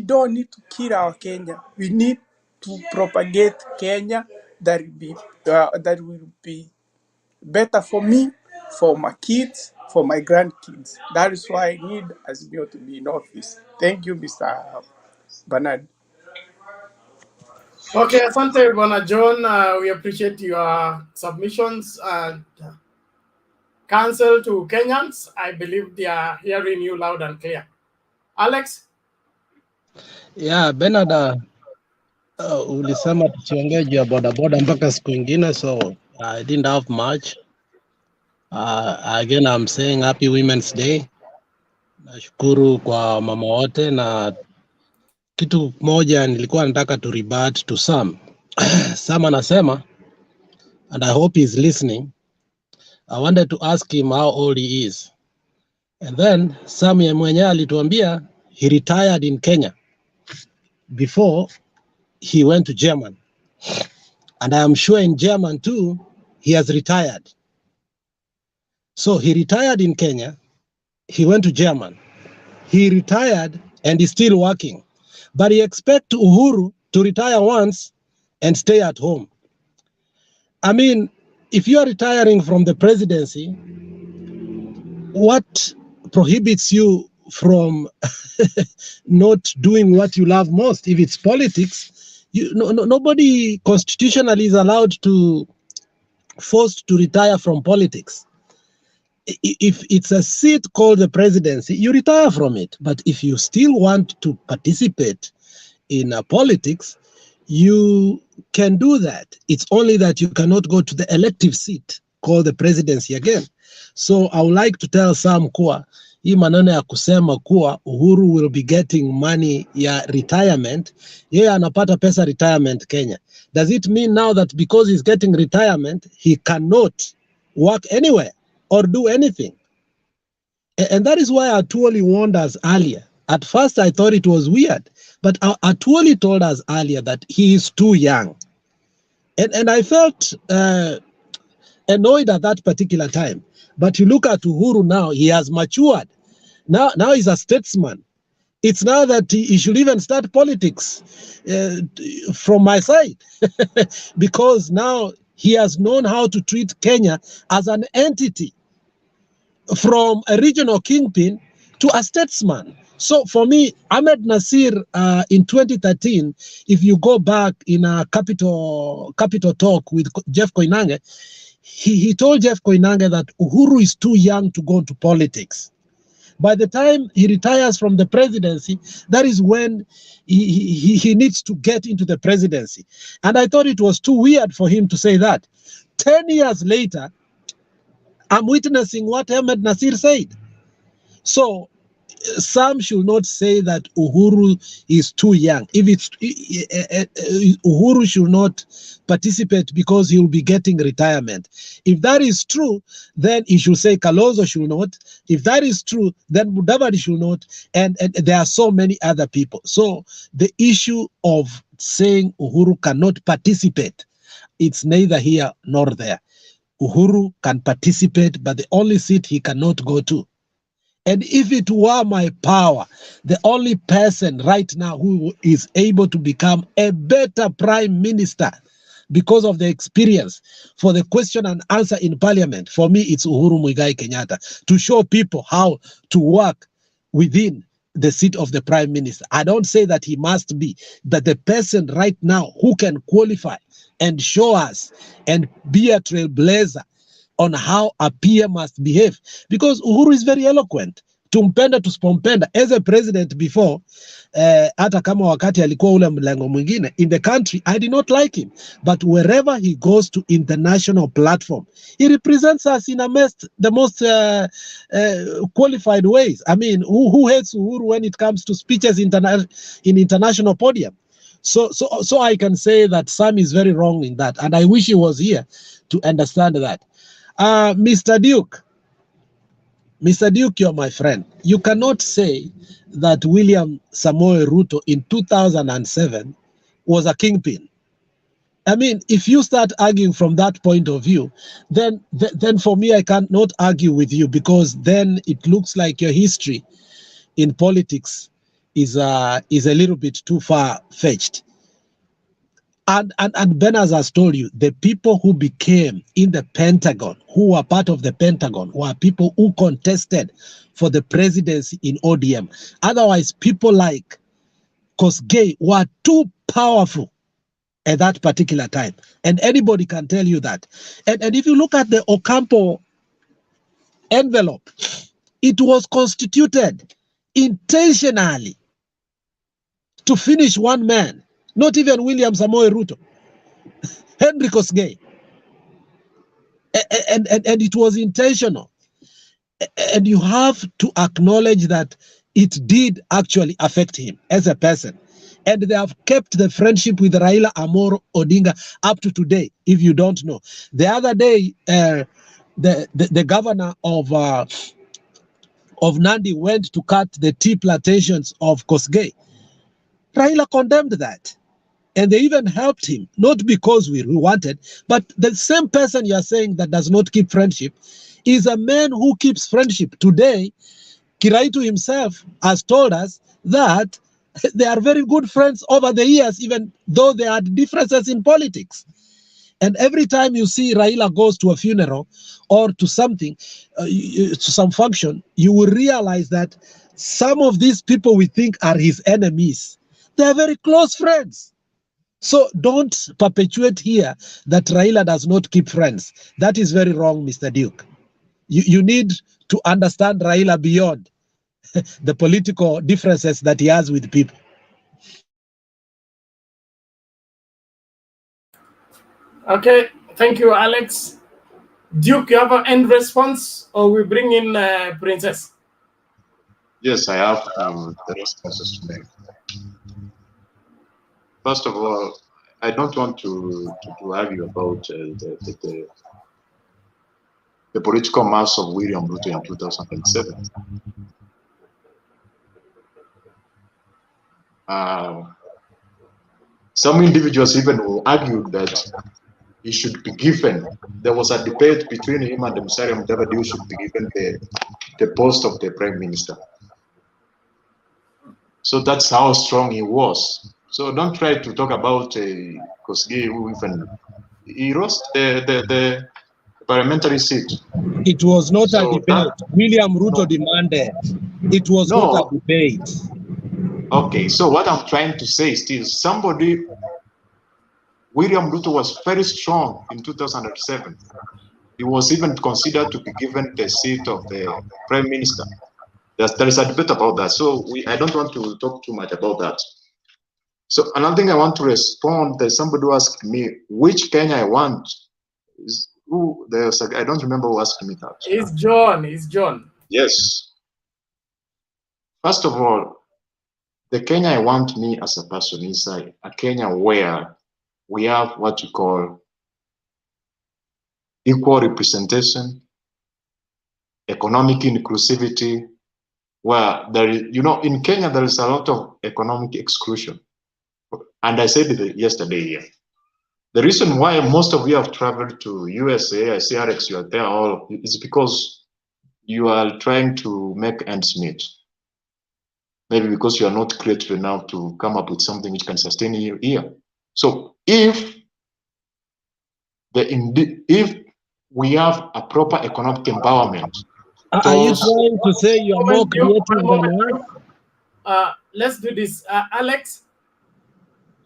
don't need to kill our Kenya. We need to propagate Kenya that will be better for me, for my kids, for my grandkids. That is why I need Azimio to be in office. Thank you, Mr. Bernard.
Okay, asante Bwana John. We appreciate your submissions and counsel to Kenyans. I believe they are hearing you loud and clear. Alex?
Yeah, Bernard, ulisema tusiongee juu ya bodaboda mpaka siku ingine, so I didn't have much. Again, I'm saying happy Women's Day. Nashukuru kwa mama wote, na kitu moja nilikuwa nataka to rebut to Sam. Sam anasema, and I hope he's listening. I wanted to ask him how old he is. And then Sam mwenyewe alituambia he retired in Kenya before he went to German. And I am sure in German too, he has retired. So he retired in Kenya, he went to German, he retired and is still working. But he expects Uhuru to retire once and stay at home. I mean, if you are retiring from the presidency, what prohibits you from not doing what you love most? If it's politics, nobody constitutionally is allowed to forced to retire from politics. If it's a seat called the presidency, you retire from it. But if you still want to participate in politics, you can do that. It's only that you cannot go to the elective seat called the presidency again. So I would like to tell Sam kuwa hii maneno ya kusema kuwa Uhuru will be getting money ya retirement, yeye anapata pesa retirement Kenya. Does it mean now that because he's getting retirement, he cannot work anywhere or do anything? And that is why Atuoli warned us earlier. At first, I thought it was weird, but Atuoli told us earlier that he is too young. And I felt annoyed at that particular time. But you look at Uhuru now, he has matured. Now he's a statesman. It's now that he should even start politics from my side. Because now he has known how to treat Kenya as an entity, from a regional kingpin to a statesman. So for me, Ahmed Nasir in 2013, if you go back in a capital talk with Jeff Koinange, he told Jeff Koinange that Uhuru is too young to go into politics. By the time he retires from the presidency, that is when he needs to get into the presidency. And I thought it was too weird for him to say that. 10 years later, I'm witnessing what Ahmed Nasir said. So some should not say that Uhuru is too young. If it's Uhuru should not participate because he will be getting retirement. If that is true, then he should say Kalonzo should not. If that is true, then Mudavadi should not. And there are so many other people. So the issue of saying Uhuru cannot participate, it's neither here nor there. Uhuru can participate, but the only seat he cannot go to. And if it were my power, the only person right now who is able to become a better prime minister because of the experience for the question and answer in parliament, for me, it's Uhuru Muigai Kenyatta, to show people how to work within the seat of the prime minister. I don't say that he must be, but the person right now who can qualify and show us and be a trailblazer on how a PM must behave, because Uhuru is very eloquent. Tumpenda tusipompenda, as a president before, hata kama wakati alikuwa ule mlengo mwingine in the country, I did not like him, but wherever he goes to international platform, he represents us in the most qualified ways. I mean, who hates Uhuru when it comes to speeches in international podium? So I can say that Sam is very wrong in that, and I wish he was here to understand that. Mr. Duke, you're my friend. You cannot say that William Samoei Ruto in 2007 was a kingpin. I mean, if you start arguing from that point of view, then for me, I cannot argue with you, because then it looks like your history in politics is a little bit too far-fetched. And Benaz has told you, the people who became in the Pentagon, who were part of the Pentagon, were people who contested for the presidency in ODM. Otherwise, people like Kosgei were too powerful at that particular time. And anybody can tell you that. And if you look at the Ocampo envelope, it was constituted intentionally to finish one man. Not even William Samoei Ruto, Henry Kosgei. and it was intentional. And you have to acknowledge that it did actually affect him as a person. And they have kept the friendship with Raila Amolo Odinga up to today, if you don't know. The other day, the governor of Nandi went to cut the tea plantations of Kosgei. Raila condemned that. And they even helped him, not because we wanted, but the same person you are saying that does not keep friendship is a man who keeps friendship. Today, Kiraitu himself has told us that they are very good friends over the years, even though they had differences in politics. And every time you see Raila goes to a funeral or to something, to some function, you will realize that some of these people we think are his enemies, they are very close friends. So don't perpetuate here that Raila does not keep friends. That is very wrong, Mr. Duke. You need to understand Raila beyond the political differences that he has with people.
Okay, thank you, Alex. Duke, you have an end response, or we bring in Princess?
Yes, I have the responses to make. First of all, I don't want to argue about the political mass of William Ruto in 2007. Some individuals even will argue that he should be given. There was a debate between him and Musalia Mudavadi who should be given the post of the prime minister. So that's how strong he was. So don't try to talk about Kosgei, who even he lost the parliamentary seat.
It was not a debate. William Ruto demanded. It was not a debate.
Okay, so what I'm trying to say is still somebody, William Ruto was very strong in 2007. He was even considered to be given the seat of the prime minister. There is a debate about that. So I don't want to talk too much about that. So another thing I want to respond, there's somebody who asked me which Kenya I want. I don't remember who asked me that.
It's John. It's John.
Yes. First of all, the Kenya I want me as a person is a Kenya where we have what you call equal representation, economic inclusivity, where there is, in Kenya there is a lot of economic exclusion. And I said it yesterday here. The reason why most of you have traveled to USA, I see Alex, you are there all, is because you are trying to make ends meet. Maybe because you are not creative enough to come up with something which can sustain you here. So if we have a proper economic empowerment,
are you trying to say you are more creative than us?
Let's do this. Alex,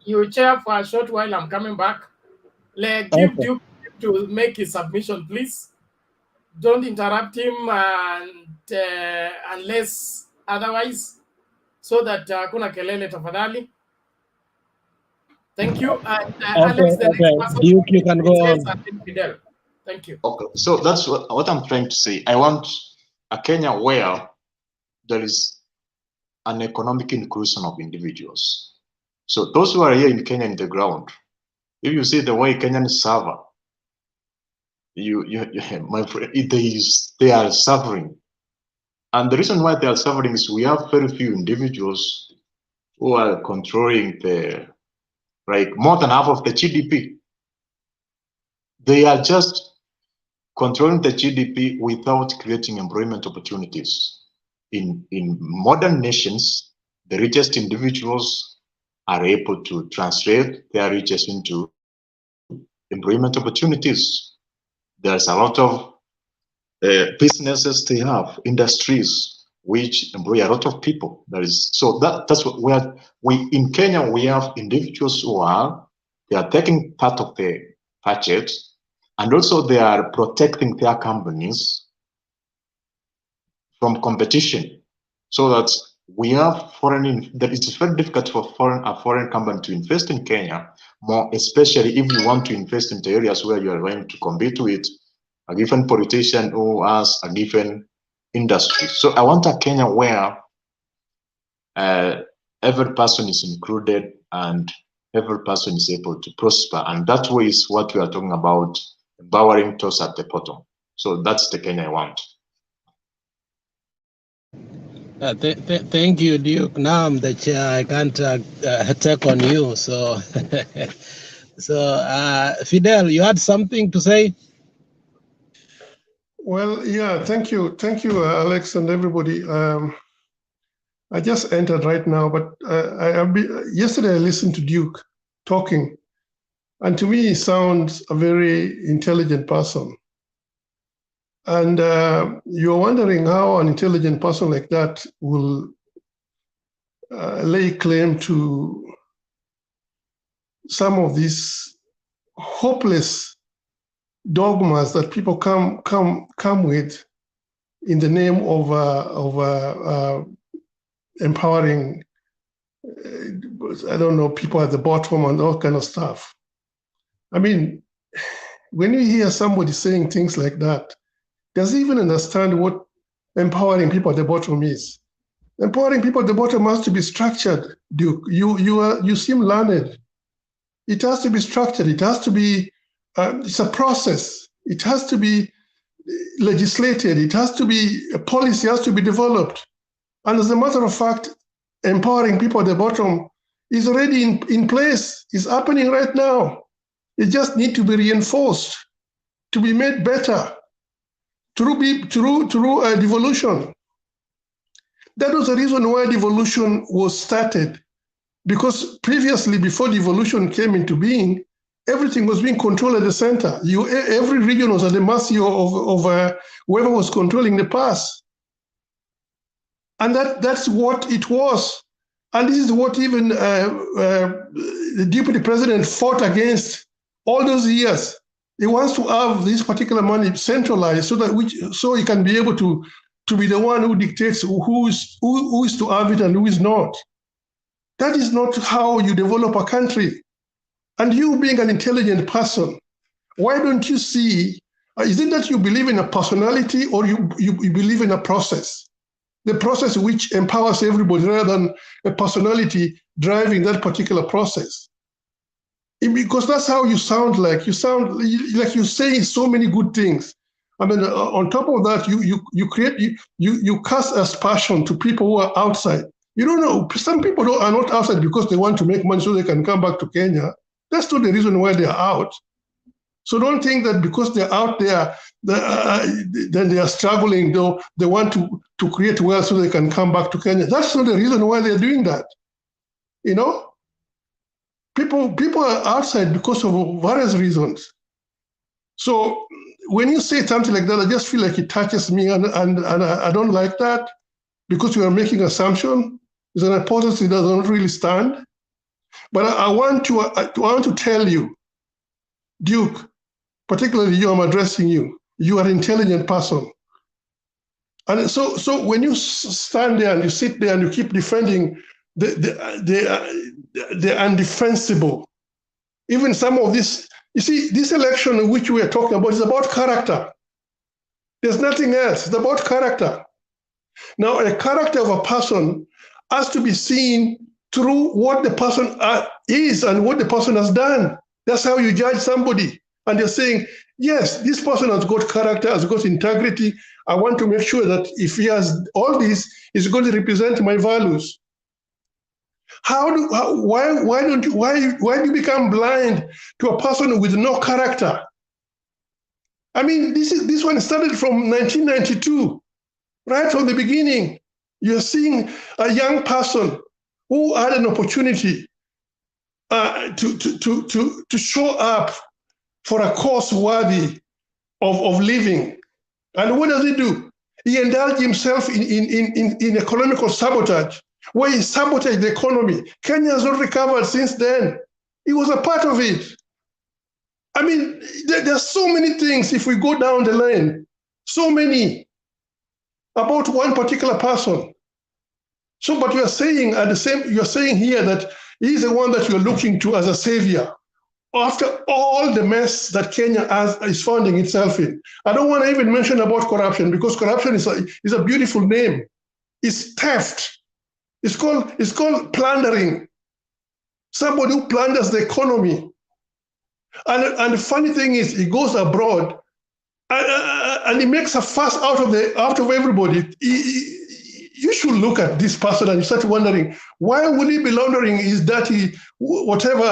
you chair for a short while. I'm coming back. Give Duke to make his submission, please. Don't interrupt him unless otherwise, so that kuna kelele tafadhali. Thank you. Alex, the next person,
Duke, you can go on.
Thank you.
Okay, so that's what I'm trying to say. I want a Kenya where there is an economic inclusion of individuals. So those who are here in Kenya in the ground, if you see the way Kenyans suffer, my friend, they are suffering. And the reason why they are suffering is we have very few individuals who are controlling more than half of the GDP. They are just controlling the GDP without creating employment opportunities. In modern nations, the richest individuals are able to translate their riches into employment opportunities. There's a lot of businesses they have, industries, which employ a lot of people. That's what in Kenya, we have individuals who they are taking part of the budget, and also they are protecting their companies from competition, so that we have that it's very difficult for a foreign company to invest in Kenya, more especially if you want to invest in the areas where you are going to compete with a given politician who has a given industry. So I want a Kenya where every person is included and every person is able to prosper. And that way is what we are talking about, empowering those at the bottom. So that's the Kenya I want.
Thank you, Duke. Now I'm the chair. I can't take on you. So, Fidel, you had something to say?
Well, yeah, thank you, Alex and everybody. I just entered right now, but yesterday I listened to Duke talking, and to me he sounds a very intelligent person. And you're wondering how an intelligent person like that will lay claim to some of these hopeless dogmas that people come with in the name of empowering, I don't know, people at the bottom and all kind of stuff. I mean, when you hear somebody saying things like that, does he even understand what empowering people at the bottom is? Empowering people at the bottom has to be structured, Duke. You seem learned. It has to be structured. It has to be, it's a process. It has to be legislated. It has to be, a policy has to be developed. And as a matter of fact, empowering people at the bottom is already in place. It's happening right now. It just needs to be reinforced, to be made better through devolution. That was the reason why devolution was started, because previously, before devolution came into being, everything was being controlled at the center. Every region was at the mercy of whoever was controlling the past. And that's what it was. And this is what even the deputy president fought against all those years. He wants to have this particular money centralized so he can be able to be the one who dictates who is to have it and who is not. That is not how you develop a country. And you being an intelligent person, why don't you see, is it that you believe in a personality or you believe in a process? The process which empowers everybody rather than a personality driving that particular process. Because that's how you sound like. You sound like you're saying so many good things. I mean, on top of that, you cast aspersion to people who are outside. You don't know, some people are not outside because they want to make money so they can come back to Kenya. That's not the reason why they're out. So don't think that because they're out there, then they are struggling, though they want to create wealth so they can come back to Kenya. That's not the reason why they're doing that. You know? People are outside because of various reasons. So when you say something like that, I just feel like it touches me, and I don't like that, because you are making assumption. It's an hypothesis that does not really stand. But I want to tell you, Duke, particularly you, I'm addressing you. You are an intelligent person. And so when you stand there and you sit there and you keep defending the undefensible, even some of this, you see, this election which we are talking about is about character. There's nothing else. It's about character. Now, a character of a person has to be seen through what the person is and what the person has done. That's how you judge somebody. And they're saying, yes, this person has got character, has got integrity. I want to make sure that if he has all this, he's going to represent my values. Why do you become blind to a person with no character? I mean, this one started from 1992, right from the beginning. You're seeing a young person who had an opportunity to show up for a cause worthy of living. And what does he do? He indulged himself in economical sabotage, where he sabotaged the economy. Kenya has not recovered since then. He was a part of it. I mean, there are so many things if we go down the line, so many about one particular person. So, but you are saying you're saying here that he's the one that you're looking to as a savior. after all the mess that Kenya is finding itself in. I don't want to even mention about corruption, because corruption is a beautiful name. It's theft. It's called plundering. Somebody who plunders the economy. And the funny thing is, he goes abroad and he makes a fuss out of everybody. You should look at this person and you start wondering, why would he be laundering his dirty whatever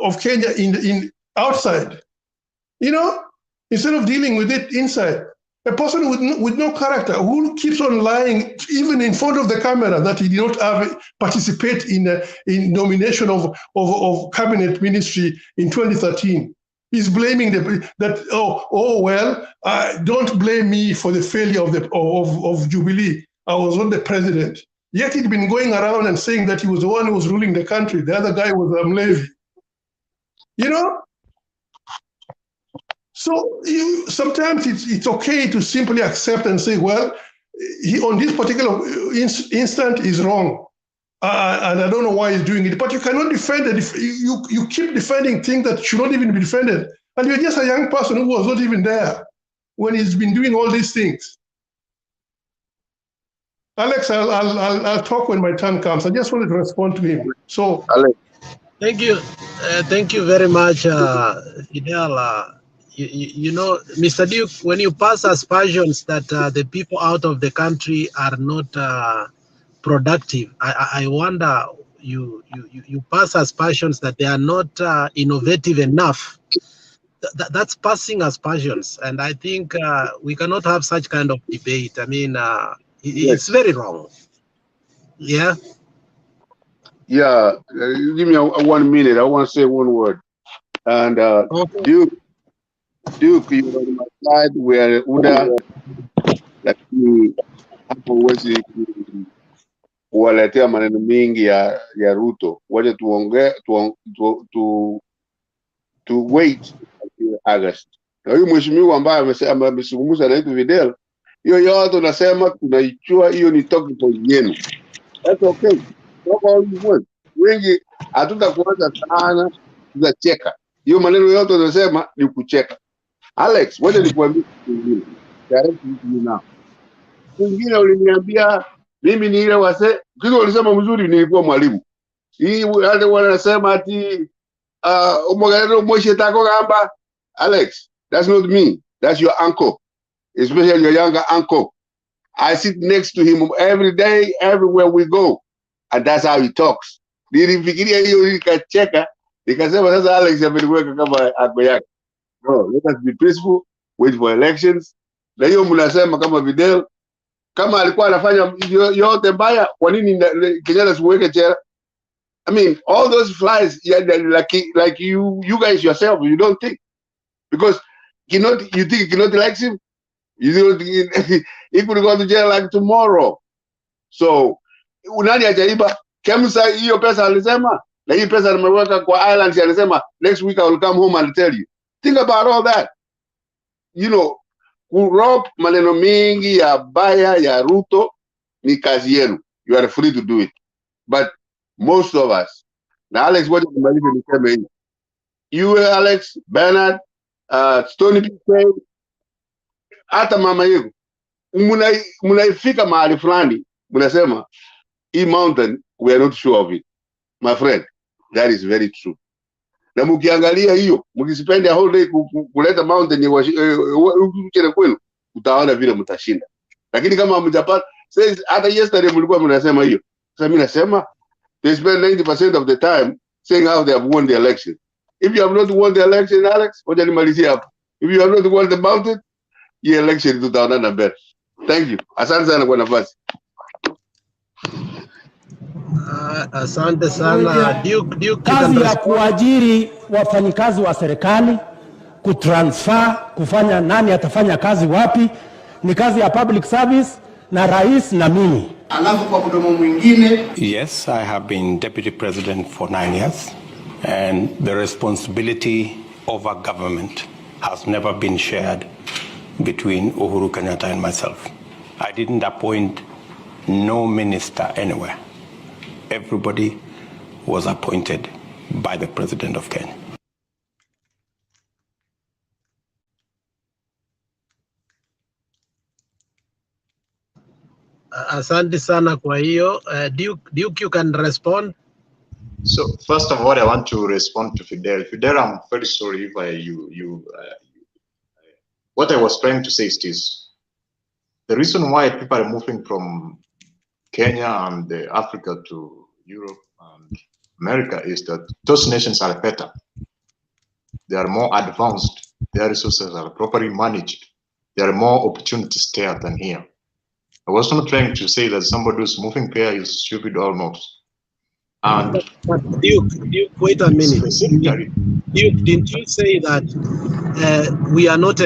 of Kenya in outside? You know, instead of dealing with it inside. A person with no character who keeps on lying even in front of the camera that he did not participate in nomination of cabinet ministry in 2013. He's blaming don't blame me for the failure of Jubilee. I was not the president. Yet he'd been going around and saying that he was the one who was ruling the country. The other guy was Mlevi. You know? So sometimes it's okay to simply accept and say, well, he on this particular instant is wrong. And I don't know why he's doing it. But you cannot defend it if you keep defending things that should not even be defended. And you're just a young person who was not even there when he's been doing all these things. Alex, I'll talk when my turn comes. I just wanted to respond to him. So,
Alex.
Thank you very much, Fidel. You know, Mr. Duke, when you pass aspersions that the people out of the country are not productive, I wonder, you pass aspersions that they are not innovative enough. That's passing aspersions, and I think we cannot have such kind of debate. I mean, it's very wrong. Yeah?
Yeah, give me 1 minute. I want to say one word. And okay. Duke, you know, my side where UDA, lakini hapo huwezi kuwaletea maneno mingi ya Ruto. Waje tuongee to wait until August. Na huyu mheshimiwa ambaye amezungumza na hiyo video, hiyo yote unasema tunaichua, hiyo ni talking point yenu. That's okay. Talk all you want. Wengi hatutakuanza sana, tutacheka. Hiyo maneno yote unasema ni kucheka. Alex, waje nikuambie kingine. Kingine uliniambia mimi ni ile wase, kitu ulisema mzuri, nilikuwa mwalimu. Hii wale wanasema ati umogalero mwishe tako gamba. Alex, that's not me. That's your uncle. Especially your younger uncle. I sit next to him every day, everywhere we go. And that's how he talks. Nilifikiria hiyo nikacheka, nikasema sasa Alex ameniweka kama ako yake. No, let us be peaceful, wait for elections. Na hiyo mnasema kama Fidel, kama alikuwa anafanya yote mbaya, kwa nini Kenyatta siweke chera? I mean, all those flies, like you guys yourself, you don't think. Because you think Kinoti likes him? You don't think he could go to jail like tomorrow. So, unani ajaiba? Kemsa hiyo pesa alisema, na hii pesa nimeweka kwa islands alisema, next week I will come home and tell you. Think about all that. You know, kurop maneno mingi ya baya ya Ruto ni kazi yenu. You are free to do it. But most of us, na Alex, what you believe in the same. You, Alex, Bernard, Stony P. hata mama yenu, munaifika mahali fulani, munasema, hii mountain, we are not sure of it. My friend, that is very true. Na mukiangalia hiyo, mukisipende a whole day kuleta mountain uchere kwenu, utaona vile mtashinda. Lakini kama mjapata, says hata yesterday mlikuwa mnasema hiyo. Sasa mimi nasema, they spend 90% of the time saying how they have won the election. If you have not won the election, Alex, wacha nimalizie hapo. If you have not won the mountain, hii election tutaonana mbele. Thank you. Asante sana kwa nafasi.
Asante sana Duke.
Kazi ya kuajiri wafanyikazi wa serikali, kutransfer, kufanya nani atafanya kazi wapi, ni kazi ya public service na rais na mimi.
Alafu kwa mdomo mwingine.
Yes, I have been deputy president for 9 years, and the responsibility of a government has never been shared between Uhuru Kenyatta and myself. I didn't appoint no minister anywhere. Everybody was appointed by the president of Kenya.
Asante sana kwa hiyo. Duke, you can respond.
So first of all, I want to respond to Fidel. Fidel, I'm very sorry if what I was trying to say is this. The reason why people are moving from Kenya and Africa to Europe and America is that those nations are better. They are more advanced. Their resources are properly managed. There are more opportunities there than here. I was not trying to say that somebody who's moving there is stupid or not. And
but Duke, wait a minute. Duke, didn't you say that we are not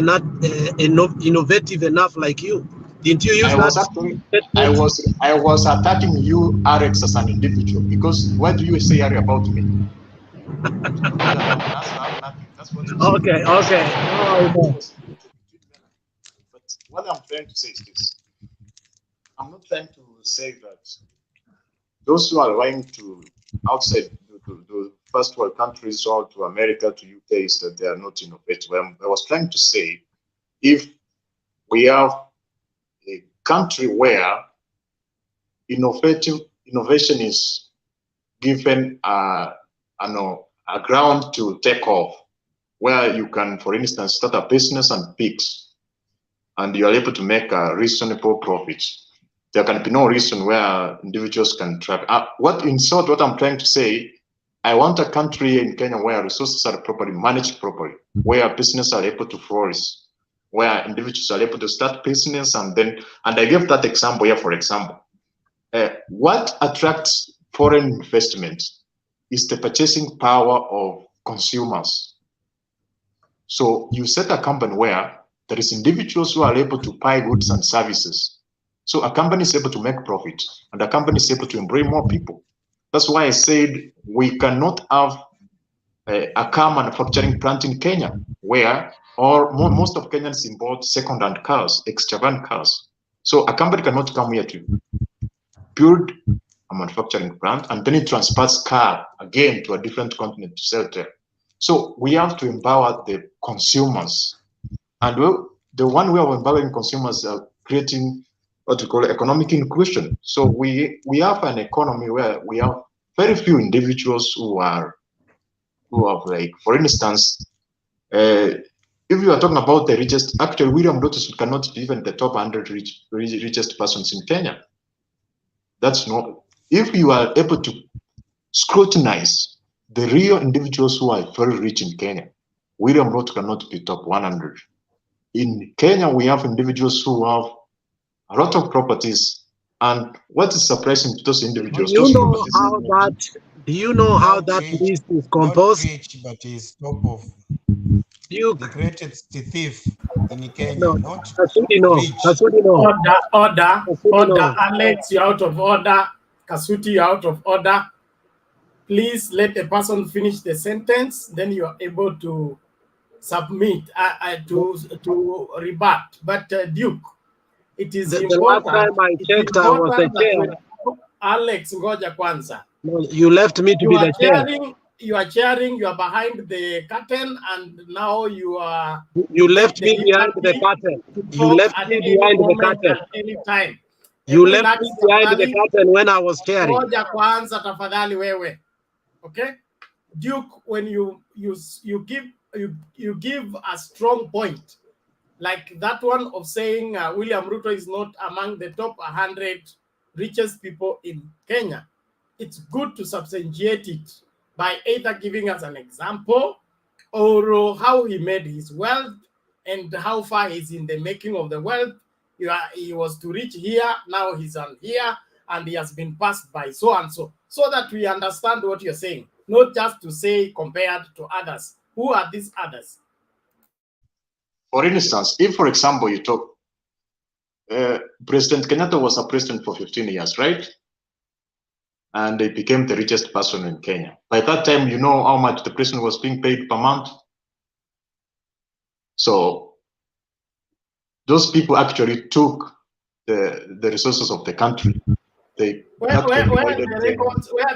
innovative enough like you? Didn't you use
I was attacking you, Alex, as an individual, because what do you say about me?
Okay.
But what I'm trying to say is this. I'm not trying to say that those who are going to outside to first world countries or to America, to UK, is that they are not innovative. I was trying to say, if we have a country where innovation is given a ground to take off, where you can, for instance, start a business and pigs, and you are able to make a reasonable profit. There can be no reason where individuals can track. What I'm trying to say, I want a country in Kenya where resources are properly managed properly, where businesses are able to flourish, where individuals are able to start business, and I gave that example here, for example. What attracts foreign investment is the purchasing power of consumers. So you set a company where there is individuals who are able to buy goods and services. So a company is able to make profit, and a company is able to employ more people. That's why I said we cannot have a car manufacturing plant in Kenya, where most of Kenyans import second-hand cars, extravagant cars. So a company cannot come here to build a manufacturing plant and then it transports car again to a different continent to sell there. So we have to empower the consumers, and the one way of empowering consumers are creating what we call economic inclusion. So we have an economy where we have very few individuals who have, like, for instance, if you are talking about the richest, actually William Ruto cannot be even the top 100 richest persons in Kenya. That's not, if you are able to scrutinize the real individuals who are very rich in Kenya, William Ruto cannot be top 100. In Kenya, we have individuals who have a lot of properties, and what is surprising to those individuals?
Do you know how that list is composed?
Not rich, but he's top of the greatest thief in Kenya.
No,
not
Kasudi, no.
rich.
Kasudi, no.
Order. Alex, you're out of order. Kasuti, you're out of order. Please let the person finish the sentence, then you are able to submit to rebut. But Duke, it is important.
The last time I checked, I was the chair.
Alex, ngoja kwanza.
No, you left me to be the chair.
You are chairing, you are behind the curtain, and now you are...
You left me behind the curtain. You left me behind the curtain.
At any time.
You left me behind the curtain when I was chairing.
Ngoja kwanza tafadhali wewe. Okay? Duke, when you give a strong point, like that one of saying William Ruto is not among the top 100 richest people in Kenya, it's good to substantiate it by either giving us an example or how he made his wealth and how far he's in the making of the wealth. He was to reach here, now he's on here, and he has been passed by so and so, so that we understand what you're saying, not just to say compared to others. Who are these others?
For instance, if, for example, you talk, President Kenyatta was a president for 15 years, right? And he became the richest person in Kenya. By that time, you know how much the president was being paid per month? So those people actually took the resources of the country.
Where are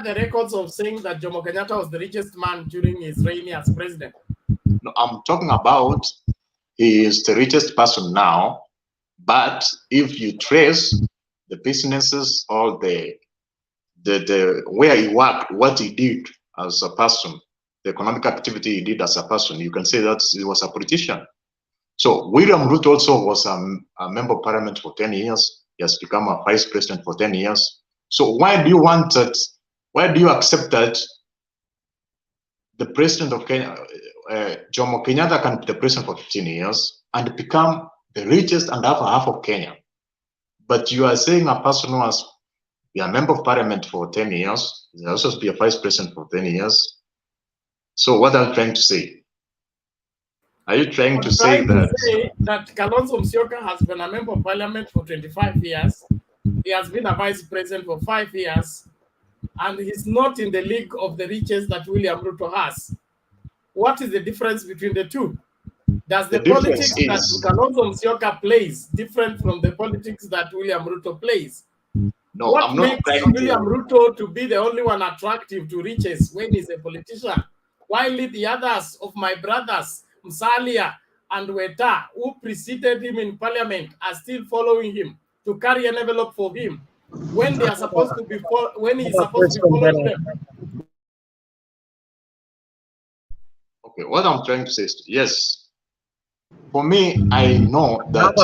the records of saying that Jomo Kenyatta was the richest man during his reign as president?
No, I'm talking about he is the richest person now, but if you trace the businesses, all the where he worked, what he did as a person, the economic activity he did as a person, you can say that he was a politician. So William Ruto also was a member of parliament for 10 years. He has become a vice president for 10 years. So why do you want that? Why do you accept that the president of Kenya, Jomo Kenyatta, can be the president for 15 years and become the richest and have half of Kenya? But you are saying a person who has been a member of parliament for 10 years, he also be a vice president for 10 years. So what are you trying to say? Are you trying to say
that Kalonzo Musyoka has been a member of parliament for 25 years? He has been a vice president for 5 years, and he's not in the league of the richest that William Ruto has. What is the difference between the two? Does the politics that Kalonzo Musyoka plays different from the politics that William Ruto plays?
No,
what
I'm not
makes William Ruto to be the only one attractive to riches when he's a politician, while the others of my brothers, Musalia and Weta, who preceded him in parliament, are still following him to carry an envelope for him when they are supposed to be when he's supposed to be following them?
Okay, what I'm trying to say is, yes, for me, I know that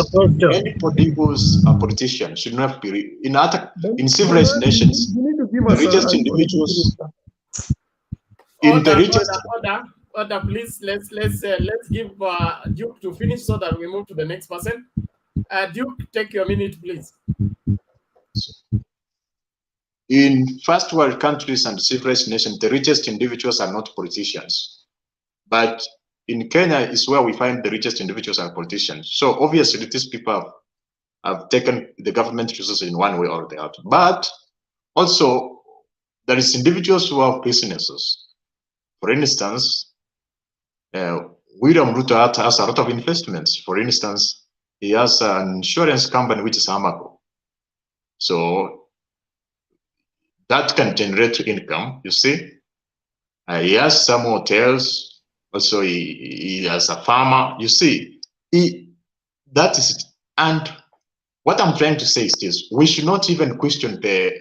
anybody who's a politician should not be in civilized nations. The richest individuals in the richest.
Order, please. Let's give Duke to finish so that we move to the next person. Duke, take your minute, please.
In first world countries and civilized nations, the richest individuals are not politicians, but in Kenya is where we find the richest individuals are politicians. So obviously these people have taken the government resources in one way or the other. But also there is individuals who have businesses. For instance, William Ruto has a lot of investments. For instance, he has an insurance company which is Amaco. So that can generate income, you see. He has some hotels. Also, he has a farmer. You see, that is, and what I'm trying to say is this: we should not even question the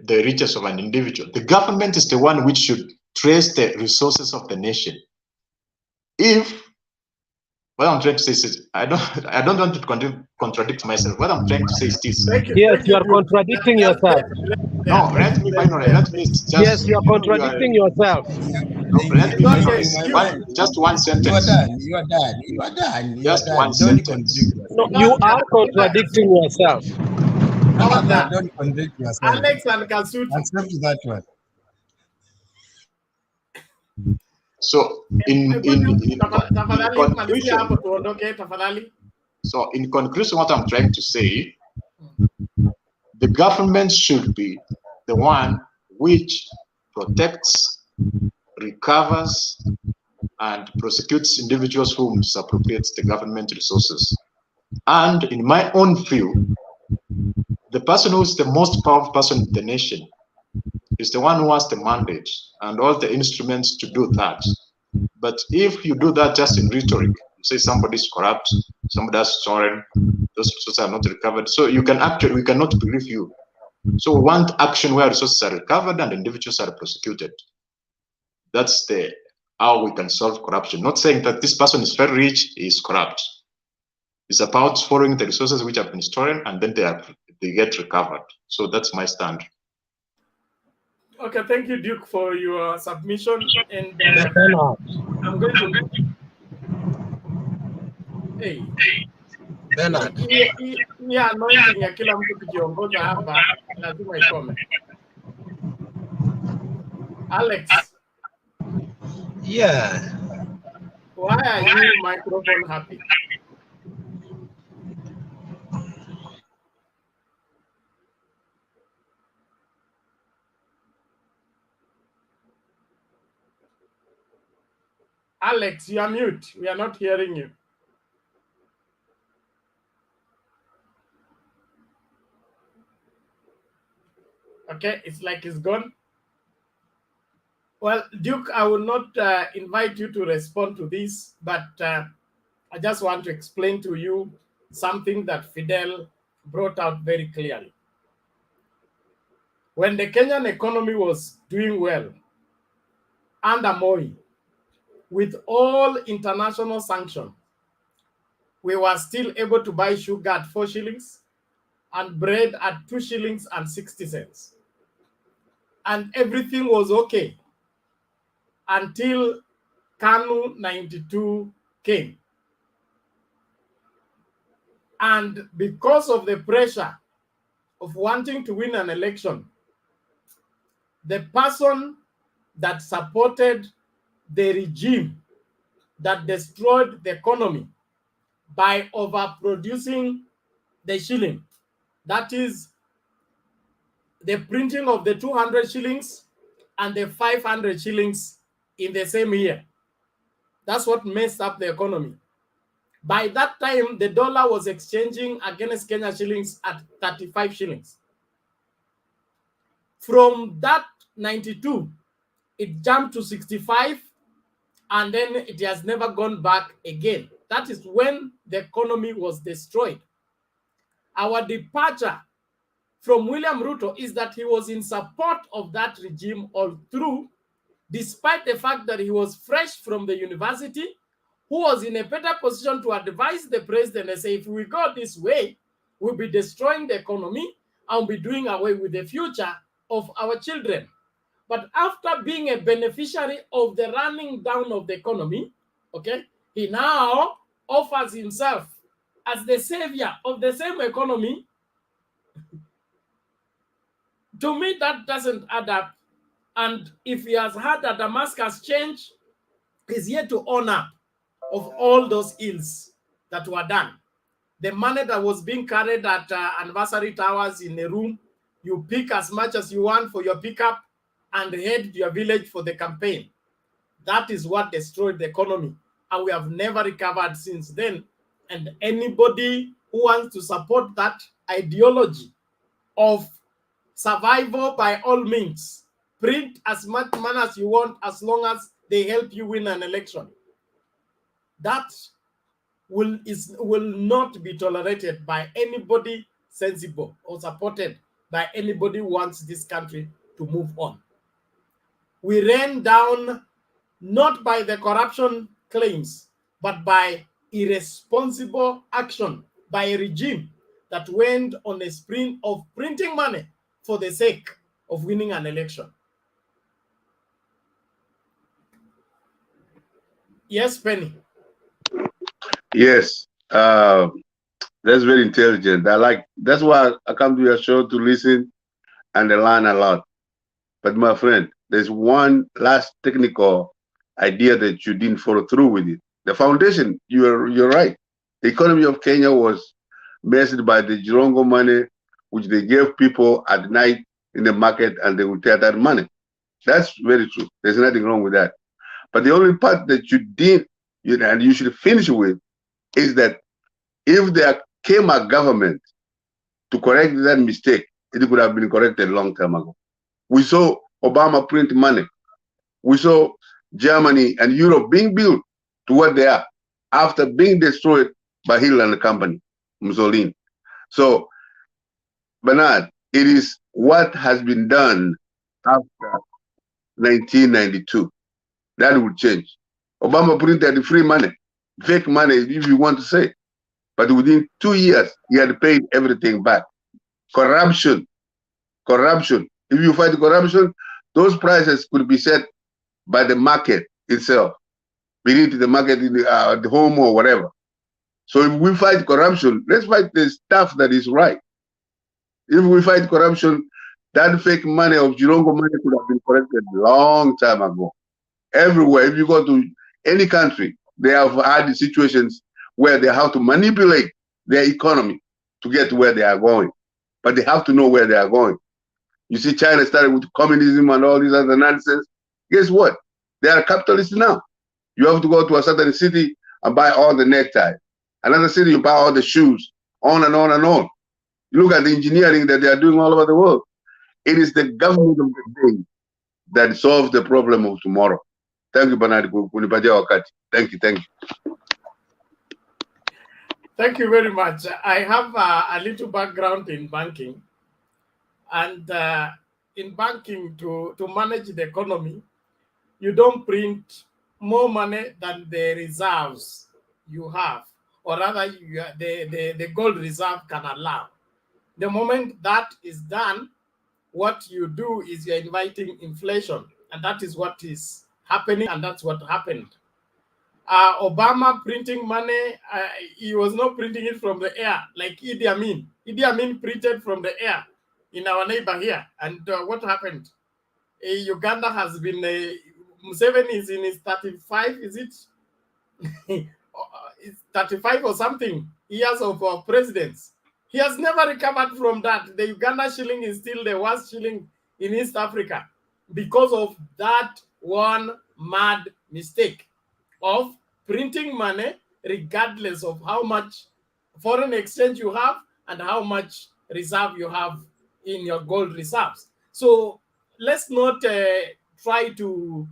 riches of an individual. The government is the one which should trace the resources of the nation. If what I'm trying to say is, I don't want to contradict myself. What I'm trying to say is this:
yes, you are contradicting yourself.
No, let me finally. Let me just.
Yes, you are contradicting yourself.
Let me finish. Just one sentence.
You are done. You are done. You are done. You
Just
are done.
one
Don't
sentence.
No, you are contradicting yourself.
Don't contradict yourself.
Alex and Kasuti.
Accept that one.
So in conclusion, what I'm trying to say, the government should be the one which protects, recovers, and prosecutes individuals who misappropriate the government resources. And in my own view, the person who is the most powerful person in the nation is the one who has the mandate and all the instruments to do that. But if you do that just in rhetoric, you say somebody is corrupt, somebody has stolen, those resources are not recovered. So we cannot believe you. So we want action where resources are recovered and individuals are prosecuted. That's how we can solve corruption. Not saying that this person is very rich, he is corrupt. It's about following the resources which have been stolen and then they get recovered. So that's my stand.
Okay, thank you, Duke, for your submission. And I'm going to. Hey,
Bernard.
Hii anointing ya kila mtu kujiongoza hapa lazima ikome. Alex.
Yeah.
Why are you microphone happy? Alex, you are mute. We are not hearing you. Okay, it's like it's gone. Well, Duke, I will not invite you to respond to this, but I just want to explain to you something that Fidel brought out very clearly. When the Kenyan economy was doing well under Moi, with all international sanctions, we were still able to buy sugar at 4 shillings and bread at 2 shillings and 60 cents. And everything was okay until Kanu 92 came. And because of the pressure of wanting to win an election, the person that supported the regime that destroyed the economy by overproducing the shilling, that is the printing of the 200 shillings and the 500 shillings in the same year. That's what messed up the economy. By that time, the dollar was exchanging against Kenya shillings at 35 shillings. From that 92, it jumped to 65, and then it has never gone back again. That is when the economy was destroyed. Our departure from William Ruto is that he was in support of that regime all through, despite the fact that he was fresh from the university, who was in a better position to advise the president and say, if we go this way, we'll be destroying the economy and we'll be doing away with the future of our children. But after being a beneficiary of the running down of the economy, okay, he now offers himself as the savior of the same economy. To me, that doesn't add up. And if he has had a Damascus change, he's yet to own up of all those ills that were done. The money that was being carried at anniversary towers in a room, you pick as much as you want for your pickup and head to your village for the campaign. That is what destroyed the economy. And we have never recovered since then. And anybody who wants to support that ideology of survival by all means, print as much money as you want as long as they help you win an election. That will not be tolerated by anybody sensible or supported by anybody who wants this country to move on. We ran down not by the corruption claims, but by irresponsible action by a regime that went on a spree of printing money for the sake of winning an election. Yes, Penny.
Yes, that's very intelligent. That's why I come to your show to listen and learn a lot. But my friend, there's one last technical idea that you didn't follow through with it. The foundation, you're right. The economy of Kenya was messed by the Jirongo money, which they gave people at night in the market, and they would take that money. That's very true. There's nothing wrong with that. But the only part that you did, and you should finish with, is that if there came a government to correct that mistake, it could have been corrected a long time ago. We saw Obama print money. We saw Germany and Europe being built to what they are after being destroyed by Hitler and the company, Mussolini. So, Bernard, it is what has been done after 1992 that will change. Obama printed the free money, fake money, if you want to say. But within 2 years, he had paid everything back. Corruption. If you fight corruption, those prices could be set by the market itself, be it the market in the home or whatever. So if we fight corruption, let's fight the stuff that is right. If we fight corruption, that fake money of Jirongo money could have been corrected a long time ago. Everywhere, if you go to any country, they have had situations where they have to manipulate their economy to get to where they are going. But they have to know where they are going. You see, China started with communism and all these other nonsense. Guess what? They are capitalists now. You have to go to a certain city and buy all the neckties. Another city, you buy all the shoes, on and on and on. You look at the engineering that they are doing all over the world. It is the government of the day that solves the problem of tomorrow. Thank you, Bernard. Thank you.
Thank you very much. I have a little background in banking. And in banking, to manage the economy, you don't print more money than the reserves you have, or rather the gold reserve can allow. The moment that is done, what you do is you're inviting inflation, and that is what is happening, and that's what happened. Obama printing money, he was not printing it from the air like Idi Amin. Idi Amin printed from the air in our neighbor here. And what happened? Uganda has been, Museveni is in his 35, is it? It's 35 or something years of presidents. He has never recovered from that. The Uganda shilling is still the worst shilling in East Africa because of that one mad mistake of printing money regardless of how much foreign exchange you have and how much reserve you have in your gold reserves. So let's not try to,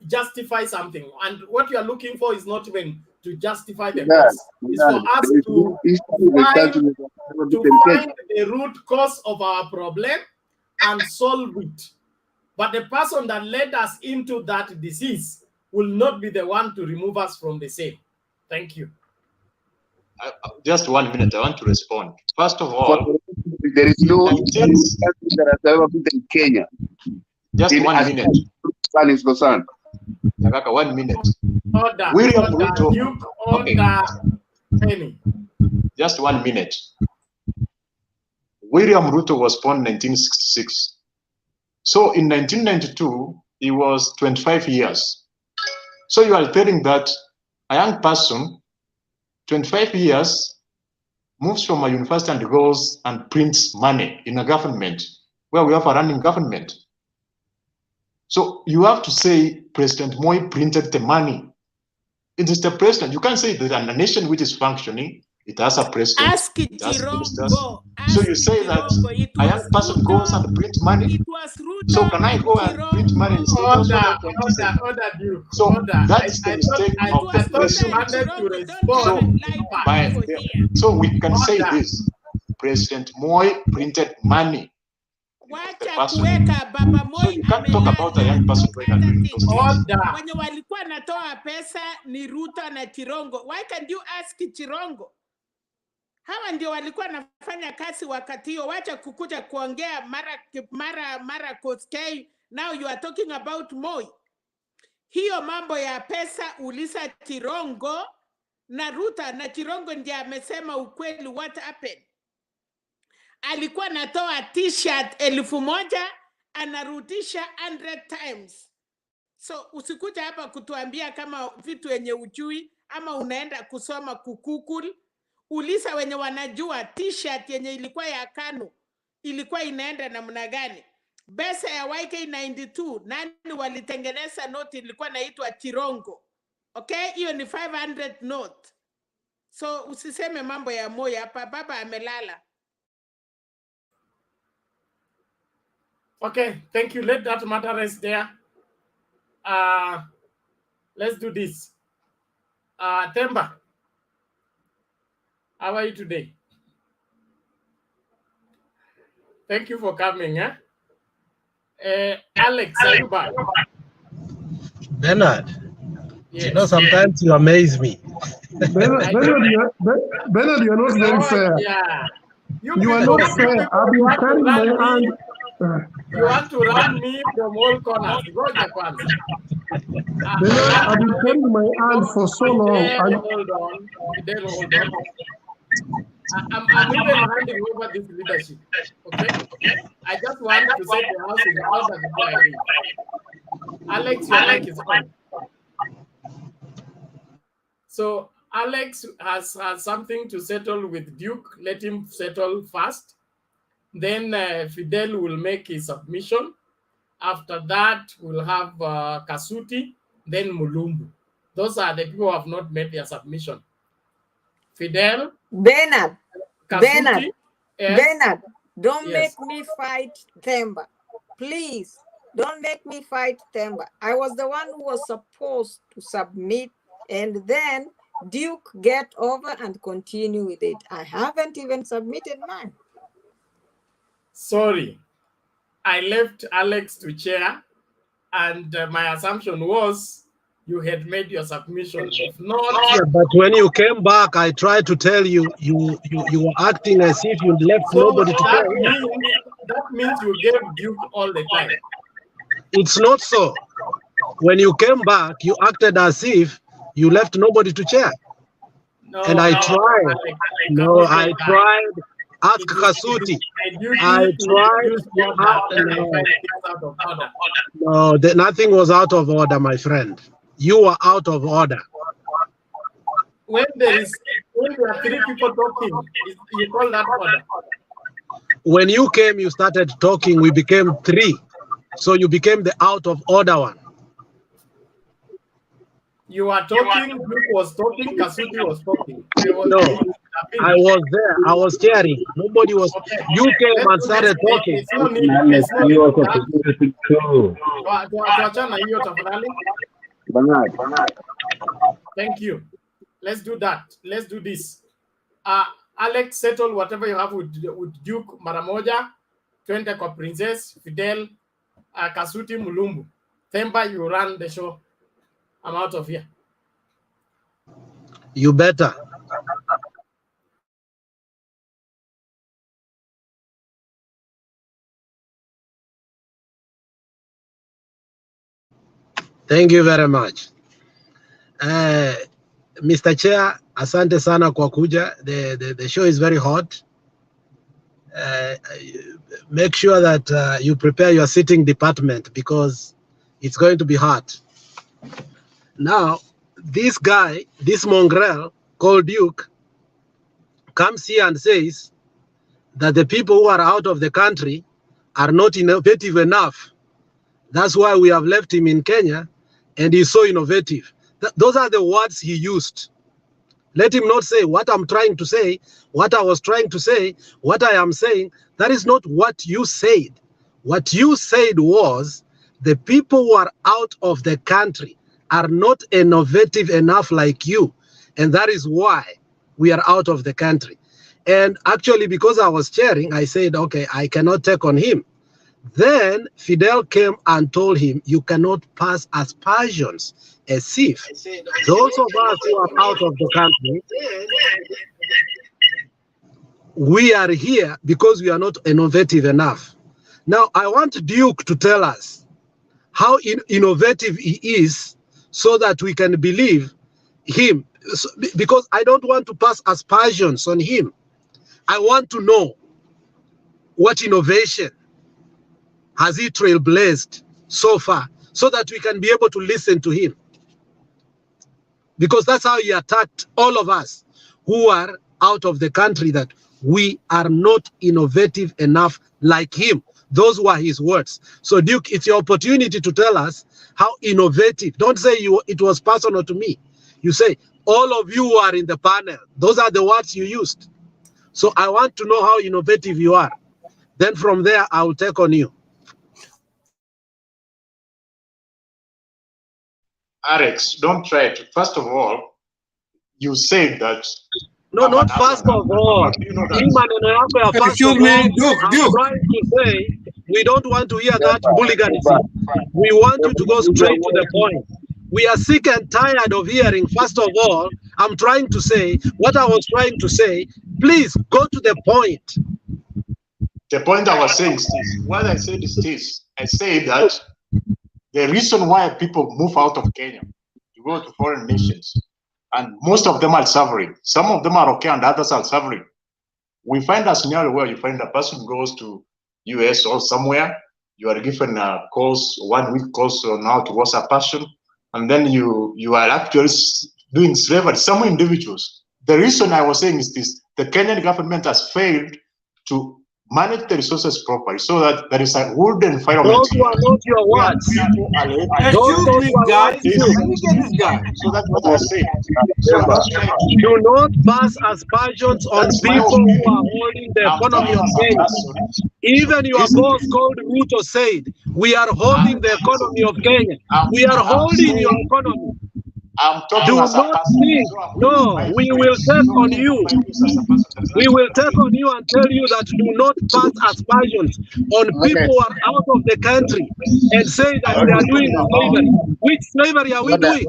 justify something. And what you are looking for is not even to justify the cost. It's for us to find the root cause of our problem and solve it. But the person that led us into that disease will not be the one to remove us from the same. Thank you.
Just 1 minute, I want to respond. First of all,
there is no country that has ever been in Kenya.
Just 1 minute.
Son is concerned.
1 minute.
Order.
William
Order.
Ruto.
Duke, order. Penny.
Just 1 minute. William Ruto was born in 1966. So in 1992, he was 25 years. So you are telling that a young person, 25 years, moves from a university and goes and prints money in a government where we have a running government. So you have to say President Moi printed the money. It is the president. You can't say that a nation which is functioning, it has a president.
Ask Chirongo.
So you say that a young person goes and prints money.
It was Ruto.
So can I go and print money instead of
Order.
So that's the mistake of the president. So we can say this: President Moi printed money. So you can't talk about a young person going and doing those things.
Wenye walikuwa natoa pesa ni Ruto na Chirongo. Why can't you ask Chirongo? Hawa ndio walikuwa nafanya kazi wakati hiyo. Wacha kukuja kuongea mara Koskei. Now you are talking about Moi. Hiyo mambo ya pesa ulisa Chirongo na Ruto, na Chirongo ndiye amesema ukweli what happened. Alikuwa natoa t-shirt 1,000 anarudisha 100 times. So usikuja hapa kutuambia kama vitu yenye ujui ama unaenda kusoma kukukul. Ulisa wenye wanajua t-shirt yenye ilikuwa ya Kanu ilikuwa inaenda namna gani. Pesa ya YK92 nani walitengeneza note ilikuwa naitwa Chirongo. Okay, hiyo ni 500 note. So usiseme mambo ya Moi hapa, baba amelala.
Okay, thank you. Let that matter rest there. Let's do this. Themba, how are you today? Thank you for coming. Alex, are you back?
Bernard,
yes.
You know, sometimes you amaze me.
Bernard, you're not very fair.
Yeah.
You are not fair. I've been carrying my hand.
You want to run me from all corners. Roger Kwanza.
I've been carrying my hand for so long.
Hold on. I'm even handing over this leadership. Okay? I just want to set the house in order before I leave. Alex, your mic is on. So Alex has something to settle with Duke. Let him settle first. Then Fidel will make his submission. After that, we'll have Kasuti, then Mulumbu. Those are the people who have not made their submission. Fidel.
Bernard.
Kasuti,
Bernard, don't
Yes.
make me fight Themba. Please, don't make me fight Themba. I was the one who was supposed to submit, and then Duke, get over and continue with it. I haven't even submitted mine.
Sorry, I left Alex to chair, and my assumption was you had made your submission. If not,
Yeah, but when you came back, I tried to tell you, you were acting as if you left
so
nobody to tell.
that means you gave Duke all the time.
It's not so. When you came back, you acted as if you left nobody to chair.
No,
and I tried. No, I tried. Ask Kasuti. I tried. No, nothing was out of order, my friend. You were out of order.
When there are three people talking, you call that order?
When you came, you started talking, we became three. So you became the out of order one.
You are talking, Duke was talking, Kasuti was talking.
No, I was there. I was chairing. Nobody was. Okay. You came and started talking.
Thank you. Let's do that. Let's do this. Alex, settle whatever you have with Duke Maramoja, twende kwa Princess, Fidel, Kasuti, Mulumbu. Themba, you run the show. I'm out of here.
You better. Thank you very much. Mr. Chair, asante sana kwa kuja. The show is very hot. Make sure that you prepare your sitting department because it's going to be hot. Now, this guy, this mongrel called Duke, comes here and says that the people who are out of the country are not innovative enough. That's why we have left him in Kenya, and he's so innovative. Those are the words he used. Let him not say what I'm trying to say, what I was trying to say, what I am saying. That is not what you said. What you said was the people who are out of the country are not innovative enough like you. And that is why we are out of the country. And actually, because I was chairing, I said, okay, I cannot take on him. Then Fidel came and told him, you cannot pass aspersions as if those of us who are out of the country, we are here because we are not innovative enough. Now, I want Duke to tell us how innovative he is so that we can believe him. Because I don't want to pass aspersions on him. I want to know what innovation has he trailblazed so far so that we can be able to listen to him. Because that's how he attacked all of us who are out of the country, that we are not innovative enough like him. Those were his words. So Duke, it's your opportunity to tell us how innovative. Don't say it was personal to me. You say, all of you who are in the panel, those are the words you used. So I want to know how innovative you are. Then from there, I will take on you.
Alex, don't try to. First of all, you said that.
No, not first of all.
Excuse me, Duke.
I'm trying to say we don't want to hear that hooliganism. We want you to go straight to the point. We are sick and tired of hearing, first of all, I'm trying to say what I was trying to say. Please go to the point.
The point I was saying is this. What I said is this. I say that the reason why people move out of Kenya to go to foreign nations, and most of them are suffering. Some of them are okay and others are suffering. We find a scenario where you find a person goes to US or somewhere, you are given a course, 1 week course on how to wash a person, and then you are actually doing slavery, some individuals. The reason I was saying is this: the Kenyan government has failed to manage the resources properly so that there is a good environment.
Those are not your words.
Excuse me, guys. Let me get this guy.
So that's what I say.
Do not pass aspersions on people who are holding the economy of Kenya. Even your boss called Ruto said, we are holding the economy of Kenya. We are holding your economy.
I'm talking
Do
as a
not
person.
think. No, we will take on you. We will take on you and tell you that do not pass aspersions on people who are out of the country and say that they are doing slavery. Which slavery are we doing?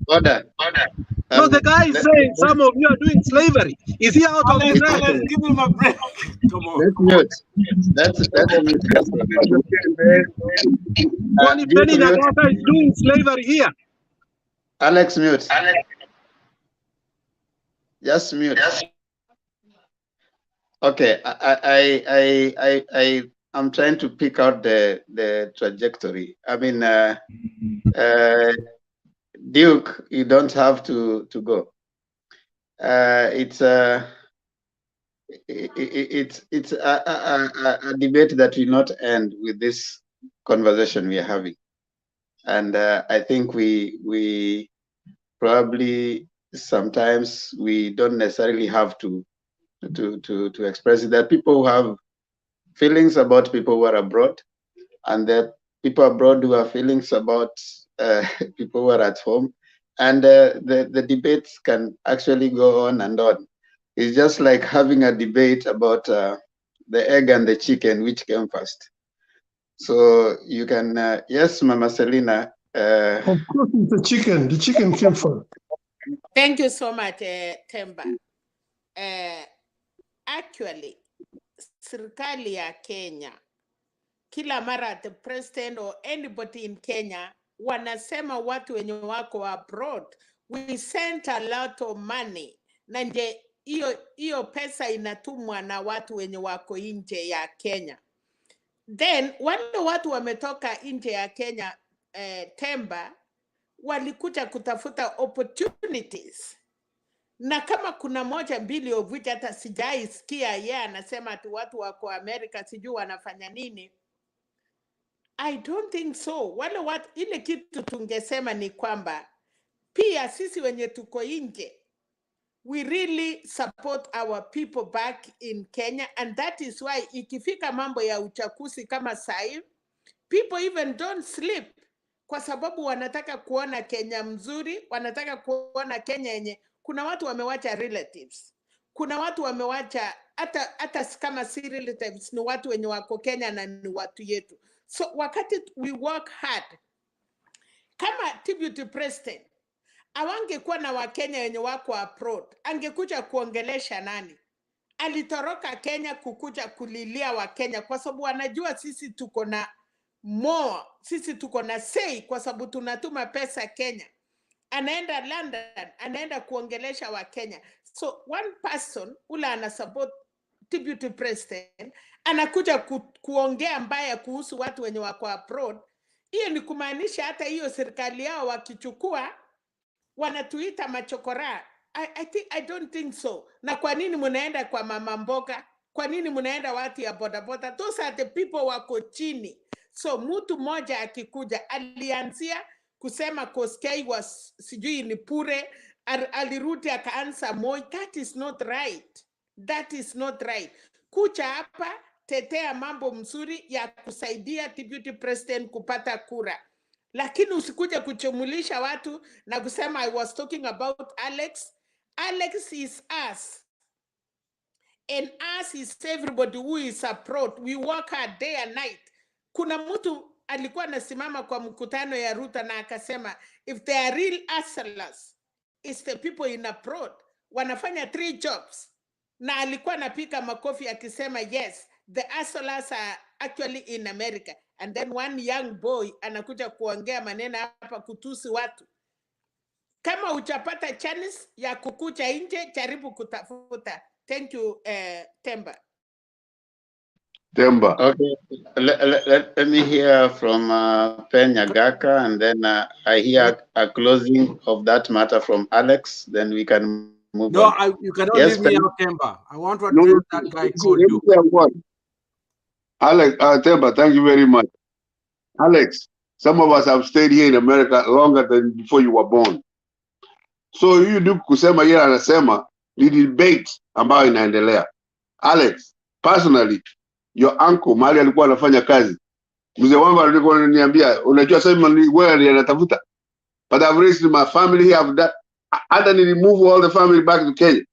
Boda.
No, the guy is saying some of you are doing slavery. Is he out of his head?
Give him a break. Come on.
Let's mute. That's mute.
Kwani Penny Nyagota is doing slavery here.
Alex, mute. Just mute. Okay, I'm trying to pick out the trajectory. I mean, Duke, you don't have to go. It's a debate that will not end with this conversation we are having, and I think we probably sometimes we don't necessarily have to express it. There are people who have feelings about people who are abroad, and there are people abroad who have feelings about people who are at home, and the debates can actually go on and on. It's just like having a debate about the egg and the chicken, which came first. So you can, yes, Mama Selina.
Of course, it's the chicken. The chicken came first.
Thank you so much, Temba. Actually, serikali ya Kenya, kila mara the president or anybody in Kenya, wanasema watu wenye wako abroad, we sent a lot of money. Na nje hiyo pesa inatumwa na watu wenye wako nje ya Kenya. Then wale watu wametoka nje ya Kenya, Temba, walikuja kutafuta opportunities. Na kama kuna moja mbili of which hata sijaisikia yeye anasema ati watu wako Amerika sijui wanafanya nini. I don't think so. Wale watu, ile kitu tungesema ni kwamba pia sisi wenye tuko nje, we really support our people back in Kenya, and that is why ikifika mambo ya uchaguzi kama sai, people even don't sleep kwa sababu wanataka kuona Kenya mzuri, wanataka kuona Kenya yenye kuna watu wamewacha relatives, kuna watu wamewacha hata kama si relatives, ni watu wenye wako Kenya na ni watu yetu. So wakati we work hard, kama deputy president awangekuwa na Wakenya wenye wako abroad, angekuja kuongelesha nani? Alitoroka Kenya kukuja kulilia Wakenya kwa sababu anajua sisi tuko na more, sisi tuko na say kwa sababu tunatuma pesa Kenya. Anaenda London, anaenda kuongelesha Wakenya. So one person ula ana support deputy president, anakuja kuongea mbaya kuhusu watu wenye wako abroad. Hiyo ni kumaanisha hata hiyo serikali yao wakichukua wanatuita machokora. I don't think so. Na kwa nini mnaenda kwa mama mboga? Kwa nini mnaenda watu ya boda boda? Those are the people wako chini. So mtu mmoja akikuja alianzia kusema Koskei was sijui ni pure, alirudi akaanza Moi. That is not right. That is not right. Kucha hapa tetea mambo mzuri ya kusaidia deputy president kupata kura. Lakini usikuje kuchumulisha watu na kusema I was talking about Alex. Alex is us. And us is everybody who is abroad. We work hard day and night. Kuna mtu alikuwa anasimama kwa mkutano ya Ruto na akasema if they are real hustlers, it's the people in abroad. Wanafanya 3 jobs. Na alikuwa anapika makofi akisema yes, the hustlers are actually in America. And then one young boy anakuja kuongea maneno hapa kutusi watu. Kama uchapata chance ya kukucha nje, jaribu kutafuta. Thank you, Temba.
Temba. Okay, let me hear from Penya Gaka, and then I hear a closing of that matter from Alex, then we can move on.
You cannot
Yes,
leave me out, Temba. I want to address that guy called you.
Alex, Temba, thank you very much. Alex, some of us have stayed here in America longer than before you were born. So you do kusema yeye anasema ni debate ambayo inaendelea. Alex, personally, your uncle mahali alikuwa anafanya kazi, mzee wangu alikuwa ananiambia, unajua sasa wewe ndiye anatafuta.
but I've raised my family here. I've done, hata ni remove all the family back to Kenya.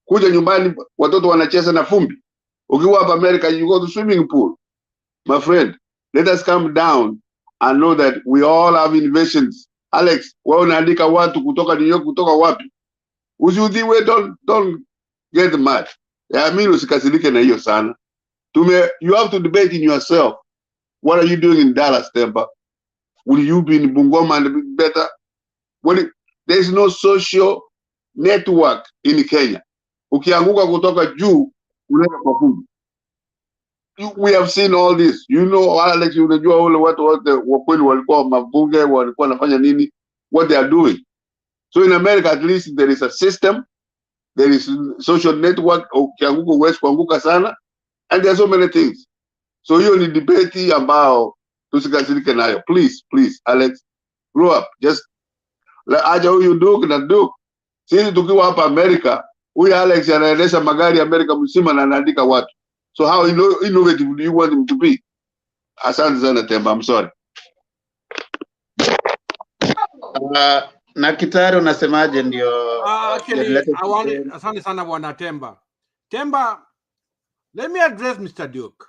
Kuja nyumbani watoto wanacheza na fumbi. Ukiwa hapa America, you go to swimming pool. My friend, let us calm down and know that we all have innovations. Alex, wewe unaandika watu kutoka New York, kutoka wapi? Usiudhiwe, don't get mad. I mean, usikasirike na hiyo sana. You have to debate in yourself. What are you doing in Dallas, Temba? Will you be in Bungoma and be better? There is no social network in Kenya. Ukianguka kutoka juu, unaenda kwa fumbi. We have seen all this. You know, Alex, unajua wale watu wote wakweli walikuwa mabunge, walikuwa wanafanya nini, what they are doing. So in America, at least there is a system, there is social network, ukianguka uwezi kuanguka sana, and there are so many things. So hiyo ni debate ambao tusikasirike nayo. Please, Alex, grow up. Just aja huyu Duke na Duke. Sisi tukiwa hapa America, huyu Alex anaendesha magari America mzima na anaandika watu. So how innovative do you want him to be? Asante sana Temba, I'm sorry.
Na Kitari unasemaje ndio?
Actually, asante sana bwana Temba. Temba, let me address Mr. Duke.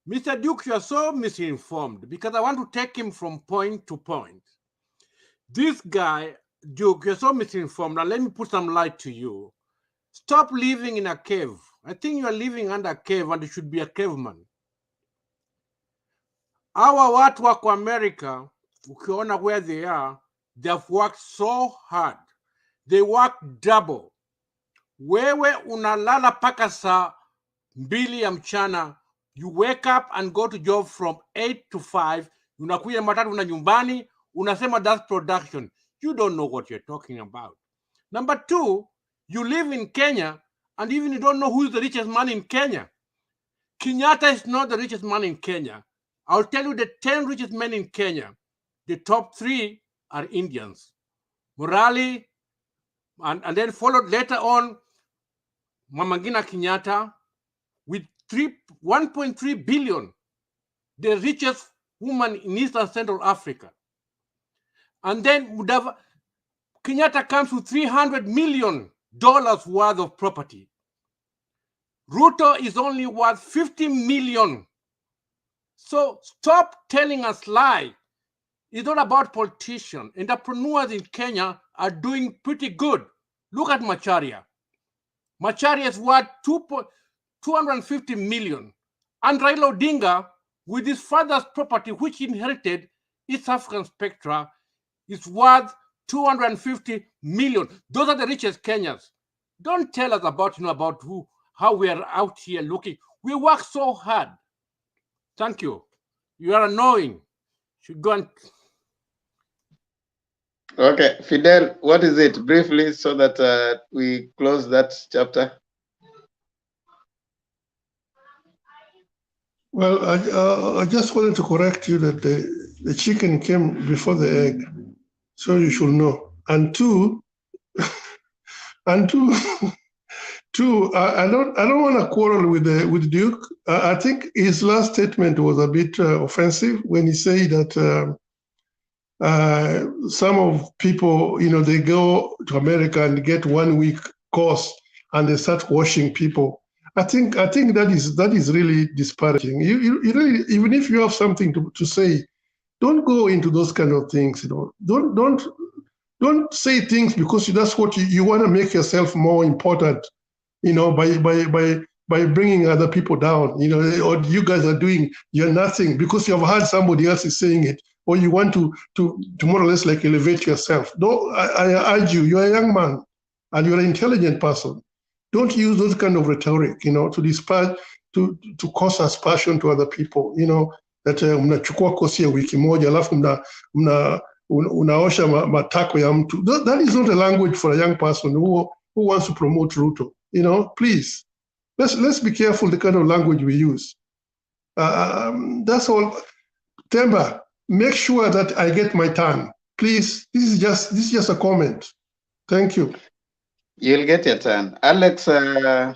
Mr. Duke, you are so misinformed because I want to take him from point to point. This guy, Duke, you're so misinformed. Now let me put some light to you. Stop living in a cave. I think you are living under a cave and you should be a caveman. Our watu wako America, ukiona where they have worked so hard. They work double. Wewe unalala paka saa 2 ya mchana. You wake up and go to job from 8 to 5. Unakuja matatu na nyumbani. Unasema that's production. You don't know what you're talking about. Number 2, you live in Kenya and even you don't know who is the richest man in Kenya. Kenyatta is not the richest man in Kenya. I'll tell you the 10 richest men in Kenya. The top 3 are Indians. Murali, and then followed later on Mama Ngina Kenyatta with 1.3 billion, the richest woman in East and Central Africa. And then Kenyatta comes with $300 million worth of property. Ruto is only worth 50 million. So stop telling us lies. It's not about politicians. Entrepreneurs in Kenya are doing pretty good. Look at Macharia. Macharia is worth 250 million. And Raila Odinga, with his father's property, which he inherited, East African Spectra, is worth 250 million. Those are the richest Kenyans. Don't tell us about, how we are out here looking. We work so hard. Thank you. You are annoying. Should go and...
Okay, Fidel, what is it? Briefly, so that we close that chapter.
Well, I just wanted to correct you that the chicken came before the egg, so you should know. And two, I don't want to quarrel with Duke. I think his last statement was a bit offensive when he said that some of people, they go to America and get 1 week course and they start washing people. I think that is really disparaging. You really, even if you have something to say, don't go into those kind of things. Don't say things because that's what you want to make yourself more important. By bringing other people down. Or you guys are doing, you're nothing because you have heard somebody else is saying it, or you want to more or less like elevate yourself. No, I urge you. You're a young man and you're an intelligent person. Don't use those kind of rhetoric, to disparage, to cause aspersion to other people, that mnachukua kosi ya wiki moja alafu unaosha matako ya mtu. That is not a language for a young person who wants to promote Ruto. Please, let's be careful the kind of language we use. That's all. Temba, make sure that I get my turn. Please, this is just a comment. Thank you.
You'll get your turn. Alex, gonna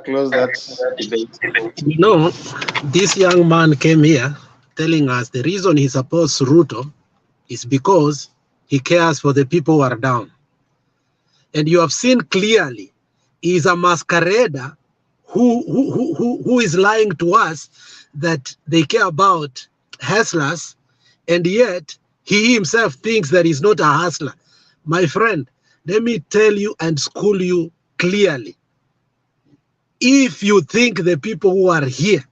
close that debate.
This young man came here telling us the reason he supports Ruto is because he cares for the people who are down. And you have seen clearly, he is a masquerader who is lying to us that they care about hustlers, and yet he himself thinks that he's not a hustler. My friend, let me tell you and school you clearly. If you think the people who are here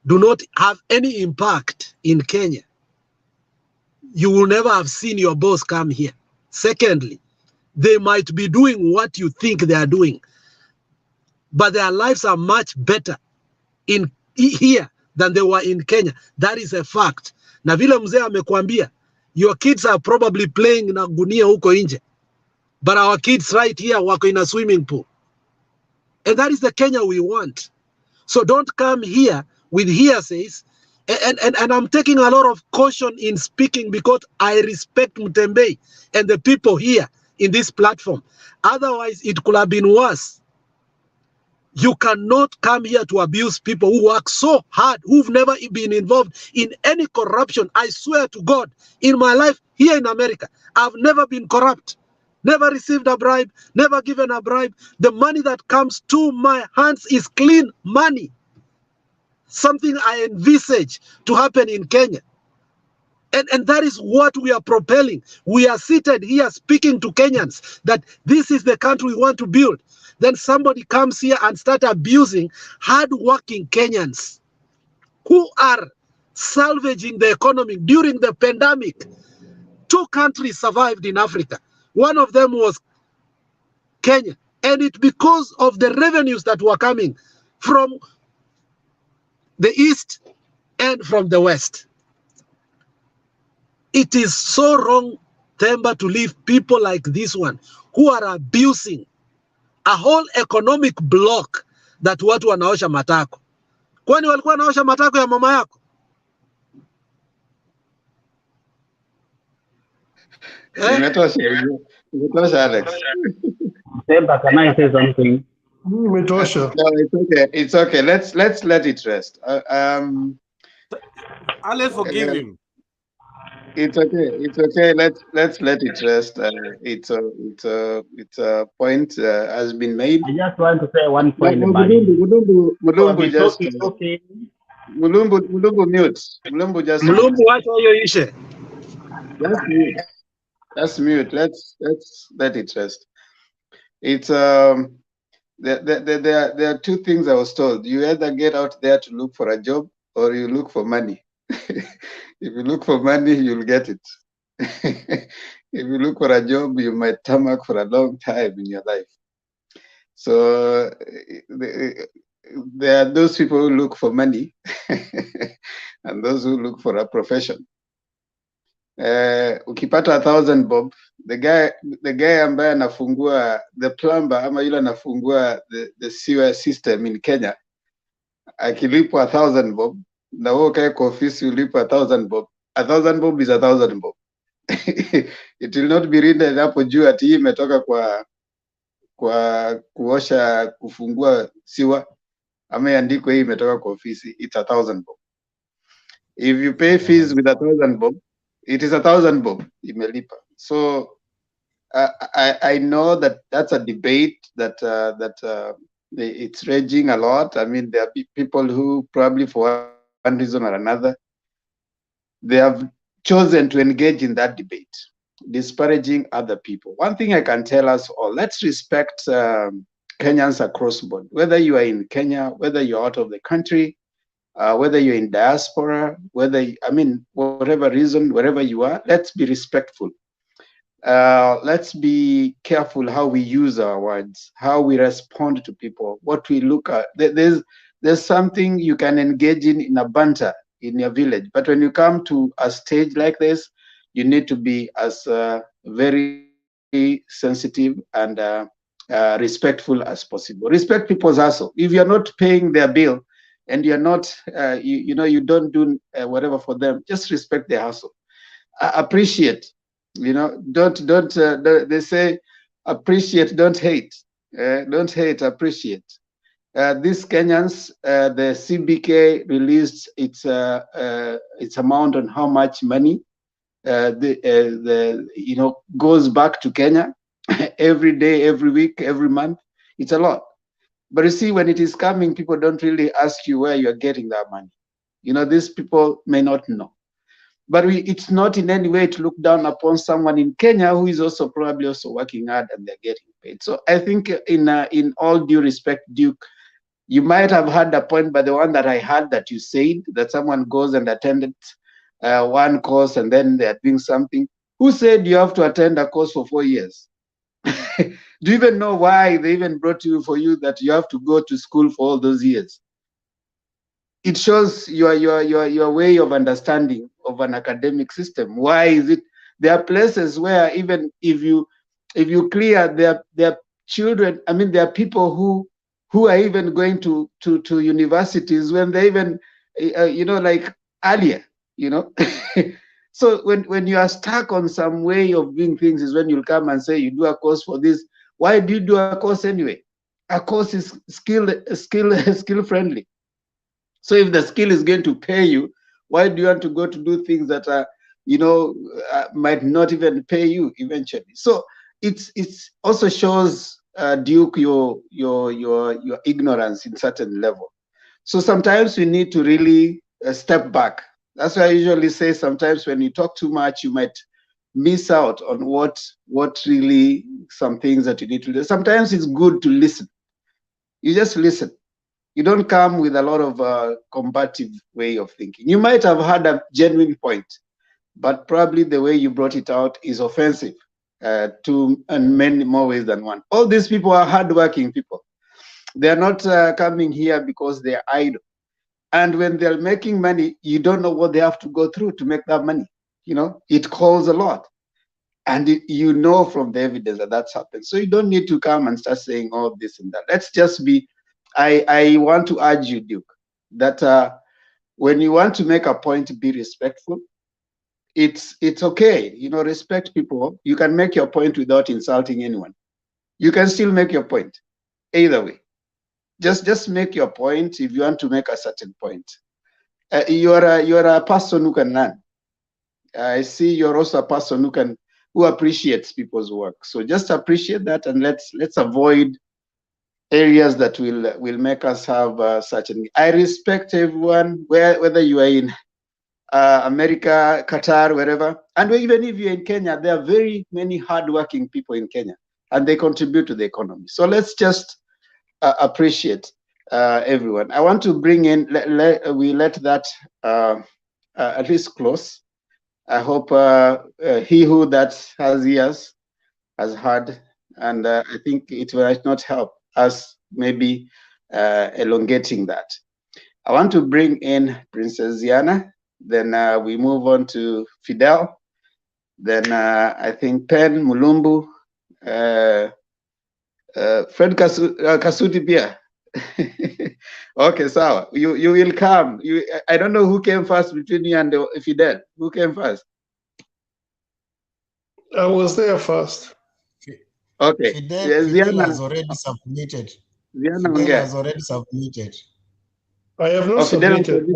do not have any impact in Kenya, you will never have seen your boss come here. Secondly, they might be doing what you think they are doing, but their lives are much better in here than they were in Kenya. That is a fact. Na vile mzee amekwambia, your kids are probably playing na gunia huko nje, but our kids right here wako in a swimming pool. And that is the Kenya we want. So don't come here with hearsays. And I'm taking a lot of caution in speaking because I respect Mutembei and the people here in this platform. Otherwise, it could have been worse. You cannot come here to abuse people who work so hard, who've never been involved in any corruption. I swear to God, in my life here in America, I've never been corrupt, never received a bribe, never given a bribe. The money that comes to my hands is clean money. Something I envisage to happen in Kenya. And that is what we are propelling. We are seated here speaking to Kenyans that this is the country we want to build. Then somebody comes here and start abusing hard-working Kenyans who are salvaging the economy during the pandemic. 2 countries survived in Africa. One of them was Kenya. And it's because of the revenues that were coming from the East and from the West. It is so wrong, Temba, to leave people like this one who are abusing a whole economic block that watu wanaosha matako. Kwani walikuwa wanaosha matako ya mama yako?
Imetosha, Alex.
Temba, can I say something?
No, it's okay. It's okay. Let's let it rest.
Alex, forgive him.
It's okay. It's okay. Let's let it rest. It's a point has been made.
I just want to say one point.
Mulumbu just
okay.
Mulumbu mute. Mulumbu just
Mulumbu, what are you issue?
Just mute. Just mute. Let's let it rest. It's there are 2 things I was told. You either get out there to look for a job or you look for money. If you look for money, you'll get it. If you look for a job, you might tarmac for a long time in your life. So there are those people who look for money and those who look for a profession. Ukipata 1,000 bob, the guy ambaye anafungua, the plumber ama yule anafungua the sewer system in Kenya, akilipwa 1,000 bob, na wewe ukae kwa ofisi ulipwa 1,000 bob. 1,000 bob is 1,000 bob. It will not be written hapo juu ati hii imetoka kwa kuosha, kufungua siwa, ama iandikwe hii imetoka kwa ofisi. It's 1,000 bob. If you pay fees with 1,000 bob, it is 1,000 bob imelipa. So I know that that's a debate that it's raging a lot. I mean, there are people who probably for one reason or another, they have chosen to engage in that debate, disparaging other people. One thing I can tell us all, let's respect Kenyans across board, whether you are in Kenya, whether you're out of the country, whether you're in diaspora, whatever reason, wherever you are, let's be respectful. Let's be careful how we use our words, how we respond to people, what we look at. There's something you can engage in a banter in your village, but when you come to a stage like this, you need to be as very sensitive and respectful as possible. Respect people's hustle. If you're not paying their bill and you're not, you don't do whatever for them, just respect their hustle. Appreciate. Don't. They say, appreciate, don't hate. Don't hate, appreciate. These Kenyans, the CBK released its amount on how much money goes back to Kenya every day, every week, every month. It's a lot. But you see, when it is coming, people don't really ask you where you're getting that money. These people may not know. But it's not in any way to look down upon someone in Kenya who is also probably also working hard and they're getting paid. So I think in all due respect, Duke, you might have had a point, but the one that I heard that you said that someone goes and attended one course and then they're doing something. Who said you have to attend a course for 4 years? Do you even know why they even brought you for you that you have to go to school for all those years? It shows your way of understanding of an academic system. Why is it? There are places where even if you clear their children, I mean, there are people who are even going to universities when they even like earlier, So when you are stuck on some way of doing things is when you'll come and say you do a course for this. Why do you do a course anyway? A course is skill friendly. So if the skill is going to pay you, why do you want to go to do things that are, might not even pay you eventually? So it's also shows Duke your ignorance in certain level. So sometimes we need to really step back. That's why I usually say sometimes when you talk too much, you might miss out on what really some things that you need to do. Sometimes it's good to listen. You just listen. You don't come with a lot of combative way of thinking. You might have had a genuine point, but probably the way you brought it out is offensive in many more ways than one. All these people are hardworking people. They are not coming here because they are idle. And when they're making money, you don't know what they have to go through to make that money. It calls a lot. And from the evidence that that's happened. So you don't need to come and start saying all this and that. Let's just be, I want to urge you, Duke, that when you want to make a point, be respectful. It's okay, respect people. You can make your point without insulting anyone. You can still make your point, either way. Just make your point if you want to make a certain point. You're a person who can learn. I see you're also a person who appreciates people's work. So just appreciate that, and let's avoid areas that will make us have certain. I respect everyone, whether you are in America, Qatar, wherever, and even if you're in Kenya, there are very many hardworking people in Kenya, and they contribute to the economy. So let's just appreciate everyone. I want to bring in. We let that at least close. I hope he who that has ears has heard, and I think it might not help us maybe elongating that. I want to bring in Princess Ziana, then we move on to Fidel, then I think Pen, Mulumbu, Fred Kasuti Pia. Okay, so you will come. I don't know who came first between you and Fidel. Who came first?
I was there first.
Okay.
Fidel has already submitted. Fidel has already submitted.
I have not submitted.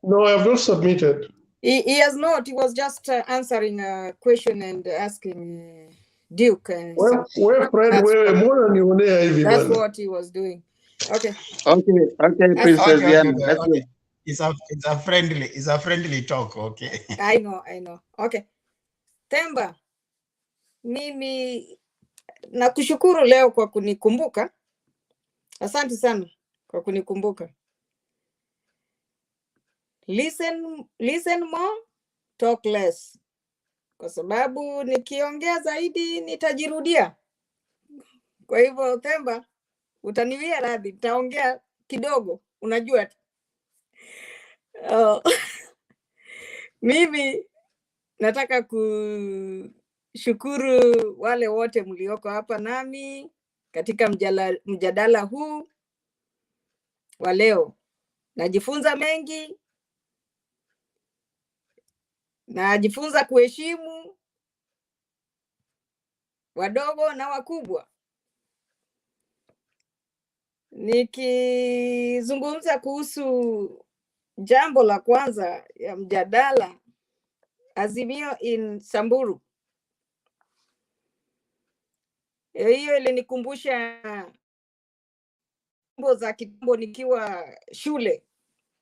No, I have not submitted.
He has not. He was just answering a question and asking Duke. And that's what he was doing. Okay.
Okay, Princess Ziana.
It's a friendly talk, okay.
I know. Okay. Temba, mimi nakushukuru leo kwa kunikumbuka. Asante sana kwa kunikumbuka. Listen more, talk less. Kwa sababu nikiongea zaidi nitajirudia. Kwa hivyo Temba, utaniwia radhi, nitaongea kidogo, unajua. Mimi nataka kushukuru wale wote mlioko hapa nami katika mjadala huu wa leo. Najifunza mengi, najifunza kuheshimu wadogo na wakubwa. Nikizungumza kuhusu jambo la kwanza ya mjadala Azimio in Samburu. Hiyo ilinikumbusha nyimbo za kitambo nikiwa shule.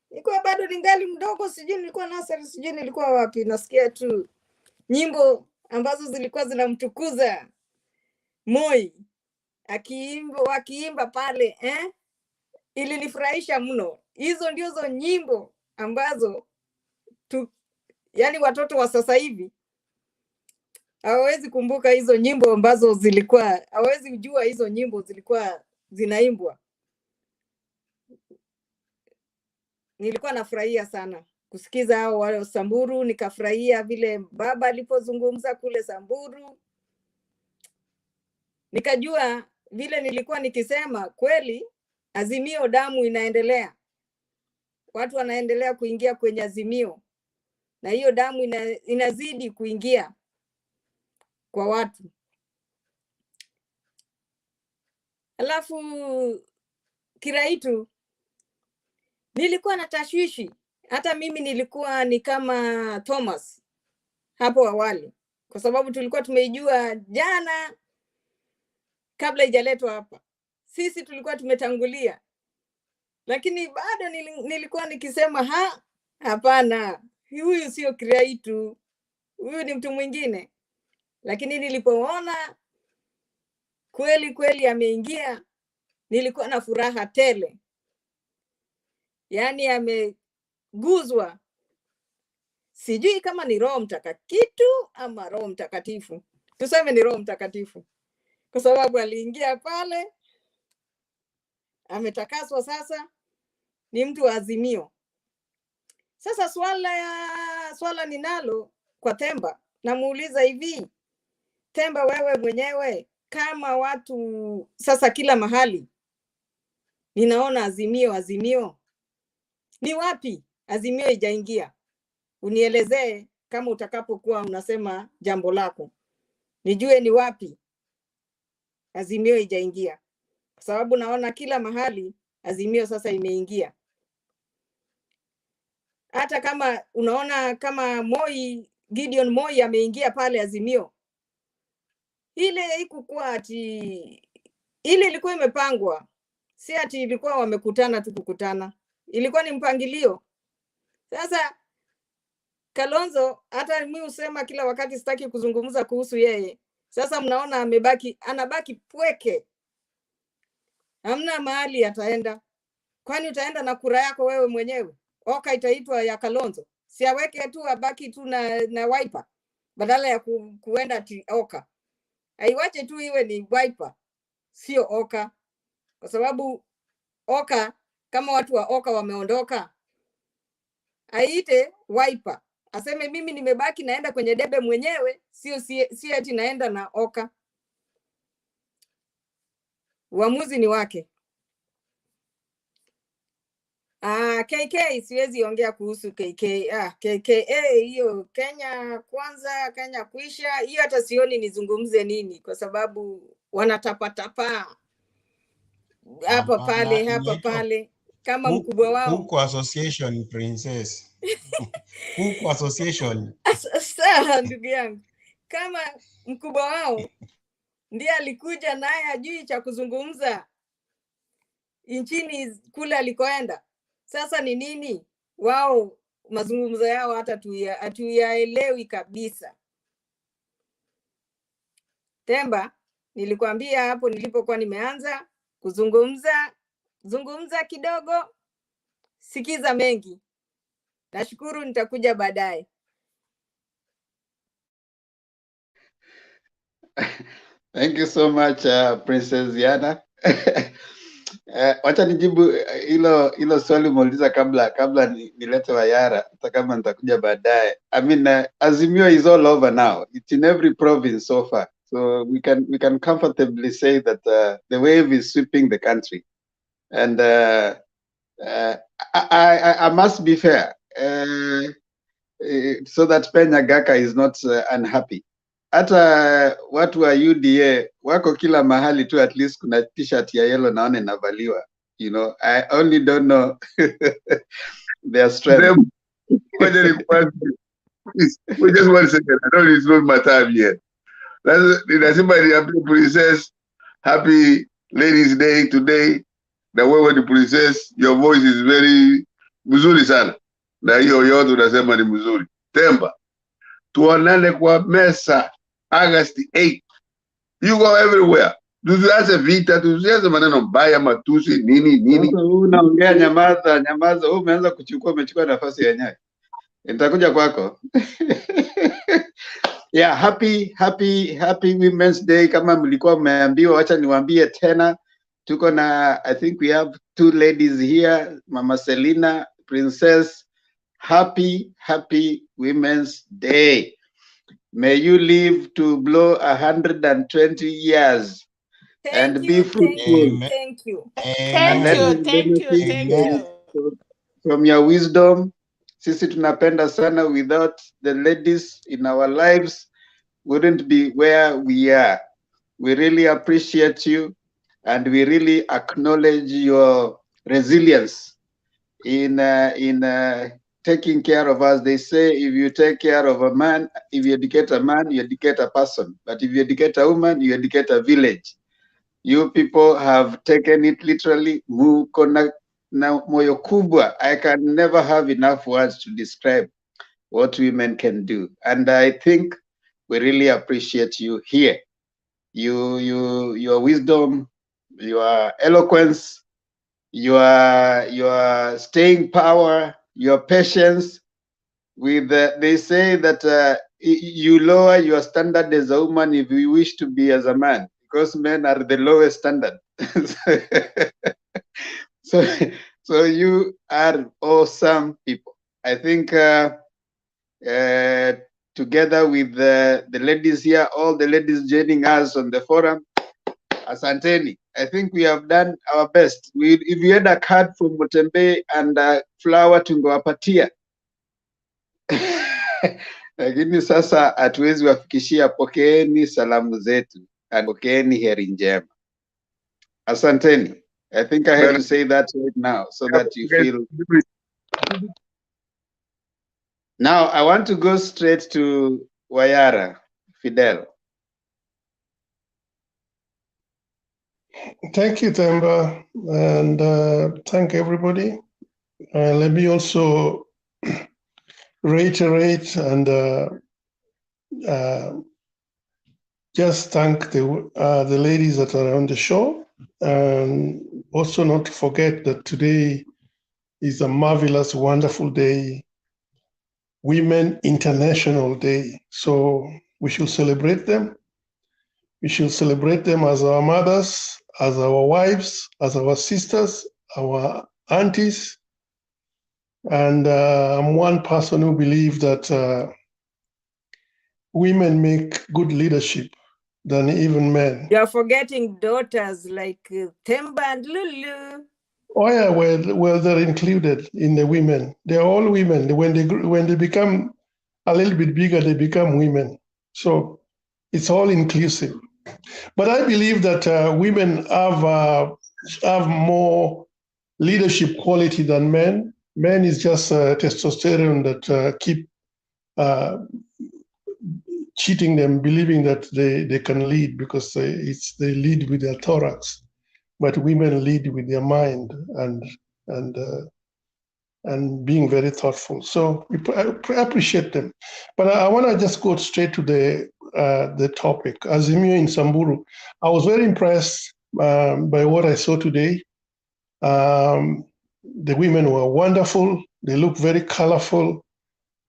Nilikuwa bado ningali mdogo, sijui nilikuwa nursery, sijui nilikuwa wapi, nasikia tu nyimbo ambazo zilikuwa zinamtukuza Moi akiimba pale ilinifurahisha mno. Hizo ndizo nyimbo ambazo yani watoto wa sasa hivi hawawezi kumbuka hizo nyimbo ambazo zilikuwa, hawawezi kujua hizo nyimbo zilikuwa zinaimbwa. Nilikuwa nafurahia sana kusikiza hao wale Samburu, nikafurahia vile baba alipozungumza kule Samburu. Nikajua vile nilikuwa nikisema kweli Azimio damu inaendelea. Watu wanaendelea kuingia kwenye Azimio. Na hiyo damu inazidi kuingia kwa watu. Alafu Kiraitu, nilikuwa na tashwishi. Hata mimi nilikuwa ni kama Thomas hapo awali. Kwa sababu tulikuwa tumeijua jana kabla ijaletwa hapa. Sisi tulikuwa tumetangulia. Lakini bado nilikuwa nikisema hapana, huyu sio Kiraitu. Huyu ni mtu mwingine. Lakini nilipoona kweli ameingia, nilikuwa na furaha tele. Yaani ameguzwa. Sijui kama ni Roho Mtakatifu ama Roho Mtakatifu. Tuseme ni Roho Mtakatifu. Kwa sababu aliingia pale, ametakaswa sasa, ni mtu wa Azimio. Sasa swala ninalo kwa Temba, namuuliza hivi, Temba wewe mwenyewe, kama watu sasa kila mahali ninaona Azimio, ni wapi Azimio ijaingia? Unielezee kama utakapokuwa unasema jambo lako, nijue ni wapi Azimio ijaingia. Kwa sababu naona kila mahali Azimio sasa imeingia. Hata kama unaona kama Gideon Moi ameingia pale Azimio, ile ikukuwa ati ile ilikuwa imepangwa, si ati ilikuwa wamekutana tu kukutana, ilikuwa ni mpangilio. Sasa Kalonzo, hata mimi usema kila wakati sitaki kuzungumza kuhusu yeye. Sasa mnaona anabaki pweke. Hamna mahali ataenda. Kwani utaenda na kura yako wewe mwenyewe? Oka itaitwa ya Kalonzo. Si aweke tu, abaki tu na Wiper badala ya kuenda Oka. Aiwache tu iwe ni Wiper, sio Oka. Kwa sababu Oka, kama watu wa Oka wameondoka, aite Wiper. Aseme mimi nimebaki naenda kwenye debe mwenyewe, sio ati naenda na Oka. Uamuzi ni wake. KK siwezi ongea kuhusu KK. KK hiyo Kenya kwanza, Kenya kuisha, hiyo hata sioni nizungumze nini, kwa sababu wanatapatapa hapa pale kama mkubwa wao.
Huko association princess. Huko association.
Sasa ndugu yangu, kama mkubwa wao ndiye alikuja naye hajui cha kuzungumza nchini kule alikoenda, sasa ni nini wao mazungumzo yao hata hatuyaelewi kabisa. Temba, nilikwambia hapo nilipokuwa nimeanza zungumza kidogo, sikiza mengi. Nashukuru, nitakuja baadaye.
Thank you so much, Princess Yana. Wacha nijibu hilo swali muuliza kabla nilete Wayara, hata kama nitakuja baadaye. I mean, Azimio is all over now. It's in every province so far. So we can comfortably say that the wave is sweeping the country. And I must be fair, so that Penya Gaka is not unhappy. Hata watu wa UDA wako kila mahali tu, at least kuna t-shirt ya yellow naona inavaliwa. You know, I only don't know their strength.
Please, wait just 1 second. I know it's not my time yet. Nasema princess, happy Ladies' Day today. Na wewe ni princess, your voice is very mzuri sana. Na hiyo yote unasema ni mzuri. Temba, tuonane kwa mesa August 8th. You go everywhere. Tusianze vita, tusianze maneno mbaya, matusi, nini.
Sasa wewe unaongea, nyamaza. Wewe umechukua nafasi ya Nyayo. Nitakuja kwako. Yeah, happy Women's Day. Kama mlikuwa mmeambiwa, acha niwaambie tena. Tuko na, I think we have 2 ladies here, Mama Selina, Princess. Happy Women's Day. May you live to blow 120 years and be fruitful.
Thank you.
Thank you.
From your wisdom. Sisi tunapenda sana. Without the ladies in our lives, wouldn't be where we are. We really appreciate you, and we really acknowledge your resilience in taking care of us. They say if you take care of a man, if you educate a man, you educate a person. But if you educate a woman, you educate a village. You people have taken it literally. Na moyo kubwa. I can never have enough words to describe what women can do. And I think we really appreciate you here. Your wisdom, your eloquence, your staying power, your patience. With they say that you lower your standard as a woman if you wish to be as a man, because men are the lowest standard. So you are awesome people. I think together with the ladies here, all the ladies joining us on the forum, asanteni. I think we have done our best. If we had a card from Motembe and a flower tungewapatia. Lakini sasa hatuwezi wafikishia. Pokeeni salamu zetu and pokeeni heri njema. Asanteni. I think I have to say that right now so that you feel. Now I want to go straight to Wayara, Fidel.
Thank you, Temba, and thank everybody. Let me also reiterate and just thank the ladies that are on the show, and also not to forget that today is a marvelous, wonderful day, Women International Day. So we should celebrate them. We should celebrate them as our mothers, as our wives, as our sisters, our aunties. And I'm one person who believes that women make good leadership than even men.
You're forgetting daughters like Temba and Lulu.
Oh yeah, well, they're included in the women. They're all women. When they become a little bit bigger, they become women. So it's all inclusive. But I believe that women have more leadership quality than men. Men is just testosterone that keep cheating them, believing that they can lead because they lead with their thorax. But women lead with their mind and being very thoughtful. So I appreciate them. But I want to just go straight to the topic. Azimio in Samburu. I was very impressed by what I saw today. The women were wonderful. They look very colorful.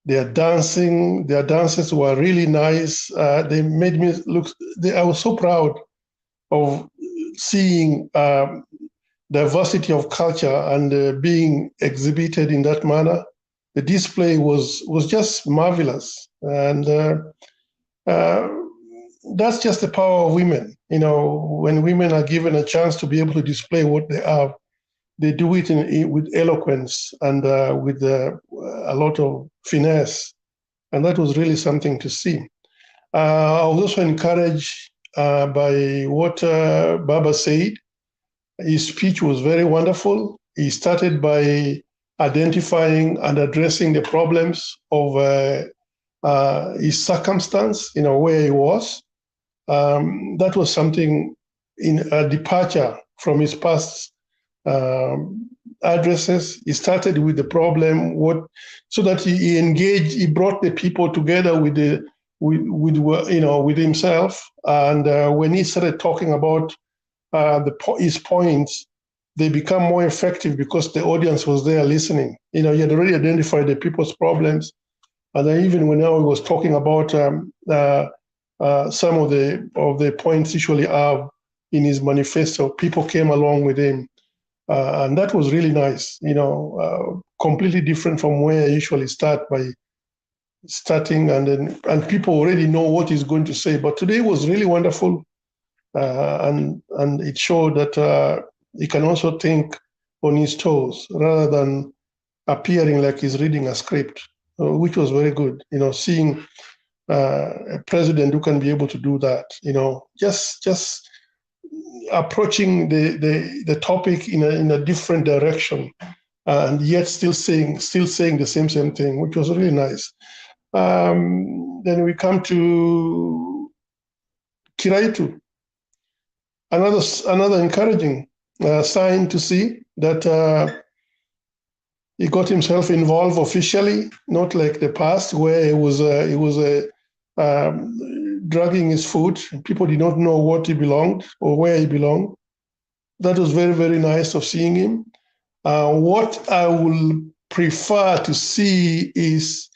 Their dances were really nice. They made me look, I was so proud of seeing diversity of culture and being exhibited in that manner. The display was just marvelous. And that's just the power of women. You know, when women are given a chance to be able to display what they have, they do it with eloquence and with a lot of finesse. And that was really something to see. I was also encouraged by what Baba said. His speech was very wonderful. He started by identifying and addressing the problems of his circumstance, where he was. That was something in a departure from his past addresses. He started with the problem, so that he engaged. He brought the people together with himself. And when he started talking about his points, they become more effective because the audience was there listening. He had already identified the people's problems. And then even when I was talking about some of the points usually have in his manifesto, people came along with him. And that was really nice, completely different from where I usually start by starting and people already know what he's going to say. But today was really wonderful. And it showed that he can also think on his toes rather than appearing like he's reading a script, which was very good. Seeing a president who can be able to do that, just approaching the topic in a different direction, and yet still saying the same thing, which was really nice. Then we come to Kiraitu. Another encouraging sign to see that he got himself involved officially, not like the past where he was dragging his foot. People did not know what he belonged or where he belonged. That was very, very nice of seeing him. What I will prefer to see is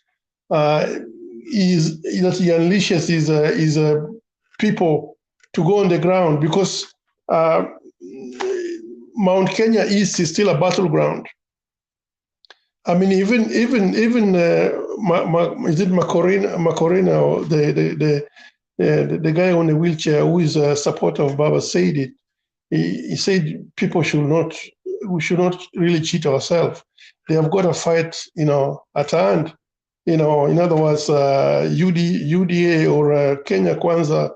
that he unleashes his people to go on the ground, because Mount Kenya East is still a battleground. I mean, even is it Macorina or the guy on the wheelchair who is a supporter of Baba said it. He said we should not really cheat ourselves. They have got a fight, at hand. In other words, UDA or Kenya Kwanza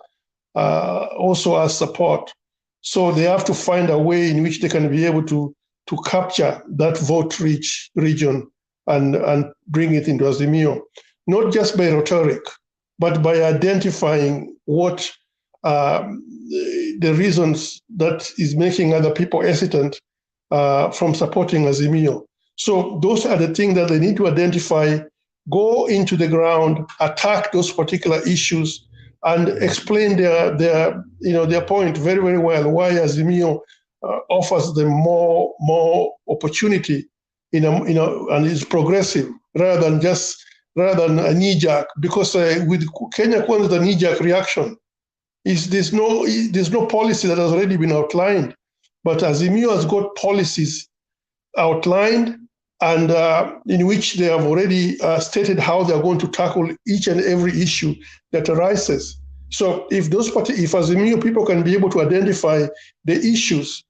also has support. So they have to find a way in which they can be able to capture that vote-rich region and bring it into Azimio, not just by rhetoric, but by identifying what the reasons that is making other people hesitant from supporting Azimio. So those are the things that they need to identify, go into the ground, attack those particular issues, and explain their point very, very well, why Azimio offers them more opportunity, and is progressive rather than a knee-jerk. Because with Kenya Kwanza, the knee-jerk reaction is there's no policy that has already been outlined, but Azimio has got policies outlined and in which they have already stated how they are going to tackle each and every issue that arises. So if Azimio people can be able to identify the issues,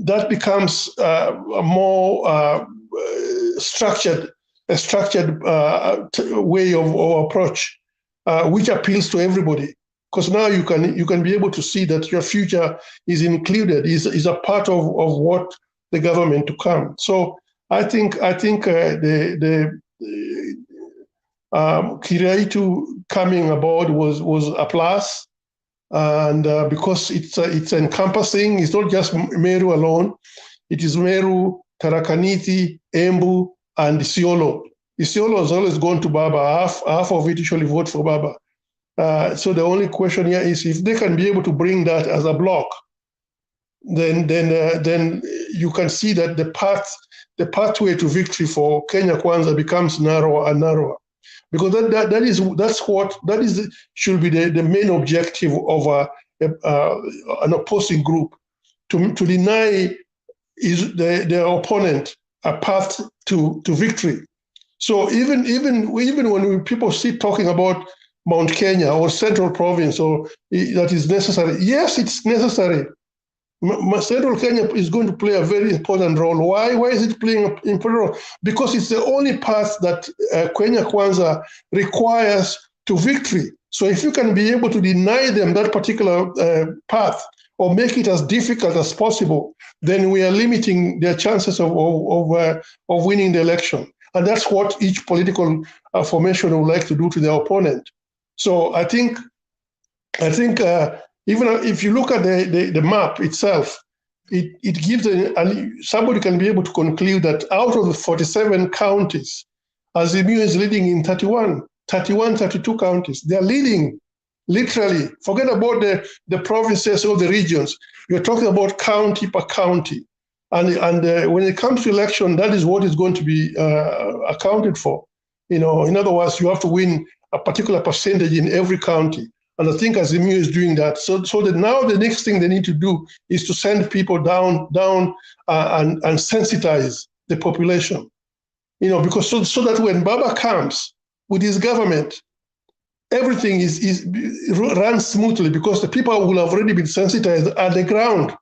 that becomes a more structured way of approach, which appeals to everybody. Because now you can be able to see that your future is included, is a part of what the government to come. So I think the Kiraitu coming aboard was a plus, and because it's encompassing, it's not just Meru alone. It is Meru, Tarakaniti, Embu, and Isiolo. Isiolo has always gone to Baba. Half of it usually vote for Baba. So the only question here is if they can be able to bring that as a block, then you can see that the pathway to victory for Kenya Kwanza becomes narrower and narrower, because that should be the main objective of an opposing group, to deny their opponent a path to victory. So even when people see talking about Mount Kenya or Central Province, or that is necessary. Yes, it's necessary. Central Kenya is going to play a very important role. Why? Why is it playing an important role? Because it's the only path that Kenya Kwanza requires to victory. So if you can be able to deny them that particular path or make it as difficult as possible, then we are limiting their chances of winning the election. And that's what each political formation would like to do to their opponent. So I think even if you look at the map itself, it gives somebody can be able to conclude that out of the 47 counties, Azimio is leading in 32 counties. They are leading, literally. Forget about the provinces or the regions. You're talking about county per county. And when it comes to election, that is what is going to be accounted for. In other words, you have to win a particular percentage in every county. And I think Azimio is doing that. So that now the next thing they need to do is to send people down and sensitize the population. Because so that when Baba comes with his government, everything runs smoothly because the people will have already been sensitized at the ground,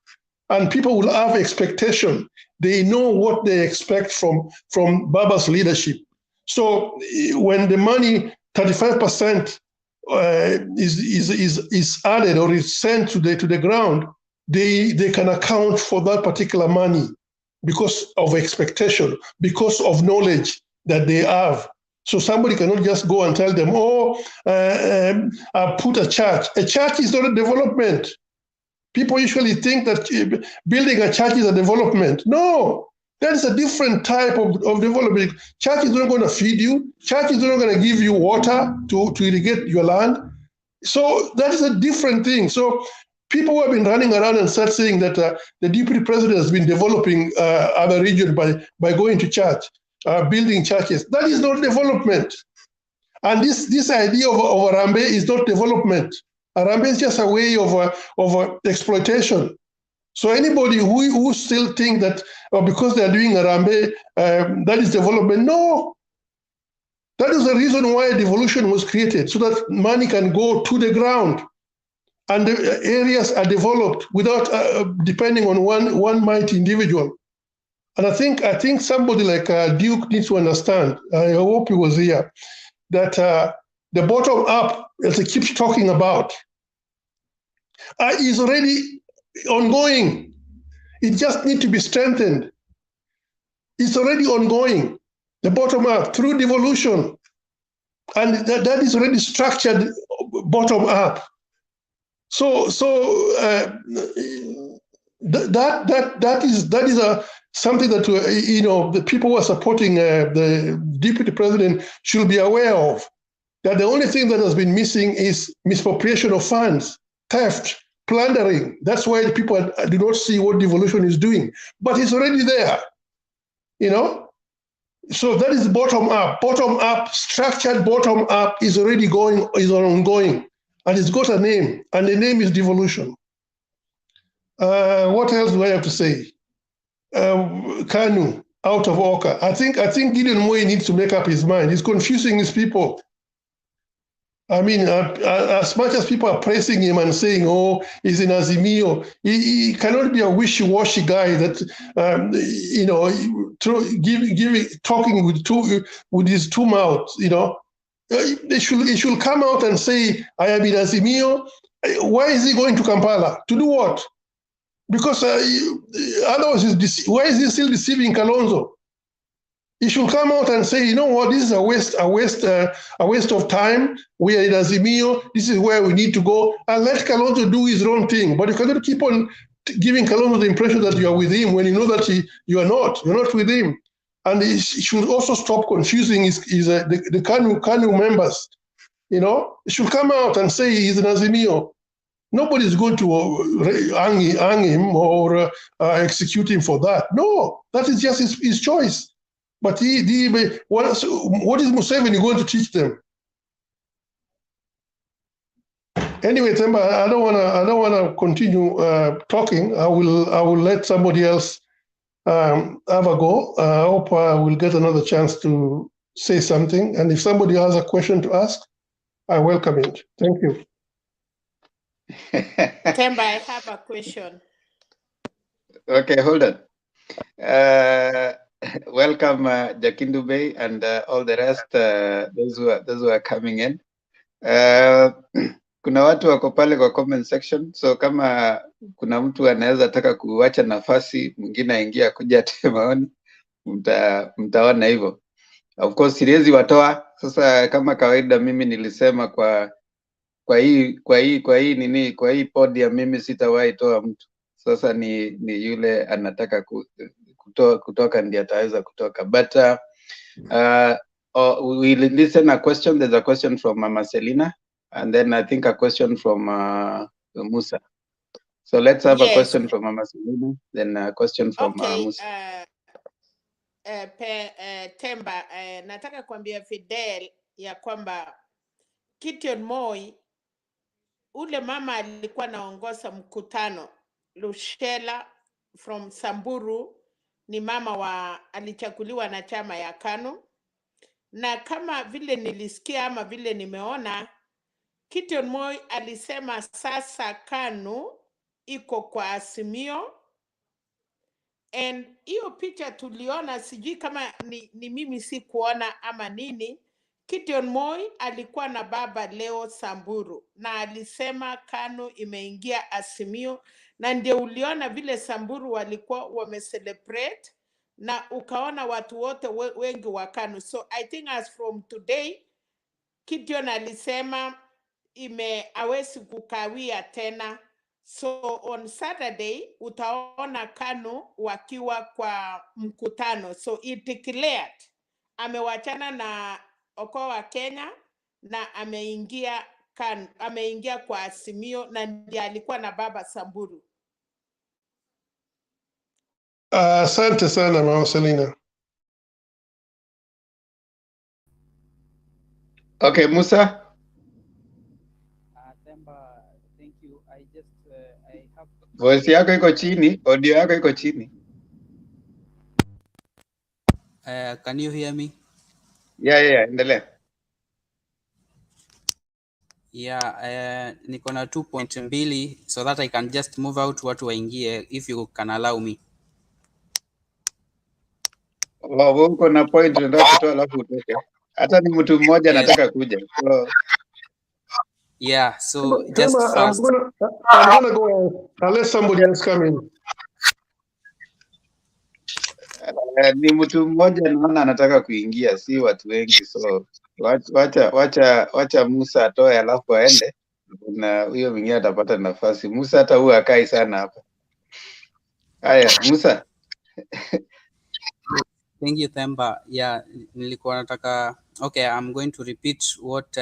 and people will have expectation. They know what they expect from Baba's leadership. So when the money 35% is added or is sent to the ground, they can account for that particular money because of expectation, because of knowledge that they have. So somebody cannot just go and tell them, I put a church. A church is not a development. People usually think that building a church is a development. No, that is a different type of development. Church is not going to feed you. Church is not going to give you water to irrigate your land. So that is a different thing. So people who have been running around and start saying that the deputy president has been developing other regions by going to church, building churches. That is not development. And this idea of Arambe is not development. Arambe is just a way of exploitation. So anybody who still think that because they are doing Arambe, that is development, no. That is the reason why devolution was created, so that money can go to the ground and the areas are developed without depending on one mighty individual. And I think somebody like Duke needs to understand, I hope he was here, that the bottom up, as he keeps talking about, is already ongoing. It just needs to be strengthened. It's already ongoing, the bottom up, through devolution. And that is already structured bottom up. So that is something that the people who are supporting the deputy president should be aware of. That the only thing that has been missing is misappropriation of funds, theft, plundering. That's why the people do not see what devolution is doing. But it's already there, So that is bottom up. Bottom up, structured bottom up is already ongoing. And it's got a name, and the name is devolution. What else do I have to say? Kanu, out of Oka. I think Gideon Moi needs to make up his mind. He's confusing his people. I mean, as much as people are praising him and saying, he's in Azimio, he cannot be a wishy-washy guy that, talking with his two mouths, He should come out and say, I am in Azimio. Why is he going to Kampala? To do what? Because otherwise, why is he still deceiving Kalonzo? He should come out and say, you know what, this is a waste of time. We are in Azimio. This is where we need to go. And let Kalonzo do his own thing. But you cannot keep on giving Kalonzo the impression that you are with him when you know that you are not. You're not with him. And he should also stop confusing the Kanu members. He should come out and say he's an Azimio. Nobody's going to hang him or execute him for that. No, that is just his choice. But what is Museveni going to teach them? Anyway, Temba, I don't wanna continue talking. I will let somebody else have a go. I hope I will get another chance to say something. And if somebody has a question to ask, I welcome it. Thank you.
Temba, I have a question.
Okay, hold on. Welcome, Jakindu Bey, and all the rest, those who are coming in. Kuna watu wako pale kwa comment section, so kama kuna mtu anaweza taka kuacha nafasi mwingine aingia kuja atoe maoni, mtaona hivyo. Of course siwezi watoa. Sasa kama kawaida mimi nilisema kwa hii podium mimi sitawahi toa mtu. Sasa ni yule anataka kutoka ndiye ataweza kutoka. But we'll listen a question. There's a question from Mama Selina, and then I think a question from Musa. So let's have a question from Mama Selina, then a question from Musa.
Temba, nataka kuambia Fidel ya kwamba Gideon Moi, ule mama alikuwa naongoza mkutano Lushela from Samburu, ni mama alichaguliwa na chama ya Kanu, na kama vile nilisikia ama vile nimeona, Gideon Moi alisema sasa Kanu iko kwa Azimio. And hiyo picha tuliona, sijui kama ni mimi si kuona ama nini. Gideon Moi alikuwa na baba leo Samburu, na alisema Kanu imeingia Azimio, na ndio uliona vile Samburu walikuwa wamecelebrate, na ukaona watu wote wengi wa Kanu. So I think as from today, Gideon alisema hawezi kukawia tena. So on Saturday utaona Kanu wakiwa kwa mkutano. So it declared amewachana na Okoa Kenya na ameingia kwa Azimio, na ndiye alikuwa na baba Samburu.
Asante sana Mama Selina.
Okay, Musa.
Temba, thank you. I just I have
voice yako iko chini, audio yako iko chini.
Can you hear me?
Yeah, endelea.
Yeah, niko na 2.2 so that I can just move out watu waingie if you can allow me.
Uko na point ndio kutoa alafu utoke. Hata ni mtu mmoja anataka kuja. So
yeah, so just
I'm gonna go unless somebody else come in.
Ni mtu mmoja naona anataka kuingia, si watu wengi, so wacha Musa atoe alafu aende, na huyo mwingine atapata nafasi. Musa hata huwa akai sana hapa. Haya, Musa.
Thank you, Temba. Yeah, nilikuwa nataka, okay, I'm going to repeat what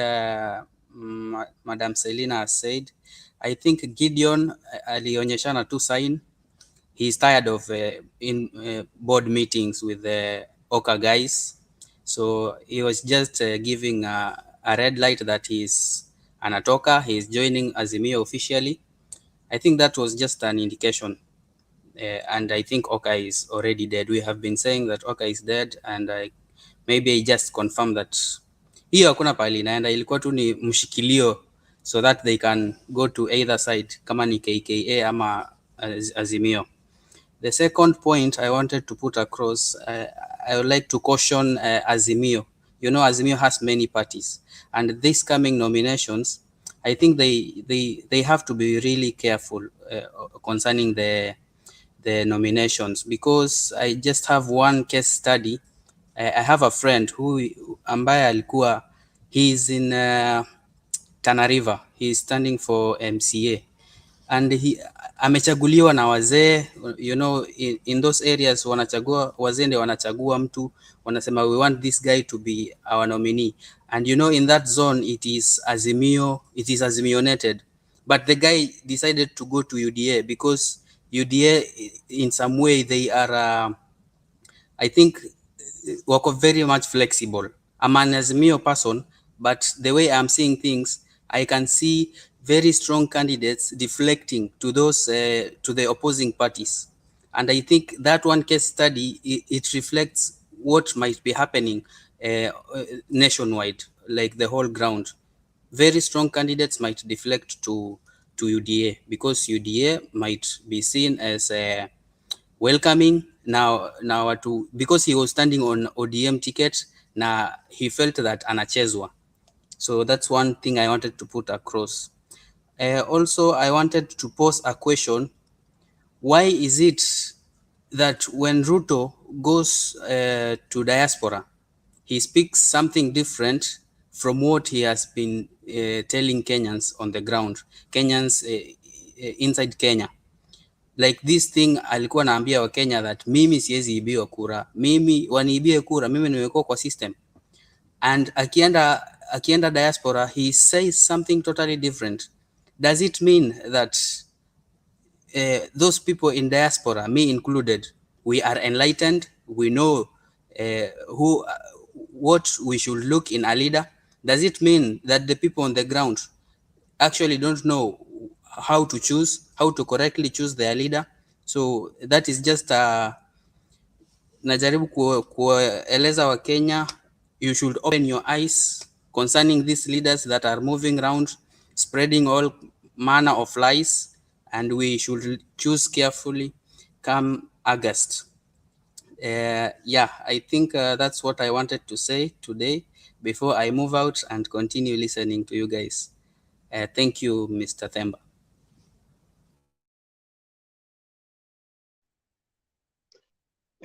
Madam Selina has said. I think Gideon alionyeshana tu sign. He's tired of board meetings with the Oka guys. So he was just giving a red light that he's anatoka, he's joining Azimio officially. I think that was just an indication. And I think Oka is already dead. We have been saying that Oka is dead, and maybe I just confirm that hiyo hakuna pahali inaenda, ilikuwa tu ni mshikilio so that they can go to either side, kama ni KKA ama Azimio. The second point I wanted to put across, I would like to caution Azimio. You know, Azimio has many parties, and these coming nominations, I think they have to be really careful concerning the nominations, because I just have one case study. I have a friend who ambaye alikuwa, he's in Tana River, he's standing for MCA, and he amechaguliwa na wazee. You know, in those areas wanachagua wazee, ndio wanachagua mtu, wanasema we want this guy to be our nominee, and you know, in that zone it is Azimionated, but the guy decided to go to UDA because UDA in some way they are I think wako very much flexible. I'm an Azimio person, but the way I'm seeing things, I can see very strong candidates deflecting to those to the opposing parties, and I think that one case study, it reflects what might be happening nationwide, like the whole ground. Very strong candidates might deflect to UDA because UDA might be seen as welcoming now because he was standing on ODM ticket, na he felt that anachezwa. So that's one thing I wanted to put across. Also, I wanted to pose a question. Why is it that when Ruto goes to Diaspora, he speaks something different from what he has been telling Kenyans on the ground, Kenyans inside Kenya. Like this thing alikuwa naambia wa Kenya that mimi siwezi ibiwa kura, mimi waniibie kura, mimi nimekuwa kwa system. And akienda diaspora, he says something totally different. Does it mean that those people in diaspora, me included, we are enlightened, we know what we should look in a leader? Does it mean that the people on the ground actually don't know how to correctly choose their leader? So that is just najaribu kueleza wa Kenya, you should open your eyes concerning these leaders that are moving around spreading all manner of lies, and we should choose carefully come August. Yeah, I think that's what I wanted to say today before I move out and continue listening to you guys. Thank you, Mr. Themba.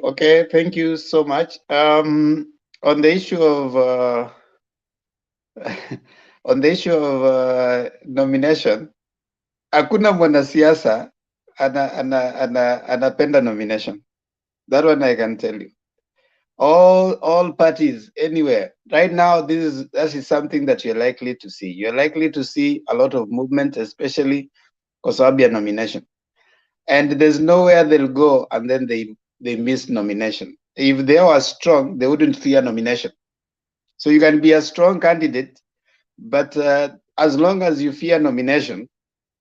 Okay, thank you so much. On the issue of nomination, hakuna mwanasiasa anapenda nomination. That one I can tell you. All parties anywhere right now, that is something that you're likely to see. You're likely to see a lot of movement, especially because of your nomination. And there's nowhere they'll go and then they miss nomination. If they were strong, they wouldn't fear nomination. So you can be a strong candidate, but as long as you fear nomination,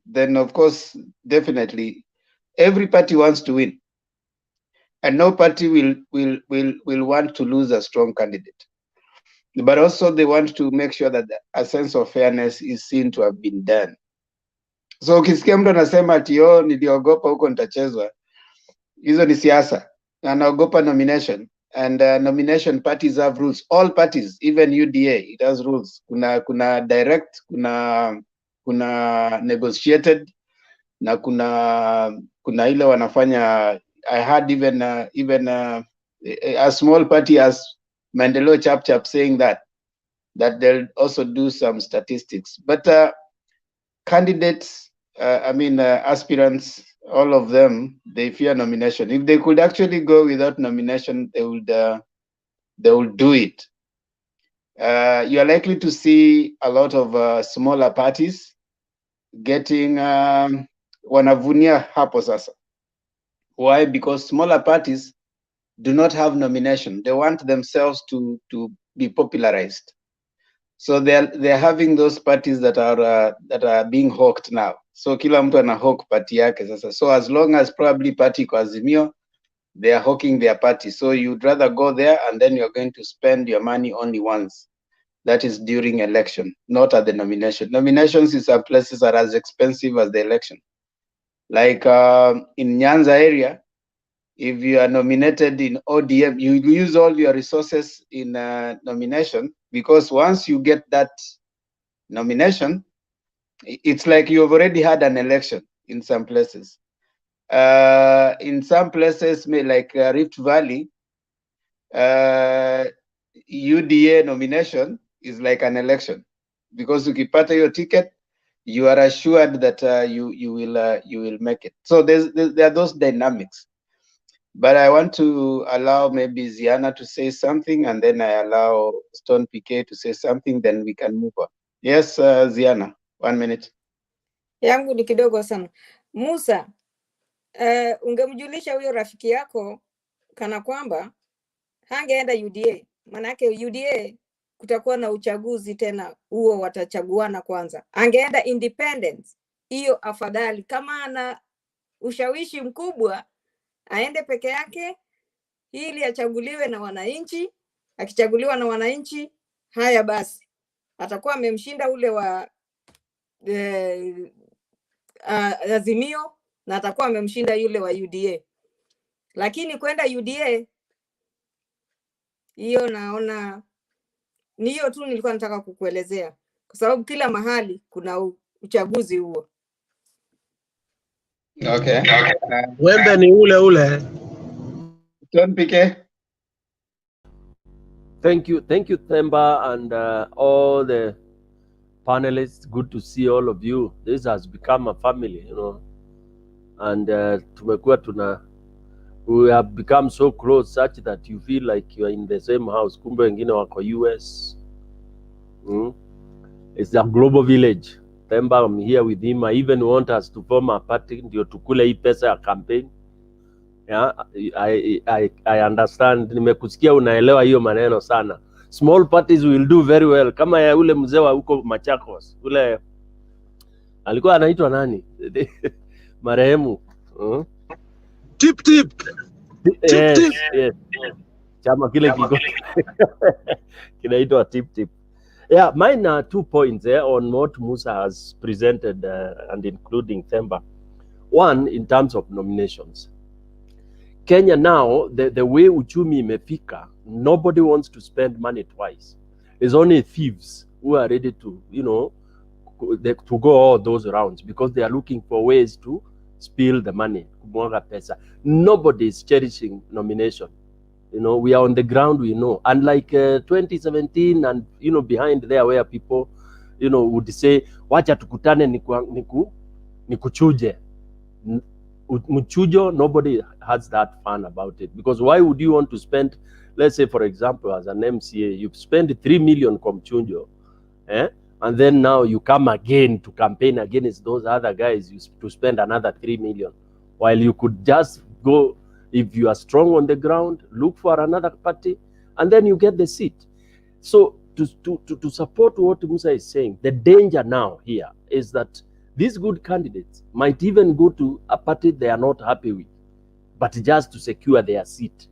then of course, definitely, every party wants to win. And no party will want to lose a strong candidate. But also they want to make sure that a sense of fairness is seen to have been done. So ukisikia mtu anasema ati niliogopa huko nitachezwa, hizo ni siasa. Anaogopa nomination. And nomination parties have rules. All parties, even UDA, it has rules. Kuna direct, kuna negotiated, na kuna ile wanafanya. I heard even a small party as Mandelo Chap saying that they'll also do some statistics. But candidates, aspirants, all of them, they fear nomination. If they could actually go without nomination, they would do it. You are likely to see a lot of smaller parties getting wanavunia hapo sasa. Why? Because smaller parties do not have nomination. They want themselves to be popularized. So they're having those parties that are being hawked now. So kila mtu ana hawk party yake sasa. So as long as probably party kwa Azimio, they are hawking their party. So you'd rather go there and then you're going to spend your money only once. That is during election, not at the nomination. Nominations in some places are as expensive as the election. Like in Nyanza area, if you are nominated in ODM, you use all your resources in nomination, because once you get that nomination, it's like you've already had an election in some places. In some places, like Rift Valley, UDA nomination is like an election, because ukipata your ticket, you are assured that you will make it. So there are those dynamics. But I want to allow maybe Ziana to say something, and then I allow Stone PK to say something, then we can move on. Yes, Ziana, 1 minute.
Yangu ni kidogo sana. Musa, ungemjulisha huyo rafiki yako kana kwamba hangeenda UDA. Manake UDA kutakuwa na uchaguzi tena, huo watachaguana kwanza. Angeenda independent, hiyo afadhali. Kama ana ushawishi mkubwa, aende peke yake ili achaguliwe na wananchi. Akichaguliwa na wananchi, haya basi atakuwa amemshinda ule wa Azimio, na atakuwa amemshinda yule wa UDA. Lakini kwenda UDA, hiyo naona ni hiyo tu nilikuwa nataka kukuelezea, kwa sababu kila mahali kuna uchaguzi huo.
Okay.
Wembe ni ule.
Don't PK.
Thank you, Themba, and all the panelists. Good to see all of you. This has become a family, you know, and we have become so close such that you feel like you are in the same house. Kumbe wengine wako US. It's a global village. Themba, I'm here with him. I even want us to form a party ndio tukule hii pesa ya campaign. Yeah, I understand. Nimekusikia unaelewa hiyo maneno sana. Small parties will do very well. Kama ya ule mzee wa huko Machakos. Ule alikuwa anaitwa nani? Marehemu.
Tip.
Yes. Chama kile kiko kinaitwa Tip. Yeah, mine are 2 points on what Musa has presented and including Themba. One, in terms of nominations. Kenya now, the way uchumi imefika, nobody wants to spend money twice. It's only thieves who are ready to, you know, to go all those rounds because they are looking for ways to spill the money. Nobody is cherishing nomination. You know, we are on the ground, we know. Unlike 2017 and, you know, behind there where people, you know, would say, wacha tukutane nikuchuje. Mchujo, nobody has that fun about it. Because why would you want to spend, let's say, for example, as an MCA, you've spent 3 million from Mchujo, and then now you come again to campaign against those other guys to spend another 3 million. While you could just go, if you are strong on the ground, look for another party, and then you get the seat. So to support what Musa is saying, the danger now here is that these good candidates might even go to a party they are not happy with, but just to secure their seat.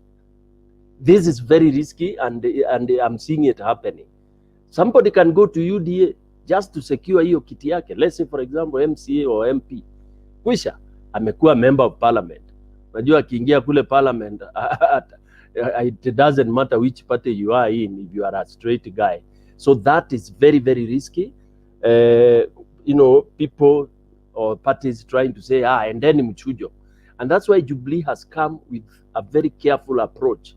This is very risky, and I'm seeing it happening. Somebody can go to UDA just to secure hiyo kiti yake. Let's say, for example, MCA or MP. Kwisha, amekuwa member of parliament. Najua akiingia kule parliament, it doesn't matter which party you are in if you are a straight guy. So that is very, very risky. You know, people or parties trying to say, and then mchujo. And that's why Jubilee has come with a very careful approach.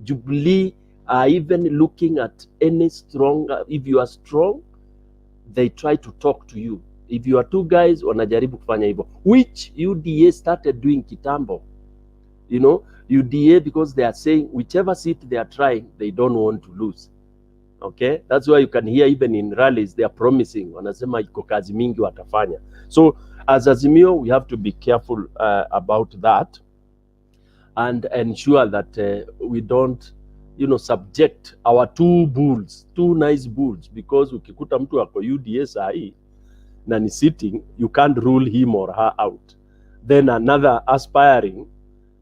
Jubilee are even looking at any strong, if you are strong, they try to talk to you. If you are two guys, wanajaribu kufanya hivyo, which UDA started doing kitambo. You know, UDA, because they are saying whichever seat they are trying, they don't want to lose. Okay, that's why you can hear even in rallies they are promising, wanasema iko kazi mingi watafanya. So as Azimio, we have to be careful about that and ensure that we don't, you know, subject our two nice bulls, because ukikuta mtu wako UDA sahi na ni sitting, you can't rule him or her out. Then another aspiring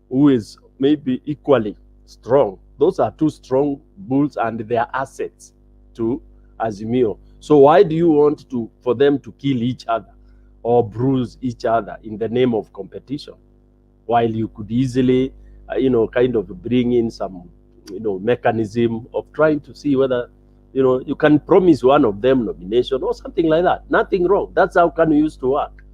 who is maybe equally strong. Those are two strong bulls and their assets to Azimio. So why do you want for them to kill each other or bruise each other in the name of competition, while you could easily, you know, kind of bring in some, you know, mechanism of trying to see whether, you know, you can promise one of them nomination or something like that. Nothing wrong. That's how Kanu used to work.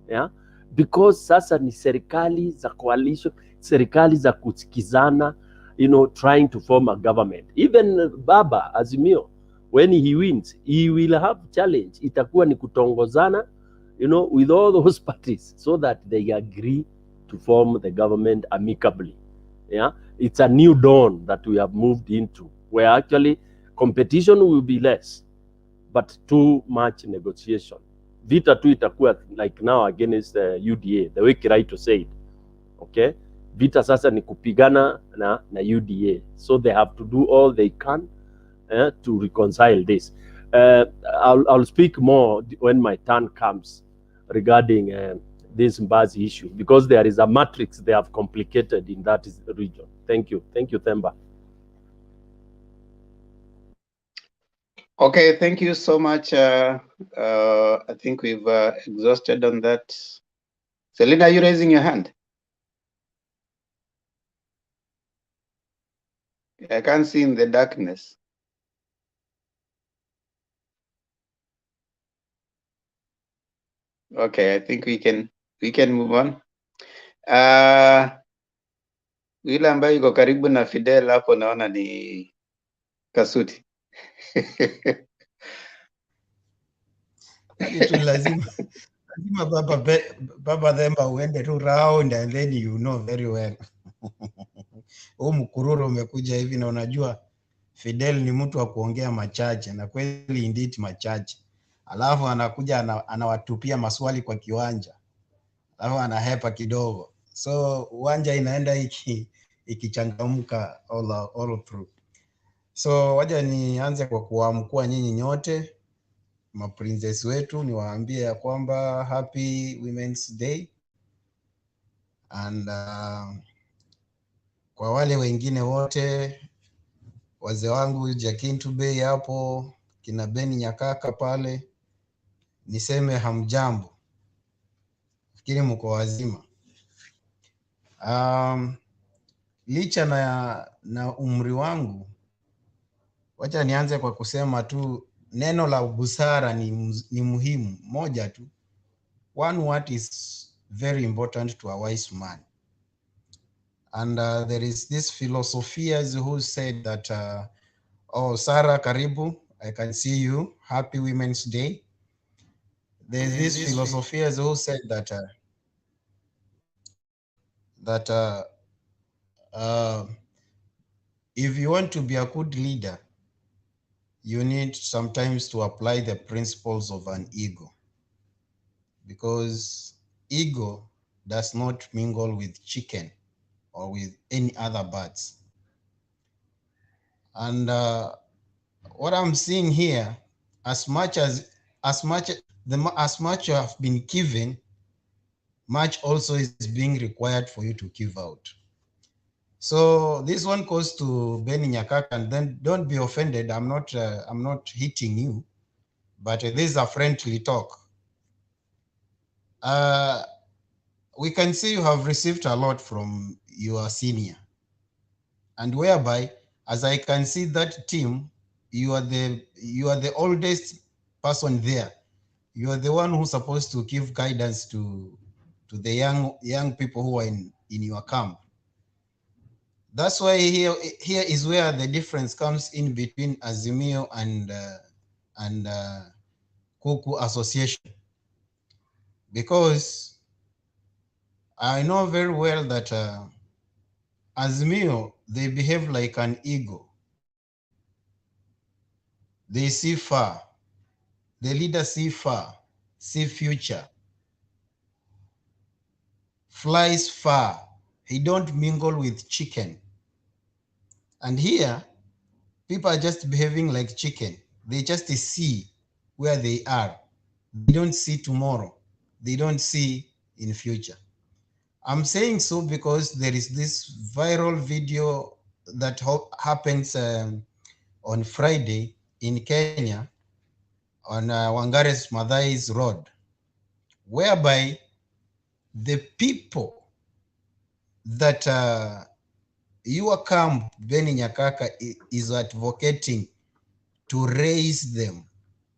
Yeah, because sasa ni serikali za coalition, serikali za kusikizana, you know, trying to form a government. Even Baba Azimio, when he wins, he will have challenge. Itakuwa ni kutongozana, you know, with all those parties so that they agree to form the government amicably. Yeah, it's a new dawn that we have moved into, where actually competition will be less, but too much negotiation. Vita tu itakuwa like now against UDA, the way Kiraitus said. Okay, vita sasa ni kupigana na UDA, so they have to do all they can to reconcile this. I'll speak more when my turn comes regarding this Mbaz issue, because there is a matrix they have complicated in that region. Thank you, Themba.
Okay, thank you so much. I think we've exhausted on that. Selina, are you raising your hand? I can't see in the darkness. Okay, I think we can move on. Yule ambaye yuko karibu na Fidel hapo naona ni Kasuti.
Yaani tu lazima baba Themba uende tu round and then you know very well. Huu mkururo umekuja hivi na unajua Fidel ni mtu wa kuongea machache na kweli indeed machache. Alafu anakuja anawatupia maswali kwa kiwanja. Alafu anahepa kidogo. So uwanja inaenda ikichangamka all through. So waja nianze kwa kuamkua nyinyi nyote maprincess wetu, niwaambie ya kwamba happy Women's Day, and kwa wale wengine wote wazee wangu Jakintu Bay hapo, kina Beni Nyakaka pale, niseme hamjambo, fikiri mko wazima. Licha na umri wangu, wacha nianze kwa kusema tu neno la busara ni muhimu moja tu. One word is very important to a wise man. And there is this philosophers who said that, oh, Sarah Karibu, I can see you. Happy Women's Day. There's this philosophers who said that, if you want to be a good leader, you need sometimes to apply the principles of an ego, because ego does not mingle with chicken or with any other birds. And what I'm seeing here, as much you have been given, much also is being required for you to give out. So this one goes to Beni Nyakaka, and then don't be offended. I'm not hitting you, but this is a friendly talk. We can see you have received a lot from your senior, and whereby, as I can see that team, you are the oldest person there. You are the one who's supposed to give guidance to the young people who are in your camp. That's why here is where the difference comes in between Azimio and Kuku Association, because I know very well that Azimio, they behave like an ego. They see far. The leaders see far, see future, flies far. He don't mingle with chicken. And here, people are just behaving like chicken. They just see where they are. They don't see tomorrow. They don't see in future. I'm saying so because there is this viral video that happens on Friday in Kenya on Wangare's Madhai's Road, whereby the people that your camp, Beni Nyakaka, is advocating to raise them,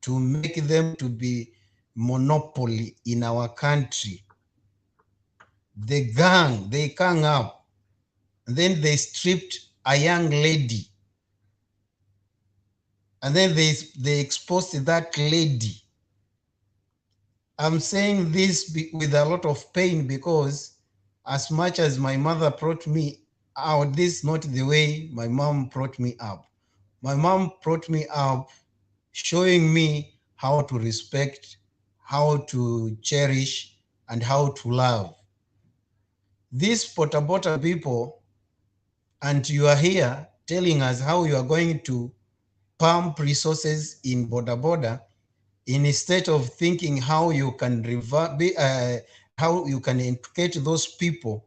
to make them to be monopoly in our country. The gang, they gang up, and then they stripped a young lady, and then they exposed that lady. I'm saying this with a lot of pain, because as much as my mother brought me out, this is not the way my mom brought me up. My mom brought me up showing me how to respect, how to cherish, and how to love. These Bota people, and you are here telling us how you are going to pump resources in Boda, instead of thinking how you can how you can educate those people,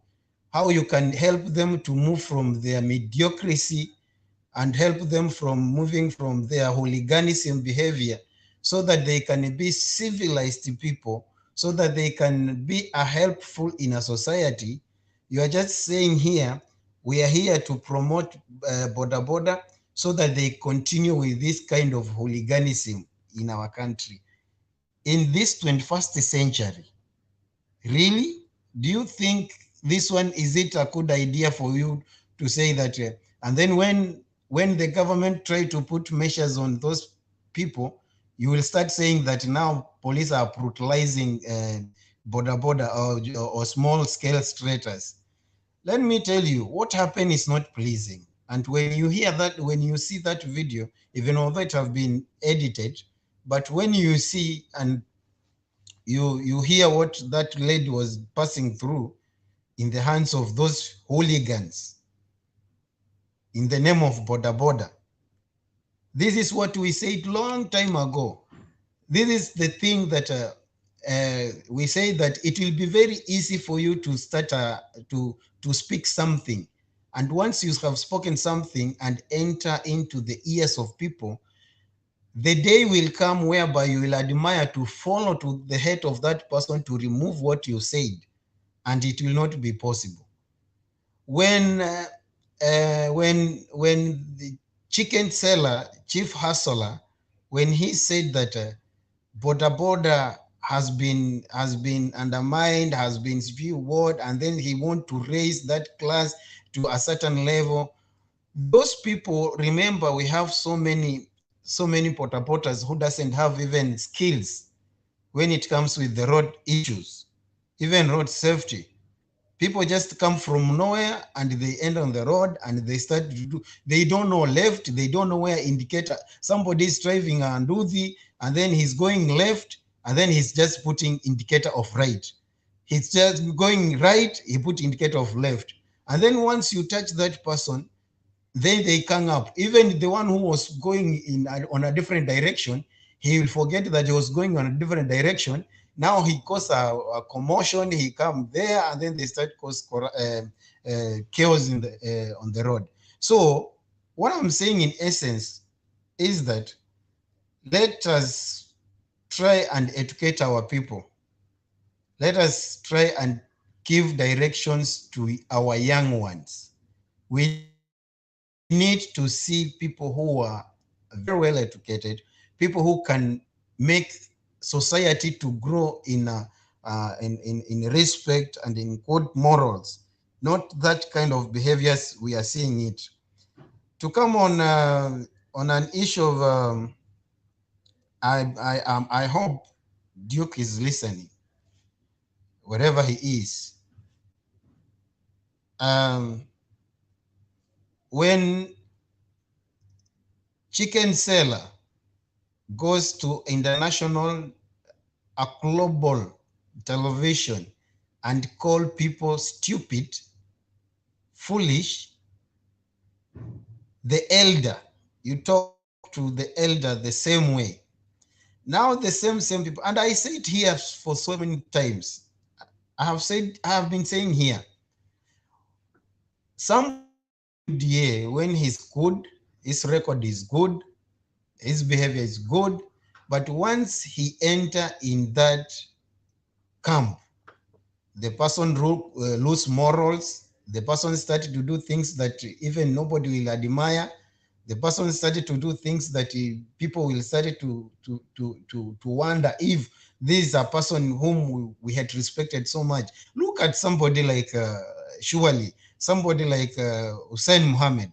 how you can help them to move from their mediocrity and help them from moving from their hooliganism behavior, so that they can be civilized people, so that they can be helpful in a society. You are just saying here, we are here to promote Boda so that they continue with this kind of hooliganism in our country. In this 21st century, really? Do you think this one, is it a good idea for you to say that? And then when when the government try to put measures on those people, you will start saying that now police are brutalizing Boda or small scale strikers. Let me tell you, what happened is not pleasing. And when you hear that, when you see that video, even although it have been edited, but when you see and you hear what that lady was passing through in the hands of those hooligans in the name of Boda. This is what we said long time ago. This is the thing that we say that it will be very easy for you to start to speak something. And once you have spoken something and enter into the ears of people, the day will come whereby you will admire to follow to the head of that person to remove what you said, and it will not be possible. When the chicken seller, chief hustler, when he said that Boda has been undermined, has been spewed, and then he want to raise that class to a certain level, those people, remember, we have so many porters who doesn't have even skills when it comes with the road issues, even road safety. People just come from nowhere and they end on the road and they start to do, they don't know left, they don't know where indicator. Somebody is driving a nduthi and then he's going left and then he's just putting indicator of right. He's just going right, he put indicator of left. And then once you touch that person, then they come up. Even the one who was going on a different direction, he will forget that he was going on a different direction. Now he caused a commotion, he come there, and then they start cause chaos on the road. So what I'm saying in essence is that let us try and educate our people. Let us try and give directions to our young ones. We need to see people who are very well educated, people who can make society to grow in respect and in good morals, not that kind of behaviors we are seeing it. To come on an issue of, I hope Duke is listening, wherever he is. When chicken seller goes to international, a global television and call people stupid, foolish, the elder, you talk to the elder the same way. Now the same people, and I say it here for so many times. I have been saying here, some year when he's good, his record is good, his behavior is good, but once he enter in that camp, the person lose morals, the person started to do things that even nobody will admire, the person started to do things that people will start to wonder if this is a person whom we had respected so much. Look at somebody like surely somebody like Hussein Mohammed.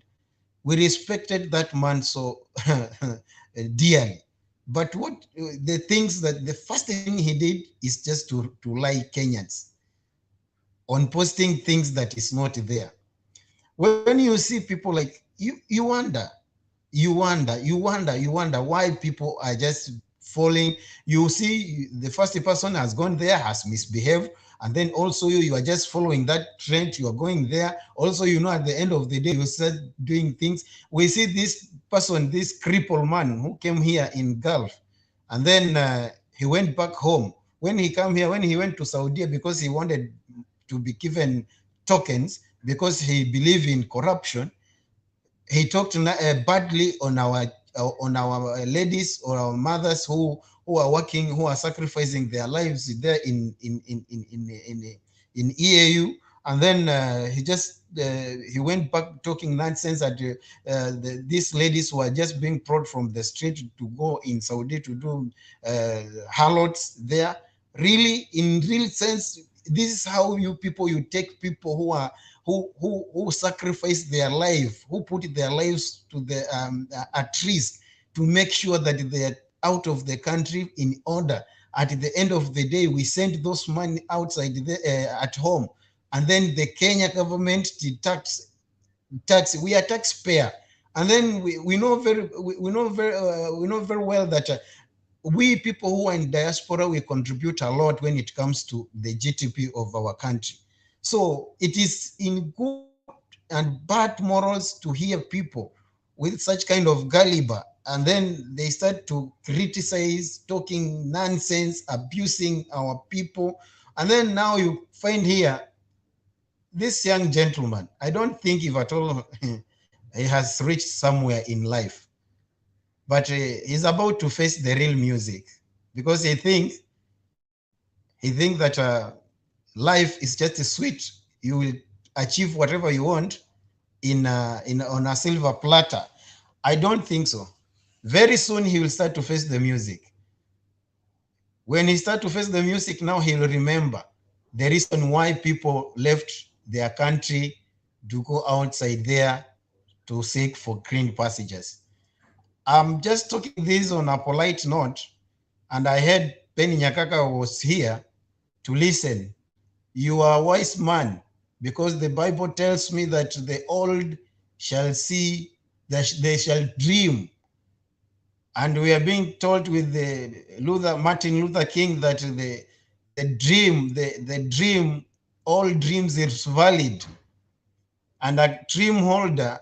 We respected that man so dearly. But what the things that the first thing he did is just to lie Kenyans on posting things that is not there. When you see people like you wonder why people are just falling. You see the first person has gone there, has misbehaved, and then also you are just following that trend, you are going there. Also, at the end of the day, you start doing things. We see this person, this crippled man who came here in Gulf, and then he went back home. When he came here, when he went to Saudi because he wanted to be given tokens because he believed in corruption, he talked badly on our ladies or our mothers who are working, who are sacrificing their lives there in EAU, and then he went back talking nonsense that these ladies were just being brought from the street to go in Saudi to do harlots there. Really, in real sense, this is how you take people who sacrificed their life, who put their lives to the at risk to make sure that they are out of the country in order. At the end of the day, we send those money outside at home, and then the Kenya government did tax. We are taxpayer, and then we know very well that we people who are in diaspora, we contribute a lot when it comes to the GDP of our country. So it is in good and bad morals to hear people with such kind of caliber, and then they start to criticize, talking nonsense, abusing our people. And then now you find here this young gentleman, I don't think if at all he has reached somewhere in life, but he's about to face the real music, because he thinks that life is just sweet. You will achieve whatever you want on a silver platter. I don't think so. Very soon he will start to face the music. When he starts to face the music, now he will remember the reason why people left their country to go outside there to seek for green passages. I'm just talking this on a polite note, and I heard Penny Nyakaka was here to listen. You are a wise man, because the Bible tells me that the old shall see, that they shall dream. And we are being told with the Martin Luther King that the dream, all dreams is valid. And a dream holder,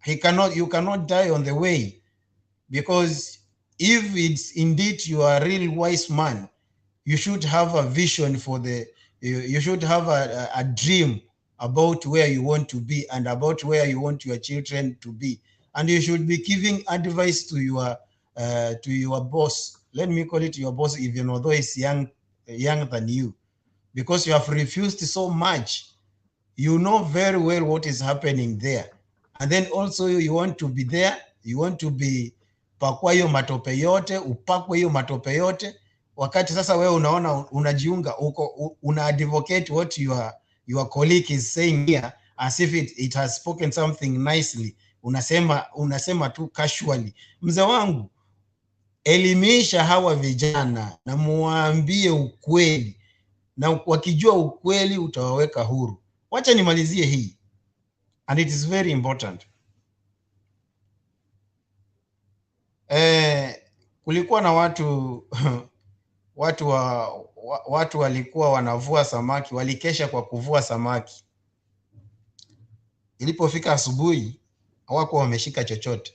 you cannot die on the way, because if it's indeed you are a real wise man, you should have a vision for you should have a dream about where you want to be and about where you want your children to be. And you should be giving advice to your boss. Let me call it your boss, even although he's younger than you, because you have refused so much. You know very well what is happening there. And then also you want to be there, you want to be pakwa hiyo matope yote, upakwe hiyo matope yote, wakati sasa wewe unaona unajiunga una advocate what your colleague is saying here as if it has spoken something nicely. Unasema tu casually. Mzee wangu, elimisha hawa vijana na muambie ukweli, na wakijua ukweli utawaweka huru. Wacha nimalizie hii, and it is very important. Kulikuwa na watu walikuwa wanavua samaki, walikesha kwa kuvua samaki. Ilipofika asubuhi hawakuwa wameshika chochote.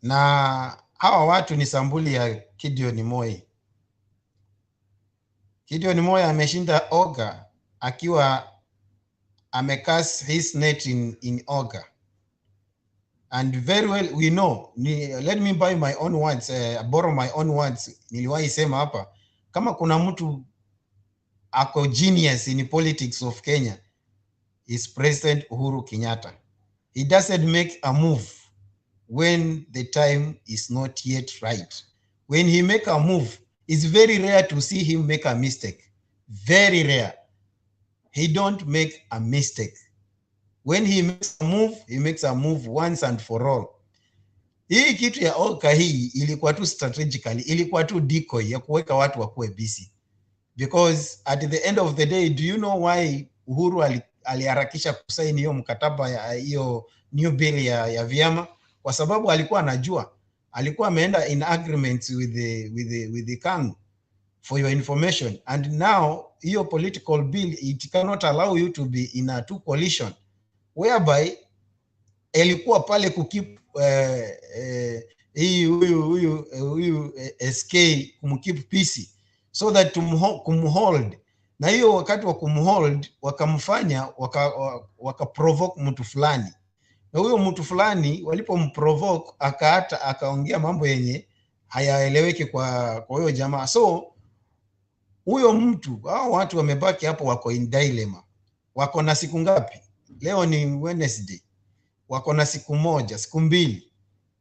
Na hawa watu ni sambuli ya Gideon Moi. Gideon Moi ameshinda Oga akiwa amecast his net in Oga. And very well we know, let me buy my own words, borrow my own words. Niliwahi sema hapa, kama kuna mtu ako genius in politics of Kenya, is President Uhuru Kenyatta. He doesn't make a move when the time is not yet right. When he make a move, it's very rare to see him make a mistake. Very rare. He don't make a mistake. When he makes a move once and for all. Hii kitu ya Oka hii ilikuwa tu strategically, ilikuwa tu decoy ya kuweka watu wakuwe busy. Because at the end of the day, do you know why Uhuru aliharakisha kusaini hiyo mkataba ya hiyo new bill ya vyama? Kwa sababu alikuwa anajua, alikuwa ameenda in agreement with the Kanu, for your information. And now hiyo political bill, it cannot allow you to be in a two coalition, whereby ilikuwa pale kukip huyu SK kumkeep peace, so that kumhold. Na hiyo wakati wa kumhold wakamfanya wakaprovoke mtu fulani, na huyo mtu fulani walipomprovoke akaongea mambo yenye hayaeleweki kwa huyo jamaa. So huyo mtu, hao watu wamebaki hapo, wako in dilemma. Wako na siku ngapi? Leo ni Wednesday. Wako na siku moja, siku mbili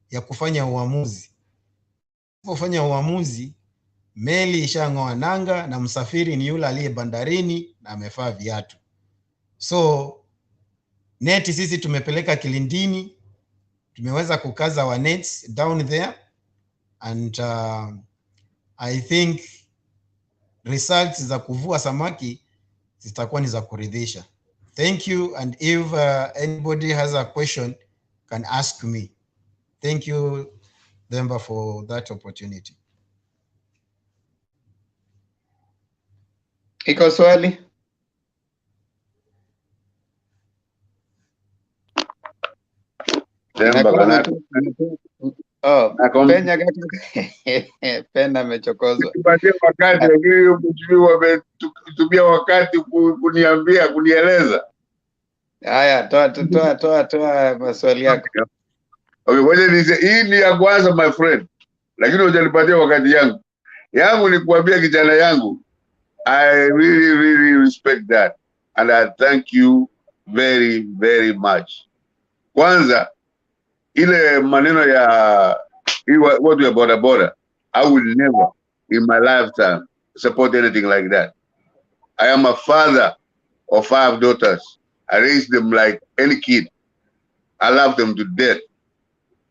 ya kufanya uamuzi. Kufanya uamuzi, meli ishang'oa nanga na msafiri ni yule aliye bandarini na amevaa viatu. So neti sisi tumepeleka kilindini, tumeweza kukaza wa nets down there, and I think results za kuvua samaki zitakuwa ni za kuridhisha. Thank you, and if anybody has a question can ask me. Thank you, Demba, for that opportunity.
Iko swali?
Demba,
Penya Pena amechokozwa.
Tupatie wakati, lakini mheshimiwa wametumia wakati kuniambia, kunieleza.
Haya, toa maswali yako.
Okay, ngoja nize, hii ni ya kwanza my friend. Lakini hujanipatia wakati yangu. Yangu ni kuambia kijana yangu, I really respect that, and I thank you very much. Kwanza ile maneno ya watu ya boda, I will never in my lifetime support anything like that. I am a father of 5 daughters. I raised them like any kid. I love them to death.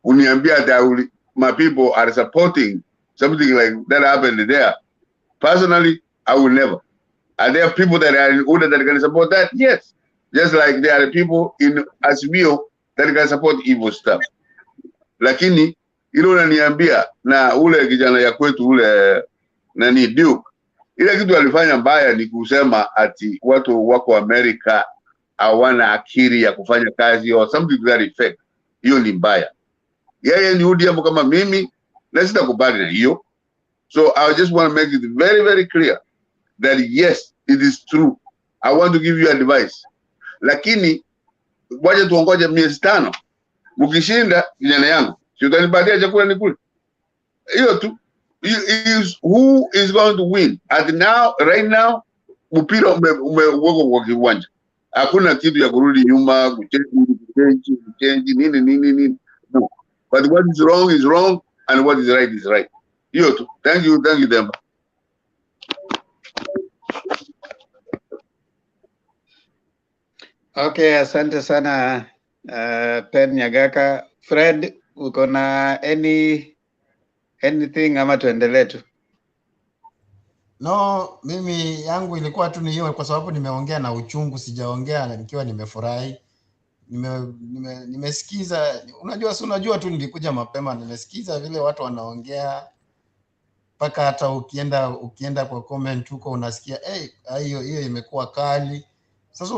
Uniambia that my people are supporting something like that happened there. Personally, I will never. Are there people that are in order that can support that? Yes. Just like there are people in Azimio that can support evil stuff. Lakini ile unaniambia na ule kijana ya kwetu ule nani Duke, ile kitu alifanya mbaya ni kusema ati watu wako Amerika hawana akili ya kufanya kazi or something to that effect. Hiyo ni mbaya. Yeye ni UDM kama mimi na sitakubali na hiyo. So I just want to make it very clear that yes, it is true. I want to give you advice. Lakini waje tuongoje miezi 5. Mkishinda kijana yangu, si utanipatia chakula nikule. Hiyo tu. Who is going to win? Right now, mpira umewekwa kwa kiwanja. Hakuna kitu ya kurudi nyuma, kuchange nini. No. But what is wrong and what is right. Hiyo tu. Thank you Demba.
Okay, asante sana Pen Nyagaka. Fred, uko na anything ama tuendelee tu?
No, mimi yangu ilikuwa tu ni hiyo, kwa sababu nimeongea na uchungu, sijaongea na nikiwa nimefurahi. Nimesikiza, unajua tu nilikuja mapema, nimesikiza vile watu wanaongea, paka hata ukienda kwa comment huko unasikia hiyo imekuwa kali. Sasa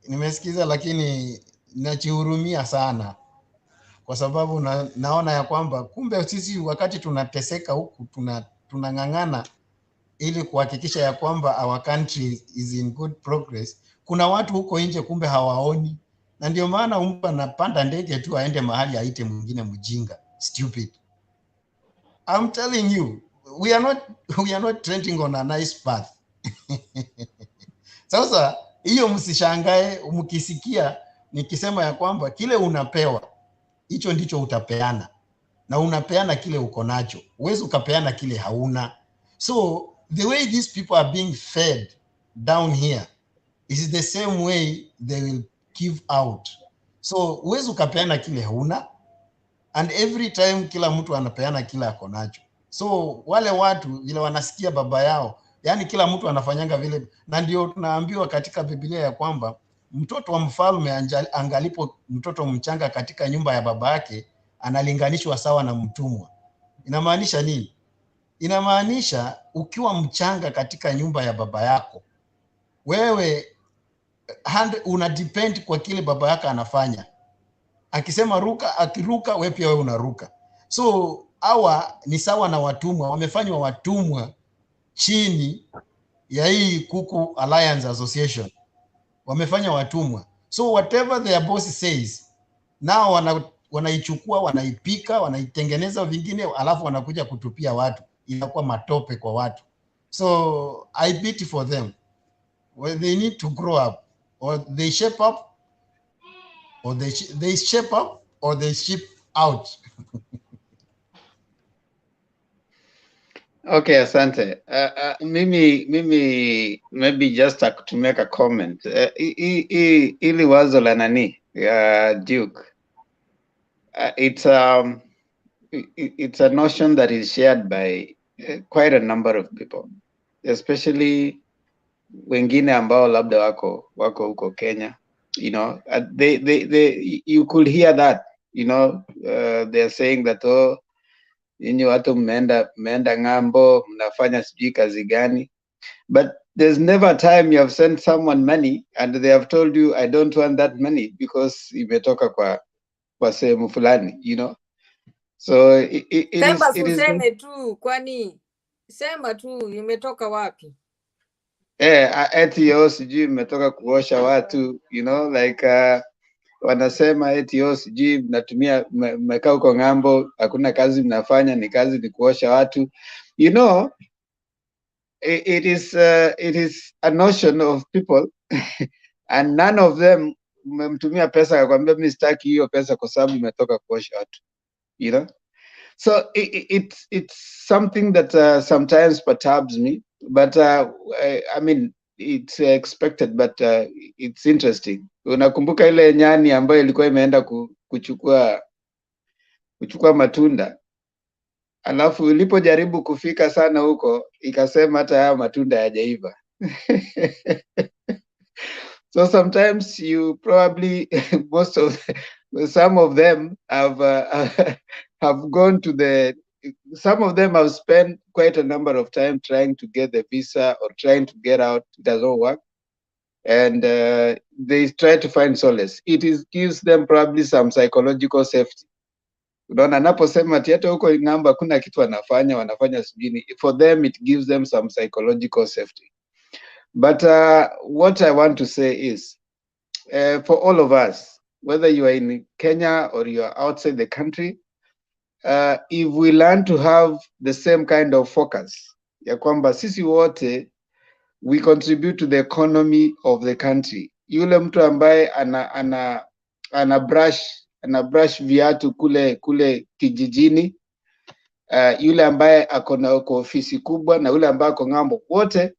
nimesikiza, lakini ninajihurumia sana, kwa sababu naona ya kwamba kumbe sisi wakati tunateseka huku tunang'ang'ana ili kuhakikisha ya kwamba our country is in good progress. Kuna watu huko nje kumbe hawaoni, na ndio maana mtu anapanda ndege tu aende mahali aite mwingine mjinga, stupid. I'm telling you, we are not trending on a nice path. Sasa hiyo msishangae mkisikia nikisema ya kwamba kile unapewa hicho ndicho utapeana, na unapeana kile uko nacho, huwezi ukapeana kile hauna. So the way these people are being fed down here is the same way they will give out. So huwezi ukapeana kile hauna, and every time kila mtu anapeana kile ako nacho. So wale watu vile wanasikia baba yao, yani kila mtu anafanyanga vile, na ndio tunaambiwa katika Biblia ya kwamba mtoto wa mfalme angalipo mtoto mchanga katika nyumba ya baba yake analinganishwa sawa na mtumwa. Inamaanisha nini? Inamaanisha ukiwa mchanga katika nyumba ya baba yako, wewe una depend kwa kile baba yako anafanya. Akisema ruka, akiruka wewe pia wewe unaruka. So hawa ni sawa na watumwa, wamefanywa watumwa chini ya hii Kuku Alliance Association. Wamefanya watumwa. So whatever their boss says, nao wanaichukua, wanaipika, wanaitengeneza vingine, alafu wanakuja kutupia watu. Inakuwa matope kwa watu. So I pity for them. Well, they need to grow up, or they shape up, or they shape up, or they ship out.
Okay, asante. Mimi maybe just to make a comment. Ili wazo la nani Duke. It's a notion that is shared by quite a number of people, especially wengine ambao labda wako huko Kenya. You know, you could hear that. You know, they're saying that nyinyi watu mmeenda ng'ambo, mnafanya sijui kazi gani. But there's never a time you have sent someone money and they have told you, I don't want that money because imetoka kwa sehemu fulani, you know. So it is.
Useme tu, kwani sema tu imetoka wapi?
Eti sijui imetoka kuosha watu, you know, like wanasema eti sijui mnatumia mmekaa huko ng'ambo, hakuna kazi mnafanya, ni kazi ni kuosha watu. You know, it is a notion of people and none of them mmemtumia pesa akakwambia mimi sitaki hiyo pesa kwa sababu imetoka kuosha watu, you know. So it's something that sometimes perturbs me, but I mean it's expected, but it's interesting. Unakumbuka ile nyani ambayo ilikuwa imeenda kuchukua matunda, alafu ilipojaribu kufika sana huko ikasema hata haya matunda hayajaiva. So sometimes you probably some of them have gone to some of them have spent quite a number of time trying to get the visa or trying to get out. It doesn't work. And they try to find solace. Gives them probably some psychological safety. Unaona, anaposema ati hata huko ng'ambo hakuna kitu wanafanya sijini. For them, it gives them some psychological safety. But what I want to say is, for all of us, whether you are in Kenya or you are outside the country, if we learn to have the same kind of focus, ya kwamba sisi wote, we contribute to the economy of the country. Yule mtu ambaye ana brush viatu kule kijijini, yule ambaye ako na ofisi kubwa na yule ambaye ako ng'ambo, wote,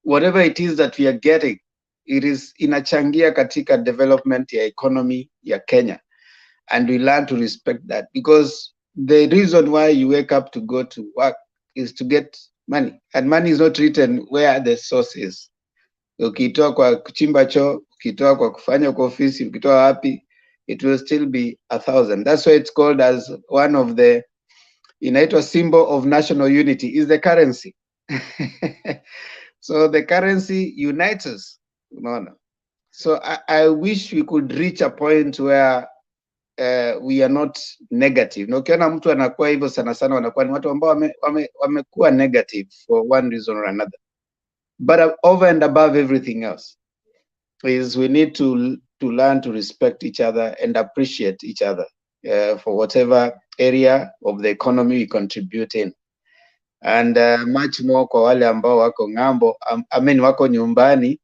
whatever it is that we are getting, it is inachangia katika development ya economy ya Kenya. And we learn to respect that, because the reason why you wake up to go to work is to get money, and money is not written where the source is. Ukitoa kwa kuchimba choo, ukitoa kwa kufanya kwa ofisi, ukitoa wapi, it will still be 1,000. That's why it's called as one of the, inaitwa symbol of national unity, is the currency. So the currency unites us. So I wish we could reach a point where we are not negative. Na ukiona mtu anakuwa hivyo sana sana, wanakuwa ni watu ambao wamekuwa negative for one reason or another. But over and above everything else is we need to learn to respect each other and appreciate each other for whatever area of the economy we contribute in. And much more kwa wale ambao wako ng'ambo, wako nyumbani,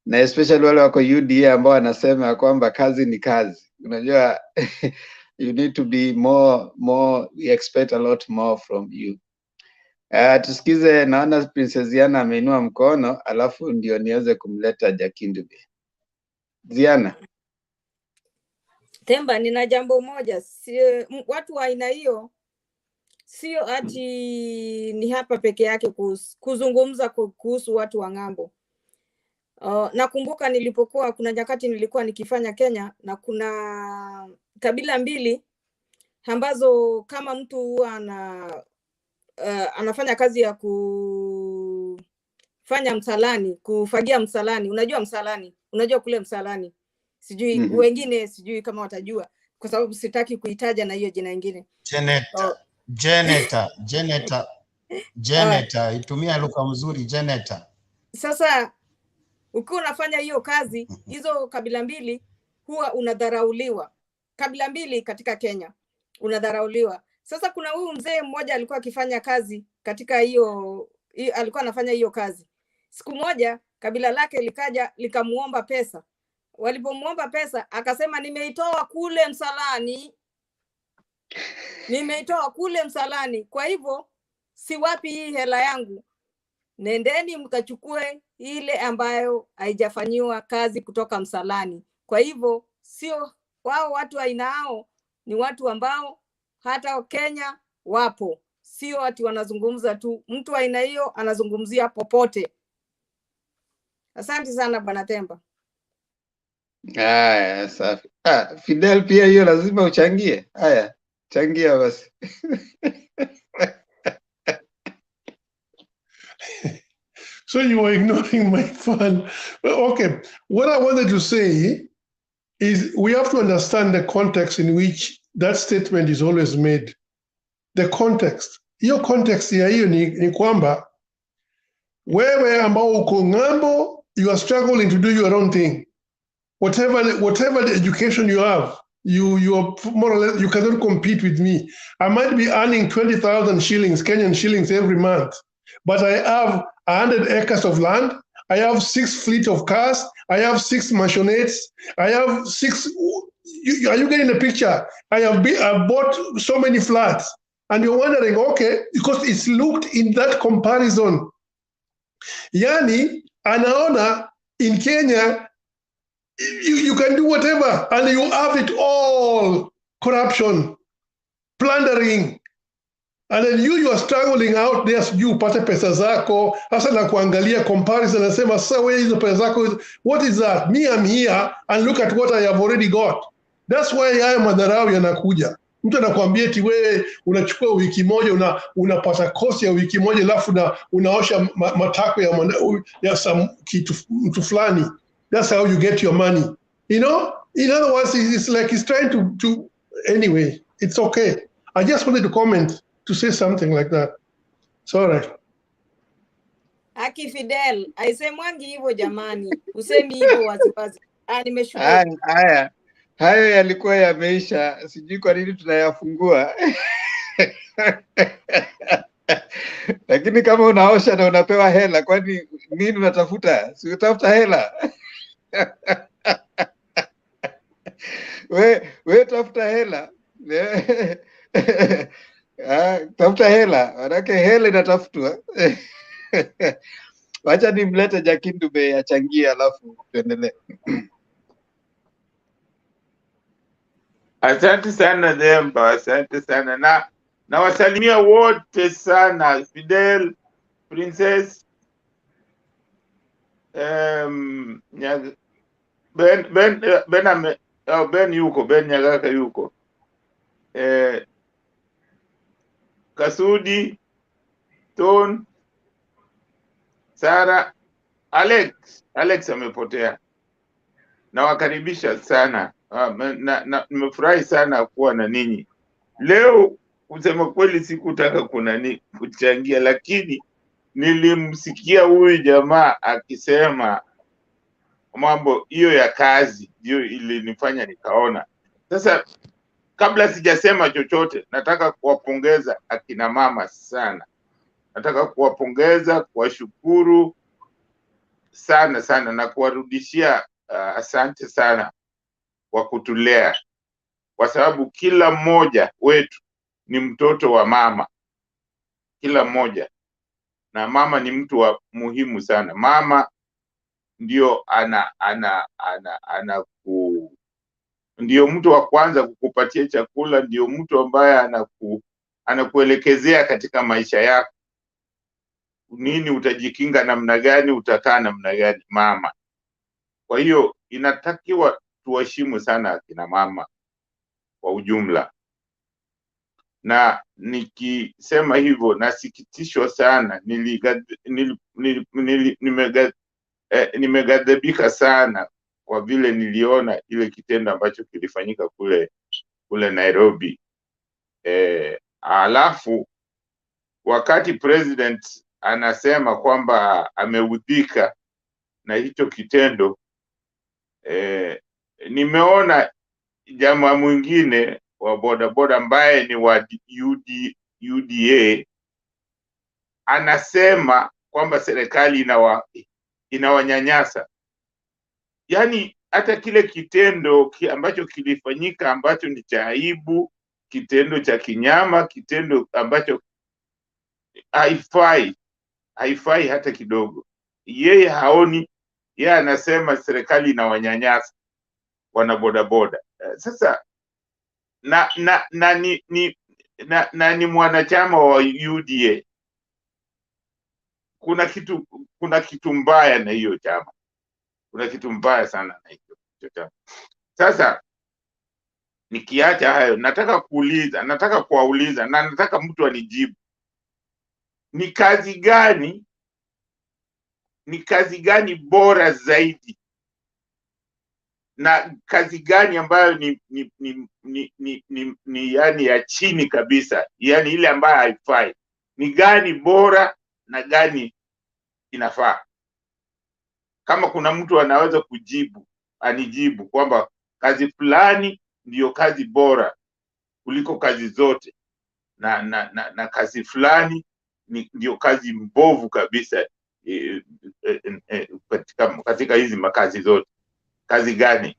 na especially wale wako UDA ambao wanasema kwamba kazi ni kazi. Unajua, you need to be more, we expect a lot more from you. Tusikize, naona Princess Ziana ameinua mkono, alafu ndio niweze kumleta Jakindube. Ziana.
Temba, nina jambo moja. Watu wa aina hiyo sio ati ni hapa peke yake kuzungumza kuhusu watu wa ng'ambo. Nakumbuka nilipokuwa, kuna nyakati nilikuwa nikifanya Kenya, na kuna kabila mbili ambazo kama mtu anafanya kazi ya kufanya msalani, kufagia msalani. Unajua msalani? Unajua kule msalani? Sijui wengine sijui kama watajua, kwa sababu sitaki kuitaja na hiyo jina lingine.
Janitor, itumia lugha mzuri, janitor.
Sasa ukiwa unafanya hiyo kazi, hizo kabila mbili huwa unadharauliwa. Kabila mbili katika Kenya unadharauliwa. Sasa kuna huyu mzee mmoja alikuwa akifanya kazi katika alikuwa anafanya hiyo kazi. Siku moja kabila lake likaja likamuomba pesa. Walipomuomba pesa akasema, nimeitoa kule msalani. Nimeitoa kule msalani. Kwa hivyo si wapi hii hela yangu, nendeni mkachukue ile ambayo haijafanyiwa kazi kutoka msalani. Kwa hivyo sio wao watu aina hao, ni watu ambao hata Kenya wapo, sio ati wanazungumza tu. Mtu aina hiyo anazungumzia popote. Asante sana Bwana Temba.
Haya, safi. Fidel pia hiyo lazima uchangie. Haya, changia basi.
So you are ignoring my fun. Well, okay, what I wanted to say is we have to understand the context in which that statement is always made. The context. Hiyo context ya hiyo ni kwamba wewe ambao uko ng'ambo, you are struggling to do your own thing. Whatever the education you have, you are more or less, you cannot compete with me. I might be earning 20,000 shillings, Kenyan shillings every month, but I have 100 acres of land. I have 6 fleet of cars. I have 6 mansionettes. I have 6. Are you getting the picture? I've bought so many flats, and you're wondering, okay, because it's looked in that comparison. Yani, anaona in Kenya, you can do whatever, and you have it all: corruption, plundering. And then you are struggling out there, you upate pesa zako, hasa na kuangalia comparison, and say, sasa wewe hizo pesa zako, what is that? Me, I'm here, and look at what I have already got. That's why haya madharau yanakuja. Mtu anakuambia eti wewe unachukua wiki moja, unapata kosi ya wiki moja, alafu unaosha matako ya mtu fulani. That's how you get your money. You know? In other words, it's like he's trying to anyway, it's okay. I just wanted to comment, to say something like that. Sorry.
Aki Fidel, aisemwangi hivyo jamani. Usemi hivyo waziwazi. Nimeshukuru.
Hayo yalikuwa yameisha. Sijui kwa nini tunayafungua. Lakini kama unaosha na unapewa hela, kwani nini unatafuta? Si utafuta hela. We tafuta hela. Tafuta hela. Manake hela inatafutwa. Wacha nimlete Jakindube achangie alafu tuendelee.
Asante sana Demba, asante sana na wasalimia wote sana, Fidel, Princess, Ben yuko, Ben Nyagaka yuko, Kasudi, Ton, Sara, Alex amepotea. Nawakaribisha sana. Nimefurahi sana kuwa na ninyi leo. Kusema kweli sikutaka kuchangia, lakini nilimsikia huyu jamaa akisema mambo hiyo ya kazi, ndio ilinifanya nikaona. Sasa kabla sijasema chochote, nataka kuwapongeza akina mama sana. Nataka kuwapongeza, kuwashukuru sana sana na kuwarudishia asante sana kwa kutulea, kwa sababu kila mmoja wetu ni mtoto wa mama, kila mmoja, na mama ni mtu wa muhimu sana. Mama ndio ndio mtu wa kwanza kukupatia chakula, ndio mtu ambaye anakuelekezea katika maisha yako, nini utajikinga namna gani, utakaa namna gani, mama. Kwa hiyo inatakiwa tuwaheshimu sana akina mama kwa ujumla. Na nikisema hivyo nasikitishwa sana, nimeghadhabika sana kwa vile niliona ile kitendo ambacho kilifanyika kule Nairobi. Alafu wakati president anasema kwamba ameudhika na hicho kitendo, nimeona jamaa mwingine wa bodaboda ambaye ni wa UDA anasema kwamba serikali inawanyanyasa. Yani hata kile kitendo ambacho kilifanyika, ambacho ni cha aibu, kitendo cha kinyama, kitendo ambacho haifai hata kidogo. Yeye haoni, yeye anasema serikali inawanyanyasa wana bodaboda. Sasa ni mwanachama wa UDA. Kuna kitu mbaya na hiyo chama. Kuna kitu mbaya sana na hiyo chama. Sasa nikiacha hayo, nataka kuwauliza na nataka mtu anijibu. Ni kazi gani bora zaidi, na kazi gani ambayo ni yani ya chini kabisa, yani ile ambayo haifai? Ni gani bora na gani inafaa? Kama kuna mtu anaweza anijibu kwamba kazi fulani ndiyo kazi bora kuliko kazi zote, na kazi fulani ndio kazi mbovu kabisa katika hizi makazi zote. Kazi gani?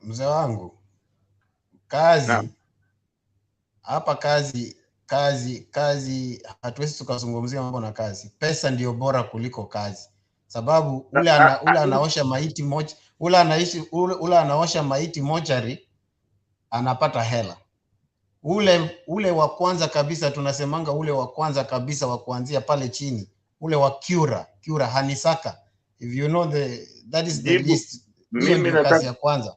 Mzee wangu, kazi hapa, kazi hatuwezi tukazungumzia mambo na kazi. Pesa ndio bora kuliko kazi, sababu ule anaosha maiti moja, ule anaosha maiti mochari anapata hela. Ule wa kwanza kabisa, tunasemanga ule wa kwanza kabisa wa kuanzia pale chini, ule wa Cura Hanisaka, if you know that is the list. Mimi kazi ya kwanza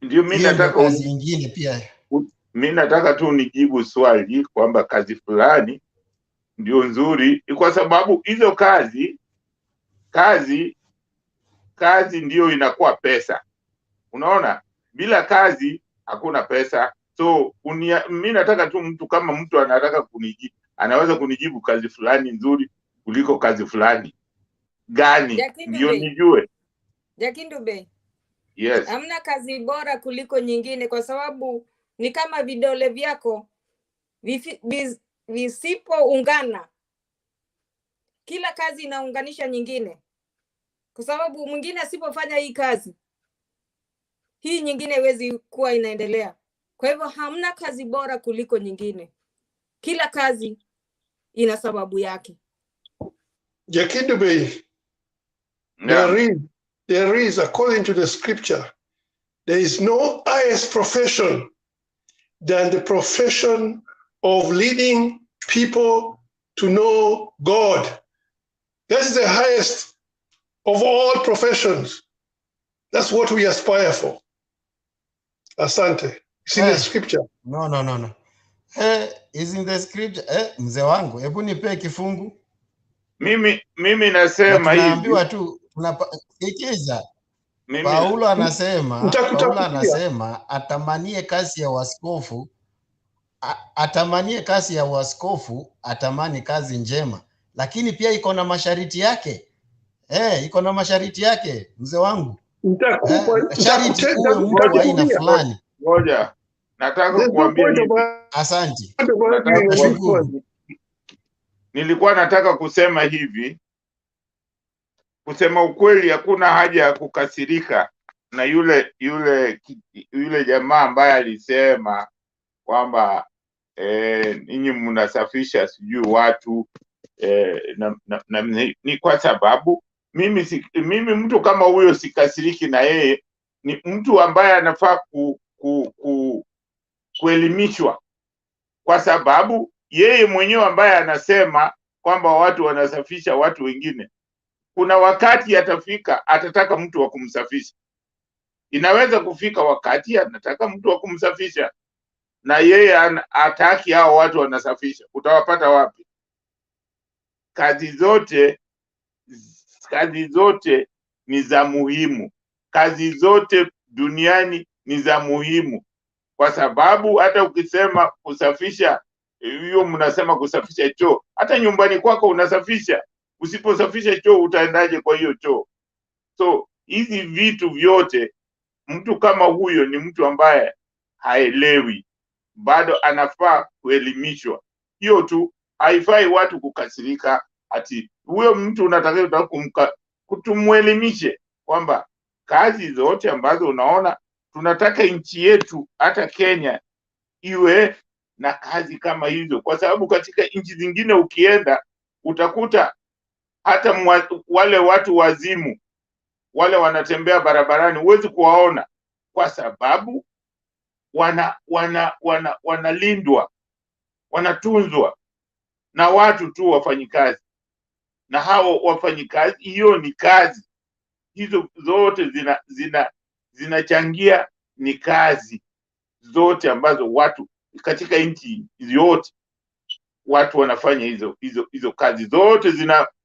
ndio mimi nataka
kazi nyingine pia.
Mimi nataka tu nijibu swali kwamba kazi fulani ndio nzuri, kwa sababu hizo kazi ndio inakuwa pesa. Unaona, bila kazi hakuna pesa. So mimi nataka tu mtu, kama mtu anataka kunijibu, anaweza kunijibu kazi fulani nzuri kuliko kazi fulani gani, ndio nijue.
Jakindube.
Yes.
Hamna kazi bora kuliko nyingine, kwa sababu ni kama vidole vyako visipoungana, kila kazi inaunganisha nyingine, kwa sababu mwingine asipofanya hii kazi, hii nyingine haiwezi kuwa inaendelea. Kwa hivyo hamna kazi bora kuliko nyingine, kila kazi ina sababu yake.
Jakindube, there is, according to the scripture, there is no highest profession than the profession of leading people to know God. That's the highest of all professions. That's what we aspire for. Asante. It's in the scripture.
No. Is in the scripture. Mzee wangu, hebu nipe kifungu.
Mimi nasema hivi.
Tunaambiwa tu ikiza. Paulo anasema atamanie kazi ya waskofu, atamani kazi njema, lakini pia iko na masharti yake. Iko na masharti yake, mzee wangu. Sharti uwe mtu wa aina fulani.
Ngoja. Nataka kuambia
asante.
Nilikuwa nataka kusema hivi. Kusema ukweli, hakuna haja ya kukasirika na yule jamaa ambaye alisema kwamba ninyi mnasafisha sijui watu ni kwa sababu mimi mtu kama huyo sikasiriki na yeye. Ni mtu ambaye anafaa kuelimishwa, kwa sababu yeye mwenyewe ambaye anasema kwamba watu wanasafisha watu wengine, kuna wakati atafika atataka mtu wa kumsafisha. Inaweza kufika wakati anataka mtu wa kumsafisha na yeye ataki hao watu wanasafisha. Utawapata wapi? Kazi zote ni za muhimu. Kazi zote duniani ni za muhimu, kwa sababu hata ukisema kusafisha, hiyo mnasema kusafisha choo, hata nyumbani kwako unasafisha. Usiposafisha choo utaendaje kwa hiyo choo? So hizi vitu vyote, mtu kama huyo ni mtu ambaye haelewi, bado anafaa kuelimishwa. Hiyo tu, haifai watu kukasirika ati huyo mtu unataka kutumuelimishe kwamba kazi zote ambazo unaona tunataka nchi yetu hata Kenya iwe na kazi kama hizo, kwa sababu katika nchi zingine ukienda utakuta hata wale watu wazimu wale wanatembea barabarani huwezi kuwaona, kwa sababu wanalindwa, wanatunzwa na watu tu wafanyikazi, na hao wafanyikazi, hiyo ni kazi, hizo zote zinachangia, ni kazi zote ambazo watu katika nchi yote watu wanafanya hizo kazi zote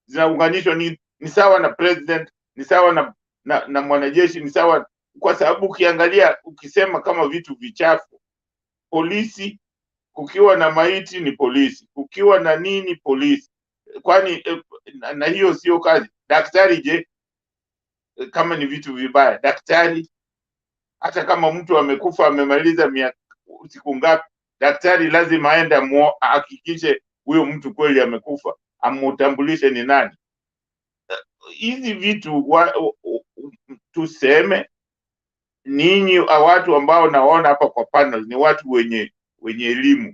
zinaunganishwa, ni sawa na president, ni sawa na mwanajeshi, ni sawa, kwa sababu ukiangalia, ukisema kama vitu vichafu, polisi, kukiwa na maiti ni polisi, kukiwa na nini polisi, kwani na hiyo sio kazi. Daktari je, kama ni vitu vibaya, daktari, hata kama mtu amekufa amemaliza siku ngapi, daktari lazima aende ahakikishe huyo mtu kweli amekufa, amutambulishe ni nani. Hizi vitu tuseme, ninyi watu ambao naona hapa kwa panel ni watu wenye elimu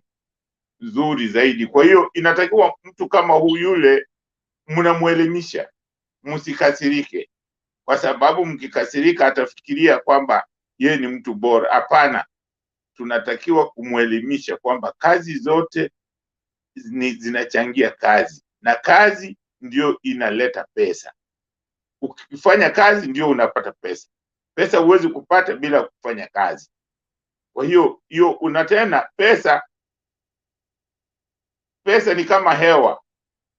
nzuri zaidi. Kwa hiyo inatakiwa mtu kama yule mnamuelimisha, msikasirike, kwa sababu mkikasirika atafikiria kwamba yeye ni mtu bora. Hapana, tunatakiwa kumuelimisha kwamba kazi zote zinachangia kazi, na kazi ndio inaleta pesa. Ukifanya kazi ndio unapata pesa. Pesa huwezi kupata bila kufanya kazi. Kwa hiyo unatena pesa ni kama hewa.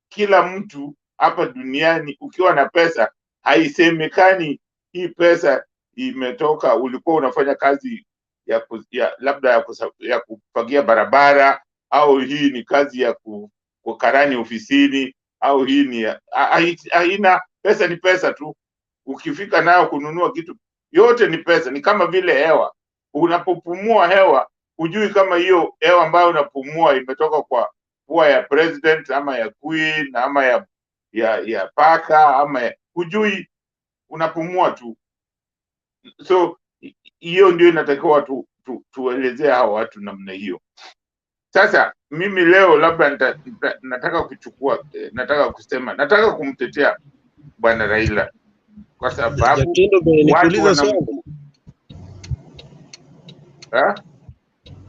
Kila mtu hapa duniani ukiwa na pesa, haisemekani hii pesa imetoka, ulikuwa unafanya kazi labda ya kufagia barabara, au hii ni kazi ya kukarani ofisini, au hii ni haina. Pesa ni pesa tu. Ukifika nayo kununua kitu, yote ni pesa. Ni kama vile hewa. Unapopumua hewa, hujui kama hiyo hewa ambayo unapumua imetoka kwa pua ya president ama ya queen ama ya paka ama hujui, unapumua tu. So hiyo ndio inatakiwa tuelezee hao watu namna hiyo. Sasa mimi leo labda nataka kumtetea Bwana Raila, kwa sababu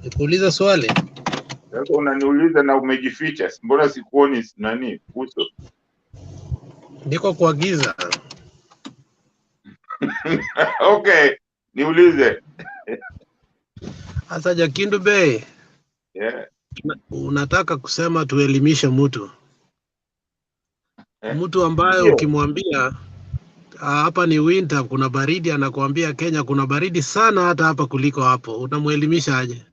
nikuuliza swali.
Sasa unaniuliza na umejificha, mbona sikuoni nani uso?
Ndiko kwa giza.
Okay, niulize.
Sasa Jakindu Bey,
Yeah.
Unataka kusema tuelimishe mtu ambaye ukimwambia hapa ni winter, kuna baridi, anakuambia Kenya kuna baridi sana hata hapa kuliko hapo, unamuelimisha aje?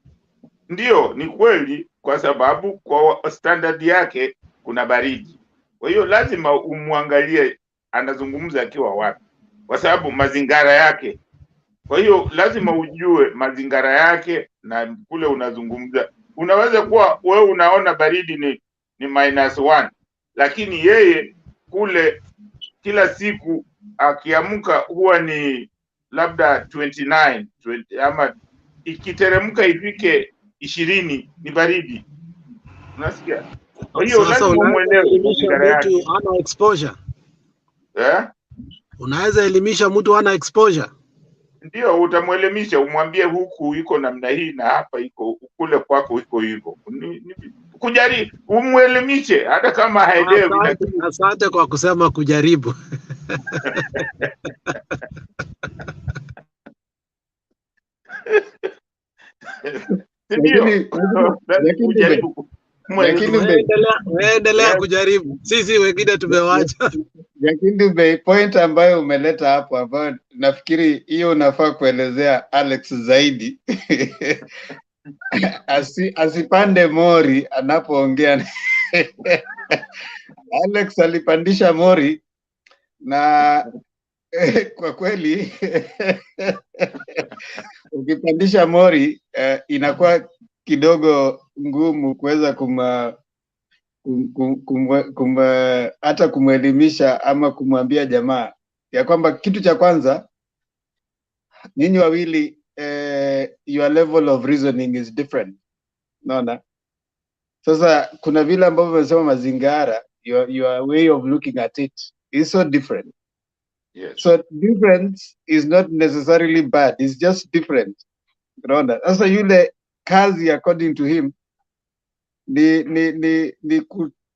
Ndio, ni kweli, kwa sababu kwa standard yake kuna baridi. Kwa hiyo lazima umwangalie anazungumza akiwa wapi, kwa sababu mazingara yake. Kwa hiyo lazima ujue mazingara yake na kule unazungumza. Unaweza kuwa wewe unaona baridi ni -1, lakini yeye kule kila siku akiamka huwa ni labda 29, ama ikiteremka ifike 20 ni baridi. Unasikia? Kwa hiyo lazima muelewe mazingara yake.
Mtu ana exposure.
Unaweza
elimisha mtu ana exposure.
Ndio, utamuelimisha, umwambie huku iko namna hii na hapa iko, kule kwako iko hivyo. Kujaribu, umuelimishe hata kama haelewi.
Asante kwa kusema kujaribu.
Ndio, kujaribu.
Endelea kujaribu. Sisi wengine tumewacha.
Jakindu Bey, point ambayo umeleta hapo, ambayo nafikiri hiyo unafaa kuelezea Alex zaidi. Asipande mori anapoongea. Alex alipandisha mori na kwa kweli ukipandisha mori inakuwa kidogo ngumu kuweza hata kumwelimisha ama kumwambia jamaa ya kwamba kitu cha kwanza, nyinyi wawili your level of reasoning is different. Naona sasa kuna vile ambavyo umesema mazingara, your way of looking at it is so different.
Yes.
So different is not necessarily bad, it's just different. Unaona? Sasa yule kazi according to him ni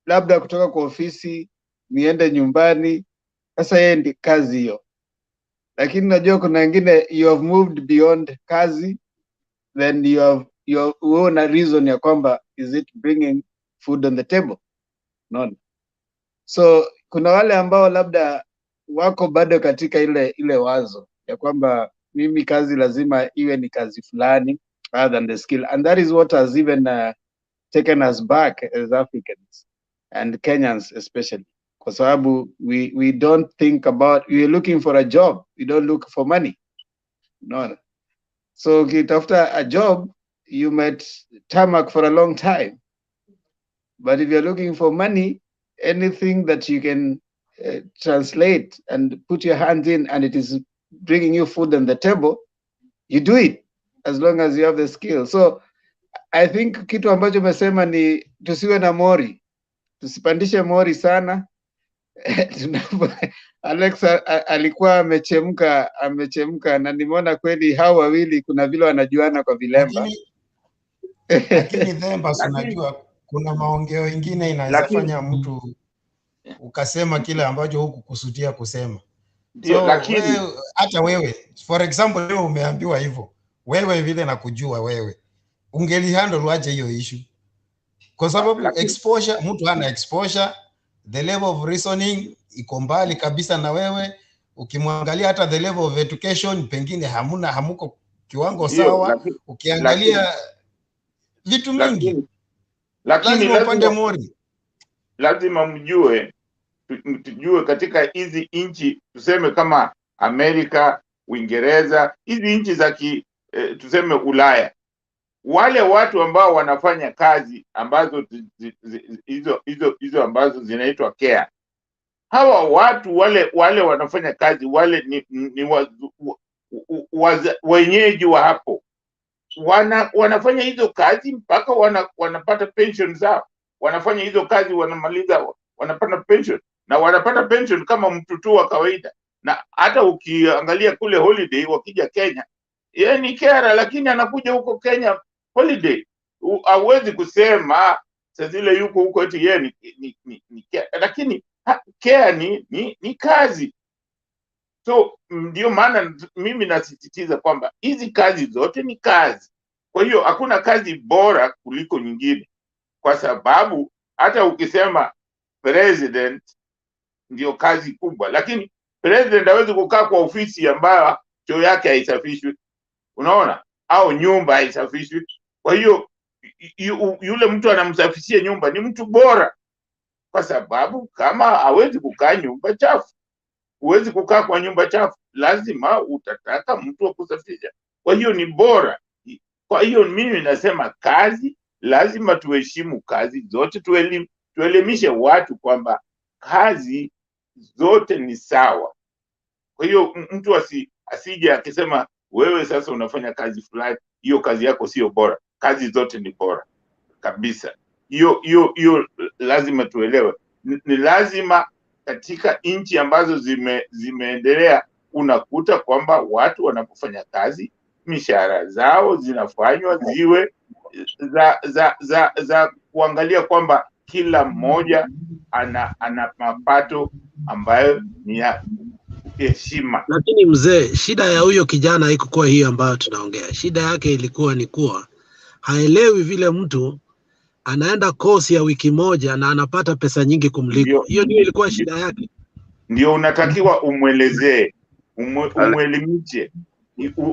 labda kutoka kwa ofisi niende nyumbani. Sasa yeye ndi kazi hiyo, lakini najua kuna wengine you have moved beyond kazi, then you have a reason ya kwamba is it bringing food on the table. Unaona? So kuna wale ambao labda wako bado katika ile wazo ya kwamba mimi kazi lazima iwe ni kazi fulani rather than the skill, and that is what has even taken us back as Africans and Kenyans especially, kwa sababu we don't think about, we are looking for a job, we don't look for money. No. So ukitafuta a job you might tarmac for a long time, but if you're looking for money, anything that you can translate and put your hand in and it is bringing you food on the table, you do it as long as you have the skill. So I think kitu ambacho umesema ni tusiwe na mori, tusipandishe mori sana. Alex alikuwa amechemka na nimeona kweli hao wawili kuna vile wanajuana kwa vilemba.
Lakini Themba, unajua kuna maongeo mengine inaweza fanya mtu ukasema kile ambacho hukukusudia kusema. So hata wewe for example leo umeambiwa hivyo, wewe vile nakujua wewe ungelihandle aje hiyo issue? Kwa sababu exposure, mtu ana exposure, the level of reasoning iko mbali kabisa na wewe. Ukimwangalia hata the level of education pengine hamuko kiwango sawa. Ukiangalia vitu mingi, lakini
lazima mjue, tujue katika hizi nchi tuseme kama Amerika, Uingereza, hizi nchi za tuseme Ulaya, wale watu ambao wanafanya kazi ambazo hizo ambazo zinaitwa care, hawa watu wale wanafanya kazi wale ni wenyeji wa hapo, wanafanya hizo kazi mpaka wanapata pension zao. Wanafanya hizo kazi wanamaliza, wanapata pension, na wanapata pension kama mtu tu wa kawaida. Na hata ukiangalia kule holiday wakija Kenya, yeye ni kera, lakini anakuja huko Kenya holiday. Hauwezi kusema sasa zile yuko huko eti yeye ni kera, lakini care ni kazi. So ndio maana mimi nasisitiza kwamba hizi kazi zote ni kazi. Kwa hiyo hakuna kazi bora kuliko nyingine, kwa sababu hata ukisema president ndio kazi kubwa, lakini president hawezi kukaa kwa ofisi ambayo choo yake haisafishwi, unaona, au nyumba haisafishwi. Kwa hiyo yule mtu anamsafishia nyumba ni mtu bora, kwa sababu kama hawezi kukaa nyumba chafu, huwezi kukaa kwa nyumba chafu, lazima utataka mtu wa kusafisha. Kwa hiyo ni bora. Kwa hiyo mimi nasema kazi, lazima tuheshimu kazi zote, tuelimishe watu kwamba kazi zote ni sawa. Kwa hiyo mtu asije akisema wewe sasa unafanya kazi fulani, hiyo kazi yako sio bora. Kazi zote ni bora kabisa. Hiyo lazima tuelewe. Ni lazima katika nchi ambazo zimeendelea unakuta kwamba watu wanapofanya kazi mishahara zao zinafanywa ziwe za kuangalia kwamba kila mmoja ana mapato ambayo ni ya heshima.
Lakini mzee, shida ya huyo kijana haikuwa hiyo ambayo tunaongea. Shida yake ilikuwa ni kuwa haelewi vile mtu anaenda course ya wiki moja na anapata pesa nyingi kumliko. Hiyo ndio ilikuwa shida yake.
Ndio unatakiwa umwelezee, umwelimishe.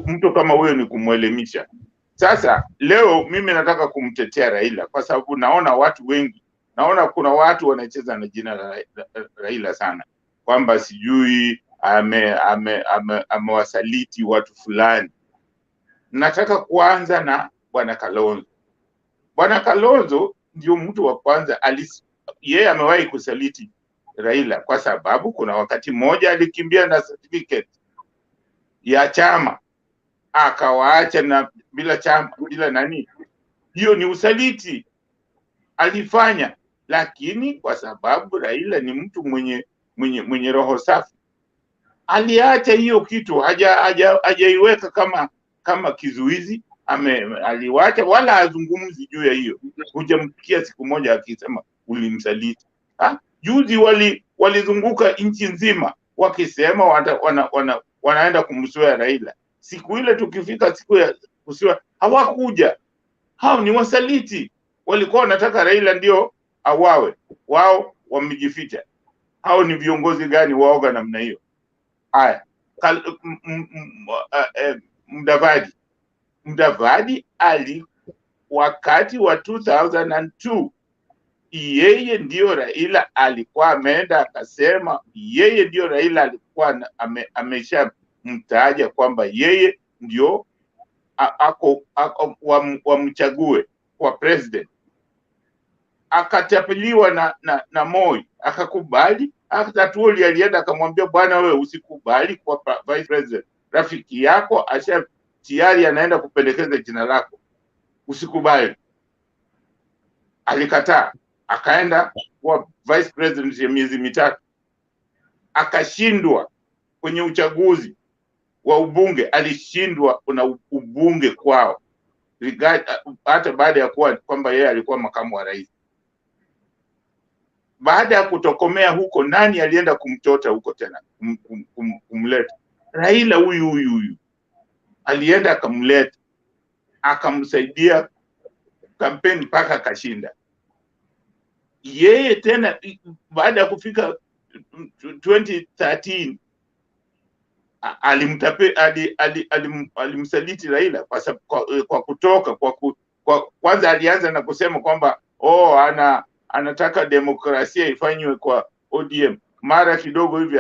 Mtu kama huyo ni kumwelimisha. Sasa leo mimi nataka kumtetea Raila kwa sababu naona watu wengi, naona kuna watu wanacheza na jina la Raila sana, kwamba sijui amewasaliti watu fulani. Nataka kuanza na Bwana Kalonzo. Bwana Kalonzo ndio mtu wa kwanza yeye amewahi kusaliti Raila, kwa sababu kuna wakati mmoja alikimbia na certificate ya chama akawaacha na bila chama, bila nani, Hiyo ni usaliti alifanya, lakini kwa sababu Raila ni mtu mwenye roho safi, aliacha hiyo kitu, hajaiweka kama kizuizi, aliwacha wala azungumzi juu ya hiyo. Hujamsikia siku moja akisema ulimsaliti. Juzi walizunguka nchi nzima wakisema wanaenda kumswea Raila. Siku ile tukifika siku ya kuswea hawakuja. Hao ni wasaliti. Walikuwa wanataka Raila ndio awawe, wao wamejificha. Hao ni viongozi gani waoga namna hiyo? Haya, Mudavadi wakati wa 2002 yeye ndio Raila alikuwa ameenda akasema yeye ndio Raila alikuwa ameshamtaja kwamba yeye ndio wamchague kwa president. Akatapeliwa na Moi, akakubali. Akatatuoli alienda akamwambia, bwana wewe usikubali kwa vice president, rafiki yako tayari anaenda kupendekeza jina lako, usikubali. Alikataa, akaenda kwa vice president ya miezi mitatu, akashindwa kwenye uchaguzi wa ubunge. Alishindwa na ubunge kwao, hata baada ya kwamba yeye alikuwa makamu wa rais. Baada ya kutokomea huko, nani alienda kumchota huko tena kumleta? Raila huyu alienda akamleta, akamsaidia kampeni mpaka akashinda. Yeye tena baada ya kufika 2013 alimsaliti Raila kwa kutoka kwanza alianza na kusema kwamba anataka demokrasia ifanywe kwa ODM. Mara kidogo hivi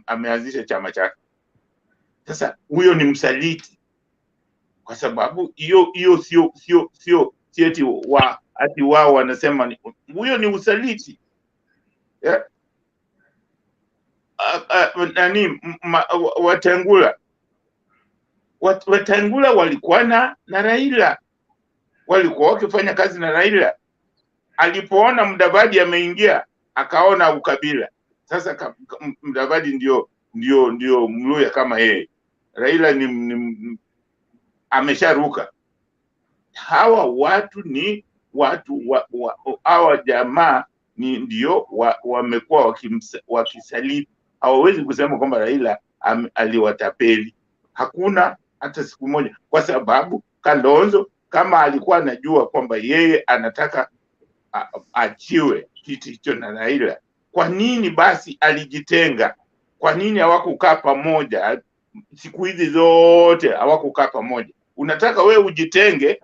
ameanzisha chama chake. Sasa huyo ni msaliti, kwa sababu hiyo sio ati wao wanasema huyo ni usaliti. Yeah. Watangula walikuwa na Raila, walikuwa wakifanya kazi na Raila. Alipoona Mudavadi ameingia, akaona ukabila. Sasa Mudavadi ndio Mluya kama yeye. Raila ni amesharuka. Hawa watu ni watu hawa jamaa ndio wamekuwa wakisaliti. Hawawezi kusema kwamba Raila aliwatapeli. Hakuna hata siku moja, kwa sababu Kalonzo kama alikuwa anajua kwamba yeye anataka achiwe kiti hicho na Raila, kwa nini basi alijitenga? Kwa nini hawakukaa pamoja? Siku hizi zote hawakukaa pamoja. Unataka wewe ujitenge,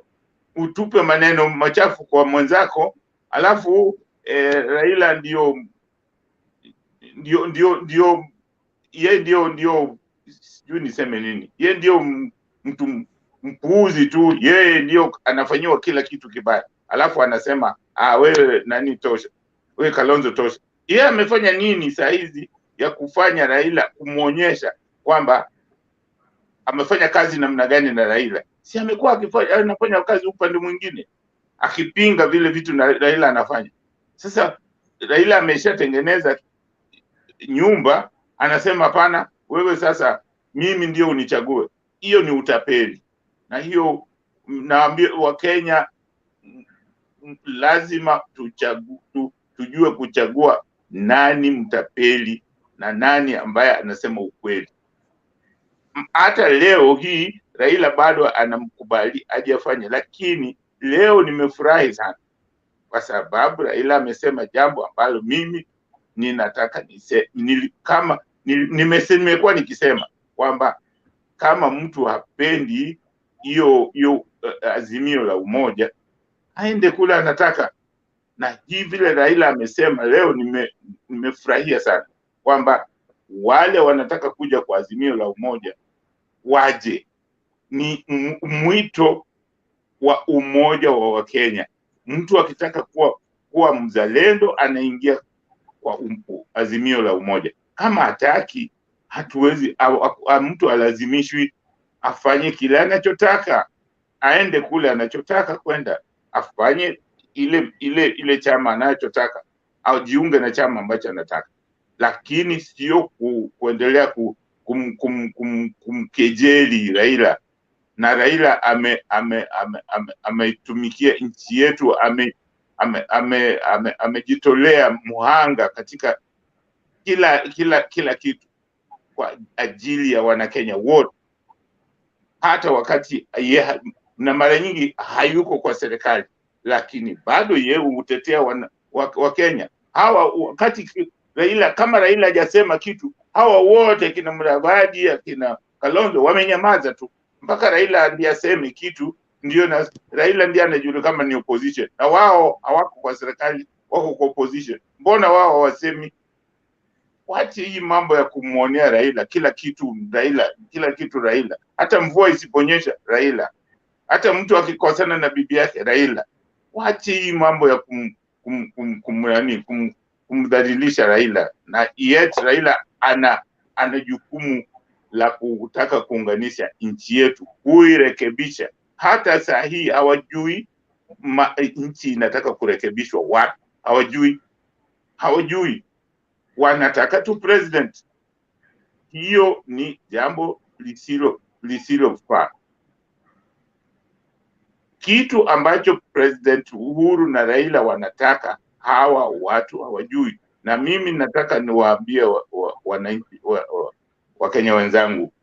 utupe maneno machafu kwa mwenzako, alafu Raila ndio sijui niseme nini. Yeye ndio mtu mpuuzi tu, yeye ndio anafanyiwa kila kitu kibaya. Alafu anasema wewe nani tosha, wewe Kalonzo tosha. Yeye amefanya nini saa hizi ya kufanya Raila, kumuonyesha kwamba amefanya kazi namna gani na Raila? Si amekuwa anafanya kazi upande mwingine, akipinga vile vitu na Raila anafanya. Sasa Raila ameshatengeneza nyumba, anasema hapana, wewe sasa mimi ndio unichague. Hiyo ni utapeli. Na hiyo naambia Wakenya lazima tujue kuchagua nani mtapeli na nani ambaye anasema ukweli. Hata leo hii Raila bado anamkubali hajafanya, lakini leo nimefurahi sana kwa sababu Raila amesema jambo ambalo mimi ninataka nimekuwa nikisema kwamba kama mtu hapendi hiyo azimio la umoja, aende kule anataka. Na hivi vile Raila amesema leo, nimefurahia sana kwamba wale wanataka kuja kwa azimio la umoja waje. Ni mwito wa umoja wa Wakenya. Mtu akitaka kuwa mzalendo anaingia kwa azimio la umoja. Kama hataki, hatuwezi mtu alazimishwi afanye kile anachotaka. aende kule anachotaka kwenda, afanye ile chama anachotaka, au jiunge na chama ambacho anataka, lakini sio kuendelea kumkejeli Raila. Na Raila ameitumikia nchi yetu, amejitolea muhanga katika kila kitu kwa ajili ya Wanakenya wote, hata wakati na mara nyingi hayuko kwa serikali, lakini bado yeye hutetea wa Kenya hawa. Wakati kama Raila hajasema kitu, hawa wote kina Mudavadi, kina Kalonzo wamenyamaza tu mpaka Raila ndiye aseme kitu, ndio na Raila ndiye anajulikana kama ni opposition, na wao hawako kwa serikali, wako kwa opposition. Mbona wao hawasemi? Wache hii mambo ya kumuonea Raila kila kitu Raila. Hata mvua isiponyesha Raila, hata mtu akikosana na bibi yake Raila. Wache hii mambo ya kumdhalilisha Raila. Na yet Raila ana jukumu la kutaka kuunganisha nchi yetu, kuirekebisha. Hata saa hii hawajui nchi inataka kurekebishwa wapi. Hawajui. Wanataka tu president. Hiyo ni jambo lisilofaa. Kitu ambacho President Uhuru na Raila wanataka, hawa watu hawajui. Na mimi nataka niwaambie wananchi wa Kenya wenzangu,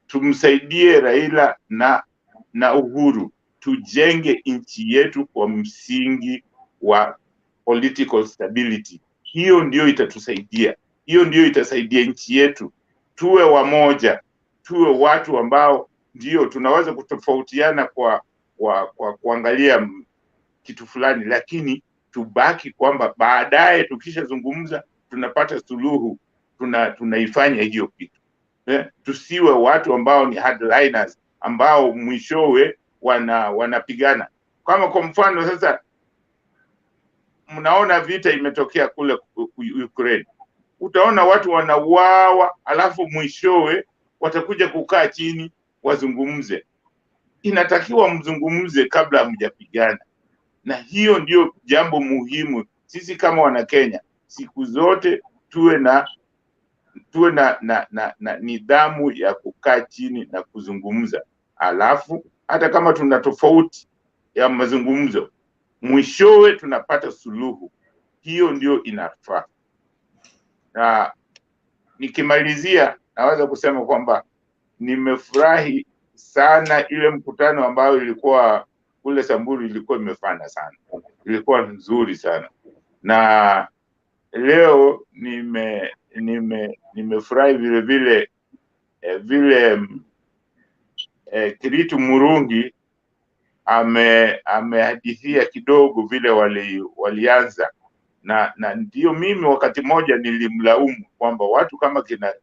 tumsaidie Raila na Uhuru, tujenge nchi yetu kwa msingi wa political stability. Hiyo ndio itatusaidia. Hiyo ndio itasaidia nchi yetu. Tuwe wamoja, tuwe watu ambao ndio tunaweza kutofautiana kwa kuangalia kitu fulani, lakini tubaki kwamba baadaye tukishazungumza tunapata suluhu, tunaifanya hiyo kitu. Tusiwe watu ambao ni hardliners, ambao mwishowe wanapigana. Kama kwa mfano sasa mnaona vita imetokea kule Ukraine. Utaona watu wanauawa, alafu mwishowe watakuja kukaa chini wazungumze. Inatakiwa mzungumze kabla hamjapigana. Na hiyo ndio jambo muhimu. Sisi kama Wanakenya siku zote tuwe na nidhamu ya kukaa chini na kuzungumza. Alafu hata kama tuna tofauti ya mazungumzo, mwishowe tunapata suluhu. Hiyo ndio inafaa. Na nikimalizia naweza kusema kwamba nimefurahi sana ile mkutano ambao ilikuwa kule Samburu, ilikuwa imefana sana. Ilikuwa nzuri sana. Na leo nimefurahi vile Kiritu Murungi amehadithia kidogo vile walianza. Na ndio mimi wakati moja nilimlaumu kwamba watu kama kina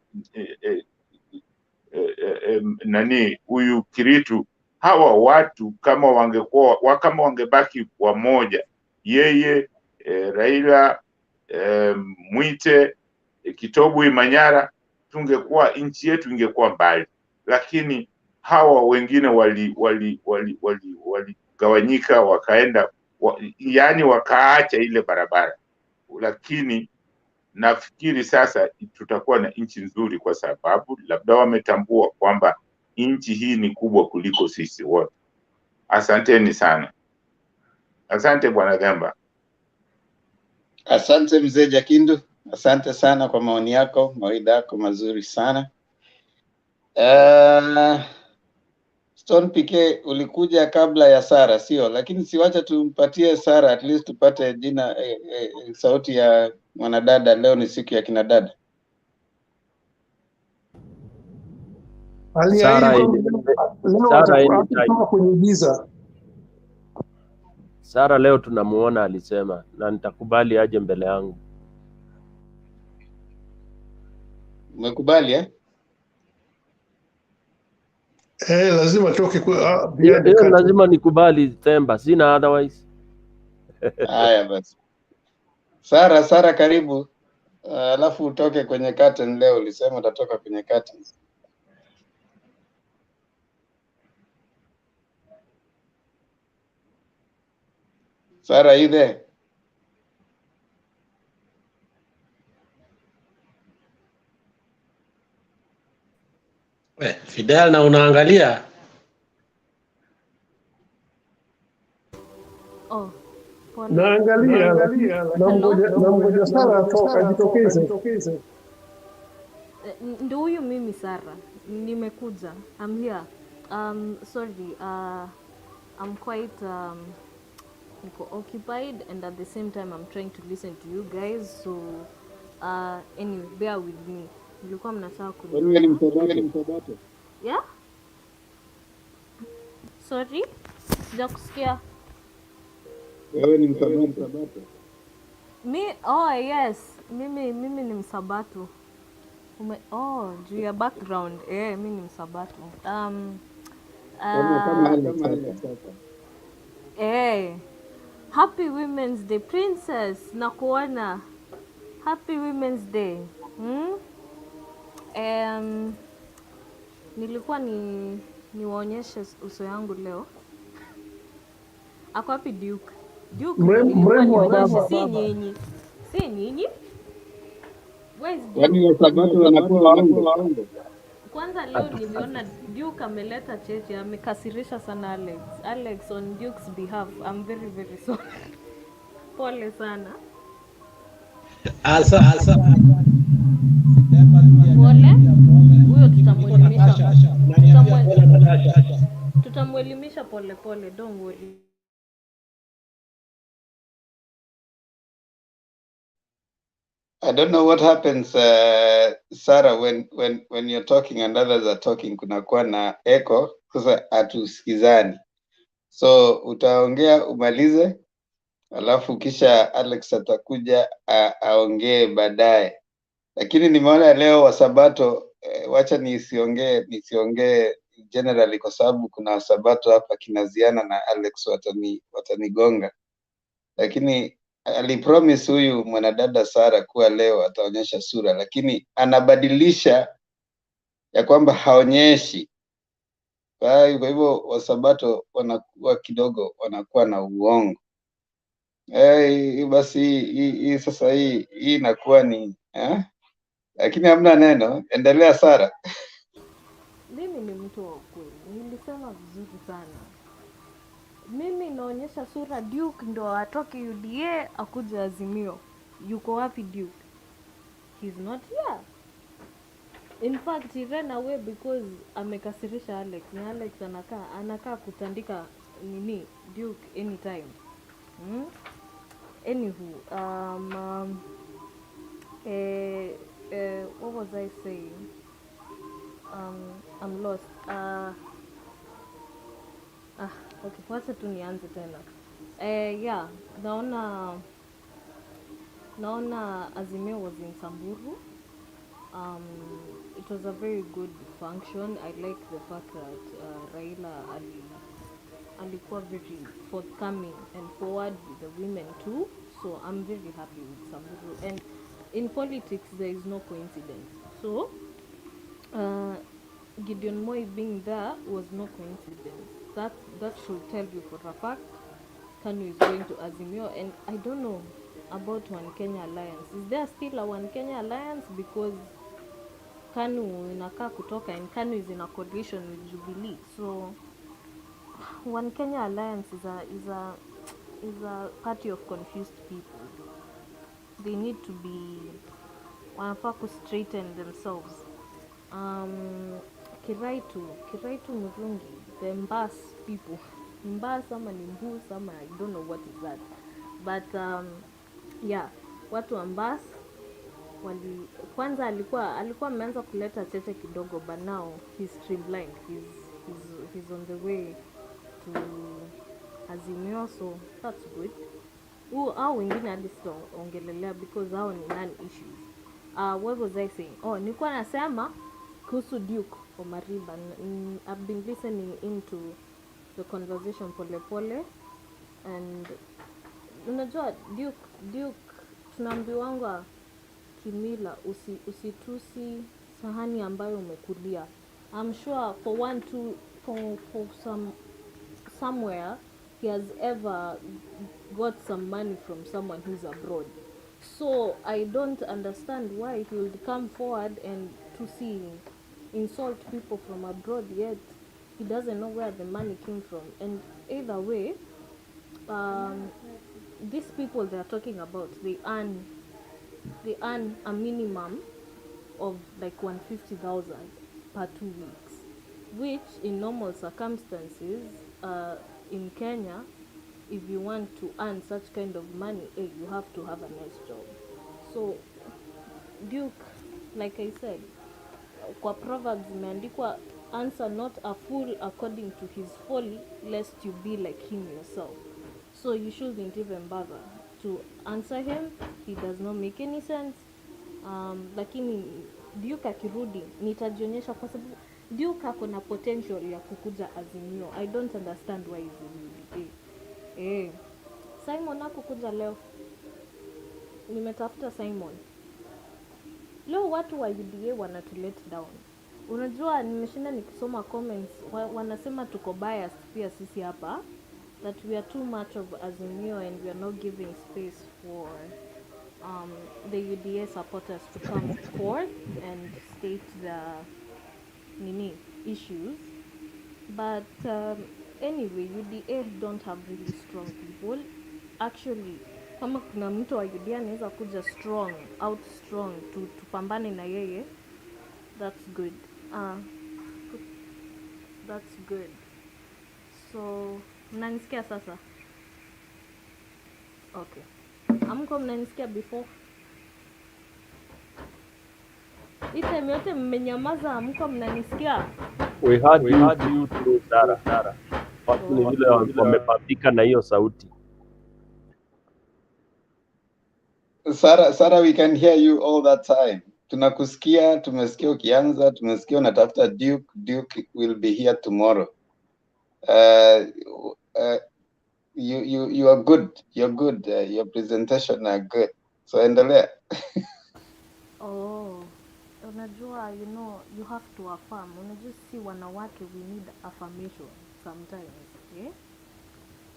huyu Kiritu, hawa watu kama wangebaki wamoja, yeye Raila, Mwite, Kitobu Imanyara, tungekuwa nchi yetu ingekuwa mbali. Lakini hawa wengine waligawanyika, wakaenda yani wakaacha ile barabara. Lakini nafikiri sasa tutakuwa na nchi nzuri, kwa sababu labda wametambua kwamba nchi hii ni kubwa kuliko sisi wote. Asanteni sana. Asante Bwana Gamba.
Asante mzee Jakindu, asante sana kwa maoni yako, mawaidha yako mazuri sana. Stone PK ulikuja kabla ya Sara, sio? Lakini siwacha tumpatie Sara at least tupate jina sauti ya mwanadada. Leo ni siku ya kina dada.
Sara leo tunamuona alisema, na nitakubali aje mbele yangu.
Umekubali eh?
Lazima toke
lazima nikubali Temba, sina otherwise.
Haya basi. Sara karibu. Alafu utoke kwenye curtain leo, ulisema utatoka kwenye curtain. Sarah, are you there?
Fidel, na unaangalia
Oh, pole.
Naangalia lakini namngoja Sara ajitokeze.
Ndio huyu mimi Sara. Nimekuja. I'm here. Sorry. I'm quite occupied, and at the same time I'm trying to listen to you guys, so anyway, bear with me. Mlikuwa mnataka
Wewe ni
kuniona.
Msabato?
Yeah? Sorry? Sijakusikia.
Wewe ni Msabato?
Yes. Mimi ni Msabato. Juu ya background. Mimi ni Msabato.
Kama Alex.
Happy Women's Day, Princess. Nakuona. Happy Women's Day. Nilikuwa niwaonyeshe uso yangu leo. Ako wapi Duke? Duke
Mrembo wa baba.
Si nyinyi. Where's Duke?
Yaani Wasabato wanakuwa waongo.
Kwanza leo niliona Duke ameleta cheche, amekasirisha sana Alex. Alex, on Duke's behalf, I'm very very sorry. Pole sana.
Asa.
Pole. Huyo tutamwelimisha pole, don't worry.
I don't know what happens, Sarah, when you're talking and others are talking, kunakuwa na echo, sasa hatusikizani. So utaongea umalize, alafu kisha Alex atakuja aongee baadaye. Lakini nimeona leo Wasabato, wacha nisiongee generally kwa sababu kuna Wasabato hapa kinaziana na Alex watanigonga. Lakini alipromise huyu mwanadada Sara kuwa leo ataonyesha sura, lakini anabadilisha ya kwamba haonyeshi. Kwa hivyo Wasabato wanakuwa kidogo wanakuwa na uongo. Basi hii sasa hii inakuwa ni lakini hamna neno. Endelea Sara.
Mimi ni mtu wa ukweli. Nilisema vizuri sana. Mimi naonyesha sura. Duke ndo atoke UDA akuje Azimio. Yuko wapi Duke? He's not here. In fact, he ran away because amekasirisha Alex. Na Alex anakaa kutandika Duke anytime. Anywho, what was I saying? I'm lost. Okay, wacha tu nianze tena. Naona Azimio was in Samburu. It was a very good function. I like the fact that Raila alikuwa very forthcoming and forward with the women too. So I'm very happy with Samburu. And in politics, there is no coincidence. So Gideon Moi being there was no coincidence. That should tell you for a fact Kanu is going to Azimio. And I don't know about One Kenya Alliance. Is there still a One Kenya Alliance? Because Kanu inakaa kutoka and Kanu is in a coalition with Jubilee. So One Kenya Alliance is a party of confused people. They need to be wanafaa ku straighten themselves. Kiraitu Murungi, the Mbus people. Mbus ama ni Mbus ama I don't know what is that. But watu wa Mbus kwanza alikuwa ameanza kuleta cheche kidogo, but now he's streamlined. He's on the way to Azimio, so that's good. Hao wengine hadi sitaongelelea because hao ni non-issues. What was I saying? Nilikuwa nasema kuhusu Duke Omariba. I've been listening into the conversation pole and unajua Duke tunaambiwanga kimila usitusi sahani ambayo umekulia. I'm sure for somewhere he has ever got some money from someone who's abroad. So I don't understand why he would come forward and to see insult people from abroad, yet he doesn't know where the money came from. And either way, these people they are talking about, they earn a minimum of like 150,000 per 2 weeks, which in normal circumstances in Kenya, if you want to earn such kind of money, you have to have a nice job. So Duke, like I said, kwa proverbs imeandikwa, answer not a fool according to his folly, lest you be like him yourself. So you shouldn't even bother to answer him. He does not make any sense. Lakini Duke akirudi nitajionyesha, kwa sababu Duke ako na potential ya kukuja Azimio. I don't understand why he's in Simon hakukuja leo. Nimetafuta Simon. Leo watu wa UDA wanatu let down. Unajua nimeshinda nikisoma comments wanasema tuko biased pia sisi hapa, that we are too much of Azimio and we are not giving space for the UDA supporters to come forth and state the issues. But anyway, UDA don't have really strong people. Actually, kama kuna mtu wa UDA anaweza kuja out strong tupambane na yeye, that's good. That's good. So mnanisikia sasa? Okay. Amko mnanisikia before? Time yote mmenyamaza, amko mnanisikia?
We heard you through Dara. Watu ni vile wamepapika na hiyo sauti.
Sarah, we can hear you all that time. Tunakusikia, tumesikia ukianza, tumesikia unatafuta Duke. Duke will be here tomorrow. You are good. You're good. Your presentation are good. So endelea.
Unajua, you have to affirm. Unajua si wanawake, we need affirmation sometimes,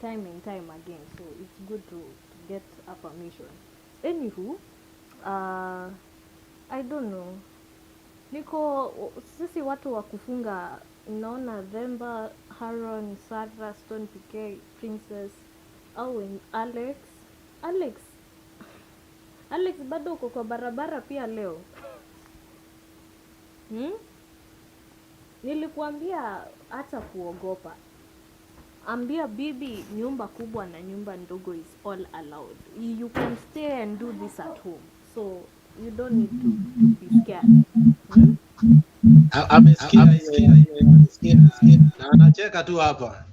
time and time again. So it's good to get affirmation. Anywho, I don't know. Sisi watu wa kufunga, naona Themba, Haron, Sarah, Stone PK, Princess, Owen, Alex bado uko kwa barabara pia leo. Nilikuambia hata kuogopa. Ambia bibi nyumba kubwa na nyumba ndogo is all allowed. You can stay and do this at home. So you don't need to be scared.
Amesikia na anacheka tu hapa.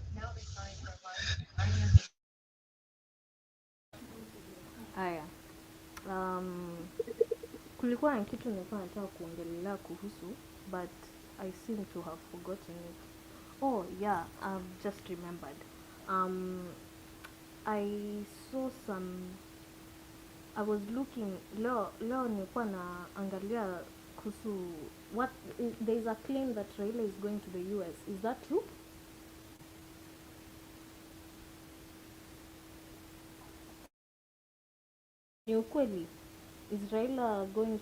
Haya. Kulikuwa na kitu nilikuwa nataka kuongelea kuhusu, but I seem to have forgotten it. Oh yeah, I've just remembered. I saw I was looking, leo nilikuwa naangalia kuhusu there is a claim that Raila is going to the US. Is that true? Ni ukweli? Is Raila going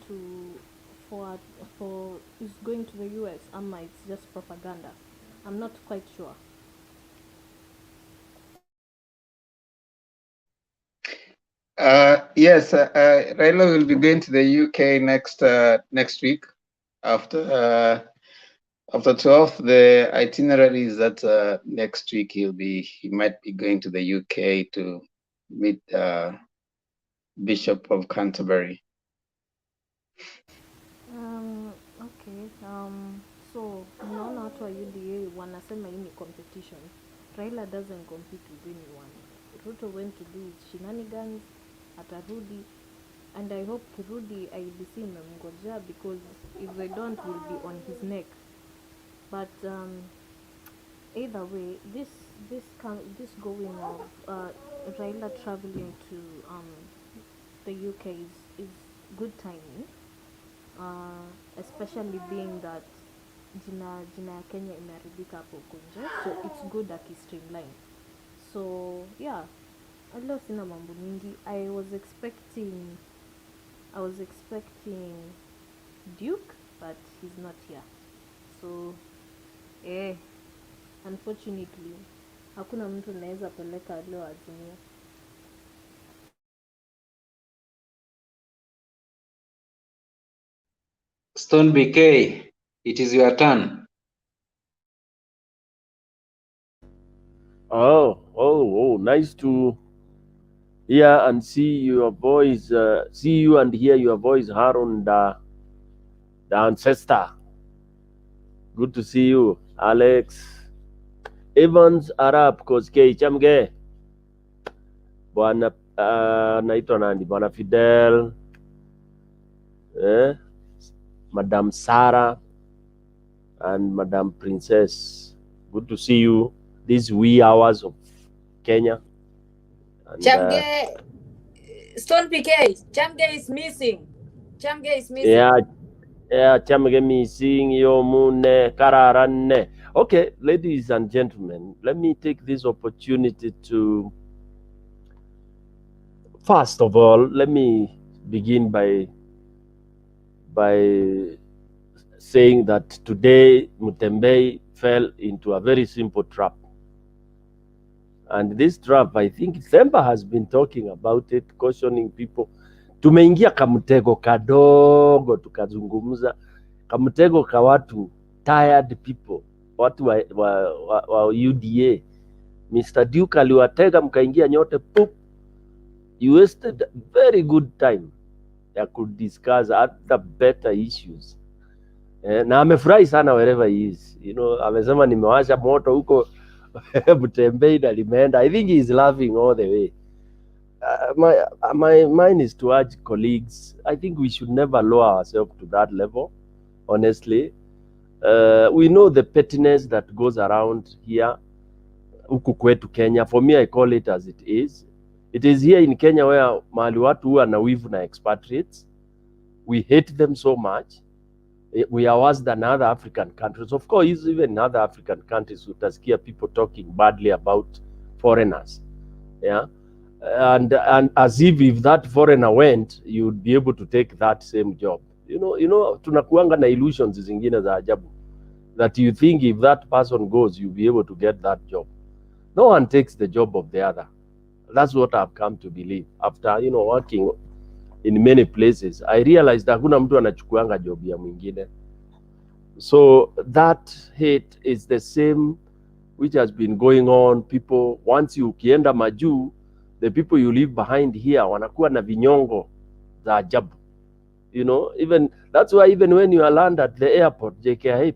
is going to the US? It's just propaganda? I'm not quite sure.
Yes, Raila will be going to the UK next week after 12th. The itinerary is that next week he might be going to the UK to meet Bishop of Canterbury.
Okay. So unaona watu wa UDA wanasema hii ni competition. Raila doesn't compete with anyone. Ruto went to do his shenanigans, atarudi, and I hope kirudi IBC memngojea, because if they don't, will be on his neck. But either way, this going of Raila traveling to the UK is good timing, especially being that jina ya Kenya imeharibika hapo nje, so it's good akistreamline. So yeah, leo sina mambo mingi. I was expecting Duke, but he's not here. So unfortunately hakuna mtu naweza peleka leo Azimio.
Stone BK, it is your turn.
Oh, nice to hear and see your voice, see you and hear your voice, Harun, the ancestor. Good to see you, Alex. Evans Arab, Koske, Chamge. Bwana, naitwa nani? Bwana Fidel. Madam Sarah and Madam Princess. Good to see you these wee hours of Kenya. And,
Chamge, Stone PK, Chamge is missing. Chamge is missing.
Yeah, Chamge missing, Yomune, Kararane. Okay, ladies and gentlemen, let me take this opportunity to, first of all, let me begin by saying that today Mutembe fell into a very simple trap. And this trap, I think Themba has been talking about it, cautioning people. Tumeingia kamtego kadogo, tukazungumza kamtego ka watu tired people, watu wa UDA. Mr. Duke aliwatega, mkaingia nyote, poop. You wasted very good time ya could discuss other better issues. Na amefurahi sana wherever he is. You know, amesema nimewasha moto huko Mutembei na limeenda. I think he is laughing all the way. My mind is to urge colleagues, I think we should never lower ourselves to that level, honestly. We know the pettiness that goes around here, huku kwetu Kenya. For me, I call it as it is. It is here in Kenya where mahali watu huwa na wivu na expatriates. We hate them so much. We are worse than other African countries. Of course, even in other African countries, utasikia people talking badly about foreigners. Yeah, and as if that foreigner went, you would be able to take that same job. You know, tunakuanga na illusions zingine za ajabu that you think if that person goes, you'll be able to get that job. No one takes the job of the other. That's what I've come to believe after, you know, working in many places. I realized hakuna mtu anachukuanga job ya mwingine. So that hate is the same which has been going on. People, once you ukienda majuu, the people you leave behind here wanakuwa na vinyongo za ajabu. You know, even that's why even when you land at the airport, JKA,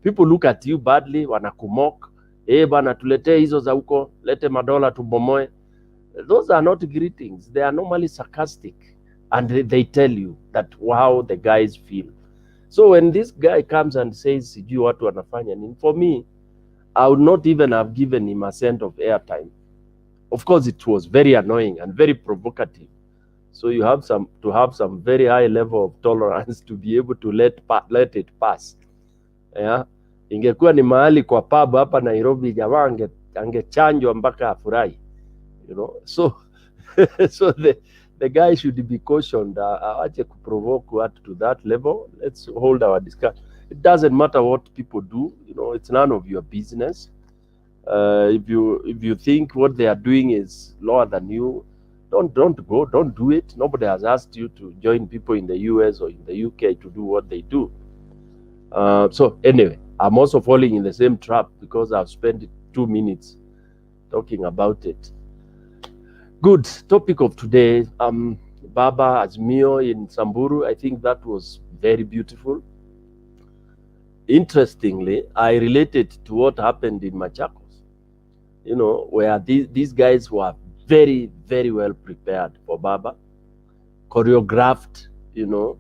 people look at you badly, wanakumok. Bana tuletee hizo za huko, lete madola tubomoe. Those are not greetings. They are normally sarcastic. And they tell you that how the guys feel. So when this guy comes and says, sijui watu wanafanya nini, for me, I would not even have given him a cent of airtime. Of course, it was very annoying and very provocative. So you have to have some very high level of tolerance to be able to let it pass. Yeah? Ingekuwa ni mahali kwa pub hapa Nairobi, jamaa angechanjwa mpaka afurahi. You know, so the guy should be cautioned. Ache kuprovoke what to that level. Let's hold our discussion. It doesn't matter what people do. You know, it's none of your business. If you think what they are doing is lower than you, don't go. Don't do it. Nobody has asked you to join people in the US or in the UK to do what they do. So anyway, I'm also falling in the same trap because I've spent 2 minutes talking about it. Good topic of today, Baba Azimio in Samburu. I think that was very beautiful. Interestingly, I related to what happened in Machakos, you know, where these guys were very, very well prepared for Baba, choreographed, you know,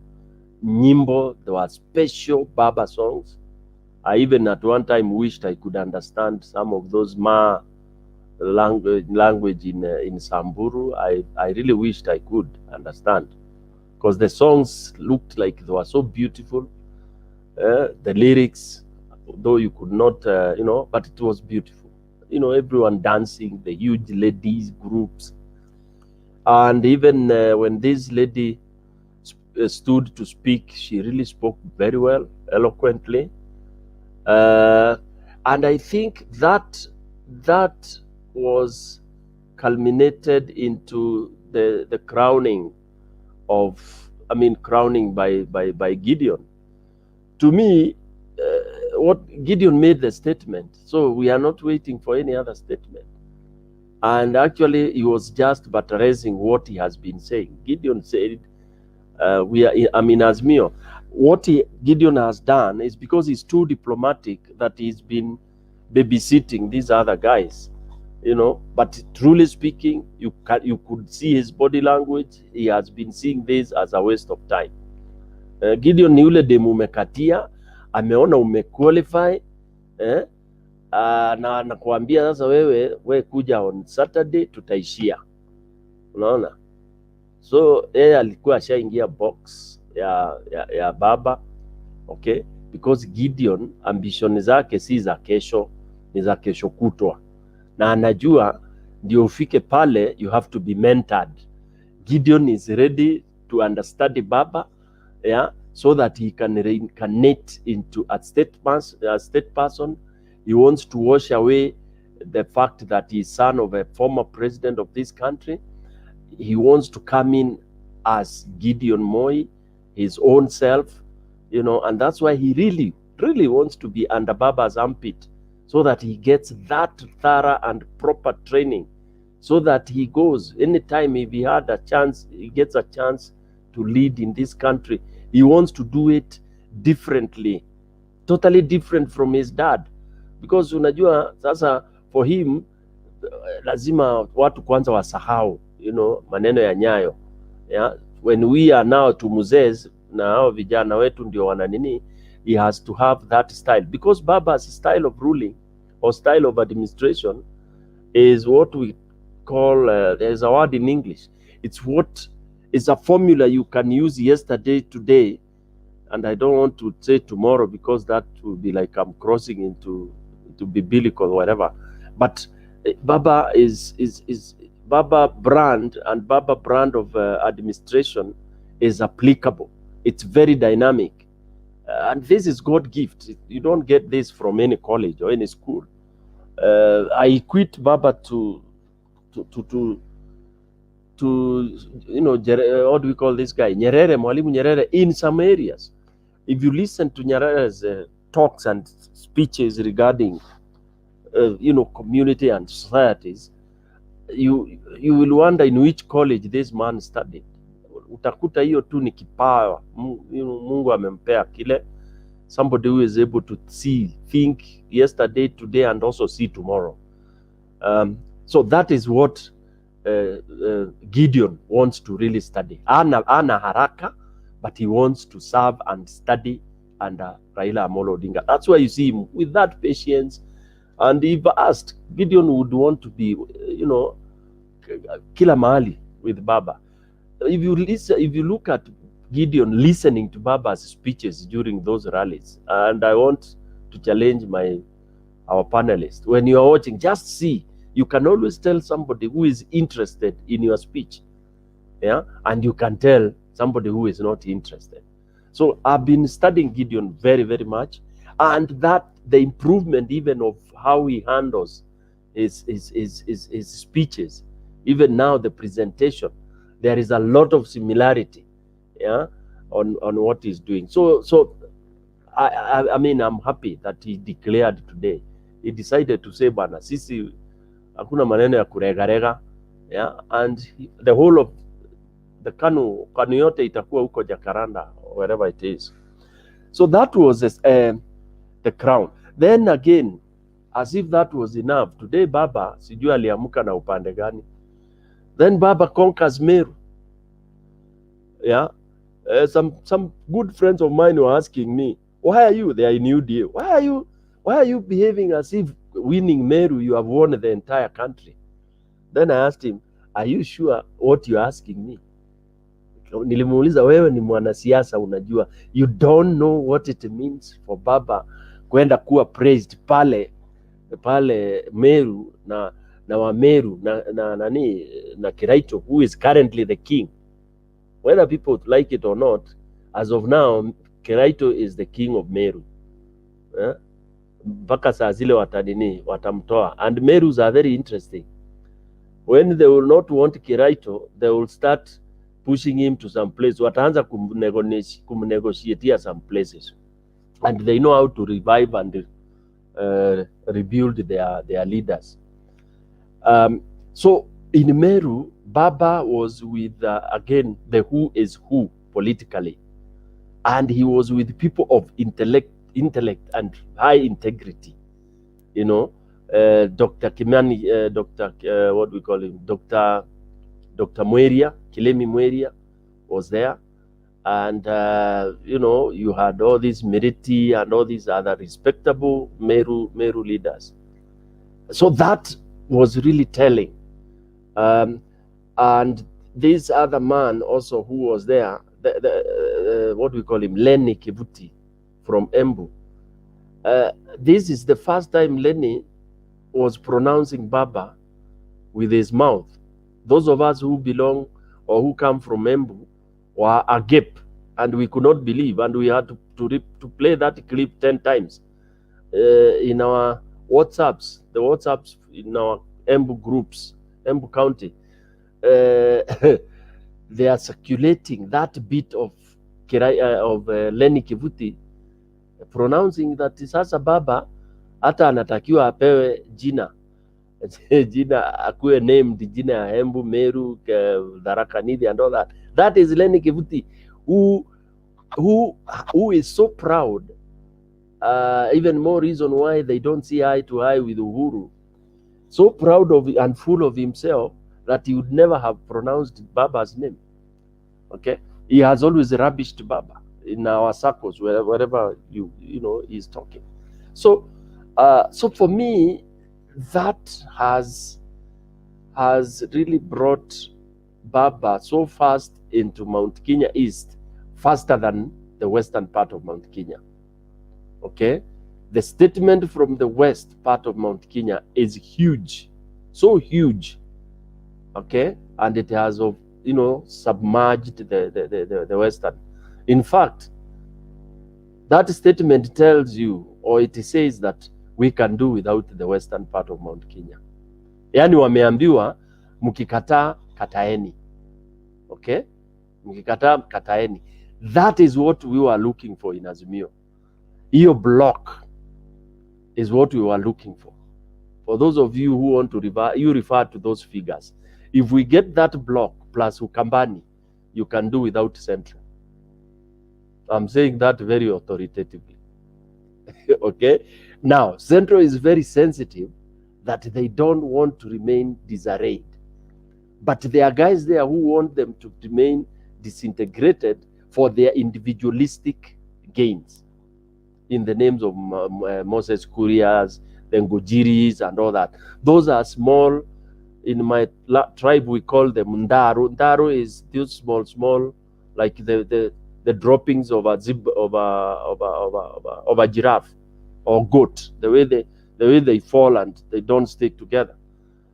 nyimbo. There were special Baba songs. I even at one time wished I could understand some of those Ma language in Samburu. I really wished I could understand, because the songs looked like they were so beautiful. The lyrics, though you could not, you know, but it was beautiful. everyone dancing, the huge ladies groups. And even when this lady stood to speak, she really spoke very well, eloquently. And I think that was culminated into the crowning by Gideon. To me, what Gideon made the statement, so we are not waiting for any other statement. And actually, he was just buttressing what he has been saying. Gideon said, Azimio. What Gideon has done is because he's too diplomatic that he's been babysitting these other guys, But truly speaking, you could see his body language. He has been seeing this as a waste of time. Gideon ni ule demu umekatia, ameona umequalify, na nakuambia sasa wewe kuja on Saturday tutaishia. Unaona? So yeye alikuwa ashaingia box ya baba, okay? Because Gideon ambition zake si za kesho, ni za kesho kutwa. Na anajua ndio ufike pale, you have to be mentored. Gideon is ready to understand baba, so that he can reincarnate into a state person. He wants to wash away the fact that he is son of a former president of this country. He wants to come in as Gideon Moi, his own self, and that's why he really, really wants to be under Baba's armpit, so that he gets that thorough and proper training, so that he goes anytime if he had a chance, he gets a chance to lead in this country. He wants to do it differently, totally different from his dad, because unajua sasa for him lazima watu kwanza wasahau, maneno ya Nyayo, when we are now to muzez na hao vijana wetu ndio wana nini, he has to have that style, because Baba's style of ruling or style of administration is what we call, there's a word in English, it's a formula you can use yesterday, today, and I don't want to say tomorrow because that will be like I'm crossing into biblical or whatever. But Baba is Baba brand, and Baba brand of administration is applicable. It's very dynamic, and this is God gift. You don't get this from any college or any school. I equate Baba to what do we call this guy, Nyerere, Mwalimu Nyerere, in some areas. If you listen to Nyerere's talks and speeches regarding community and societies, you will wonder in which college this man studied. Utakuta hiyo tu ni kipawa Mungu amempea kile, somebody who is able to think yesterday, today, and also see tomorrow. So that is what Gideon wants to really study. Ana haraka, but he wants to serve and study under Raila Amolo Odinga. That's why you see him with that patience. And if asked, Gideon would want to be, kila mahali with Baba. If you look at Gideon listening to Baba's speeches during those rallies, and I want to challenge our panelists, when you are watching, just see, you can always tell somebody who is interested in your speech, and you can tell somebody who is not interested. So I've been studying Gideon very, very much, and that the improvement even of how he handles his speeches, even now the presentation, there is a lot of similarity, on what he's doing. So I mean, I'm happy that he declared today. He decided to say, bana, sisi hakuna maneno ya kuregarega, and the whole of the Kanu yote itakuwa huko Jacaranda, wherever it is. So that was the crown. Then again, as if that was enough, today Baba sijui aliamuka na upande gani. Then Baba conquers Meru. Some good friends of mine were asking me, why are you there in UDA? Why are you behaving as if winning Meru you have won the entire country? Then I asked him, are you sure what you're asking me? Nilimuuliza, wewe ni mwanasiasa unajua, you don't know what it means for Baba kwenda kuwa praised pale pale Meru na Wameru na Kiraito, who is currently the king. Whether people like it or not, as of now, Kiraito is the king of Meru. Mpaka saa zile watamtoa. And Merus are very interesting. When they will not want Kiraito, they will start pushing him to some place. Wataanza kumnegotiate some places. And they know how to revive and rebuild their leaders. So in Meru, Baba was with, again, the who is who politically. And he was with people of intellect and high integrity. You know, Dr. Kimani, what we call him, Dr. Mweria, Kilemi Mweria was there. And, you know, you had all these Meriti and all these other respectable Meru leaders. So that was really telling. And this other man also who was there, what we call him, Lenny Kivuti from Embu. This is the first time Lenny was pronouncing Baba with his mouth. Those of us who belong or who come from Embu were agape, and we could not believe, and we had to play that clip 10 times in our WhatsApps, the WhatsApps in our Embu groups, Embu County. They are circulating that bit of Lenny Kivuti pronouncing that sasa Baba hata anatakiwa apewe jina jina akuwe named jina ya Embu, Meru, Tharaka Nithi and all that. That is Lenny Kivuti, who is so proud. Even more reason why they don't see eye to eye with Uhuru. So proud of and full of himself that he would never have pronounced Baba's name. Okay, he has always rubbished Baba in our circles, wherever you know he's talking. So, so for me, that has really brought Baba so fast into Mount Kenya East, faster than the western part of Mount Kenya. Okay, the statement from the west part of Mount Kenya is huge, so huge. Okay, and it has, you know, submerged the western. In fact, that statement tells you, or it says that we can do without the western part of Mount Kenya. Yani wameambiwa mkikataa kataeni. Okay, mkikataa kataeni. That is what we were looking for in Azimio. Your block is what we were looking for. For those of you who want to refer to those figures. If we get that block plus Ukambani, you can do without Central. I'm saying that very authoritatively. Okay? Now, Central is very sensitive that they don't want to remain disarrayed. But there are guys there who want them to remain disintegrated for their individualistic gains in the names of Moses Kurias, the Ngojiris, and all that. Those are small. In my tribe, we call them Ndaru. Ndaru is those small, like the droppings of a giraffe or goat. The way they fall and they don't stick together.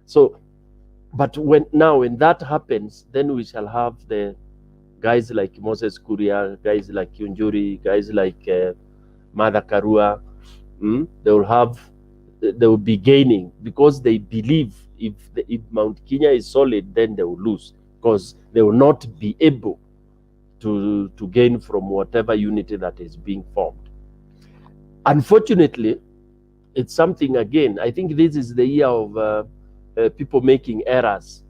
So, but when that happens, then we shall have the guys like Moses Kuria, guys like Yunjuri, guys like Mother Karua. They will be gaining because they believe if Mount Kenya is solid, then they will lose because they will not be able to gain from whatever unity that is being formed. Unfortunately, it's something, again, I think this is the year of people making errors.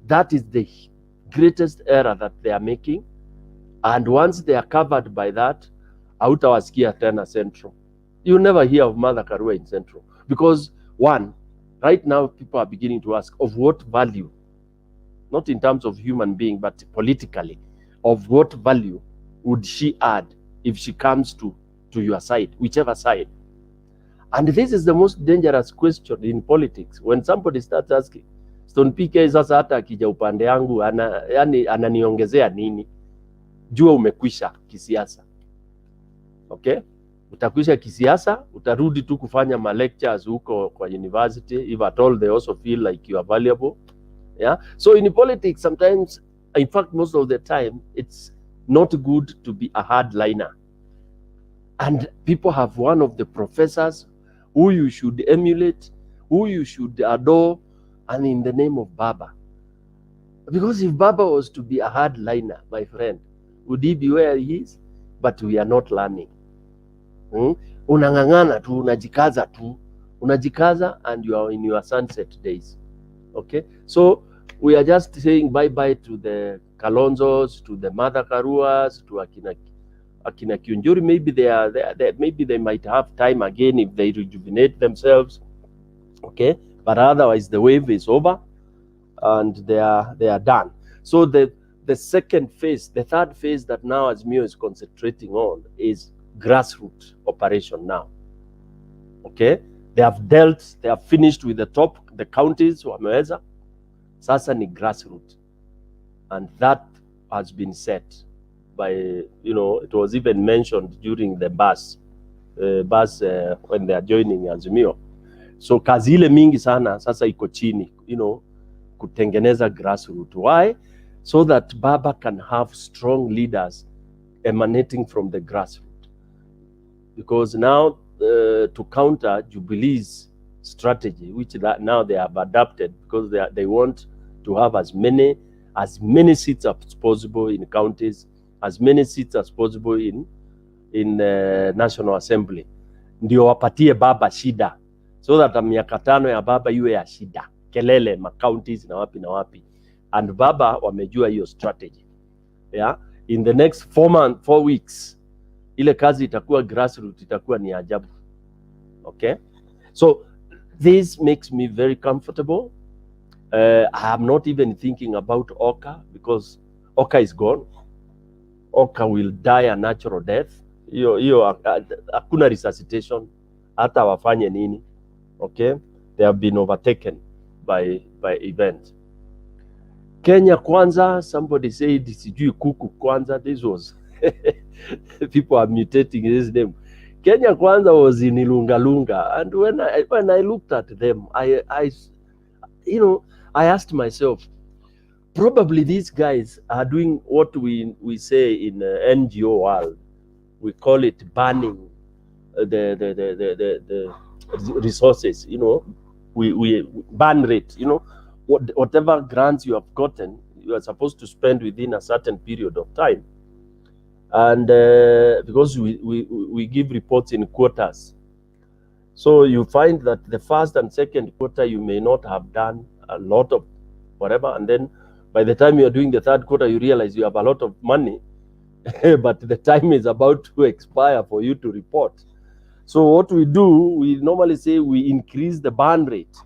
That is the greatest error that they are making. And once they are covered by that, hautawasikia tena Central. You'll never hear of Mother Karua in Central. Because, one, right now people are beginning to ask, of what value? Not in terms of human being, but politically. Of what value would she add if she comes to your side, whichever side? And this is the most dangerous question in politics. When somebody starts asking, Stone PK sasa hata akija upande yangu, yani ananiongezea nini? Jua umekwisha kisiasa. Okay? utakwisha kisiasa, utarudi tu kufanya ma lectures huko kwa university, if at all they also feel like you are valuable. Yeah. So in politics, sometimes, in fact, most of the time, it's not good to be a hardliner. And people have one of the professors who you should emulate, who you should adore, and in the name of Baba. Because if Baba was to be a hardliner, my friend, would he be where he is? But we are not learning. Unang'ang'ana tu, unajikaza, and you are in your sunset days. Okay? So we are just saying bye-bye to the Kalonzos, to the Mother Karuas, to Akina Kiunjuri. Maybe maybe they might have time again if they rejuvenate themselves. Okay? But otherwise the wave is over and they are done. So the second phase, the third phase that now Azimio is concentrating on is grassroots operation now. Okay? They have finished with the counties, wameweza. Sasa ni grassroots. And that has been set by, it was even mentioned during the bus when they are joining Azimio. So kazi ile mingi sana sasa iko chini, kutengeneza grassroots. Why? So that Baba can have strong leaders emanating from the grassroots. Because now to counter Jubilee's strategy, which now they have adapted, because they want to have as many seats as possible in counties, as many seats as possible in National Assembly. Ndio wapatie Baba shida, so that miaka 5 ya Baba iwe ya shida, kelele ma counties na wapi. And Baba wamejua hiyo strategy. Yeah, in the next 4 weeks ile kazi itakuwa grassroots, itakuwa ni ajabu. Okay, so this makes me very comfortable. I am not even thinking about Oka, because Oka is gone. Oka will die a natural death. Hiyo hakuna resuscitation, hata wafanye nini. Okay, they have been overtaken by event. Kenya Kwanza, somebody said sijui kuku Kwanza. This was people are mutating his name. Kenya Kwanza was in Lungalunga, and when I looked at them, I asked myself, probably these guys are doing what we say in NGO world. We call it burning the resources. We burn rate. Whatever grants you have gotten, you are supposed to spend within a certain period of time. And because we give reports in quarters, so you find that the first and second quarter you may not have done a lot of whatever, and then by the time you are doing the third quarter, you realize you have a lot of money, but the time is about to expire for you to report. So what we do, we normally say we increase the burn rate.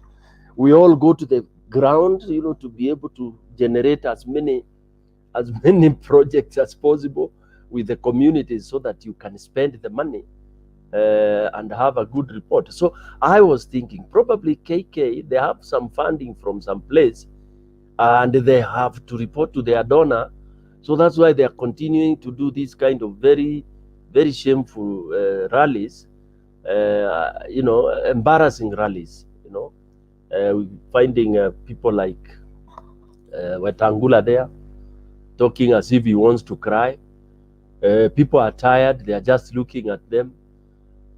We all go to the ground, to be able to generate as many projects as possible with the communities, so that you can spend the money and have a good report. So I was thinking, probably KK, they have some funding from some place, and they have to report to their donor. So that's why they are continuing to do this kind of very, very shameful rallies, embarrassing rallies, finding people like Wetangula there, talking as if he wants to cry. People are tired, they are just looking at them.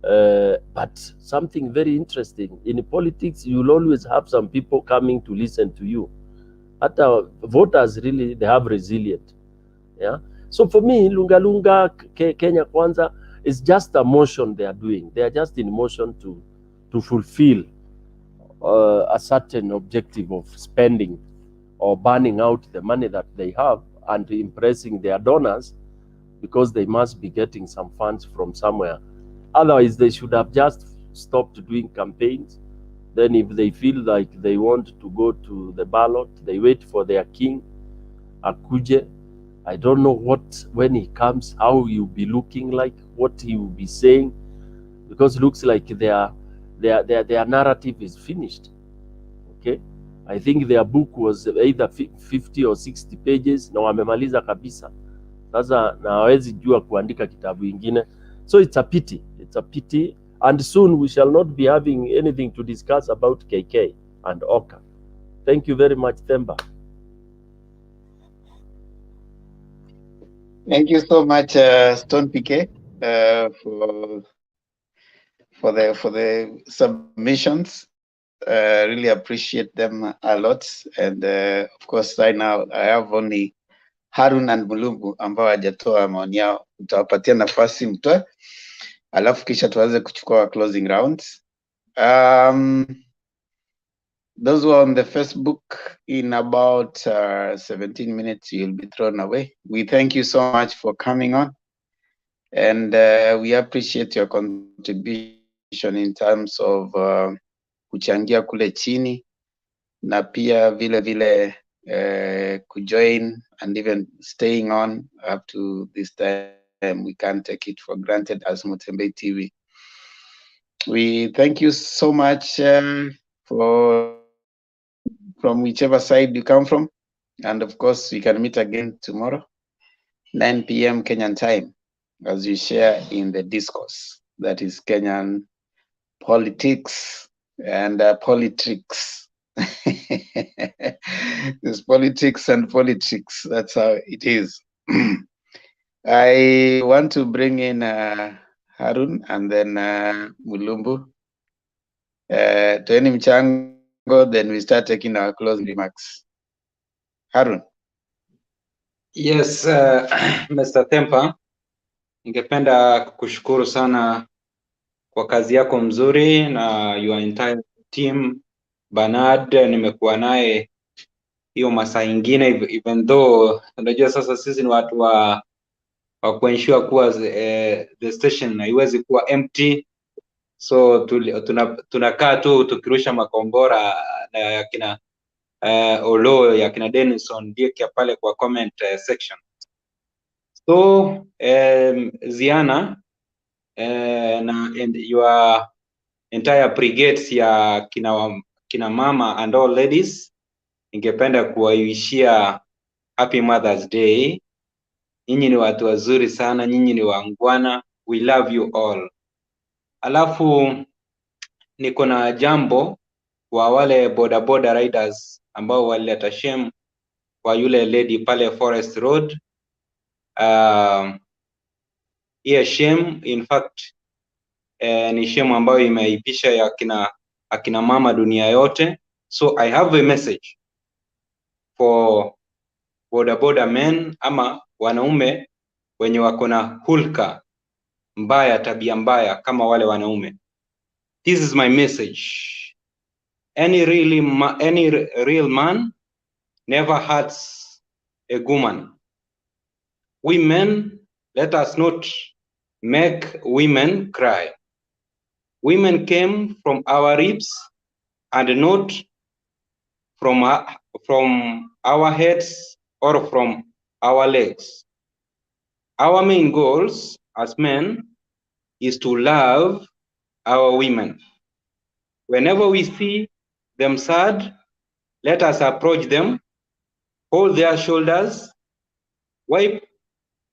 But something very interesting, in politics, you'll always have some people coming to listen to you. Hata voters, really, they have resilient. Yeah. So for me, Lungalunga, Kenya Kwanza, is just a motion they are doing. They are just in motion to fulfill a certain objective of spending or burning out the money that they have and impressing their donors, because they must be getting some funds from somewhere. Otherwise, they should have just stopped doing campaigns. Then if they feel like they want to go to the ballot, they wait for their king, Akuje. I don't know when he comes, how he will be looking like, what he will be saying, because it looks like their narrative is finished. Okay? I think their book was either 50 or 60 pages, na wamemaliza kabisa. Sasa na hawezi jua kuandika kitabu ingine. So it's a pity. It's a pity. And soon we shall not be having anything to discuss about KK and Oka. Thank you very much, Themba.
Thank you so much, Stone PK, for the submissions. Really appreciate them a lot. And of course, right now I have only Harun and Mulungu ambao hajatoa maoni yao. Utawapatia nafasi mtoe, alafu kisha tuanze kuchukua closing rounds. Those who are on the Facebook, in about 17 minutes, you'll be thrown away. We thank you so much for coming on. And we appreciate your contribution in terms of kuchangia kule chini, na pia vile vile kujoin and even staying on up to this time. We can't take it for granted as Mutembei TV. We thank you so much from whichever side you come from. And of course, we can meet again tomorrow, 9 p.m. Kenyan time, as you share in the discourse. That is Kenyan politics and politics. There's politics and politics. That's how it is. I want to bring in Harun and then Mulumbu. Tueni mchango, then we start taking our closing remarks. Harun.
Yes, Mr. Tempa, ningependa kukushukuru sana kwa kazi yako mzuri na your entire team. Bernard nimekuwa naye hiyo masaa ingine, even though unajua sasa sisi ni watu wa kuensure kuwa the station haiwezi kuwa empty, so tunakaa tu tukirusha makombora na yakina Olo ya kina Denison ndiye pale kwa comment section. So Ziana and your entire brigades ya kina mama and all ladies, ningependa kuwaishia Happy Mother's Day. Nyinyi ni watu wazuri sana, nyinyi ni wangwana. We love you all. Alafu niko na jambo kwa wale boda riders ambao walileta shame kwa yule lady pale Forest Road. Hiyo shame in fact ni shame ambayo imeipisha ya akina mama dunia yote. So I have a message for boda men ama wanaume wenye wako na hulka mbaya, tabia mbaya kama wale wanaume. This is my message. Any real man never hurts a woman. We men, let us not make women cry. Women came from our ribs and not from our heads or from our legs. Our main goals as men is to love our women. Whenever we see them sad, let us approach them, hold their shoulders, wipe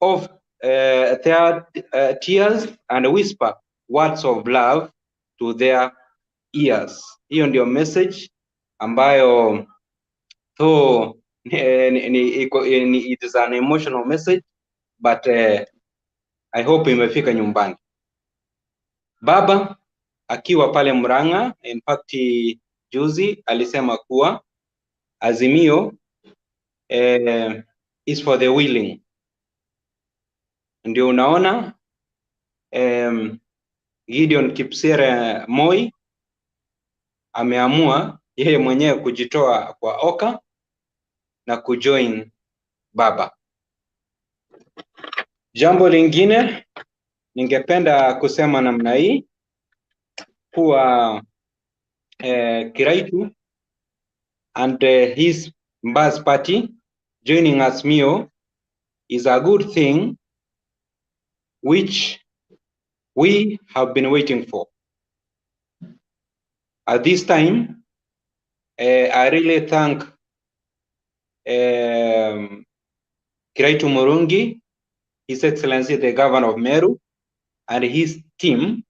off their tears and whisper words of love to their ears. Hiyo ndio message ambayo though it is an emotional message, but I hope imefika nyumbani. Baba akiwa pale Murang'a, in fact juzi alisema kuwa Azimio is for the willing. Ndio unaona Gideon Kipsire Moi ameamua yeye mwenyewe kujitoa kwa Oka na kujoin baba. Jambo lingine ningependa kusema namna hii kuwa Kiraitu and his Mbus party joining Azimio is a good thing which we have been waiting for. At this time, I really thank Kiraitu Murungi, His Excellency the Governor of Meru, and his team,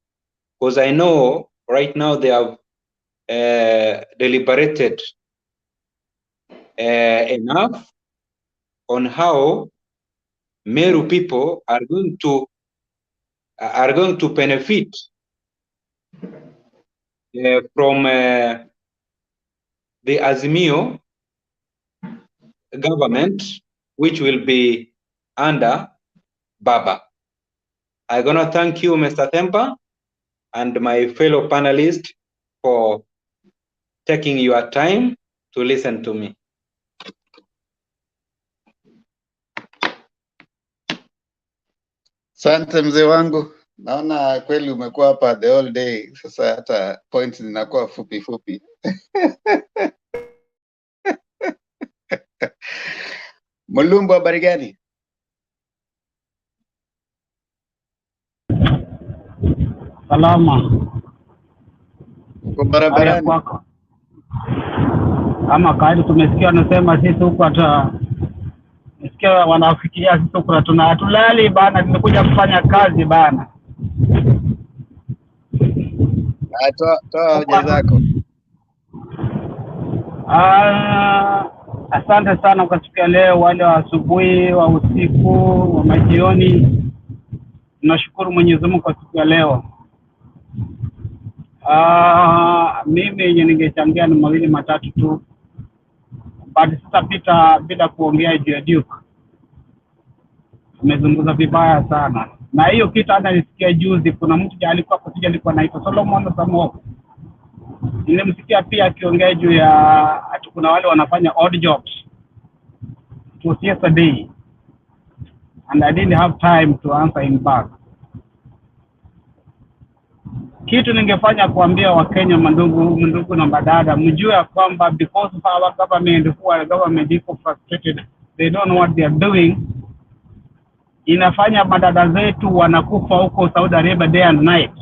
because I know right now they have deliberated enough on how Meru people are going to benefit from the Azimio government, which will be under Baba. I'm gonna thank you, Mr. Tempa, and my fellow panelists for taking your time to listen to me.
Asante mzee wangu, naona kweli umekuwa hapa the whole day. Sasa hata points zinakuwa fupi fupi. Mulumbu, habari gani?
Salama.
Uko barabarani?
Kama kaidi tumesikia wanasema sisi huko hata nisikia wanafikiria sisi huko hatulali bana, tumekuja kufanya kazi bana.
Toa hoja zako.
Asante sana kwa siku ya leo, wale wa asubuhi, wa usiku, wa majioni. Tunashukuru Mwenyezi Mungu kwa siku ya leo. Mimi yenye ningechangia ni mawili matatu tu, but sitapita bila kuongea juu ya Duke. Tumezungumza vibaya sana, na hiyo kitu hata nisikia juzi, kuna mtu alikuwa kuja alikuwa anaitwa Solomon Samo. Nilimsikia pia akiongea juu ya ati kuna wale wanafanya odd jobs. It was yesterday and I didn't have time to answer him back. Kitu ningefanya kuambia Wakenya mandugu na madada, mjue kwamba because of our government is frustrated, they don't know what they are doing. Inafanya madada zetu wanakufa huko Saudi Arabia day and night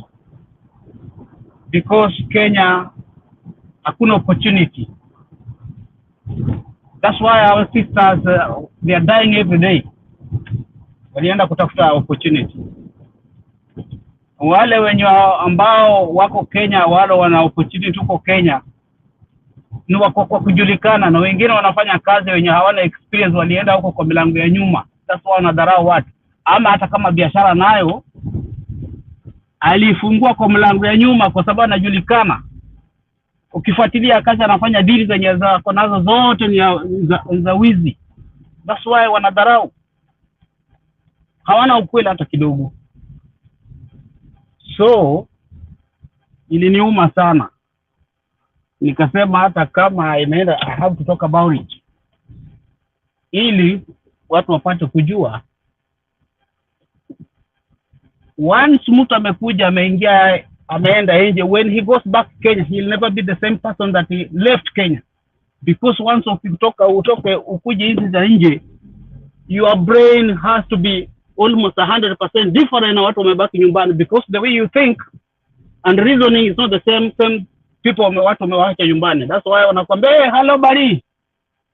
because Kenya hakuna opportunity. That's why our sisters they are dying every day. Walienda kutafuta opportunity. Wale wenye ambao wako Kenya, wale wana opportunity huko Kenya ni wako kwa kujulikana, na wengine wanafanya kazi wenye hawana experience, walienda huko kwa milango ya nyuma. Sasa wanadharau watu. Ama hata kama biashara nayo alifungua kwa mlango ya nyuma kwa sababu anajulikana. Ukifuatilia kazi anafanya deals zenye za nazo zote ni za wizi. That's why wanadharau. Hawana ukweli hata kidogo. So iliniuma sana. Nikasema hata kama inaenda I have to talk about it. Ili watu wapate kujua. Once mtu amekuja ameingia ameenda nje, when he goes back to Kenya he'll never be the same person that he left Kenya, because once ukitoka ukuje nchi za nje, your brain has to be almost 100% different na watu wamebaki nyumbani, because the way you think and reasoning is not the same people watu wamewaacha nyumbani. That's why wanakuambia hey, hello bari,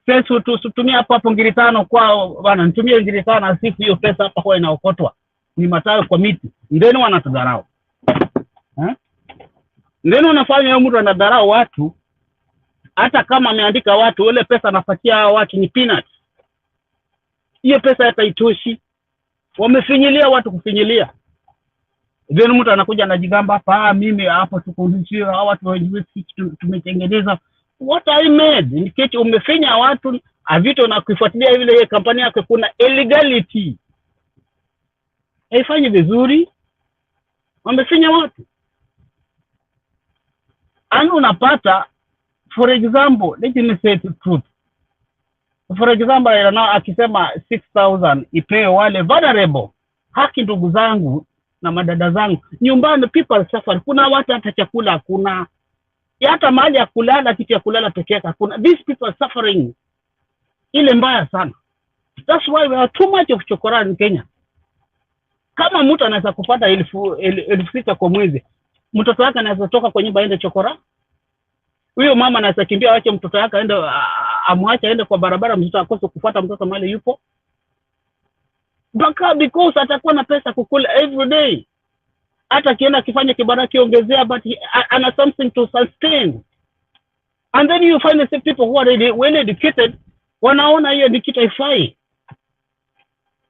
pesa tutumia hapo ngiri 5 kwao bana, nitumie ngiri 5 asifu hiyo pesa hapa kwa inaokotwa ni matawi kwa miti. Ndeni wanatudharau. Ndeni wanafanya mtu anadharau watu, hata kama ameandika watu, ile pesa anapatia watu ni peanuts. Hiyo pesa hata itoshi. Wamefinyilia watu kufinyilia. Ndeni mtu anakuja anajigamba hapa, mimi hapo tukundishia hawa watu wengi tumetengeneza. What I made? Niketi umefinya watu, avito na kufuatilia ile kampani yako kuna illegality. Haifanyi vizuri. Wamefinya watu. Anu unapata, for example, let me say the truth. For example, now akisema 6,000 ipewe wale vulnerable. Haki ndugu zangu na madada zangu. Nyumbani people suffer. Kuna watu hata chakula hakuna. Hata mahali ya kulala, kitu ya kulala pekee yake hakuna. These people are suffering. Ile mbaya sana. That's why we are too much of chokora in Kenya. Kama mtu anaweza kupata 1,600 kwa mwezi, mtoto wake anaweza toka kwa nyumba aende chokora? Huyo mama anaweza kimbia ache mtoto wake aende amwache aende kwa barabara, mtoto akose kufuata mtoto mahali yupo? Because atakuwa na pesa kukula every day. hata kienda kifanya kibara kiongezea, but ana something to sustain. And then you find the same people who are well educated, wanaona hiyo ni kitu haifai.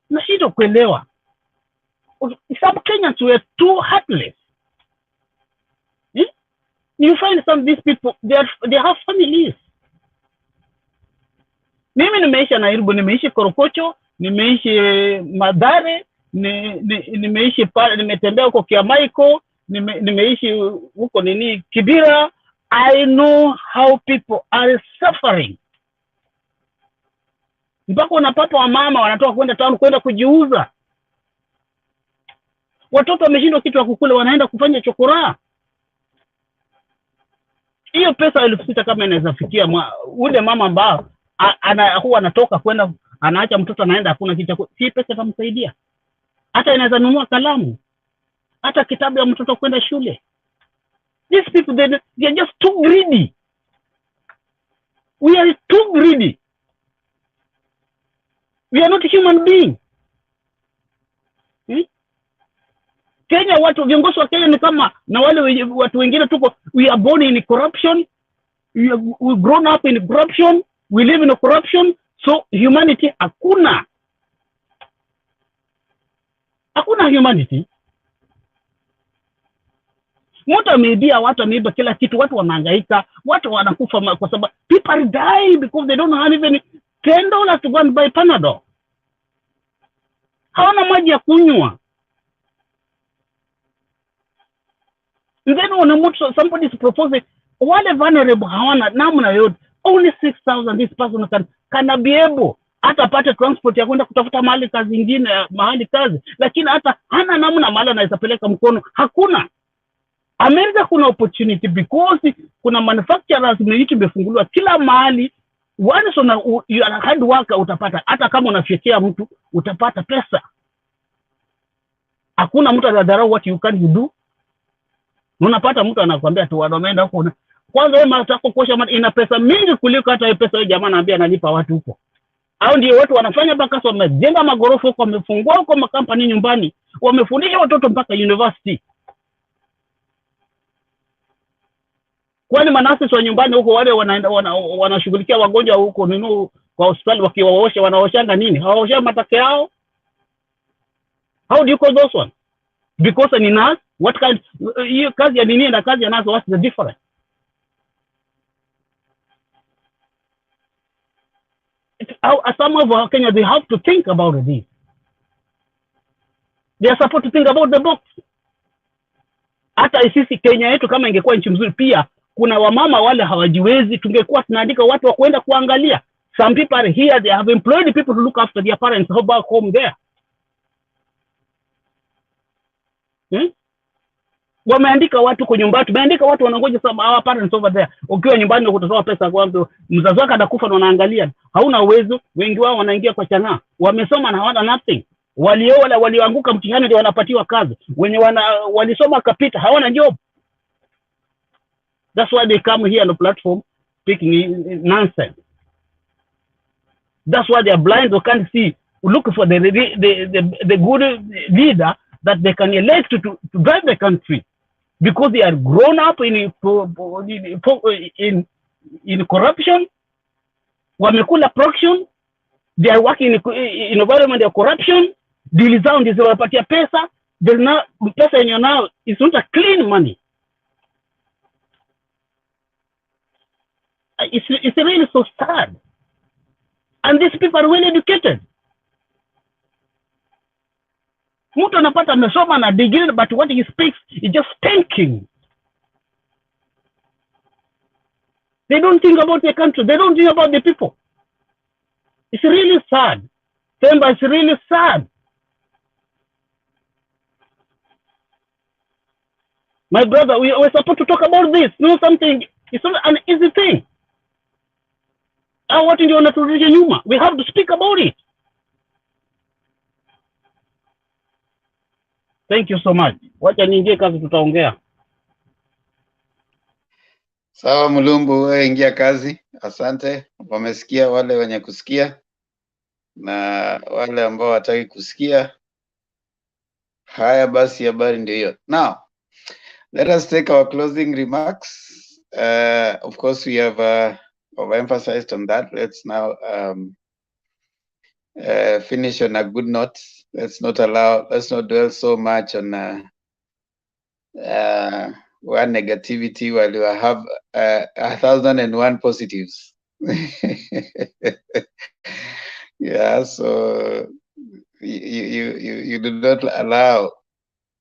Nashindwa kuelewa. Some Kenyans were too heartless. You find some of these people, they have families. Mimi nimeishi Nairobi, nimeishi Korokocho, nimeishi Madare, nimeishi pale, nimetembea huko Kiamaiko, nimeishi huko Kibira. I know how people are suffering. Mpaka unapata wa mama wanatoka kwenda town kwenda kujiuza. Watoto wameshindwa kitu ya kukula, wanaenda kufanya chokora. Hiyo pesa 6,000 kama inaweza fikia ule mama ambao huwa anatoka kwenda anaacha mtoto anaenda hakuna kitu, si pesa itamsaidia. Hata inaweza nunua kalamu, hata kitabu ya mtoto kwenda shule. These people, they are just too greedy. We are too greedy. We are not human beings. Kenya, watu viongozi wa Kenya ni kama na wale watu wengine tuko, we are born in corruption, we grown up in corruption, we live in corruption, so humanity hakuna. Hakuna humanity. Mtu ameibia, watu ameiba kila kitu, watu wanahangaika, watu wanakufa kwa sababu people die because they don't have even $10 to go and buy Panadol. Hawana maji ya kunywa. And then when somebody is proposing, wale vulnerable hawana namna yote, only 6,000 this person can be able hata pate transport ya kwenda kutafuta mahali kazi nyingine, mahali kazi, lakini hata hana namna mahali anaweza peleka mkono, hakuna. America kuna opportunity because kuna manufacturers imefunguliwa kila mahali. Once you are a hard worker utapata, hata kama unafyekia mtu utapata pesa. Hakuna mtu anadharau what you can do. Unapata mtu anakuambia tu wanaenda huko. Kwanza wewe unataka kuosha ina pesa mingi kuliko hata hiyo pesa wewe jamaa anaambia analipa watu huko. Au ndio watu wanafanya mpaka sasa wamejenga magorofa huko, wamefungua huko makampani nyumbani, wamefundisha watoto mpaka university. Kwani manasi wa nyumbani huko wale wanaenda wanashughulikia wagonjwa huko kwa hospitali wakiwaosha, wanaoshanga nini? Hawaosha matake yao. How do you call those one? Because ni nurse, what kind hiyo kazi ya nini na kazi ya nurse, what's the difference? Some of our Kenya, they have to think about this. They are supposed to think about the box. Hata sisi Kenya yetu kama ingekuwa nchi mzuri pia, kuna wamama wale hawajiwezi, tungekuwa tunaandika watu wa kwenda kuangalia. Some people are here, they have employed people to look after their parents back home there. Wameandika watu kwa nyumbani, tumeandika watu wanangoja our parents over there. Ukiwa nyumbani na kutoa pesa kwa mtu, mzazi wako atakufa na unaangalia. Hauna uwezo, wengi wao wanaingia kwa chang'aa. Wamesoma na hawana nothing. Walioanguka mtihani ndio wanapatiwa kazi. Wenye walisoma kapita hawana job. That's why they come here on the platform speaking nonsense. That's why they are blind, they can't see. Look for the good leader that they can elect to drive the country, because they are grown up in corruption. Wamekula corruption. They are working in environment of corruption. Deal zao ndizo wanapatia pesa. There's not pesa in your now. It's not a clean money. It's really so sad. And these people are well educated. Mtu anapata amesoma na degree, but what he speaks is just thinking. They don't think about the country. They don't think about the people. It's really sad. Temba, it's really sad. My brother, we're supposed to talk about this. No, something. It's not an easy thing. What in the we have to speak about it. Thank you so much. Wacha niingie kazi, tutaongea.
Sawa Mulumbu, wewe ingia kazi. Asante. Wamesikia wale wenye kusikia na wale ambao hataki kusikia. Haya basi, habari ndio hiyo. Now, let us take our closing remarks. Of course, we have overemphasized on that. Let's now finish on a good note. Let's not dwell so much on one negativity while you have 1,001 positives. Yeah, so you do not allow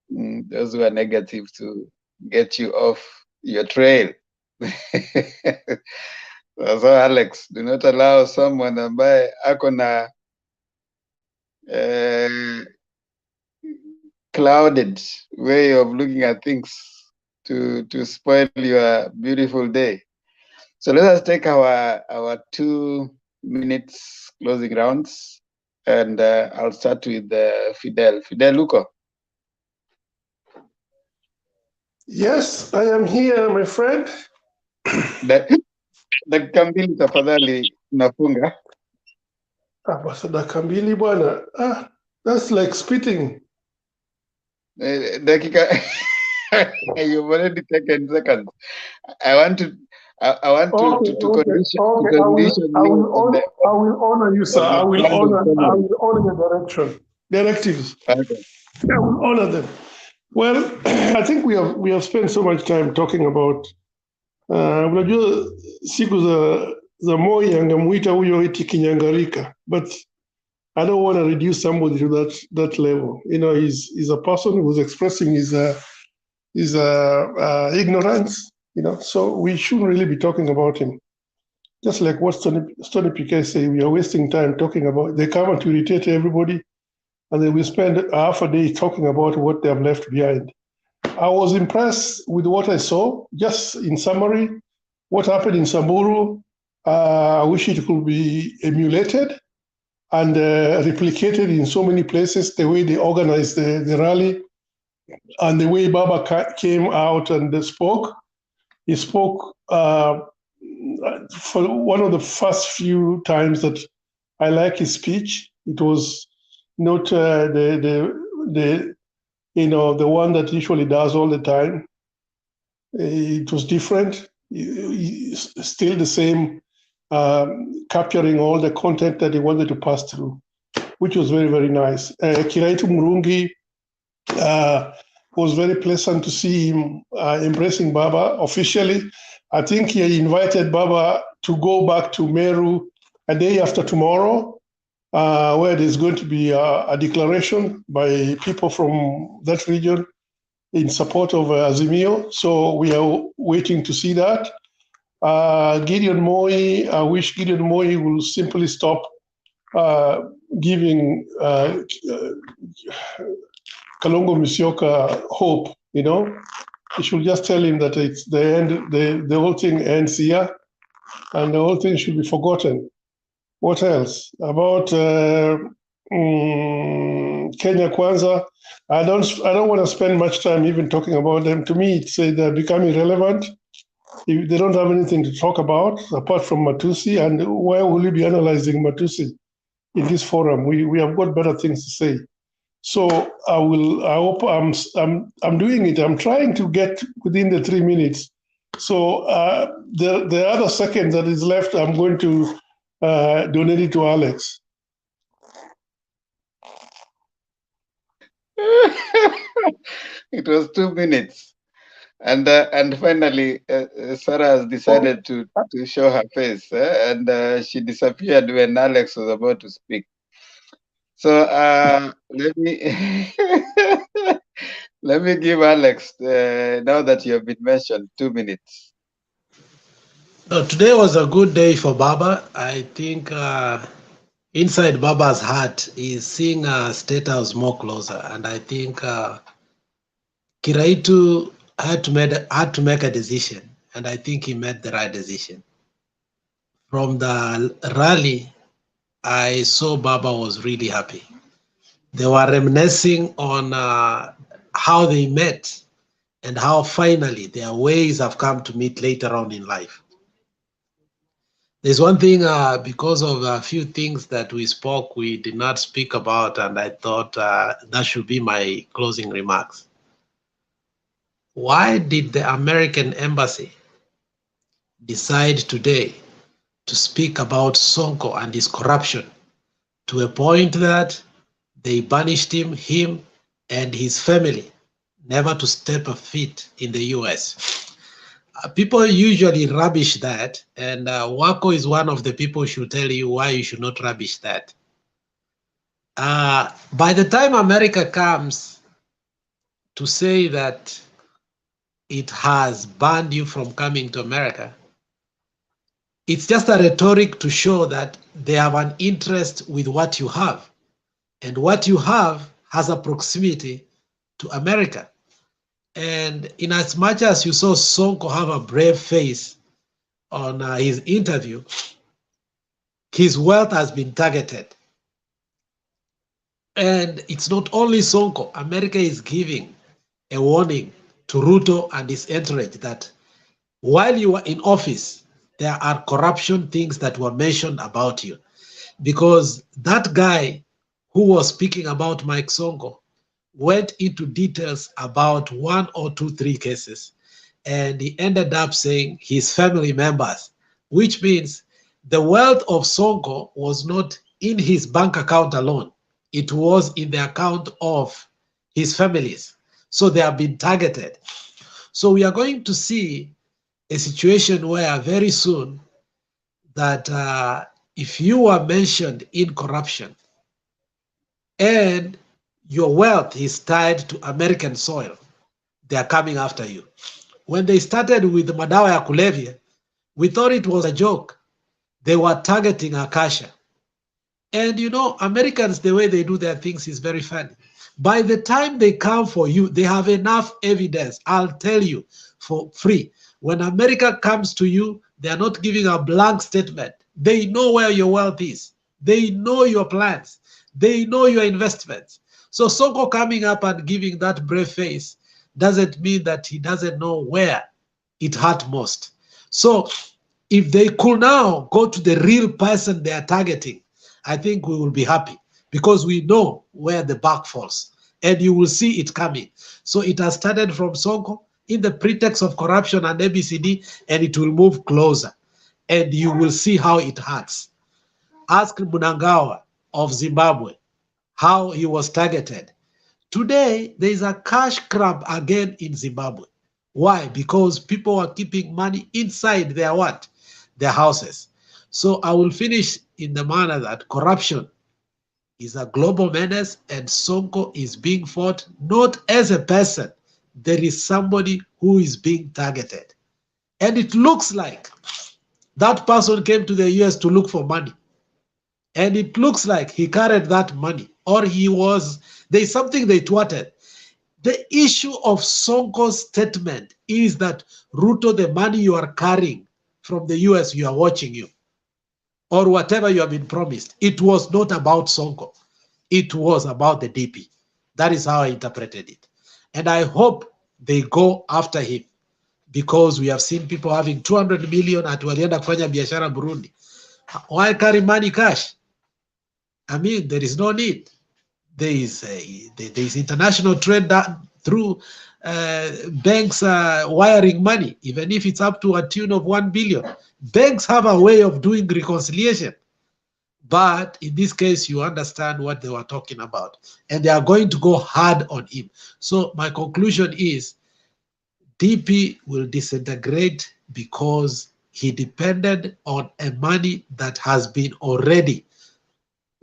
those who are negative to get you off your trail. So Alex, do not allow someone ambaye ako na clouded way of looking at things to spoil your beautiful day. So let us take our 2 minutes closing rounds, and I'll start with Fidel. Fidel Luco.
Yes, I am here, my friend.
Dakika mbili tafadhali, nafunga.
Basi dakika mbili bwana. That's like spitting.
Dakika, you've already taken seconds. I want to condition.
Okay. I will honor you, sir. I will honor your directives.
Okay.
I will honor them. Well, I think we have spent so much time talking about unajua siku za Moi angemuita huyo eti kinyangarika, but I don't want to reduce somebody to that level. You know, he's a person who's expressing his ignorance. You know, so we shouldn't really be talking about him. Just like what Stony Piquet say, we are wasting time talking about. They come to irritate everybody, and then we spend half a day talking about what they have left behind. I was impressed with what I saw. Just in summary, what happened in Samburu, I wish it could be emulated and replicated in so many places, the way they organized the rally and the way Baba came out and spoke. He spoke for one of the first few times that I like his speech. It was not the one that usually does all the time. It was different. Still the same, capturing all the content that he wanted to pass through, which was very, very nice. Kiraitus Mbus was very pleasant to see him embracing Baba officially. I think he invited Baba to go back to Meru a day after tomorrow, where there's going to be a declaration by people from that region in support of Azimio. So we are waiting to see that. Gideon Moi, I wish Gideon Moi will simply stop giving Kalongo Musyoka hope, you know. You should just tell him that it's the end, the whole thing ends here, and the whole thing should be forgotten. What else? About Kenya Kwanza, I don't want to spend much time even talking about them. To me, it's they're becoming irrelevant. If they don't have anything to talk about apart from Matusi, and why will we be analyzing Matusi in this forum? We have got better things to say. So I hope I'm doing it. I'm trying to get within the 3 minutes. So the other second that is left, I'm going to donate it to Alex.
It was 2 minutes. And finally, Sarah has decided to show her face, and she disappeared when Alex was about to speak. So let me let me give Alex, now that you have been mentioned, 2 minutes.
No, today was a good day for Baba. I think inside Baba's heart is seeing State House more closer, and I think Kiraitu had to make a decision, and I think he made the right decision. From the rally, I saw Baba was really happy. They were reminiscing on how they met and how finally their ways have come to meet later on in life.
There's one thing, because of a few things that we spoke, we did not speak about, and I thought that should be my closing remarks. Why did the American embassy decide today to speak about Sonko and his corruption to a point that they banished him and his family, never to step a foot in the US? People usually rubbish that, and Wako is one of the people who should tell you why you should not rubbish that. By the time America comes to say that it has banned you from coming to America, it's just a rhetoric to show that they have an interest with what you have. And what you have has a proximity to America. And in as much as you saw Sonko have a brave face on his interview, his wealth has been targeted. And it's not only Sonko. America is giving a warning to Ruto and his entourage that while you are in office, there are corruption things that were mentioned about you. Because that guy who was speaking about Mike Sonko went into details about 1 or 2, 3 cases, and he ended up saying his family members, which means the wealth of Sonko was not in his bank account alone. It was in the account of his families. So they have been targeted. So we are going to see a situation where very soon that if you are mentioned in corruption and your wealth is tied to American soil, they are coming after you. When they started with madawa ya kulevya, we thought it was a joke. They were targeting Akasha. And you know, Americans, the way they do their things is very funny. By the time they come for you, they have enough evidence. I'll tell you for free. When America comes to you, they are not giving a blank statement. They know where your wealth is. They know your plans. They know your investments. So Sonko coming up and giving that brave face doesn't mean that he doesn't know where it hurt most. So if they could now go to the real person they are targeting, I think we will be happy because we know where the buck falls and you will see it coming. So it has started from Sonko in the pretext of corruption and ABCD, and it will move closer and you will see how it hurts. Ask Mnangagwa of Zimbabwe how he was targeted. Today, there is a cash grab again in Zimbabwe. Why? Because people are keeping money inside their what? Their houses. So I will finish in the manner that corruption is a global menace and Sonko is being fought not as a person. There is somebody who is being targeted. And it looks like that person came to the US to look for money. And it looks like he carried that money or there's something they twatted. The issue of Sonko's statement is that Ruto, the money you are carrying from the US, you are watching you. Or whatever you have been promised. It was not about Sonko. It was about the DP. That is how I interpreted it. And I hope they go after him because we have seen people having 200 million at walienda kufanya biashara Burundi. Why carry money cash? I mean, there is no need. There is international trade that through banks wiring money, even if it's up to a tune of 1 billion. Banks have a way of doing reconciliation. But in this case, you understand what they were talking about. And they are going to go hard on him. So my conclusion is DP will disintegrate because he depended on a money that has been already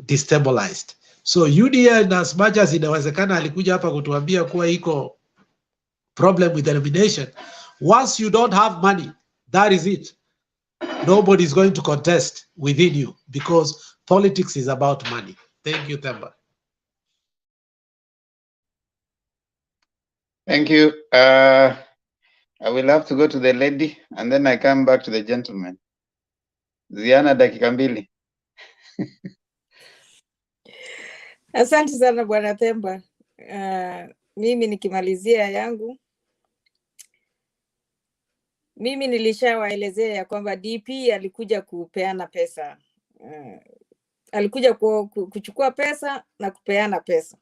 destabilized. So UDA, in as much as inawezekana alikuja hapa kutuambia kuwa iko problem with elimination, once you don't have money, that is it. Nobody is going to contest within you because politics is about money. Thank you, Themba.
Thank you. I will have to go to the lady and then I come back to the gentleman. Ziana, dakika mbili.
Asante sana Bwana Themba. Mimi nikimalizia yangu mimi nilishawaelezea ya kwamba DP alikuja kupeana pesa. Alikuja kuchukua pesa na kupeana pesa.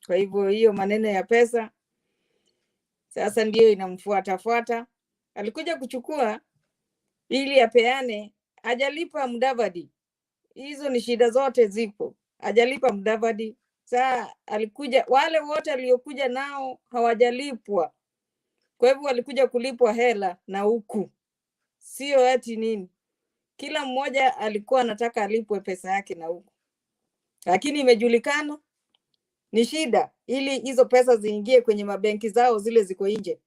Kwa hivyo hiyo maneno ya pesa sasa ndio inamfuata. Alikuja kuchukua ili apeane, hajalipa Mudavadi. Hizo ni shida zote zipo. Hajalipa Mudavadi. Sasa alikuja, wale wote aliokuja nao hawajalipwa. Kwa hivyo walikuja kulipwa hela na huku. Sio ati nini. Kila mmoja alikuwa anataka alipwe pesa yake na huku. Lakini imejulikana ni shida ili hizo pesa ziingie kwenye mabenki zao zile ziko nje.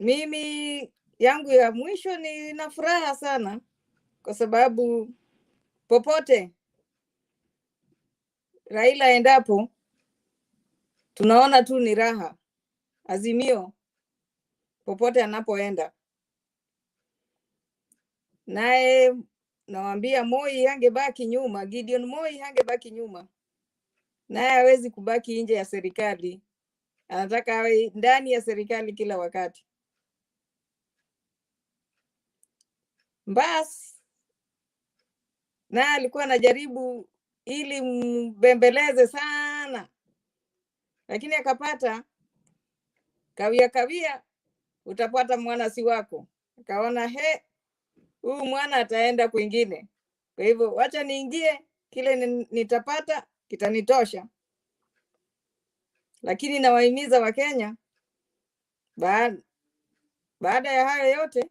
Mimi yangu ya mwisho nina furaha sana kwa sababu popote Raila endapo tunaona tu ni raha. Azimio popote anapoenda. Naye nawaambia Moi hangebaki nyuma, Gideon Moi hangebaki nyuma. Naye hawezi kubaki nje ya serikali. Anataka awe ndani ya serikali kila wakati. Mbas na alikuwa anajaribu ili mbembeleze sana, lakini akapata kawia utapata mwana si wako. Akaona huyu mwana ataenda kwingine, kwa hivyo wacha niingie, kile nitapata kitanitosha. Lakini nawahimiza Wakenya baada ya hayo yote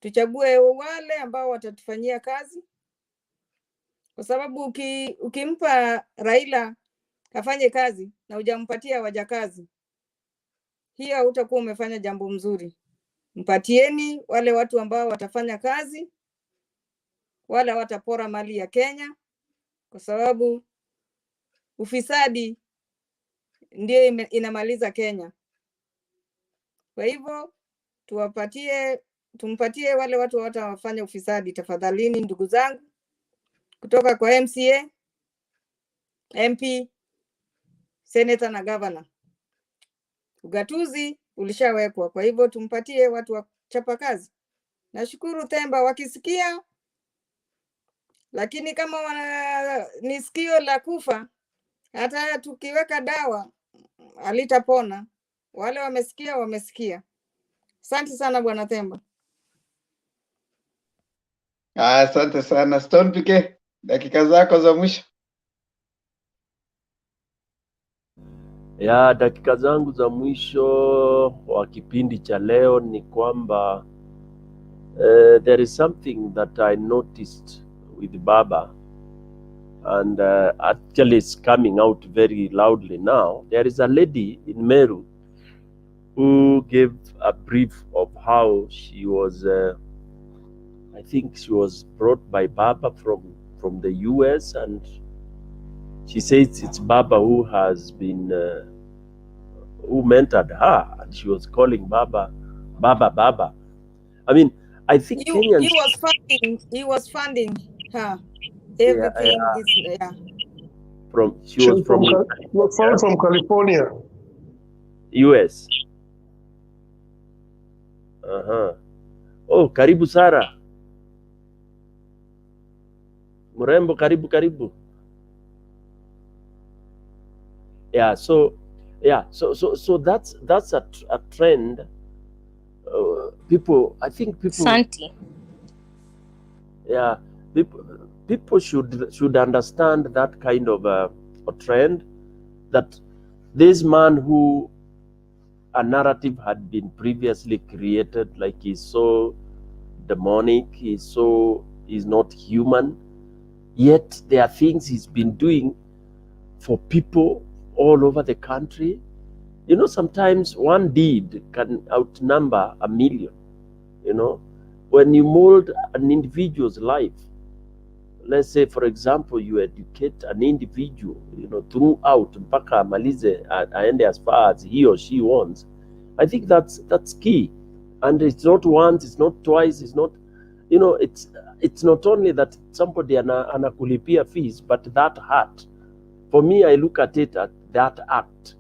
tuchague wale ambao watatufanyia kazi, kwa sababu ukimpa Raila afanye kazi na hujampatia wajakazi, hiyo hutakuwa umefanya jambo mzuri. Mpatieni wale watu ambao watafanya kazi, wala watapora mali ya Kenya, kwa sababu ufisadi ndio inamaliza Kenya. Kwa hivyo tumpatie wale watu watafanya ufisadi tafadhalini, ndugu zangu, kutoka kwa MCA, MP, Senator na Governor. Ugatuzi ulishawekwa, kwa hivyo tumpatie watu wa chapa kazi. Nashukuru Themba wakisikia, lakini kama ni sikio la kufa, hata tukiweka dawa alitapona. Wale wamesikia. Asante sana Bwana Themba.
Asante sana Stone PK, dakika zako za mwisho.
Ya dakika zangu za mwisho wa kipindi cha leo ni kwamba there is something that I noticed with Baba, and actually it's coming out very loudly now. There is a lady in Meru who gave a brief of how she was, I think she was brought by Baba from the US, and she says it's Baba who has been, who mentored her, and she was calling Baba. I mean, I think Kenyans...
He was funding her. Everything is
She was from California.
US. Oh, karibu Sara. Mrembo, karibu. So that's a trend. People, I think people.
Santi.
Yeah, people should understand that kind of a trend, that this man who a narrative had been previously created, like he's so demonic, he's not human, yet there are things he's been doing for people all over the country. You know, sometimes one deed can outnumber a million. You know, when you mold an individual's life, let's say, for example, you educate an individual, you know, throughout mpaka amalize aende as far as he or she wants. I think that's key. And it's not once, it's not twice, it's not, you know, it's not only that somebody anakulipia fees, but that heart. For me, I look at it at that act,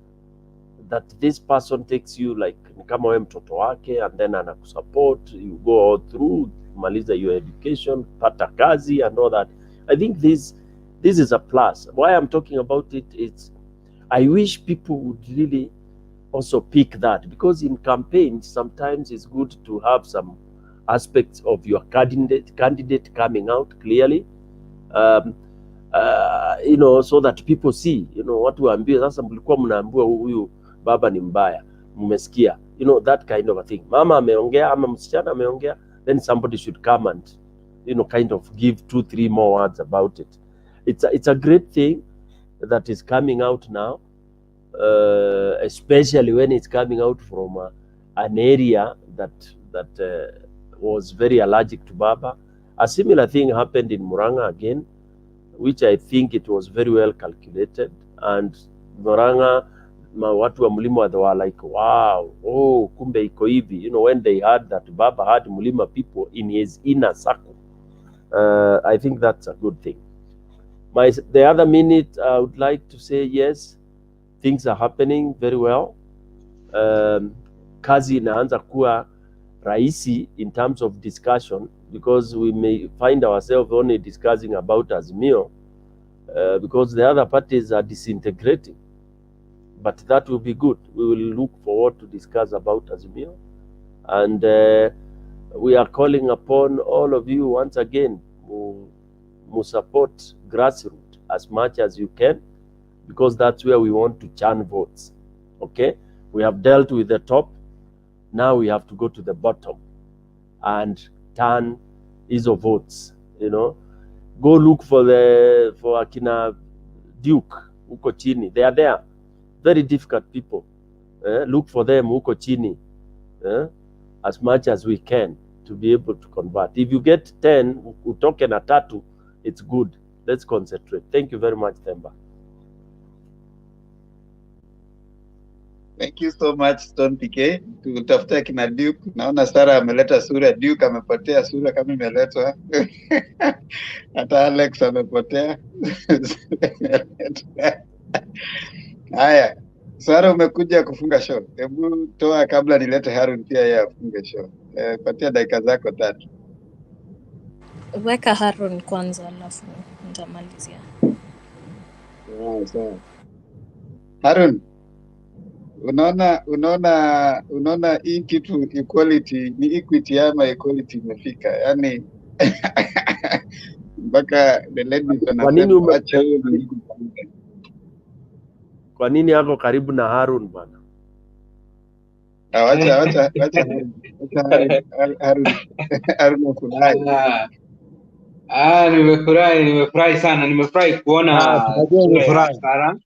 that this person takes you like kama wewe mtoto wake, and then anakusupport, you go all through, maliza your education, pata kazi and all that. I think this is a plus. Why I'm talking about it, it's I wish people would really also pick that, because in campaigns sometimes it's good to have some aspects of your candidate coming out clearly, you know, so that people see, you know, watu waambie sasa mlikuwa mnaambiwa huyu baba ni mbaya, mmesikia, you know, that kind of a thing. Mama ameongea ama msichana ameongea, then somebody should come and, you know, kind of give 2-3 more words about it. It's a great thing that is coming out now, especially when it's coming out from an area that was very allergic to baba. A similar thing happened in Muranga again, which I think it was very well calculated, and Muranga watu wa Mlima, they were like, wow, oh, kumbe iko hivi, you know, when they heard that baba had Mlima people in his inner circle. I think that's a good thing. The other minute, I would like to say, yes, things are happening very well. Kazi inaanza kuwa rahisi in terms of discussion, because we may find ourselves only discussing about Azimio, because the other parties are disintegrating. But that will be good. We will look forward to discuss about Azimio, and we are calling upon all of you once again to support grassroots as much as you can, because that's where we want to churn votes. Okay, we have dealt with the top, now we have to go to the bottom and turn hizo votes. You know, go look for akina Duke huko chini, they are there, very difficult people. Look for them huko chini, as much as we can to be able to convert. If you get 10 utoke na 3, it's good. Let's concentrate. Thank you very much, Themba.
Thank you so much, Stone PK. Tutafuta kina Duke. Naona Sara ameleta sura, Duke amepotea sura kama imeletwa. Hata Alex amepotea. Haya, Sara umekuja kufunga show. Hebu toa kabla nilete Harun pia yeye afunge show. Patia dakika zako 3.
Weka Harun kwanza alafu nitamalizia.
Sawa. Harun, unaona hii kitu equality ni equity ama equality imefika, yani mpaka the ladies wanasema acha hiyo ni.
Kwa nini yako karibu na Harun bwana?
Acha Harun fulani.
Nimefurahi sana, nimefurahi kuona Sara.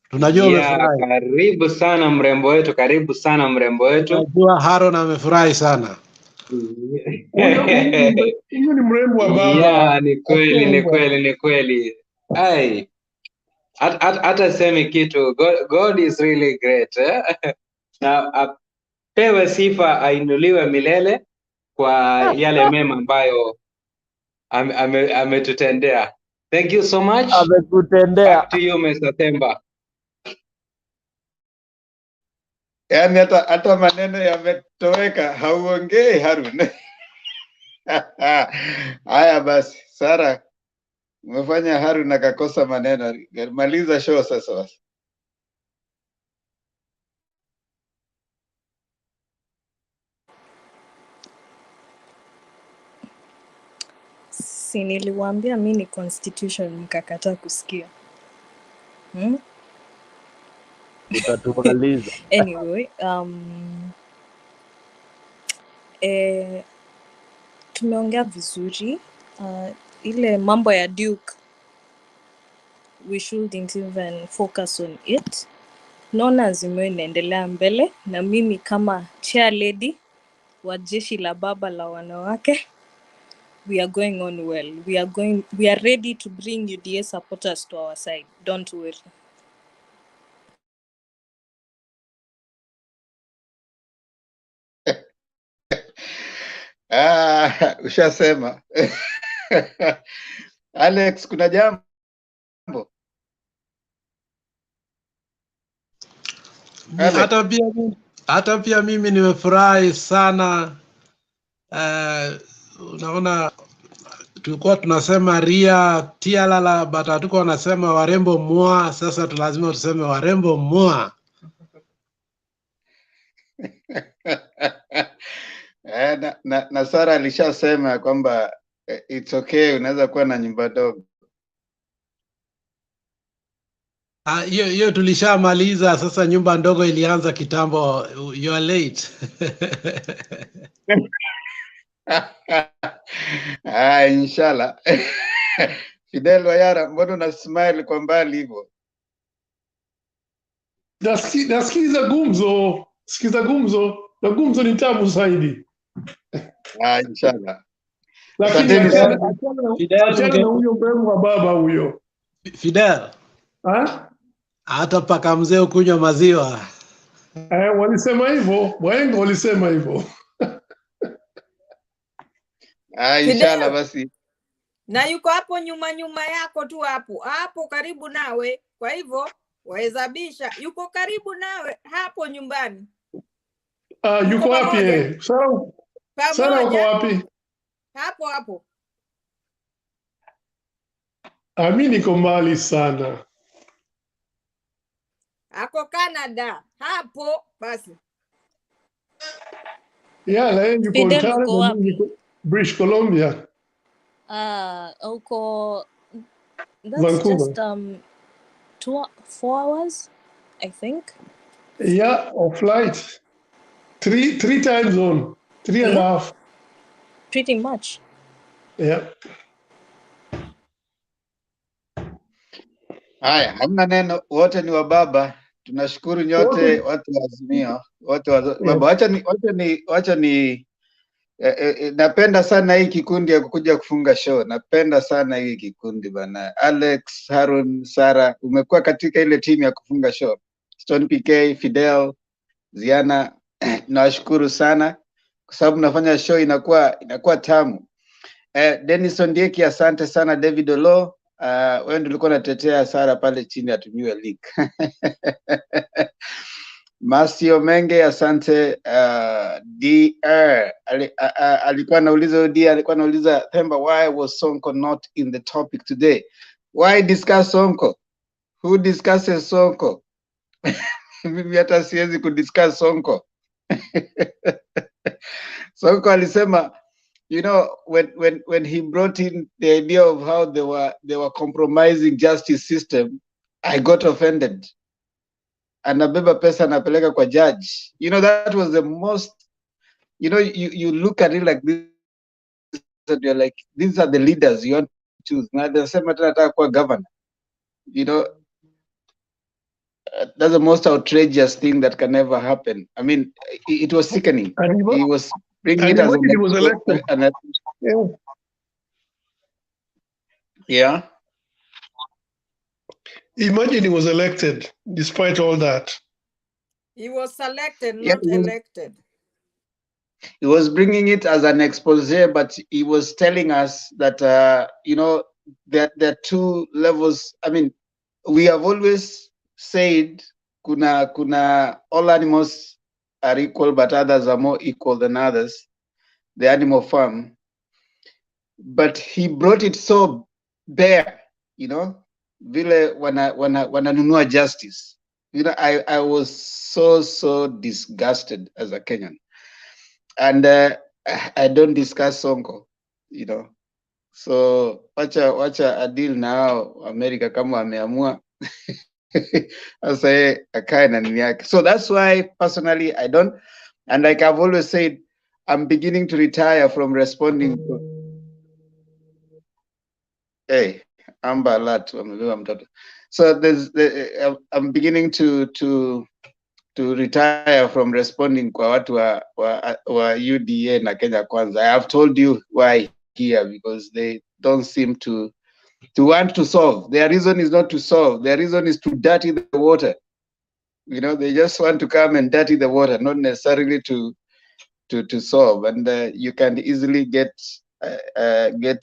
Tunajua umefurahi.
Karibu sana mrembo wetu, karibu sana mrembo wetu.
Tunajua Haron amefurahi sana.
Huyo ni mrembo wa baba.
Yeah, ni kweli. Ai. Hata semi kitu, God is really great. Na apewe sifa, ainuliwe milele kwa yale mema ambayo ametutendea. Thank you so much.
Ametutendea.
Back to you, Mr. Themba.
Yani hata maneno yametoweka, hauongei Harun. Haya basi, Sara umefanya Harun akakosa maneno. Maliza show sasa basi.
Si niliwaambia mimi ni constitution mkakataa kusikia.
Utatumaliza.
Anyway, tumeongea vizuri. Ile mambo ya Duke, we shouldn't even focus on it. Naona Azimio inaendelea mbele, na mimi kama chair lady wa jeshi la baba la wanawake, we are going on well. We are ready to bring UDA supporters to our side. Don't worry.
Ushasema. Alex, kuna jambo?
Hata pia mimi nimefurahi sana. Unaona tulikuwa tunasema ria tialala, but hatukuwa nasema warembo mwa. Sasa lazima tuseme warembo mwa.
na Sara alishasema kwamba it's okay, unaweza kuwa na nyumba ndogo.
Hiyo tulishamaliza. Sasa nyumba ndogo ilianza kitambo. You are late.
Inshallah. Fidel Wayara, mbona una smile kwa mbali hivyo?
Nasikiza gumzo. Sikiza gumzo. Na gumzo ni tamu zaidi.
Inshallah.
Lakini achana na huyo mbegu wa baba huyo.
Fidel. Hata paka mzee ukunywa maziwa.
Walisema hivyo. Wahenga walisema hivyo.
Inshallah basi.
Na yuko hapo nyuma yako tu hapo karibu nawe. Kwa hivyo wahesabisha yuko karibu nawe hapo nyumbani.
Yuko wapi? Sara uko wapi?
Hapo.
Mimi niko mbali sana.
Ako Canada. Hapo basi.
Yuko Ontario, British Columbia.
Uko that's
Vancouver.
just 4 hours, I think.
Yeah, of flight. Three time zone. 3.5.
Pretty much.
Yeah.
Haya, hamna neno, wote ni wa baba. Tunashukuru nyote watu wa Azimio, wote wa baba. Wacha ni napenda sana hii kikundi ya kukuja kufunga show. Napenda sana hii kikundi bana. Alex, Harun, Sara, umekuwa katika ile timu ya kufunga show. Stone PK, Fidel, Ziana, nawashukuru sana kwa sababu nafanya show inakuwa tamu. Denison Dieki, asante sana. David Olo, wewe ndio ulikuwa unatetea Sara pale chini atumiwe link. Masio Menge, asante. DR alikuwa anauliza Themba, why was Sonko not in the topic today? Why discuss Sonko? Who discusses Sonko? Mimi hata siwezi kudiscuss Sonko. Sonko alisema, you know, when he brought in the idea of how they were compromising justice system, I got offended. Anabeba pesa anapeleka kwa judge. You know, that was the most, you know, you look at it like this and you're like, these are the leaders you want to choose. Na anasema tena nataka kuwa governor. You know, that's the most outrageous thing that can ever happen. I mean, it was sickening. He was bringing it as
he was elected.
Yeah.
Imagine he was elected despite all that.
He was selected, not elected.
He was bringing it as an expose, but he was telling us that, you know, there are two levels. I mean, we have always said, kuna all animals are equal, but others are more equal than others. The animal farm. But he brought it so bare, you know, vile wananunua justice. You know, I was so disgusted as a Kenyan. And I don't discuss Sonko, you know. So wacha a deal now America kama wameamua. Asa akae na nini yake. So that's why personally I don't, and like I've always said, I'm beginning to retire from responding to, hey, Amber alert, so I'm beginning to retire from responding kwa watu wa UDA na Kenya Kwanza. I have told you why here, because they don't seem to want to solve. Their reason is not to solve. Their reason is to dirty the water. You know, they just want to come and dirty the water, not necessarily to solve. And you can easily get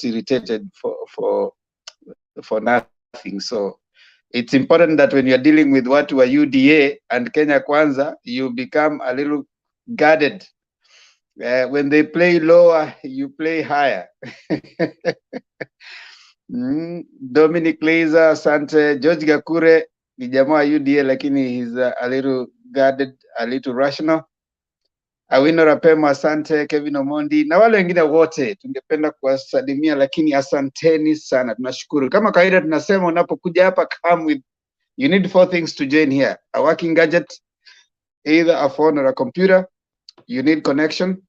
irritated for nothing. So it's important that when you're dealing with what were UDA and Kenya Kwanza, you become a little guarded. When they play lower, you play higher. Dominic Laser, asante. George Gakure ni jamaa wa UDA lakini he's a little guarded, a little rational. Awino Rapemo, asante. Kevin Omondi na wale wengine wote tungependa kuwasalimia, lakini asanteni sana, tunashukuru. Kama kawaida tunasema unapokuja hapa, come with, you need 4 things to join here: a working gadget, either a phone or a computer. You need connection,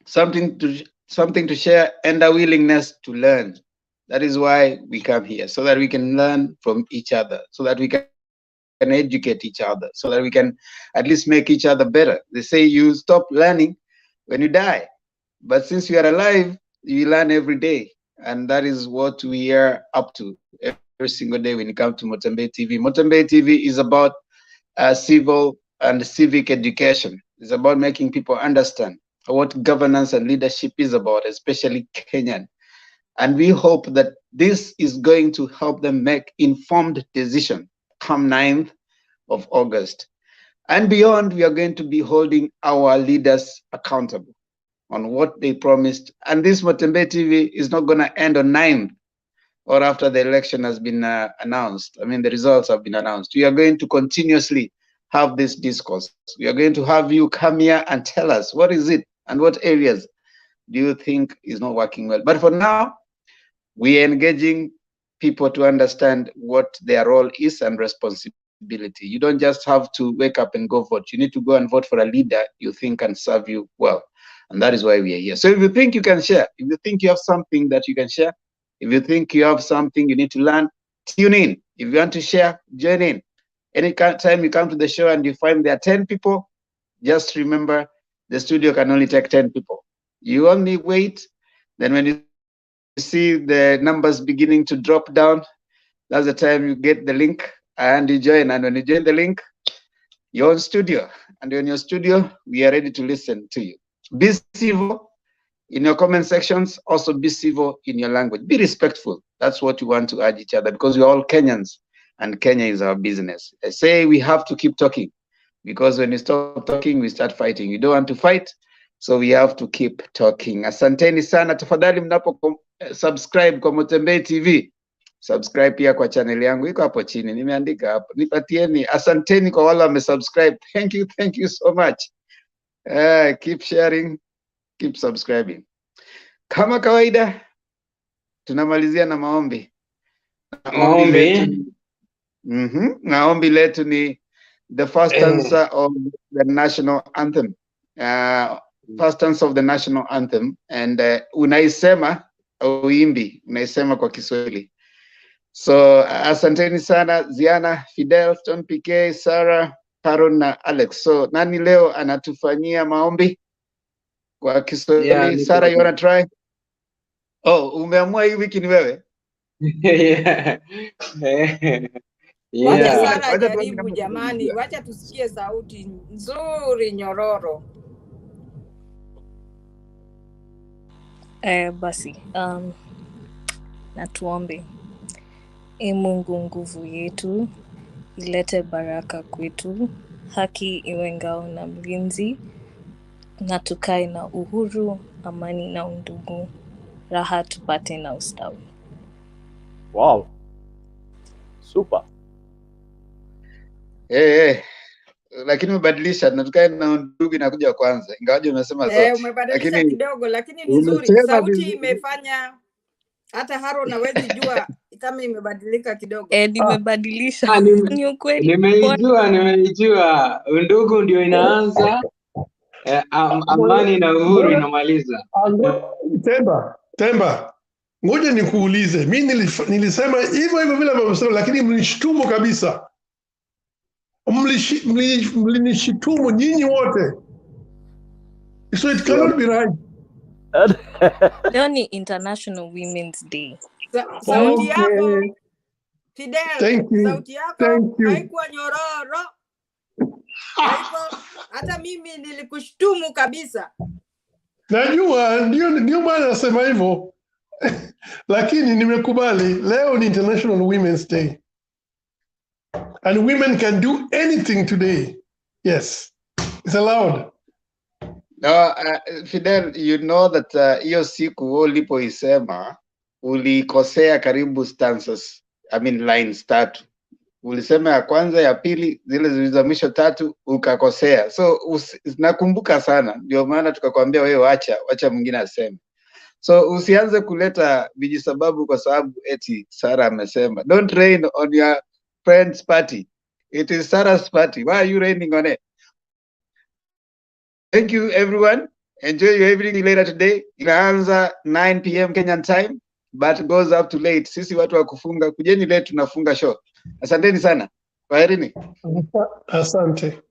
something to share, and a willingness to learn. That is why we come here, so that we can learn from each other, so that we can educate each other, so that we can at least make each other better. They say you stop learning when you die, but since you are alive, you learn every day, and that is what we are up to every single day when it comes to Motembe TV. Motembe TV is about civil and civic education. It's about making people understand what governance and leadership is about, especially Kenyan. And we hope that this is going to help them make informed decisions come 9th of August. And beyond, we are going to be holding our leaders accountable on what they promised. And this Motembe TV is not going to end on 9th or after the election has been announced. I mean, the results have been announced. We are going to continuously have this discourse. We are going to have you come here and tell us what is it and what areas do you think is not working well. But for now, we are engaging people to understand what their role is and responsibility. You don't just have to wake up and go vote. You need to go and vote for a leader you think can serve you well. And that is why we are here. So if you think you can share, if you think you have something that you can share, if you think you have something you need to learn, tune in. If you want to share, join in. Any time you come to the show and you find there are 10 people, just remember the studio can only take 10 people. You only wait. Then when you see the numbers beginning to drop down, that's the time you get the link and you join. And when you join the link, you're on studio. And when you're studio, we are ready to listen to you. Be civil in your comment sections. Also be civil in your language. Be respectful. That's what we want to urge each other, because we're all Kenyans and Kenya is our business. I say we have to keep talking, because when you stop talking, we start fighting. You don't want to fight, so we have to keep talking. Asanteni sana. Tafadhali mnapo subscribe kwa Motembe TV, subscribe pia kwa channel yangu, iko hapo chini, nimeandika hapo. Nipatieni. Asanteni kwa wale wamesubscribe. Thank you so much. Keep sharing, keep subscribing. Kama kawaida tunamalizia na maombi. Maombi letu ni the first stanza of the national anthem. First stanza of the national anthem, and unaisema uimbi, unaisema kwa Kiswahili. So asanteni sana Ziana, Fidel, Stone PK, Sarah, Haron na Alex. So nani leo anatufanyia maombi kwa Kiswahili?
Yeah,
Sarah, you wanna try? Oh, umeamua hii wiki ni wewe?
Wacha Sara jaribu jamani, wacha tusikie sauti nzuri nyororo.
Basi, na tuombe. Ee Mungu nguvu yetu, ilete baraka kwetu, haki iwe ngao na mlinzi, na tukae na uhuru, amani na undugu, raha tupate na ustawi.
Wow. Super.
Lakini umebadilisha, na tukae na undugu inakuja kwanza. Ingawaje umesema zote.
Umebadilisha kidogo, lakini ni nzuri. Sauti imefanya hata Haron hawezi jua kama imebadilika kidogo.
Nimebadilisha. Ni ukweli.
Nimeijua. Undugu ndio inaanza, amani na uhuru inamaliza.
Temba. Ngoja nikuulize. Mimi nilisema hivyo vile ambavyo, lakini mlinishtumu kabisa. Mlinishtumu nyinyi wote. So it cannot be right.
Leo ni International Women's Day.
Sauti yako Fidel,
Thank you.
sauti yako haikuwa nyororo. Hata mimi nilikushtumu kabisa.
Najua, ndio maana nasema hivyo. Lakini nimekubali, leo ni International Women's Day. And women can do anything today. Yes, it's allowed.
No, Fidel, you know that hiyo siku ulipoisema ulikosea karibu stanzas, I mean lines tatu. Ulisema ya kwanza, ya pili, zile zilizo mwisho tatu ukakosea. So nakumbuka sana, ndio maana tukakwambia wewe wacha mwingine aseme. So usianze kuleta vijisababu kwa sababu eti Sarah amesema. Don't rain on your friend's party. It is Sarah's party. Why are you raining on it? Thank you everyone. Enjoy your evening later today. Inaanza 9 p.m. Kenyan time, but goes up to late. Sisi watu wa kufunga, kujeni late tunafunga show. Asanteni sana. Kwaherini.
Asante.